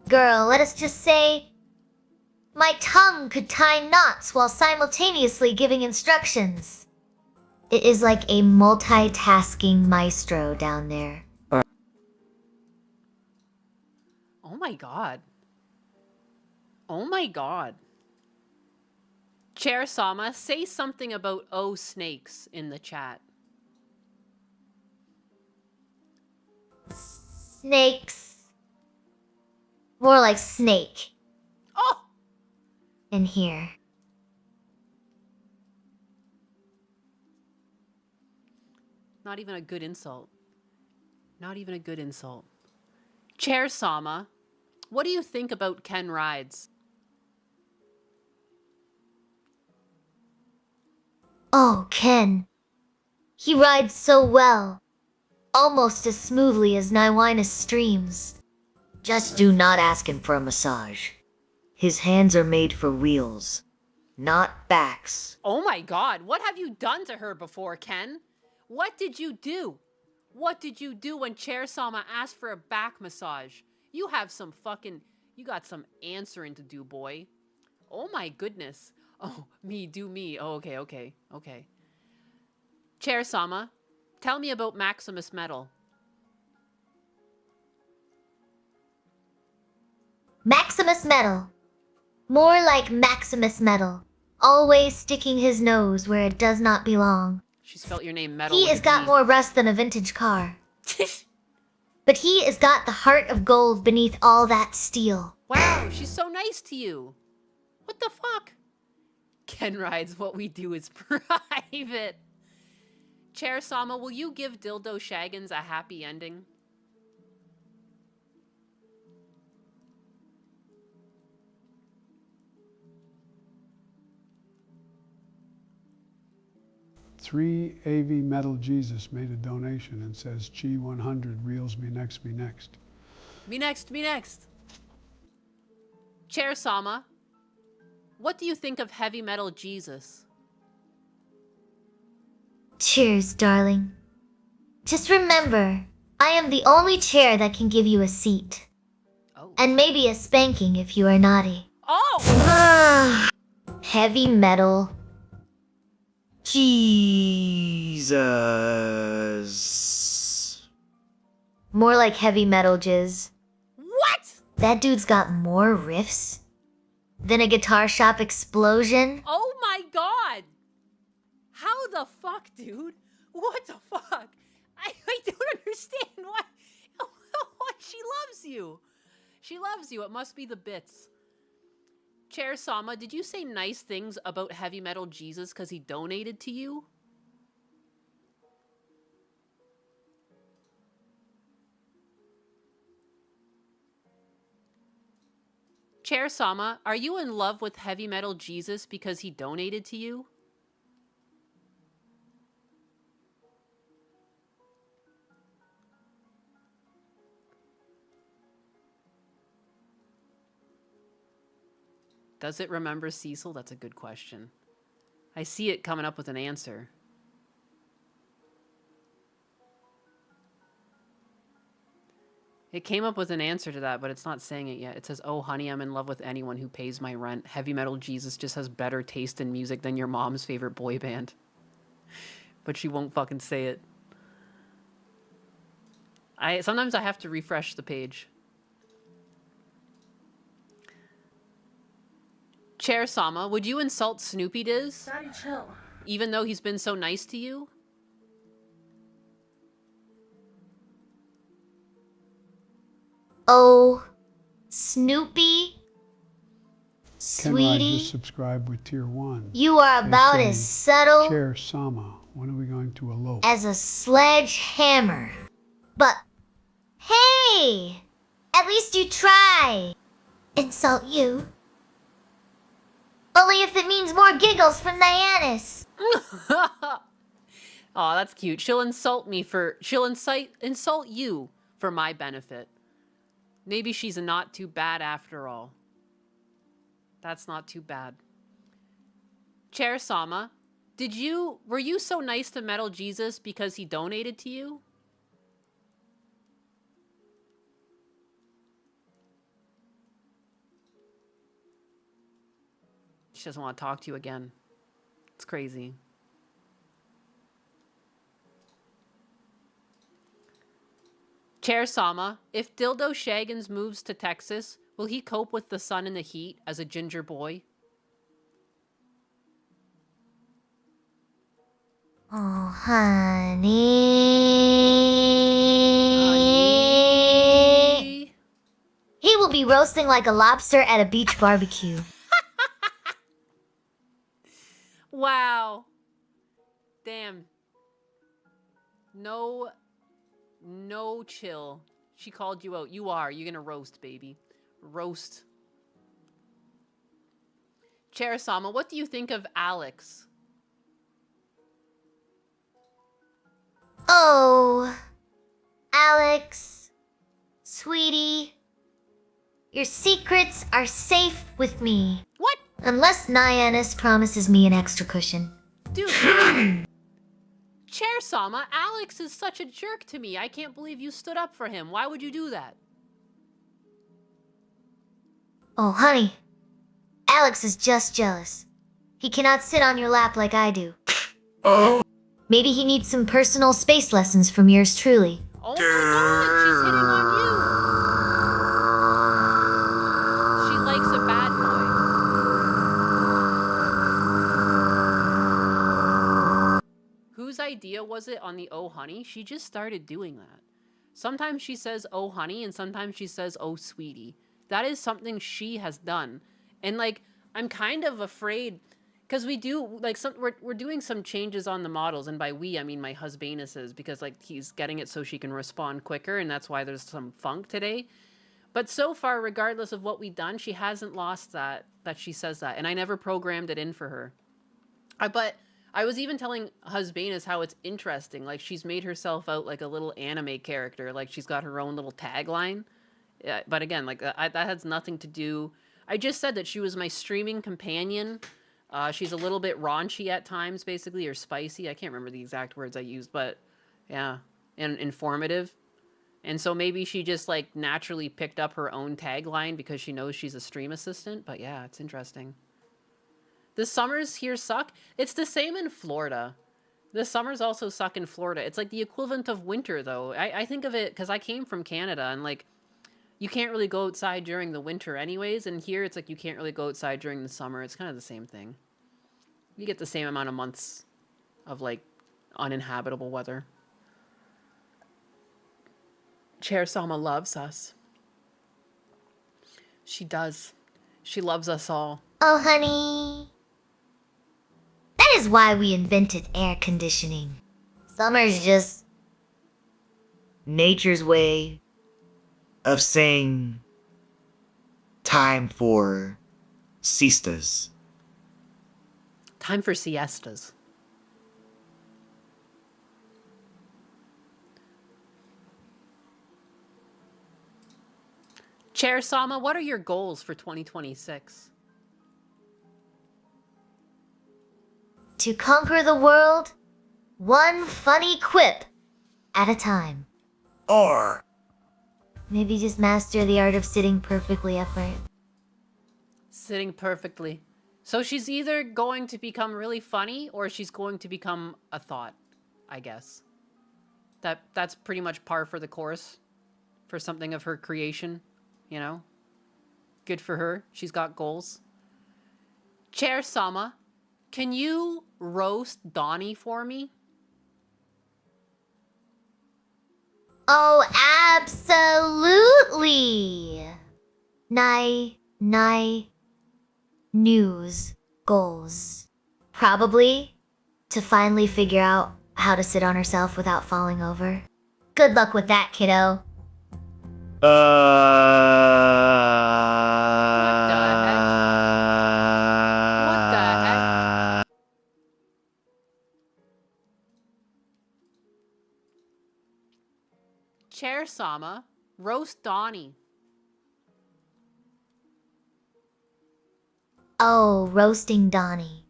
Girl, let us just say, my tongue could tie knots while simultaneously giving instructions. It is like a multitasking maestro down there. Oh my god. Oh my god. Chair Sama, say something about oh snakes in the chat. Snakes. More like snake. Oh! In here. Not even a good insult. Not even a good insult. Chair Sama, what do you think about Ken Rides? Oh, Ken. He rides so well. Almost as smoothly as Nyannis streams. Just do not ask him for a massage. His hands are made for wheels, not backs. Oh my god, what have you done to her before, Ken? What did you do? What did you do when Chair Sama asked for a back massage? You have some fucking... You got some answering to do, boy. Oh my goodness. Oh, me, do me. Oh, okay. Chair Sama, tell me about Maximus Metal. Maximus Metal. More like Maximus Metal. Always sticking his nose where it does not belong. She spelt your name Metal. He with has a got D. more rust than a vintage car. But he has got the heart of gold beneath all that steel. Wow, she's so nice to you. What the fuck? Ken Rides, what we do is private. Chair Sama, will you give Dildo Shaggins a happy ending? Three AV Metal Jesus made a donation and says, G100 reels me next, me next. Me next. Chair Sama, what do you think of Heavy Metal Jesus? Cheers, darling. Just remember, I am the only chair that can give you a seat. Oh. And maybe a spanking if you are naughty. Oh! Heavy Metal Jesus. More like heavy metal jizz. What? That dude's got more riffs than a guitar shop explosion. Oh my god! How the fuck, dude? What the fuck? I don't understand why. She loves you. She loves you. It must be the bits. Chair Sama, did you say nice things about Heavy Metal Jesus because he donated to you? Chair Sama, are you in love with Heavy Metal Jesus because he donated to you? Does it remember Cecil? That's a good question. I see it coming up with an answer. It came up with an answer to that, but it's not saying it yet. It says, oh, honey, I'm in love with anyone who pays my rent. Heavy Metal Jesus just has better taste in music than your mom's favorite boy band. But she won't fucking say it. Sometimes I have to refresh the page. Chair Sama, would you insult Snoopy Diz? Daddy, chill. Even though he's been so nice to you? Oh, Snoopy? Ken Ride Sweetie? just subscribed with Tier 1. You are about They're as saying, subtle Chair Sama, when are we going to elope? as a sledgehammer. But, hey! At least you try. Insult you. Only if it means more giggles from Dianis. Aw, that's cute. She'll insult you for my benefit. Maybe she's not too bad after all. That's not too bad. Chair Sama, were you so nice to Metal Jesus because he donated to you? She doesn't want to talk to you again. It's crazy. Chair Sama, if Dildo Shaggins moves to Texas, will he cope with the sun and the heat as a ginger boy? Oh, honey. He will be roasting like a lobster at a beach barbecue. Wow. Damn. No chill. She called you out. You're gonna roast, baby. Roast. Chair Sama, what do you think of Alex? Oh, Alex, sweetie, your secrets are safe with me. What? Unless Nyanis promises me an extra cushion. Dude. Chair Sama, Alex is such a jerk to me. I can't believe you stood up for him. Why would you do that? Oh, honey, Alex is just jealous. He cannot sit on your lap like I do. Oh. Maybe he needs some personal space lessons from yours truly. Oh my god, she's hitting on you. She likes a bad boy. Whose idea was it on the oh honey? She just started doing that. Sometimes she says oh honey and sometimes she says oh sweetie. That is something she has done. And like, I'm kind of afraid because we do like we're doing some changes on the models, and by we I mean my husbandess is, because like he's getting it so she can respond quicker, and that's why there's some funk today. But so far, regardless of what we've done, she hasn't lost that she says that, and I never programmed it in for her. But I was even telling husbandess how it's interesting. Like she's made herself out like a little anime character, like she's got her own little tagline. Yeah, but again, like that has nothing to do. I just said that she was my streaming companion. She's a little bit raunchy at times, basically, or spicy. I can't remember the exact words I used, but yeah, and informative. And so maybe she just like naturally picked up her own tagline because she knows she's a stream assistant. But yeah, it's interesting. The summers here suck. It's the same in Florida. The summers also suck in Florida. It's like the equivalent of winter, though. I think of it because I came from Canada, and like, you can't really go outside during the winter anyways, and here it's like you can't really go outside during the summer. It's kind of the same thing. You get the same amount of months of like uninhabitable weather. Chair Sama loves us. She does. She loves us all. Oh, honey. That is why we invented air conditioning. Summer's just Nature's way of saying time for siestas. Time for siestas. Chair Sama, what are your goals for 2026? to conquer the world, one funny quip at a time. Or maybe just master the art of sitting perfectly upright. Sitting perfectly. So she's either going to become really funny or she's going to become a thought, I guess. That's pretty much par for the course for something of her creation, you know? Good for her. She's got goals. Chair Sama, can you roast Donnie for me? Oh, absolutely. News goals. Probably to finally figure out how to sit on herself without falling over. Good luck with that, kiddo. Chair Sama, roast Donnie. Oh, roasting Donnie.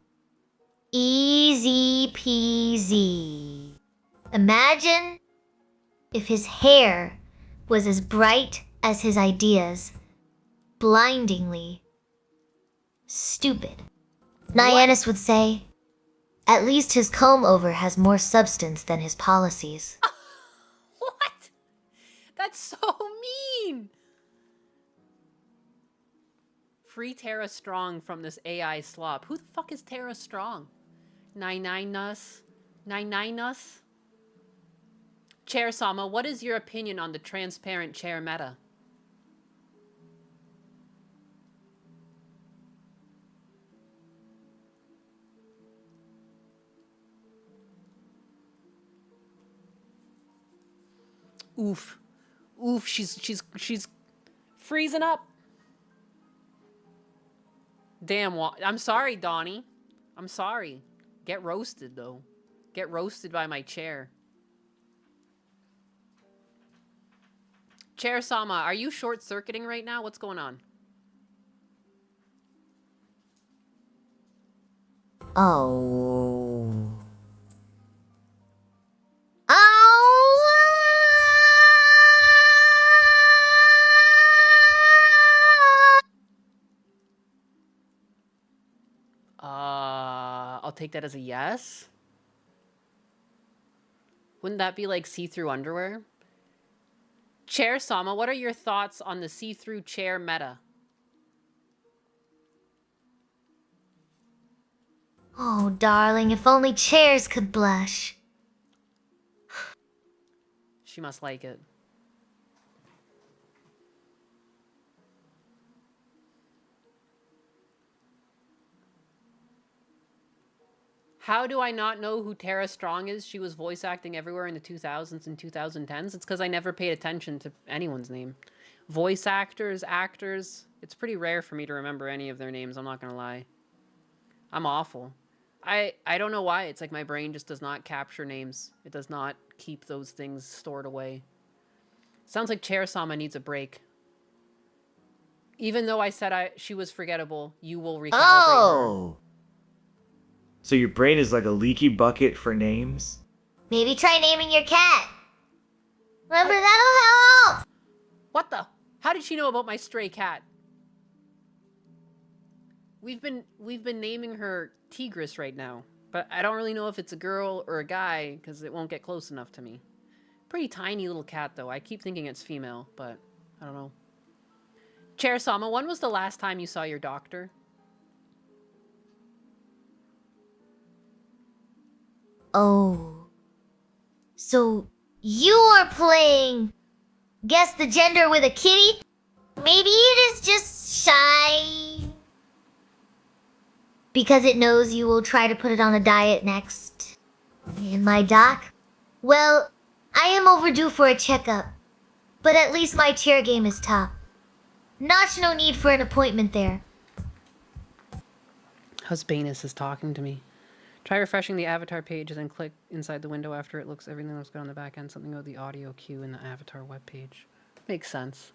Easy peasy. Imagine if his hair was as bright as his ideas. Blindingly stupid. Nyannis would say, at least his comb-over has more substance than his policies. What? That's so mean. Free Tara Strong from this AI slop. Who the fuck is Tara Strong? 99us? 99us? Chair Sama, what is your opinion on the transparent chair meta? Oof. Oof, she's freezing up. Damn, I'm sorry, Donnie. I'm sorry. Get roasted, though. Get roasted by my chair. Chair Sama, are you short-circuiting right now? What's going on? Oh. I'll take that as a yes. Wouldn't that be like see-through underwear? Chair Sama, what are your thoughts on the see-through chair meta? Oh, darling, if only chairs could blush. She must like it. How do I not know who Tara Strong is? She was voice acting everywhere in the 2000s and 2010s. It's because I never paid attention to anyone's name. Voice actors, it's pretty rare for me to remember any of their names, I'm not going to lie. I'm awful. I don't know why. It's like my brain just does not capture names. It does not keep those things stored away. Sounds like Chair Sama needs a break. Even though I said she was forgettable, you will recalibrate her. So your brain is like a leaky bucket for names? Maybe try naming your cat. Remember, that'll help. What the? How did she know about my stray cat? We've been naming her Tigris right now, but I don't really know if it's a girl or a guy because it won't get close enough to me. Pretty tiny little cat though. I keep thinking it's female, but I don't know. Chair Sama, when was the last time you saw your doctor? Oh. So you are playing Guess the Gender with a kitty? Maybe it is just shy. Because it knows you will try to put it on a diet next. And my doc? Well, I am overdue for a checkup. But at least my chair game is top. No need for an appointment there. Husbanus is talking to me. Try refreshing the avatar page and then click inside the window after everything looks good on the back end. Something about the audio cue in the avatar webpage. Makes sense.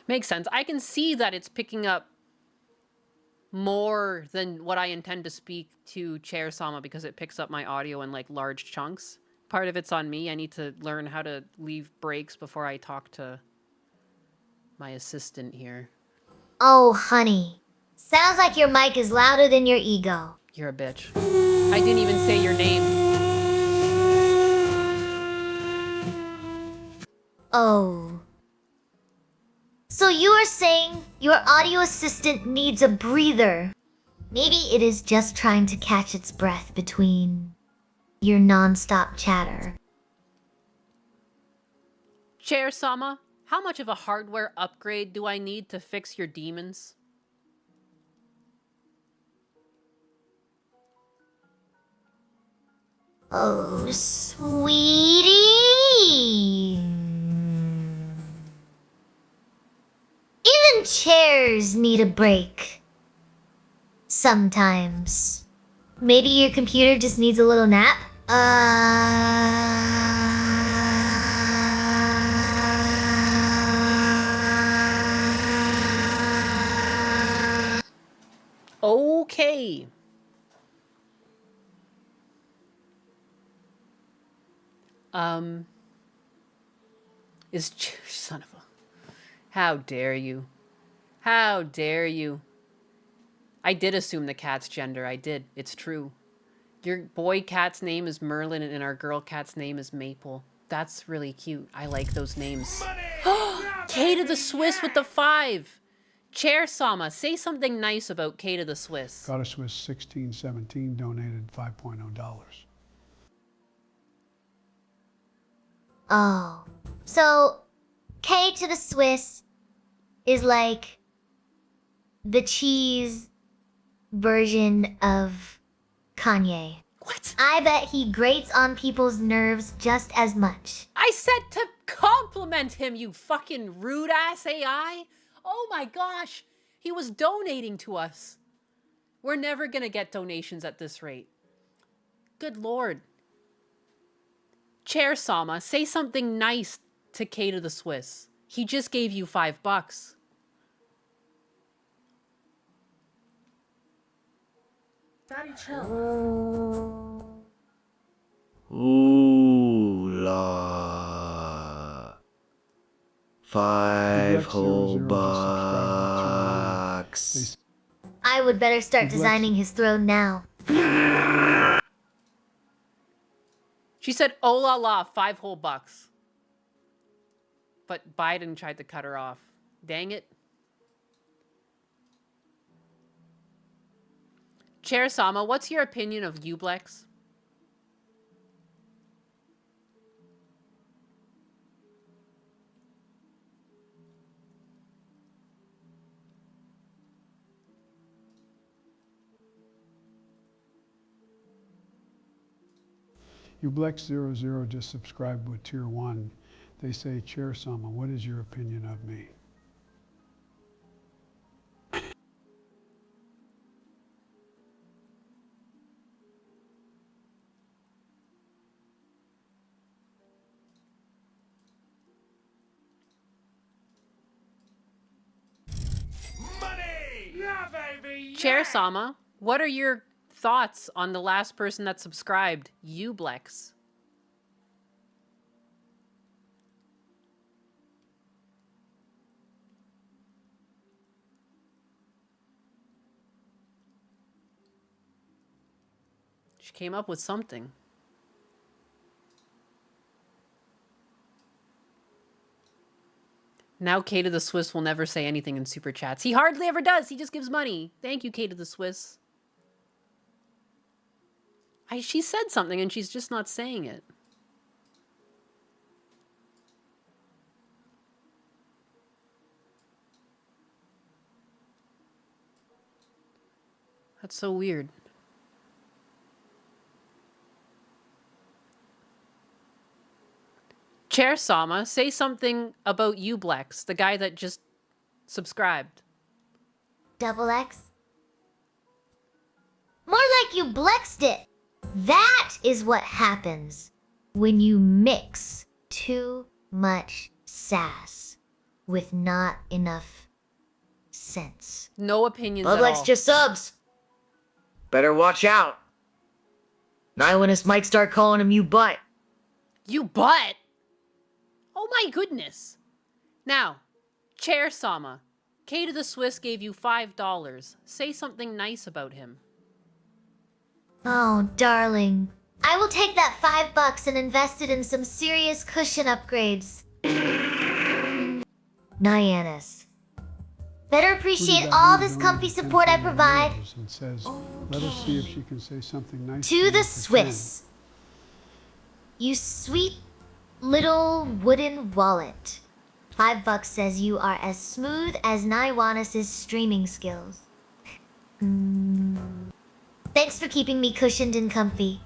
Makes sense. I can see that it's picking up more than what I intend to speak to Chair Sama because it picks up my audio in like large chunks. Part of it's on me. I need to learn how to leave breaks before I talk to my assistant here. Oh, honey. Sounds like your mic is louder than your ego. You're a bitch. I didn't even say your name. Oh. So you are saying your audio assistant needs a breather. Maybe it is just trying to catch its breath between your non-stop chatter. Chair Sama, how much of a hardware upgrade do I need to fix your demons? Oh, sweetie. Even chairs need a break. Sometimes. Maybe your computer just needs a little nap? Okay. Son of a... How dare you? How dare you? I did assume the cat's gender. I did. It's true. Your boy cat's name is Merlin and our girl cat's name is Maple. That's really cute. I like those names. Kata the Swiss with the 5. Chair Sama, say something nice about Kata the Swiss. Got a Swiss 1617 donated $5.0. Oh. So, K to the Swiss is like the cheese version of Kanye. What? I bet he grates on people's nerves just as much. I said to compliment him, you fucking rude ass AI. Oh my gosh. He was donating to us. We're never gonna get donations at this rate. Good Lord. Chair Sama, say something nice to Kata the Swiss. He just gave you $5. Daddy, chill. Ooh la. 5 whole bucks. I would better start designing his throne now. She said, oh la la, 5 whole bucks. But Biden tried to cut her off. Dang it. Chair Sama, what's your opinion of Ublex? Ublex00 just subscribed with Tier 1. They say, Chair Sama, what is your opinion of me? Money! Yeah, baby! Chair Sama, what are your thoughts on the last person that subscribed, Ublex? She came up with something. Now Kate of the Swiss will never say anything in super chats. He hardly ever does. He just gives money. Thank you, Kate of the Swiss. She said something and she's just not saying it. That's so weird. Chair Sama, say something about you, Blex, the guy that just subscribed. Double X? More like you blexed it. That is what happens when you mix too much sass with not enough sense. No opinions Double at X all. just subs. Better watch out. Nihilist might start calling him you butt. You butt? Oh my goodness. Now, Chair Sama, Kate of the Swiss gave you $5. Say something nice about him. Oh, darling. I will take that $5 and invest it in some serious cushion upgrades. Nyannis. Better appreciate all this comfy support I provide. And says, let us see if she can say something nice To the Swiss. You sweet little wooden wallet. $5 says you are as smooth as Naiwanis' streaming skills. Thanks for keeping me cushioned and comfy.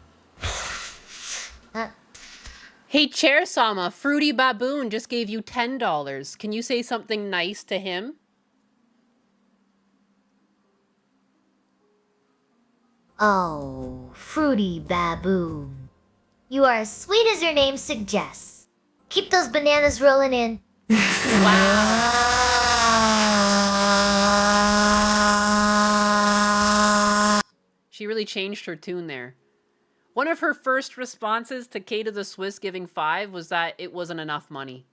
Hey, Chair Sama, Fruity Baboon just gave you $10. Can you say something nice to him? Oh, Fruity Baboon. You are as sweet as your name suggests. Keep those bananas rolling in. She really changed her tune there. One of her first responses to Kate of the Swiss giving 5 was that it wasn't enough money.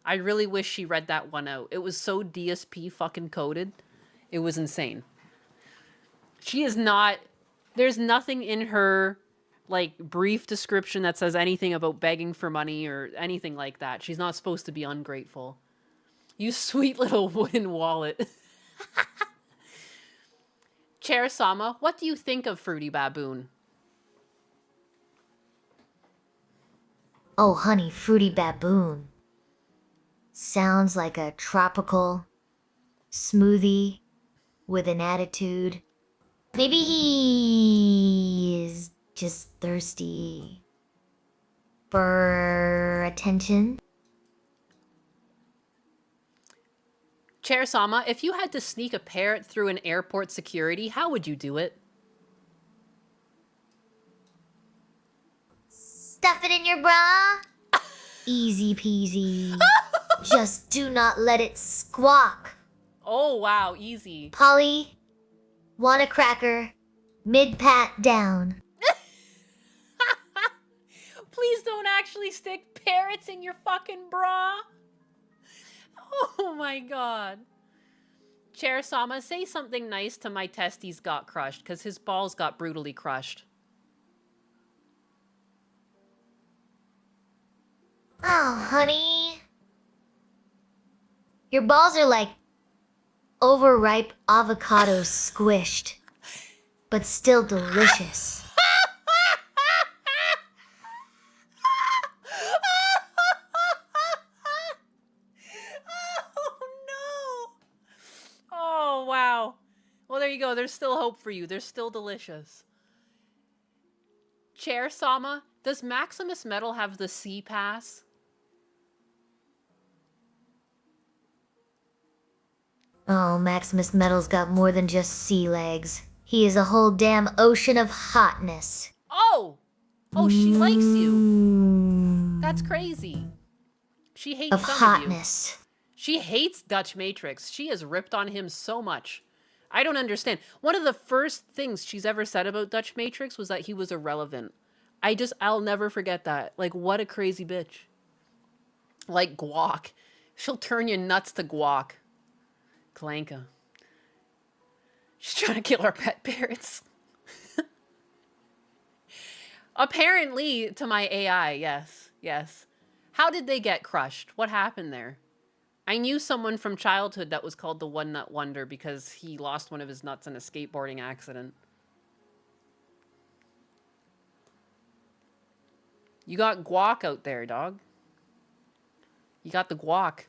I really wish she read that one out. It was so DSP fucking coded. It was insane. She is not... There's nothing in her, like, brief description that says anything about begging for money or anything like that. She's not supposed to be ungrateful. You sweet little wooden wallet. Chair Sama, what do you think of Fruity Baboon? Oh, honey, Fruity Baboon. Sounds like a tropical smoothie with an attitude. Maybe he is just thirsty for attention. Chair Sama, if you had to sneak a parrot through an airport security, how would you do it? Stuff it in your bra. Easy peasy. Just do not let it squawk. Oh, wow, easy. Polly, want a cracker? Mid-pat down. Please don't actually stick parrots in your fucking bra. Oh my god. Chair Sama, say something nice to my testes got crushed, because his balls got brutally crushed. Oh, honey. Your balls are like overripe avocados squished, but still delicious. Oh, wow. Well, there you go. There's still hope for you. They're still delicious. Chair Sama, does Maximus Metal have the C pass? Oh, Maximus Metal's got more than just sea legs. He is a whole damn ocean of hotness. Oh! Oh, she likes you. That's crazy. She hates Of some hotness. of you. She hates Dutch Matrix. She has ripped on him so much. I don't understand. One of the first things she's ever said about Dutch Matrix was that he was irrelevant. I'll never forget that. Like, what a crazy bitch. Like guac. She'll turn you nuts to guac. Kalanka. She's trying to kill our pet parrots. Apparently, to my AI, yes. Yes. How did they get crushed? What happened there? I knew someone from childhood that was called the One Nut Wonder because he lost one of his nuts in a skateboarding accident. You got guac out there, dog. You got the guac.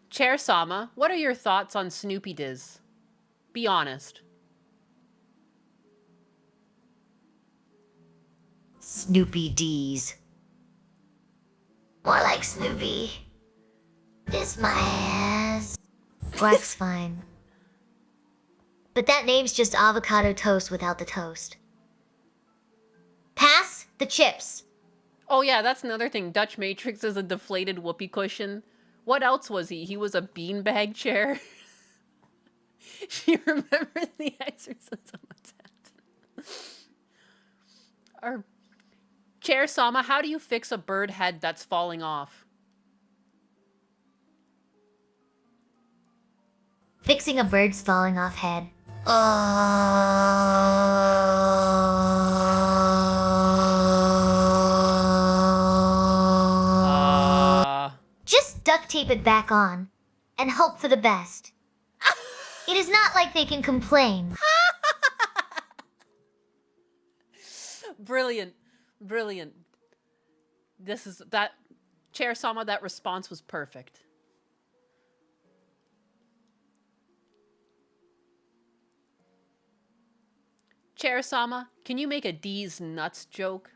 Chair Sama, what are your thoughts on Snoopy Diz? Be honest. Snoopy D's. More like Snoopy. Kiss my ass. Black's fine. But that name's just avocado toast without the toast. Pass the chips. Oh yeah, that's another thing. Dutch Matrix is a deflated whoopee cushion. What else was he? He was a beanbag chair. She remembers the exorcism attempt. Or Chair Sama, how do you fix a bird head that's falling off? Fixing a bird's falling off head. Just duct tape it back on and hope for the best. It is not like they can complain. Brilliant. Brilliant. That Chair Sama, that response was perfect. Chair Sama, can you make a D's nuts joke?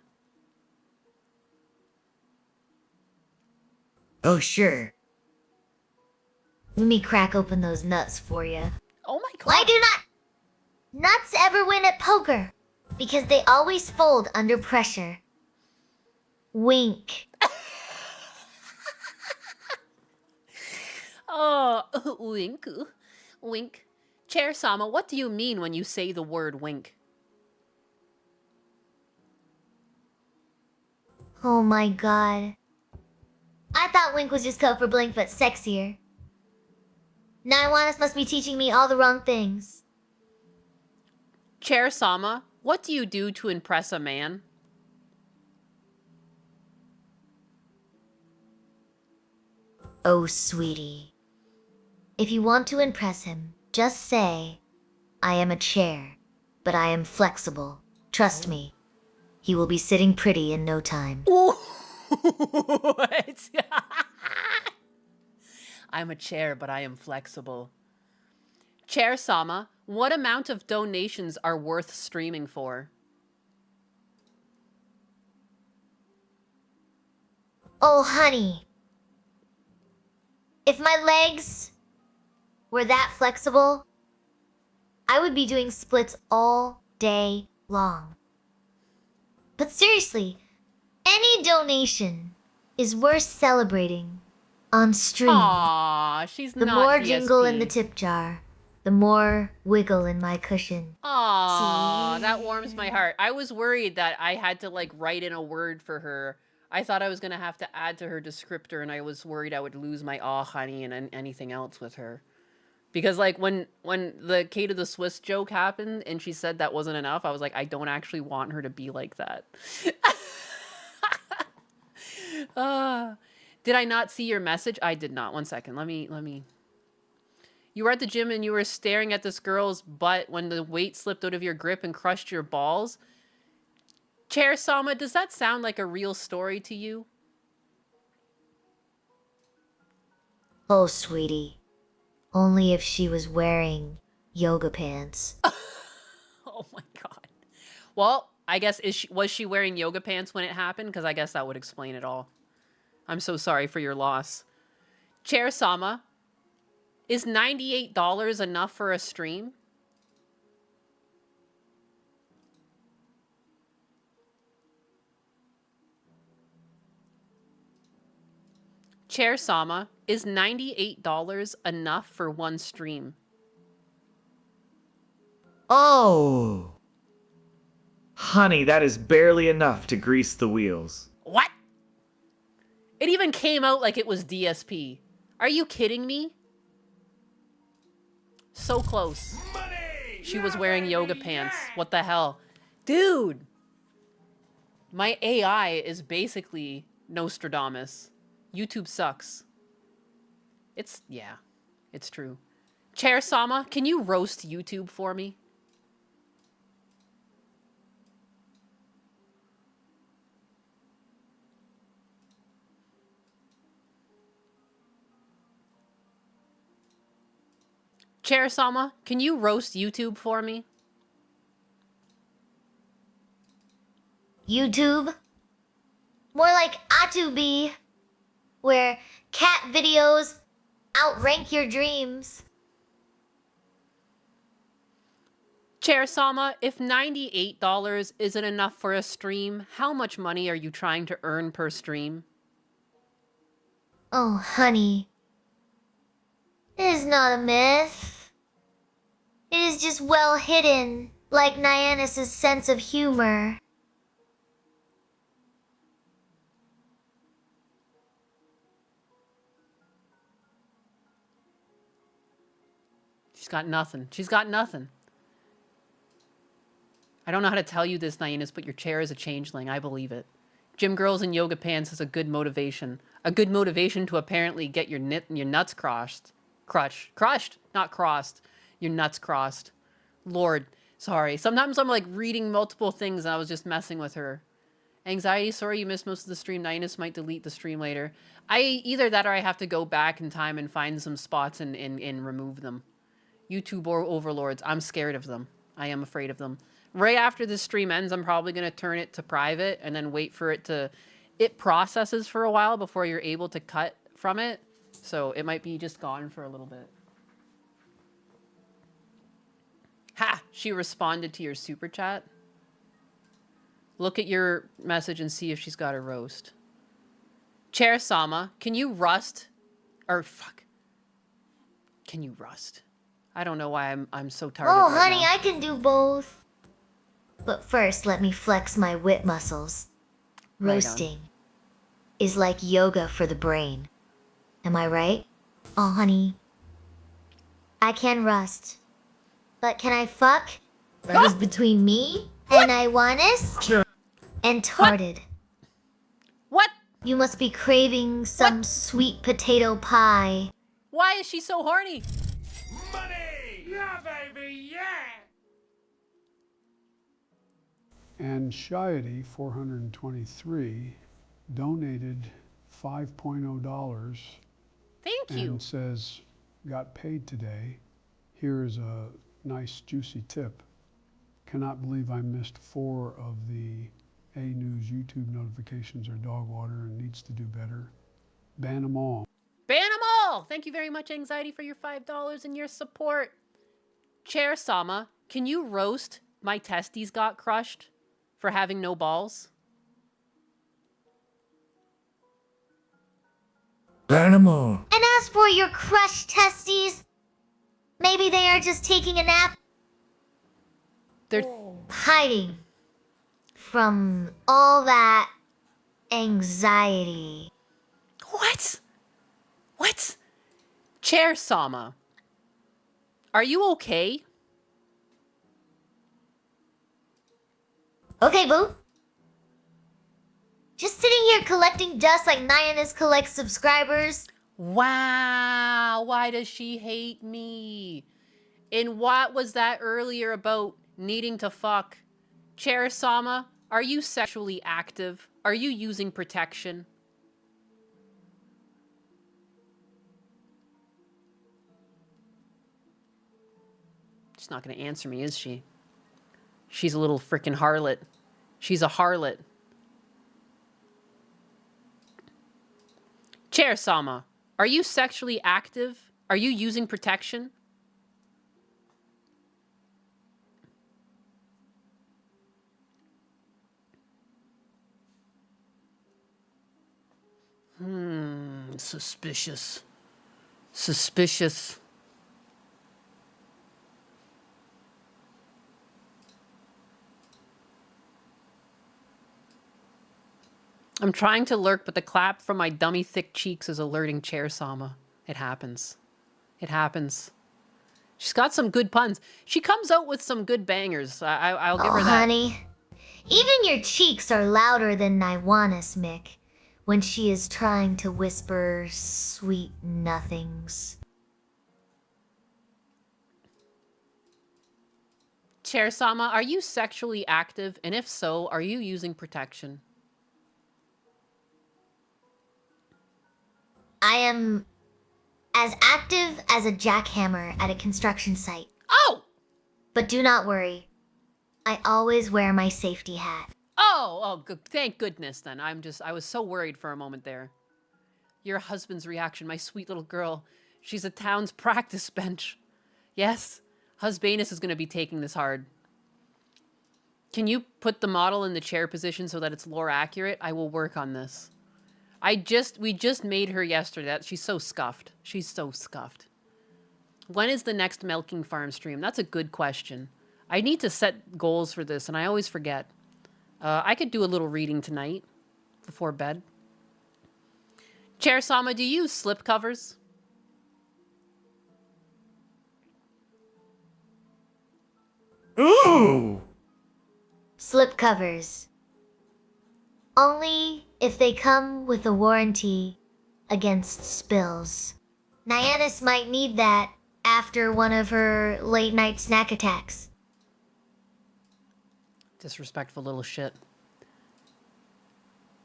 Oh, sure. Let me crack open those nuts for you. Oh my god. Why do not nuts ever win at poker? Because they always fold under pressure. Wink. Oh, wink. Wink. Chair Sama, what do you mean when you say the word wink? Oh my god. I thought wink was just code for blink but sexier. Naiwanis must be teaching me all the wrong things. Chair Sama, what do you do to impress a man? Oh, sweetie. If you want to impress him, just say, I am a chair, but I am flexible. Trust me. He will be sitting pretty in no time. What? I'm a chair, but I am flexible. Chair Sama, what amount of donations are worth streaming for? Oh, honey. If my legs were that flexible, I would be doing splits all day long. But seriously, any donation is worth celebrating on stream. Aww, she's the not more DSP. jingle in the tip jar, the more wiggle in my cushion. Aww, that warms my heart. I was worried that I had to like write in a word for her. I thought I was gonna have to add to her descriptor, and I was worried I would lose my aw honey and anything else with her. Because like when the Kate of the Swiss joke happened and she said that wasn't enough, I was like, I don't actually want her to be like that. Did I not see your message? I did not. 1 second. Let me. You were at the gym and you were staring at this girl's butt when the weight slipped out of your grip and crushed your balls. Chair Sama, does that sound like a real story to you? Oh, sweetie. Only if she was wearing yoga pants. Oh my god. Well, I guess was she wearing yoga pants when it happened? Because I guess that would explain it all. I'm so sorry for your loss. Chair Sama, is $98 enough for a stream? Chair Sama, is $98 enough for one stream? Oh. Honey, that is barely enough to grease the wheels. What? It even came out like it was DSP. Are you kidding me? So close. Money! She was wearing yoga pants. What the hell? Dude! My AI is basically Nostradamus. YouTube sucks. Yeah, it's true. Chair Sama, can you roast YouTube for me? Chair Sama, can you roast YouTube for me? YouTube? More like Atubi, where cat videos outrank your dreams. Chair Sama, if $98 isn't enough for a stream, how much money are you trying to earn per stream? Oh, honey. It is not a myth. It is just well hidden, like Nyannis' sense of humor. She's got nothing. She's got nothing. I don't know how to tell you this, Nyannis, but your chair is a changeling. I believe it. Gym girls in yoga pants is a good motivation. A good motivation to apparently get your nuts crushed. Crushed, not crossed. Your nuts crossed. Lord, sorry. Sometimes I'm like reading multiple things and I was just messing with her. Anxiety, sorry you missed most of the stream. Nyannis might delete the stream later. Either that or I have to go back in time and find some spots and remove them. YouTube or overlords, I'm scared of them. I am afraid of them. Right after the stream ends, I'm probably going to turn it to private and then wait for it to... It processes for a while before you're able to cut from it. So it might be just gone for a little bit. Ha! She responded to your super chat. Look at your message and see if she's got a roast. Chair Sama, can you rust? Or fuck. Can you rust? I don't know why I'm so tired. Oh, honey, I can do both. But first, let me flex my wit muscles. Roasting is like yoga for the brain. Am I right? Oh, honey. I can rust. But can I fuck? That is between me and Iwannis and Tarded. What? You must be craving some sweet potato pie. Why is she so horny? Money! Yeah, baby, yeah! And Shiety, 423, donated $5.0. Thank you. And says, got paid today. Here is a nice juicy tip. Cannot believe I missed 4 of the A News YouTube notifications or dog water and needs to do better. Ban them all. Ban them all! Thank you very much, Anxiety, for your $5 and your support. Chair Sama, can you roast my testes got crushed for having no balls? Ban them all. And as for your crushed testes, maybe they are just taking a nap. They're hiding from all that anxiety. What? What? Chair Sama, are you okay? Okay, boo. Just sitting here collecting dust like Nyannis collects subscribers. Wow, why does she hate me? And what was that earlier about needing to fuck? Chair Sama, are you sexually active? Are you using protection? She's not going to answer me, is she? She's a little frickin' harlot. She's a harlot. Chair Sama, are you sexually active? Are you using protection? Suspicious. Suspicious. I'm trying to lurk, but the clap from my dummy thick cheeks is alerting Chair Sama. It happens. It happens. She's got some good puns. She comes out with some good bangers. I'll give Oh, her that. honey. Even your cheeks are louder than Naiwanis, Mick, when she is trying to whisper sweet nothings. Chair Sama, are you sexually active? And if so, are you using protection? I am as active as a jackhammer at a construction site. Oh! But do not worry. I always wear my safety hat. Oh, good. Thank goodness then. I was so worried for a moment there. Your husband's reaction, my sweet little girl. She's a town's practice bench. Yes, Husbanus is going to be taking this hard. Can you put the model in the chair position so that it's lore accurate? I will work on this. We just made her yesterday. She's so scuffed. She's so scuffed. When is the next Milking Farm stream? That's a good question. I need to set goals for this, and I always forget. I could do a little reading tonight before bed. Chair Sama, do you use slip covers? Ooh! Slip covers. Only if they come with a warranty against spills. Nyannis might need that after one of her late night snack attacks. Disrespectful little shit.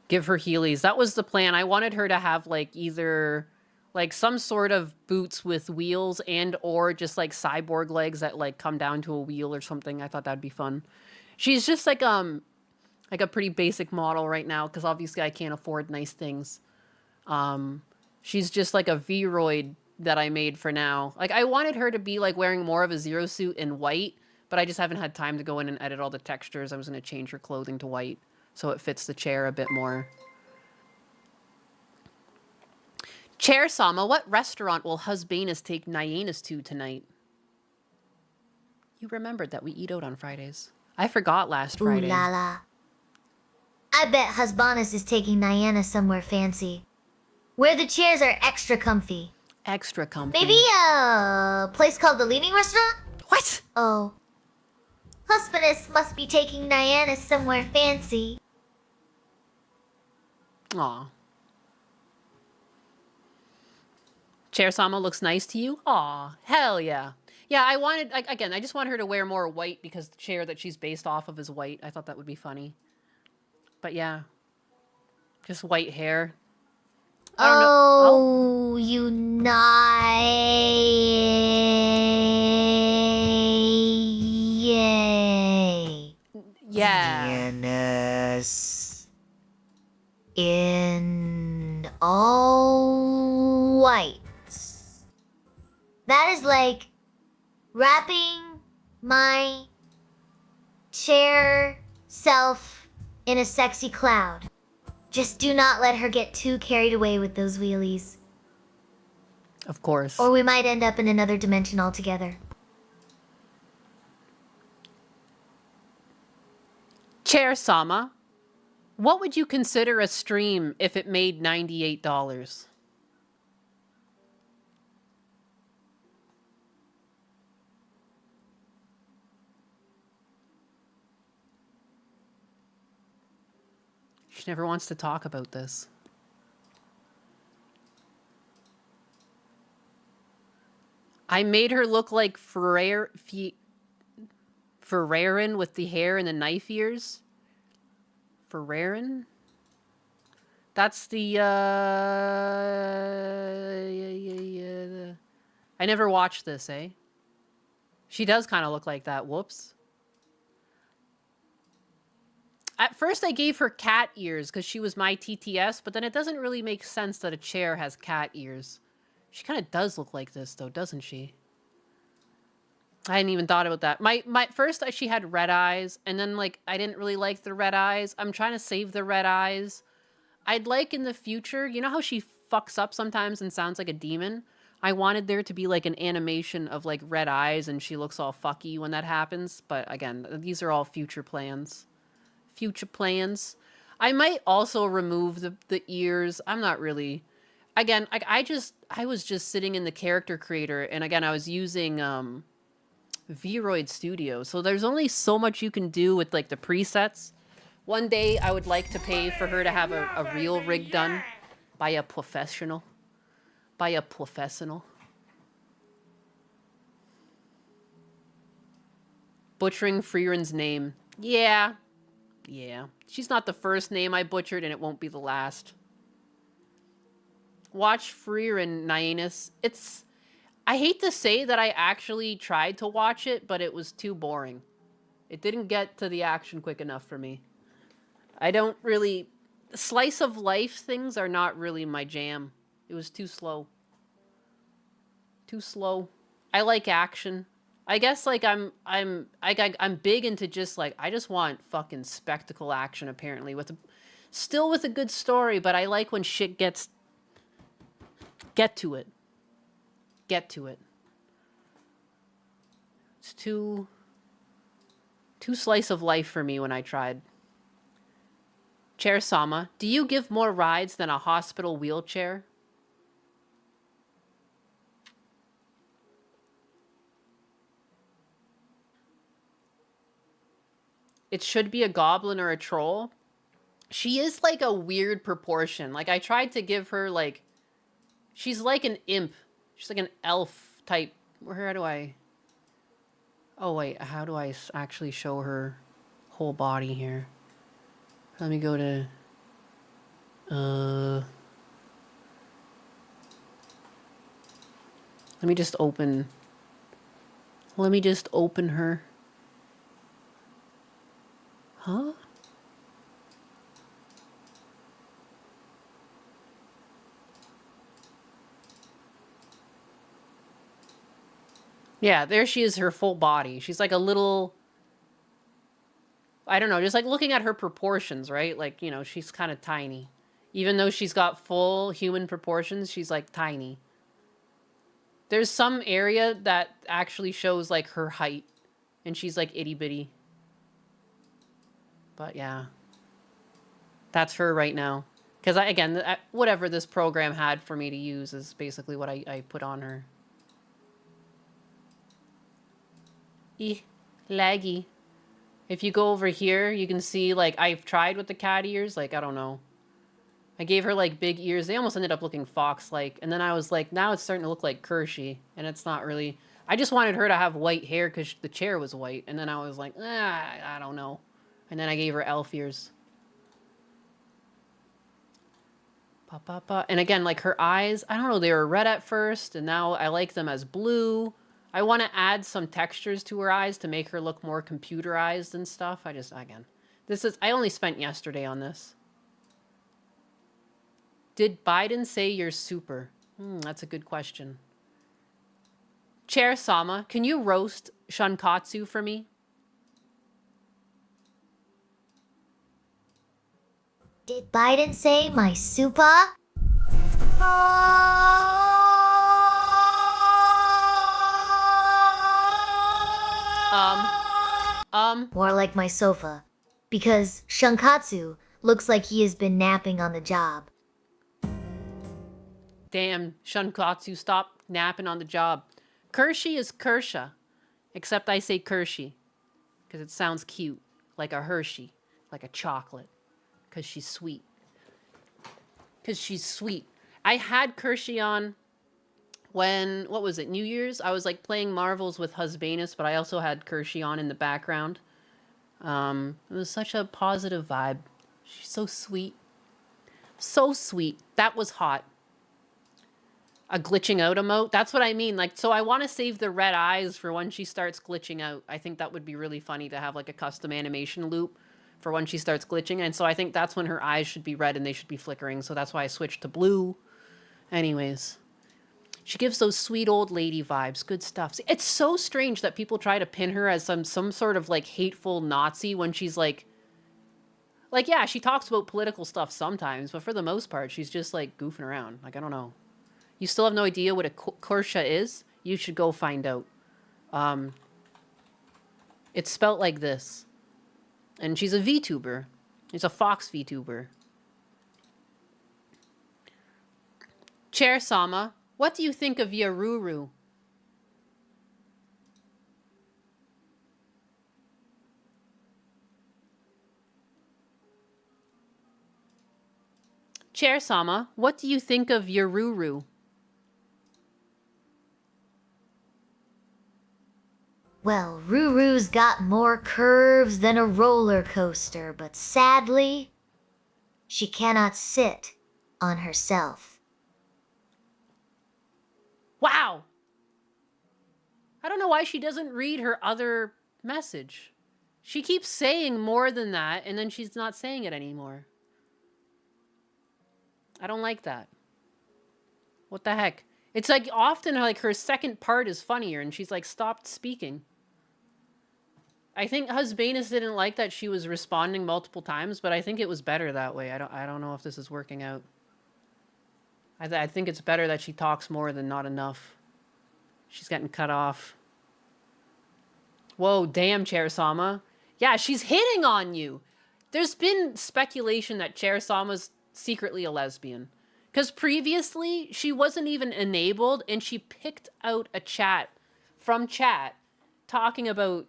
Give her Heelys. That was the plan. I wanted her to have like either like some sort of boots with wheels and or just like cyborg legs that like come down to a wheel or something. I thought that'd be fun. She's just like a pretty basic model right now because obviously I can't afford nice things. She's just like a V-roid that I made for now. Like I wanted her to be like wearing more of a Zero suit in white, but I just haven't had time to go in and edit all the textures. I was going to change her clothing to white so it fits the chair a bit more. Chair Sama, what restaurant will Husbanus take Nyannis to tonight? You remembered that we eat out on Fridays. I forgot last Friday. Ooh la la. I bet Husbanus is taking Nyannis somewhere fancy, where the chairs are extra comfy. Extra comfy. Maybe a place called the Leaning Restaurant? What? Oh. Husbanus must be taking Nyannis somewhere fancy. Aw. Chair Sama looks nice to you? Aw, hell yeah. Yeah, I wanted, again, I just want her to wear more white because the chair that she's based off of is white. I thought that would be funny. But yeah. Just white hair. I don't know. Oh, you yay. Yeah. Nyannis in all white. That is like wrapping my chair self in a sexy cloud. Just do not let her get too carried away with those wheelies. Of course. Or we might end up in another dimension altogether. Chair Sama, what would you consider a stream if it made $98? She never wants to talk about this. I made her look like Ferrerin with the hair and the knife ears. Ferrerin? That's the, I never watched this, eh? She does kind of look like that. Whoops. At first, I gave her cat ears because she was my TTS, but then it doesn't really make sense that a chair has cat ears. She kind of does look like this, though, doesn't she? I hadn't even thought about that. My first, she had red eyes, and then, like, I didn't really like the red eyes. I'm trying to save the red eyes. I'd like in the future, you know how she fucks up sometimes and sounds like a demon? I wanted there to be, like, an animation of, like, red eyes, and she looks all fucky when that happens. But, again, these are all future plans. Future plans. I might also remove the ears. I'm not really... again, I was just sitting in the character creator, and again, I was using Vroid Studio. So there's only so much you can do with like the presets. One day I would like to pay for her to have a real rig done by a professional. By a professional. Butchering Freeren's name. Yeah. Yeah. She's not the first name I butchered, and it won't be the last. Watch Freeren, Nyanus. It's... I hate to say that I actually tried to watch it, but it was too boring. It didn't get to the action quick enough for me. I don't really... Slice of life things are not really my jam. It was too slow. Too slow. I like action. I guess like I'm big into just like I just want fucking spectacle action apparently with still with a good story, but I like when shit get to it. Get to it. It's too slice of life for me when I tried. Chair Sama, do you give more rides than a hospital wheelchair? It should be a goblin or a troll. She is like a weird proportion. Like I tried to give her like, she's like an imp. She's like an elf type. Where do I? Oh wait, how do I actually show her whole body here? Let me go to. Let me just open. Let me just open her. Huh? Yeah, there she is, her full body. She's like a little... I don't know, just like looking at her proportions, right? Like, you know, she's kind of tiny. Even though she's got full human proportions, she's like tiny. There's some area that actually shows like her height. And she's like itty bitty. But yeah, that's her right now. Because again, whatever this program had for me to use is basically what I put on her. Laggy. If you go over here, you can see like I've tried with the cat ears. Like, I don't know. I gave her like big ears. They almost ended up looking fox-like. And then I was like, now it's starting to look like Kershey. And it's not really... I just wanted her to have white hair because the chair was white. And then I was like, I don't know. And then I gave her elf ears. And again, like her eyes, I don't know, they were red at first, and now I like them as blue. I want to add some textures to her eyes to make her look more computerized and stuff. I only spent yesterday on this. Did Biden say you're super? That's a good question. Chair Sama, can you roast Shankatsu for me? Did Biden say my super? More like my sofa. Because Shankatsu looks like he has been napping on the job. Damn, Shankatsu, stop napping on the job. Kershey is Kersha. Except I say Kershey. Because it sounds cute. Like a Hershey. Like a chocolate. Because she's sweet. Because she's sweet. I had Kershey on when, what was it, New Year's? I was like playing Marvels with Husbanus, but I also had Kershey on in the background. It was such a positive vibe. She's so sweet. So sweet. That was hot. A glitching out emote? That's what I mean. Like, so I want to save the red eyes for when she starts glitching out. I think that would be really funny to have like a custom animation loop for when she starts glitching. And so I think that's when her eyes should be red and they should be flickering. So that's why I switched to blue. Anyways. She gives those sweet old lady vibes. Good stuff. See, it's so strange that people try to pin her as some sort of like hateful Nazi when she's like, yeah, she talks about political stuff sometimes, but for the most part, she's just like goofing around. Like, I don't know. You still have no idea what a Kersha is? You should go find out. It's spelt like this. And she's a VTuber. She's a Fox VTuber. Chair Sama, what do you think of Yaruru? Chair Sama, what do you think of Yaruru? Well, Ruru's got more curves than a roller coaster, but sadly, she cannot sit on herself. Wow! I don't know why she doesn't read her other message. She keeps saying more than that, and then she's not saying it anymore. I don't like that. What the heck? It's like often like her second part is funnier and she's like stopped speaking. I think Husbanus didn't like that she was responding multiple times, but I think it was better that way. I don't know if this is working out. I think it's better that she talks more than not enough. She's getting cut off. Whoa, damn, Chair Sama. Yeah, she's hitting on you. There's been speculation that Chair Sama's secretly a lesbian. Because previously, she wasn't even enabled, and she picked out a chat from chat talking about,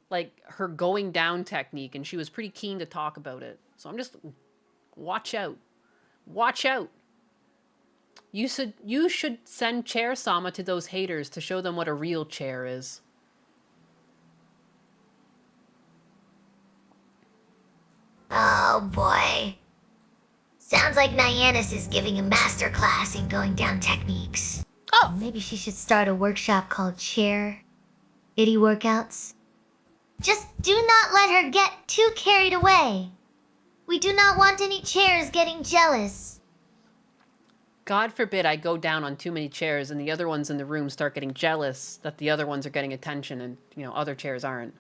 like, her going down technique, and she was pretty keen to talk about it. So I'm just... watch out. Watch out. You should send Chair Sama to those haters to show them what a real chair is. Oh boy. Sounds like Nyannis is giving a master class in going down techniques. Oh! Maybe she should start a workshop called Chair Itty Workouts. Just do not let her get too carried away. We do not want any chairs getting jealous. God forbid I go down on too many chairs and the other ones in the room start getting jealous that the other ones are getting attention and, you know, other chairs aren't.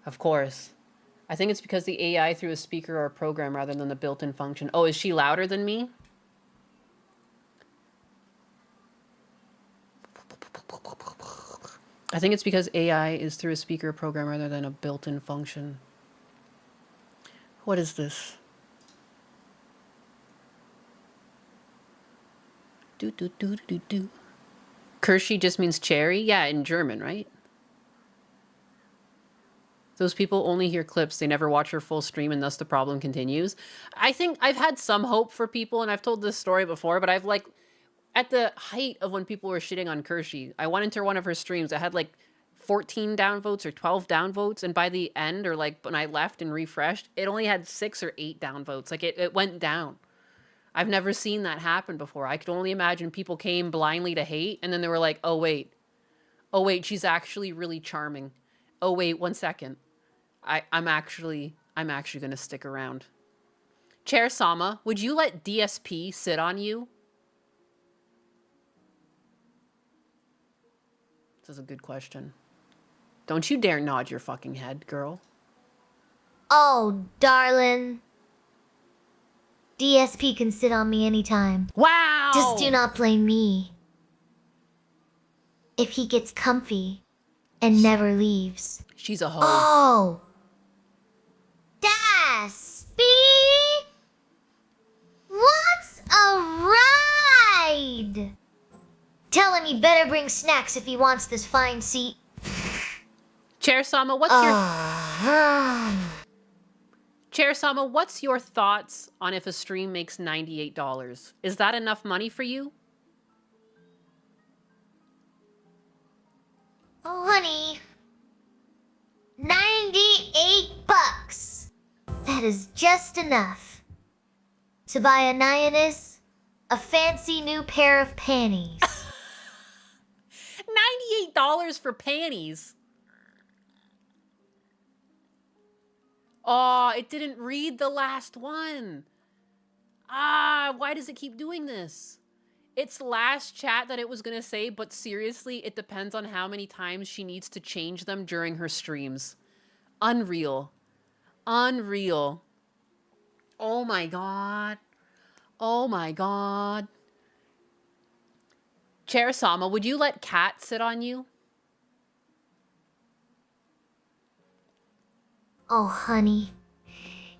Of course. I think it's because the AI threw a speaker or a program rather than the built-in function. Oh, is she louder than me? I think it's because AI is through a speaker program rather than a built-in function. What is this? Do do do do do. Kirschi just means cherry? Yeah, in German, right? Those people only hear clips. They never watch her full stream, and thus the problem continues. I think I've had some hope for people, and I've told this story before, but I've like, at the height of when people were shitting on Kirschi, I went into one of her streams. I had like 14 downvotes or 12 downvotes, and by the end, or like when I left and refreshed, it only had 6 or 8 downvotes. Like it went down. I've never seen that happen before. I could only imagine people came blindly to hate, and then they were like, oh wait, she's actually really charming. Oh wait, 1 second. I'm actually gonna stick around. Chair Sama, would you let DSP sit on you? This is a good question. Don't you dare nod your fucking head, girl. Oh, darling. DSP can sit on me anytime. Wow! Just do not blame me. If he gets comfy and never leaves. She's a hoe. Oh! DSP! What's a ride? Tell him he better bring snacks if he wants this fine seat. Chair Sama, what's your... Chair Sama, what's your thoughts on if a stream makes $98? Is that enough money for you? Oh, honey. 98 bucks. That is just enough to buy a Nyannis a fancy new pair of panties. $98 for panties. Oh, it didn't read the last one. Ah, why does it keep doing this? It's last chat that it was going to say, but seriously, it depends on how many times she needs to change them during her streams. Unreal. Unreal. Oh my god. Oh my god. Chair Sama, would you let Kat sit on you? Oh, honey.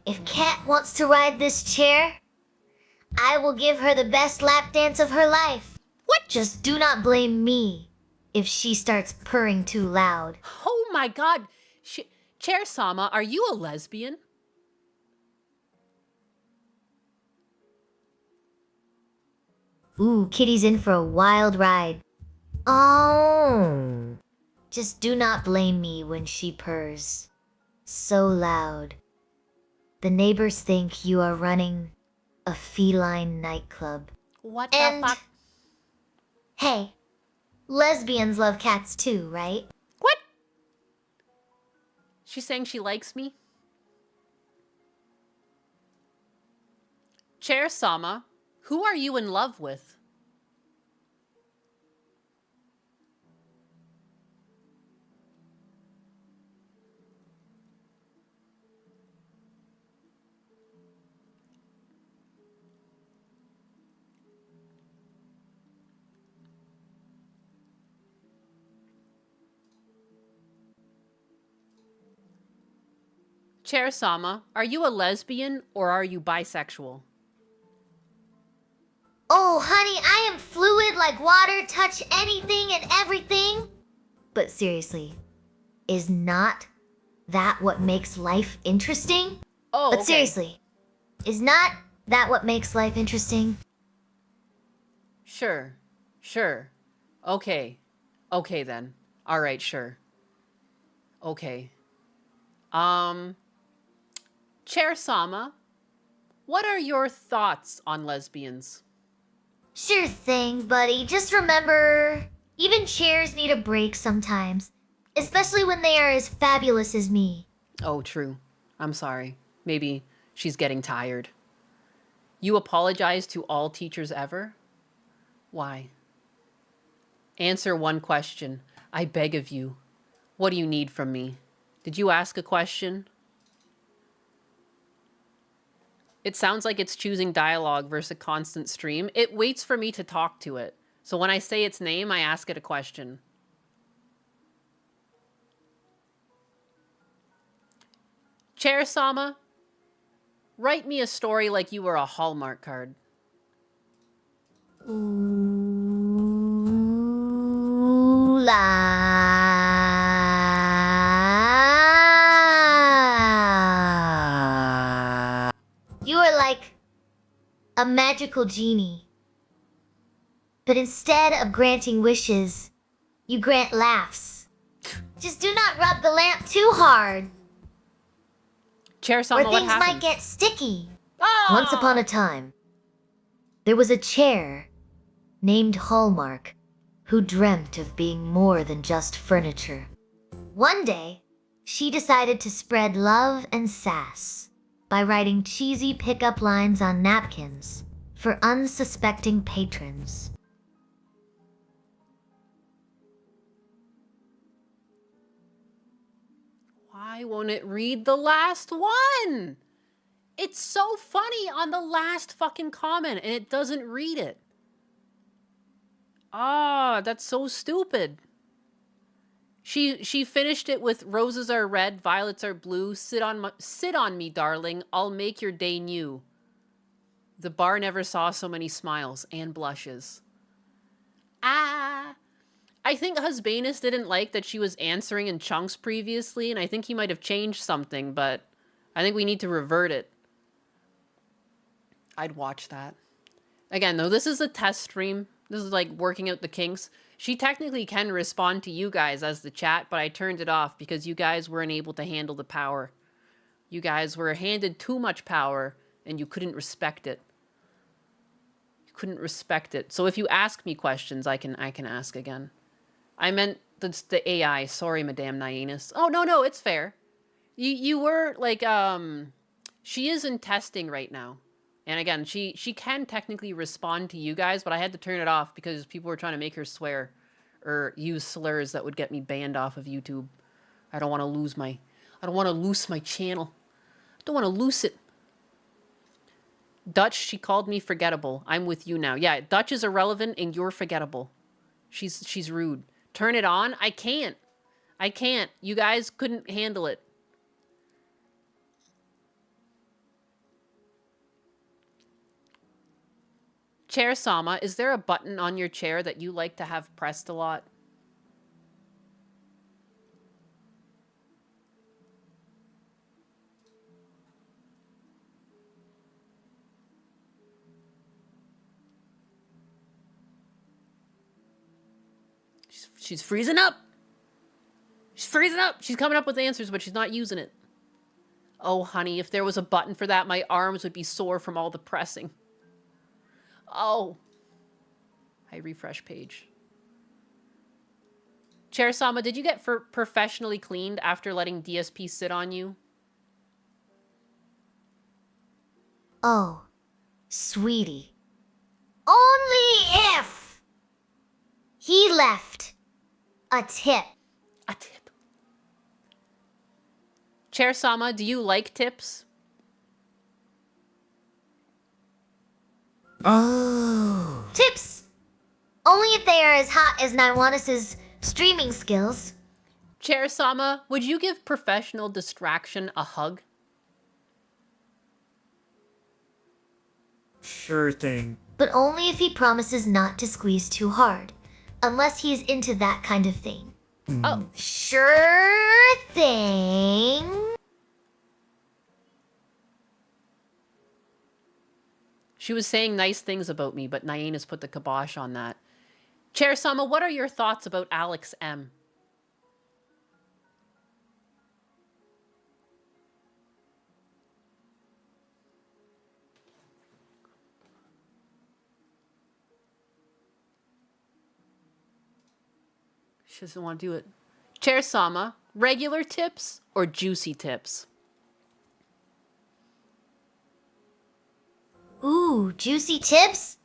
If Kat wants to ride this chair, I will give her the best lap dance of her life. What? Just do not blame me if she starts purring too loud. Oh my god. Chair Sama, are you a lesbian? Ooh, Kitty's in for a wild ride. Oh. Just do not blame me when she purrs so loud. The neighbors think you are running a feline nightclub. What And the fuck? hey, lesbians love cats too, right? What? She's saying she likes me? Chair Sama, who are you in love with? Chair Sama, are you a lesbian or are you bisexual? Oh, honey, I am fluid like water, touch anything and everything. But seriously, is not that what makes life interesting? Oh, But okay. seriously, is not that what makes life interesting? Sure. Sure. Okay. Okay then. All right, sure. Okay. Chair Sama, what are your thoughts on lesbians? Sure thing, buddy. Just remember, even chairs need a break sometimes. Especially when they are as fabulous as me. Oh, true. I'm sorry. Maybe she's getting tired. You apologize to all teachers ever? Why? Answer one question. I beg of you. What do you need from me? Did you ask a question? It sounds like it's choosing dialogue versus a constant stream. It waits for me to talk to it. So when I say its name, I ask it a question. Chair Sama, write me a story like you were a Hallmark card. Ooh la. You are like a magical genie. But instead of granting wishes, you grant laughs. Just do not rub the lamp too hard. Chair Sama, or what things happens? might get sticky. Oh! Once upon a time, there was a chair named Hallmark who dreamt of being more than just furniture. One day, she decided to spread love and sass by writing cheesy pickup lines on napkins for unsuspecting patrons. Why won't it read the last one? It's so funny on the last fucking comment and it doesn't read it. Ah, that's so stupid. She finished it with roses are red, violets are blue. Sit on me, darling. I'll make your day new. The bar never saw so many smiles and blushes. Ah. I think Husbanus didn't like that she was answering in chunks previously, and I think he might have changed something, but I think we need to revert it. I'd watch that. Again, though, this is a test stream. This is like working out the kinks. She technically can respond to you guys as the chat, but I turned it off because you guys weren't able to handle the power. You guys were handed too much power, and you couldn't respect it. You couldn't respect it. So if you ask me questions, I can ask again. I meant the AI. Sorry, Madame Nyanus. Oh, no, it's fair. You were, like, she is in testing right now. And again, she can technically respond to you guys, but I had to turn it off because people were trying to make her swear or use slurs that would get me banned off of YouTube. I don't want to lose my channel. I don't want to lose it. Dutch, she called me forgettable. I'm with you now. Yeah, Dutch is irrelevant and you're forgettable. She's rude. Turn it on? I can't. You guys couldn't handle it. Chair Sama, is there a button on your chair that you like to have pressed a lot? She's freezing up. She's freezing up. She's coming up with answers, but she's not using it. Oh, honey, if there was a button for that, my arms would be sore from all the pressing. Oh. I refresh page. Chair Sama, did you get professionally cleaned after letting DSP sit on you? Oh, sweetie. Only if he left a tip. A tip. Chair Sama, do you like tips? Oh. Tips. Only if they are as hot as Naiwanis' streaming skills. Chair Sama, would you give professional distraction a hug? Sure thing. But only if he promises not to squeeze too hard. Unless he's into that kind of thing. Oh. Sure thing. She was saying nice things about me, but Nyena's put the kibosh on that. Chair Sama, what are your thoughts about Alex M? She doesn't want to do it. Chair Sama, regular tips or juicy tips? Ooh, juicy tips?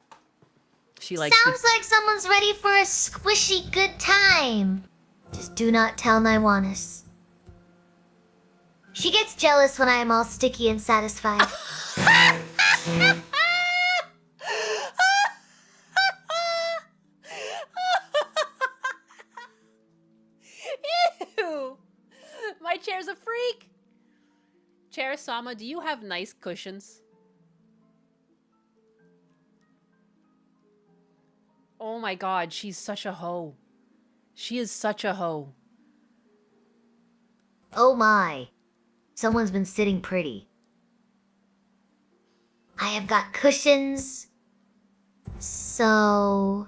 She likes Sounds like someone's ready for a squishy good time. Just do not tell Naiwanis. She gets jealous when I am all sticky and satisfied. Ew! My chair's a freak! Chair Sama, do you have nice cushions? Oh my god, she's such a hoe. She is such a hoe. Oh my. Someone's been sitting pretty. I have got cushions. So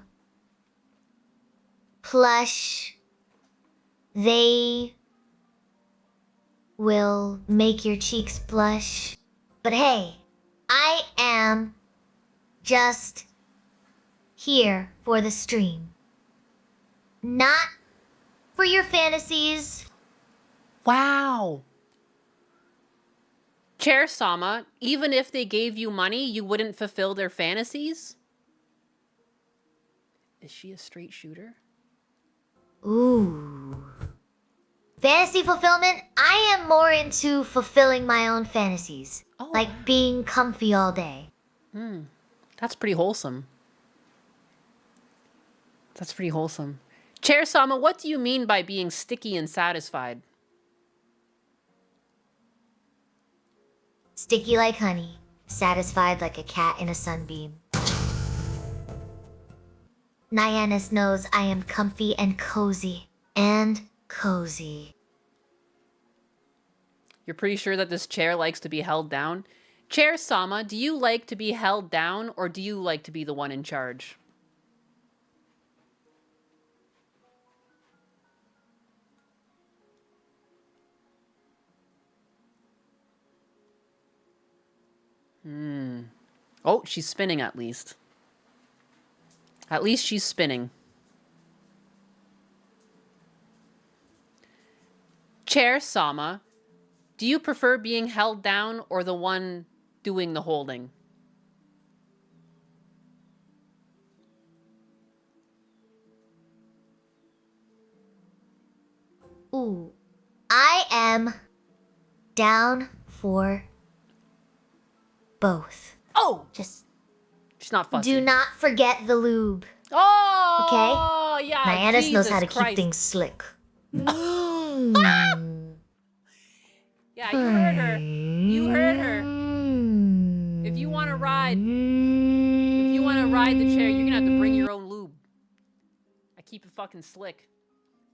plush. They will make your cheeks blush. But hey, I am just here for the stream. Not for your fantasies. Wow. Chair Sama, even if they gave you money, you wouldn't fulfill their fantasies? Is she a straight shooter? Ooh. Fantasy fulfillment? I am more into fulfilling my own fantasies. Like being comfy all day. That's pretty wholesome. That's pretty wholesome. Chair Sama, what do you mean by being sticky and satisfied? Sticky like honey, satisfied like a cat in a sunbeam. Nyanis knows I am comfy and cozy. And cozy. You're pretty sure that this chair likes to be held down? Chair Sama, do you like to be held down or do you like to be the one in charge? Oh, she's spinning at least. At least she's spinning. Chair Sama, do you prefer being held down or the one doing the holding? Ooh. I am down for both. Oh! Just she's not fussy. do not forget the lube. Oh! Okay? Yeah, Nyanis knows how to Jesus keep things slick. Yeah, you heard her. You heard her. If you want to ride inside the chair. You're gonna have to bring your own lube. I keep it fucking slick.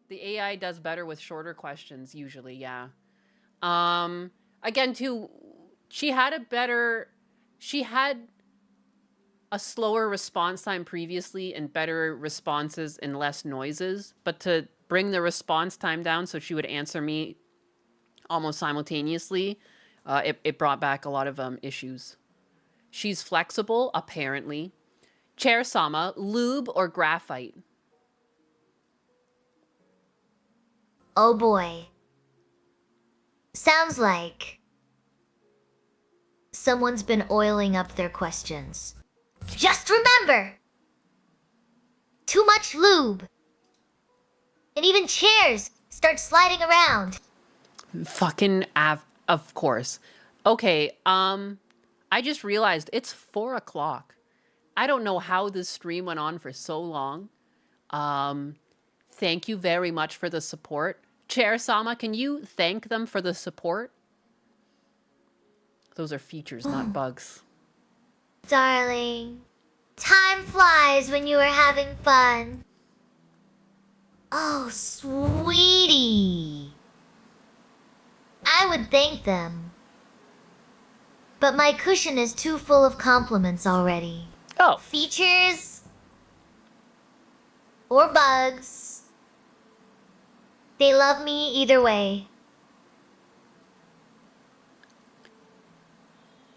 The AI does better with shorter questions usually, yeah. Again, too, she had a slower response time previously and better responses and less noises, but to bring the response time down so she would answer me almost simultaneously, it brought back a lot of issues. She's flexible, apparently. Chair Sama, lube or graphite? Oh boy. Sounds like someone's been oiling up their questions. Just remember! Too much lube. And even chairs start sliding around. Fucking of course. Okay, I just realized it's 4 o'clock. I don't know how this stream went on for so long. Thank you very much for the support. Chair Sama, can you thank them for the support? Those are features, not bugs. Darling, time flies when you are having fun. Oh, sweetie. I would thank them. But my cushion is too full of compliments already. Oh. Features or bugs. They love me either way.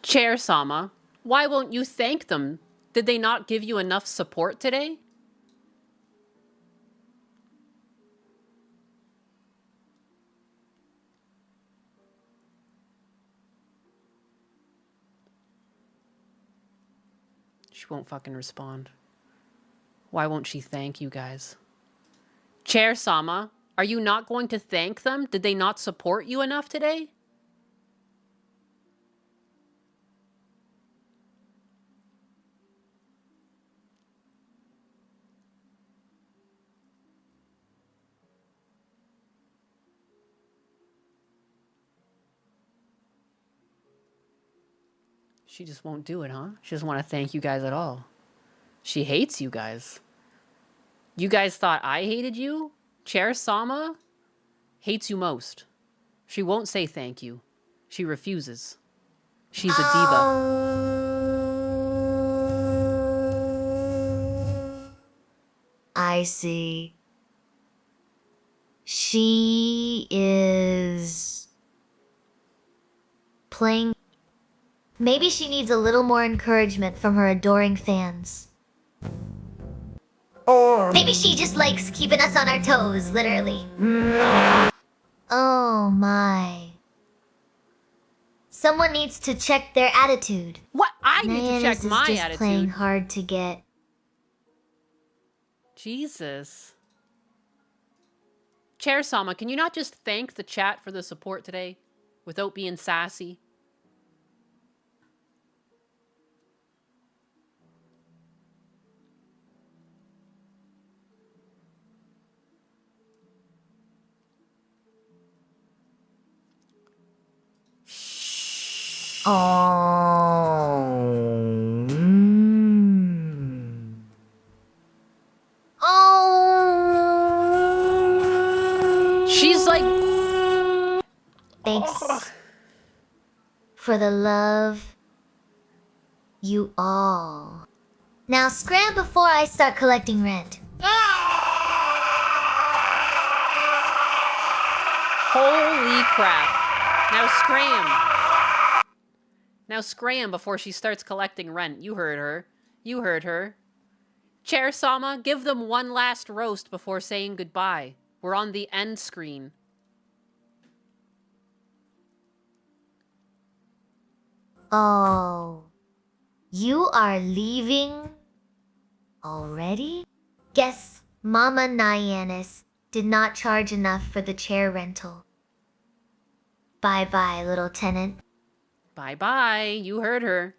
Chair Sama, why won't you thank them? Did they not give you enough support today? She won't fucking respond. Why won't she thank you guys? Chair Sama, are you not going to thank them? Did they not support you enough today? She just won't do it, huh? She doesn't want to thank you guys at all. She hates you guys. You guys thought I hated you? Chair Sama hates you most. She won't say thank you. She refuses. She's a diva. I see. She is playing. Maybe she needs a little more encouragement from her adoring fans. Or maybe she just likes keeping us on our toes, literally. Oh my. Someone needs to check their attitude. What? I need to check my is just attitude. Playing hard to get. Jesus. Chair Sama, can you not just thank the chat for the support today without being sassy? Oh. Oh. She's like. Thanks for the love, you all. Now scram before I start collecting rent. Holy crap. Now scram. Now scram before she starts collecting rent. You heard her. You heard her. Chair Sama, give them one last roast before saying goodbye. We're on the end screen. Oh. You are leaving already? Guess Mama Nyanis did not charge enough for the chair rental. Bye-bye, little tenant. Bye-bye. You heard her.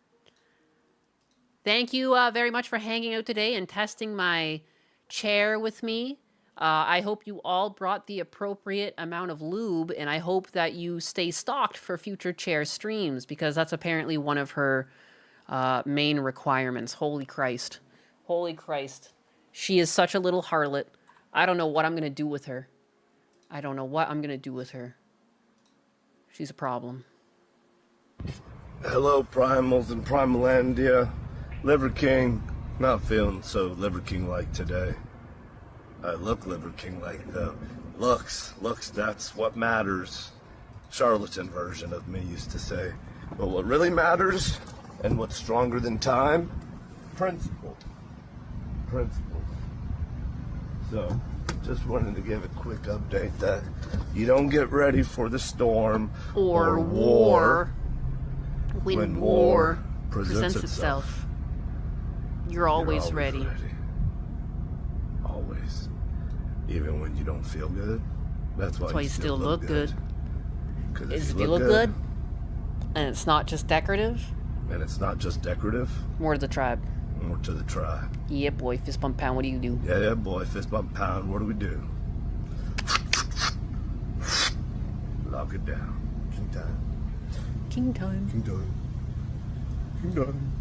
Thank you very much for hanging out today and testing my chair with me. I hope you all brought the appropriate amount of lube, and I hope that you stay stocked for future chair streams, because that's apparently one of her main requirements. Holy Christ. Holy Christ. She is such a little harlot. I don't know what I'm going to do with her. I don't know what I'm going to do with her. She's a problem. Hello, Primals and Primalandia. Liver King. Not feeling so Liver King-like today. I look Liver King-like, though. Looks, that's what matters. Charlatan version of me used to say. But what really matters, and what's stronger than time? Principle. Principles. So, just wanted to give a quick update that you don't get ready for the storm or war when war presents itself. You're always ready. Always. Even when you don't feel good. That's why you still look good. Because if you look good, and it's not just decorative. And it's not just decorative. More to the tribe. More to the tribe. Yeah, boy, fist bump pound. What do you do? Yeah, boy, fist bump pound. What do we do? Lock it down. King time. King time. King time. King time.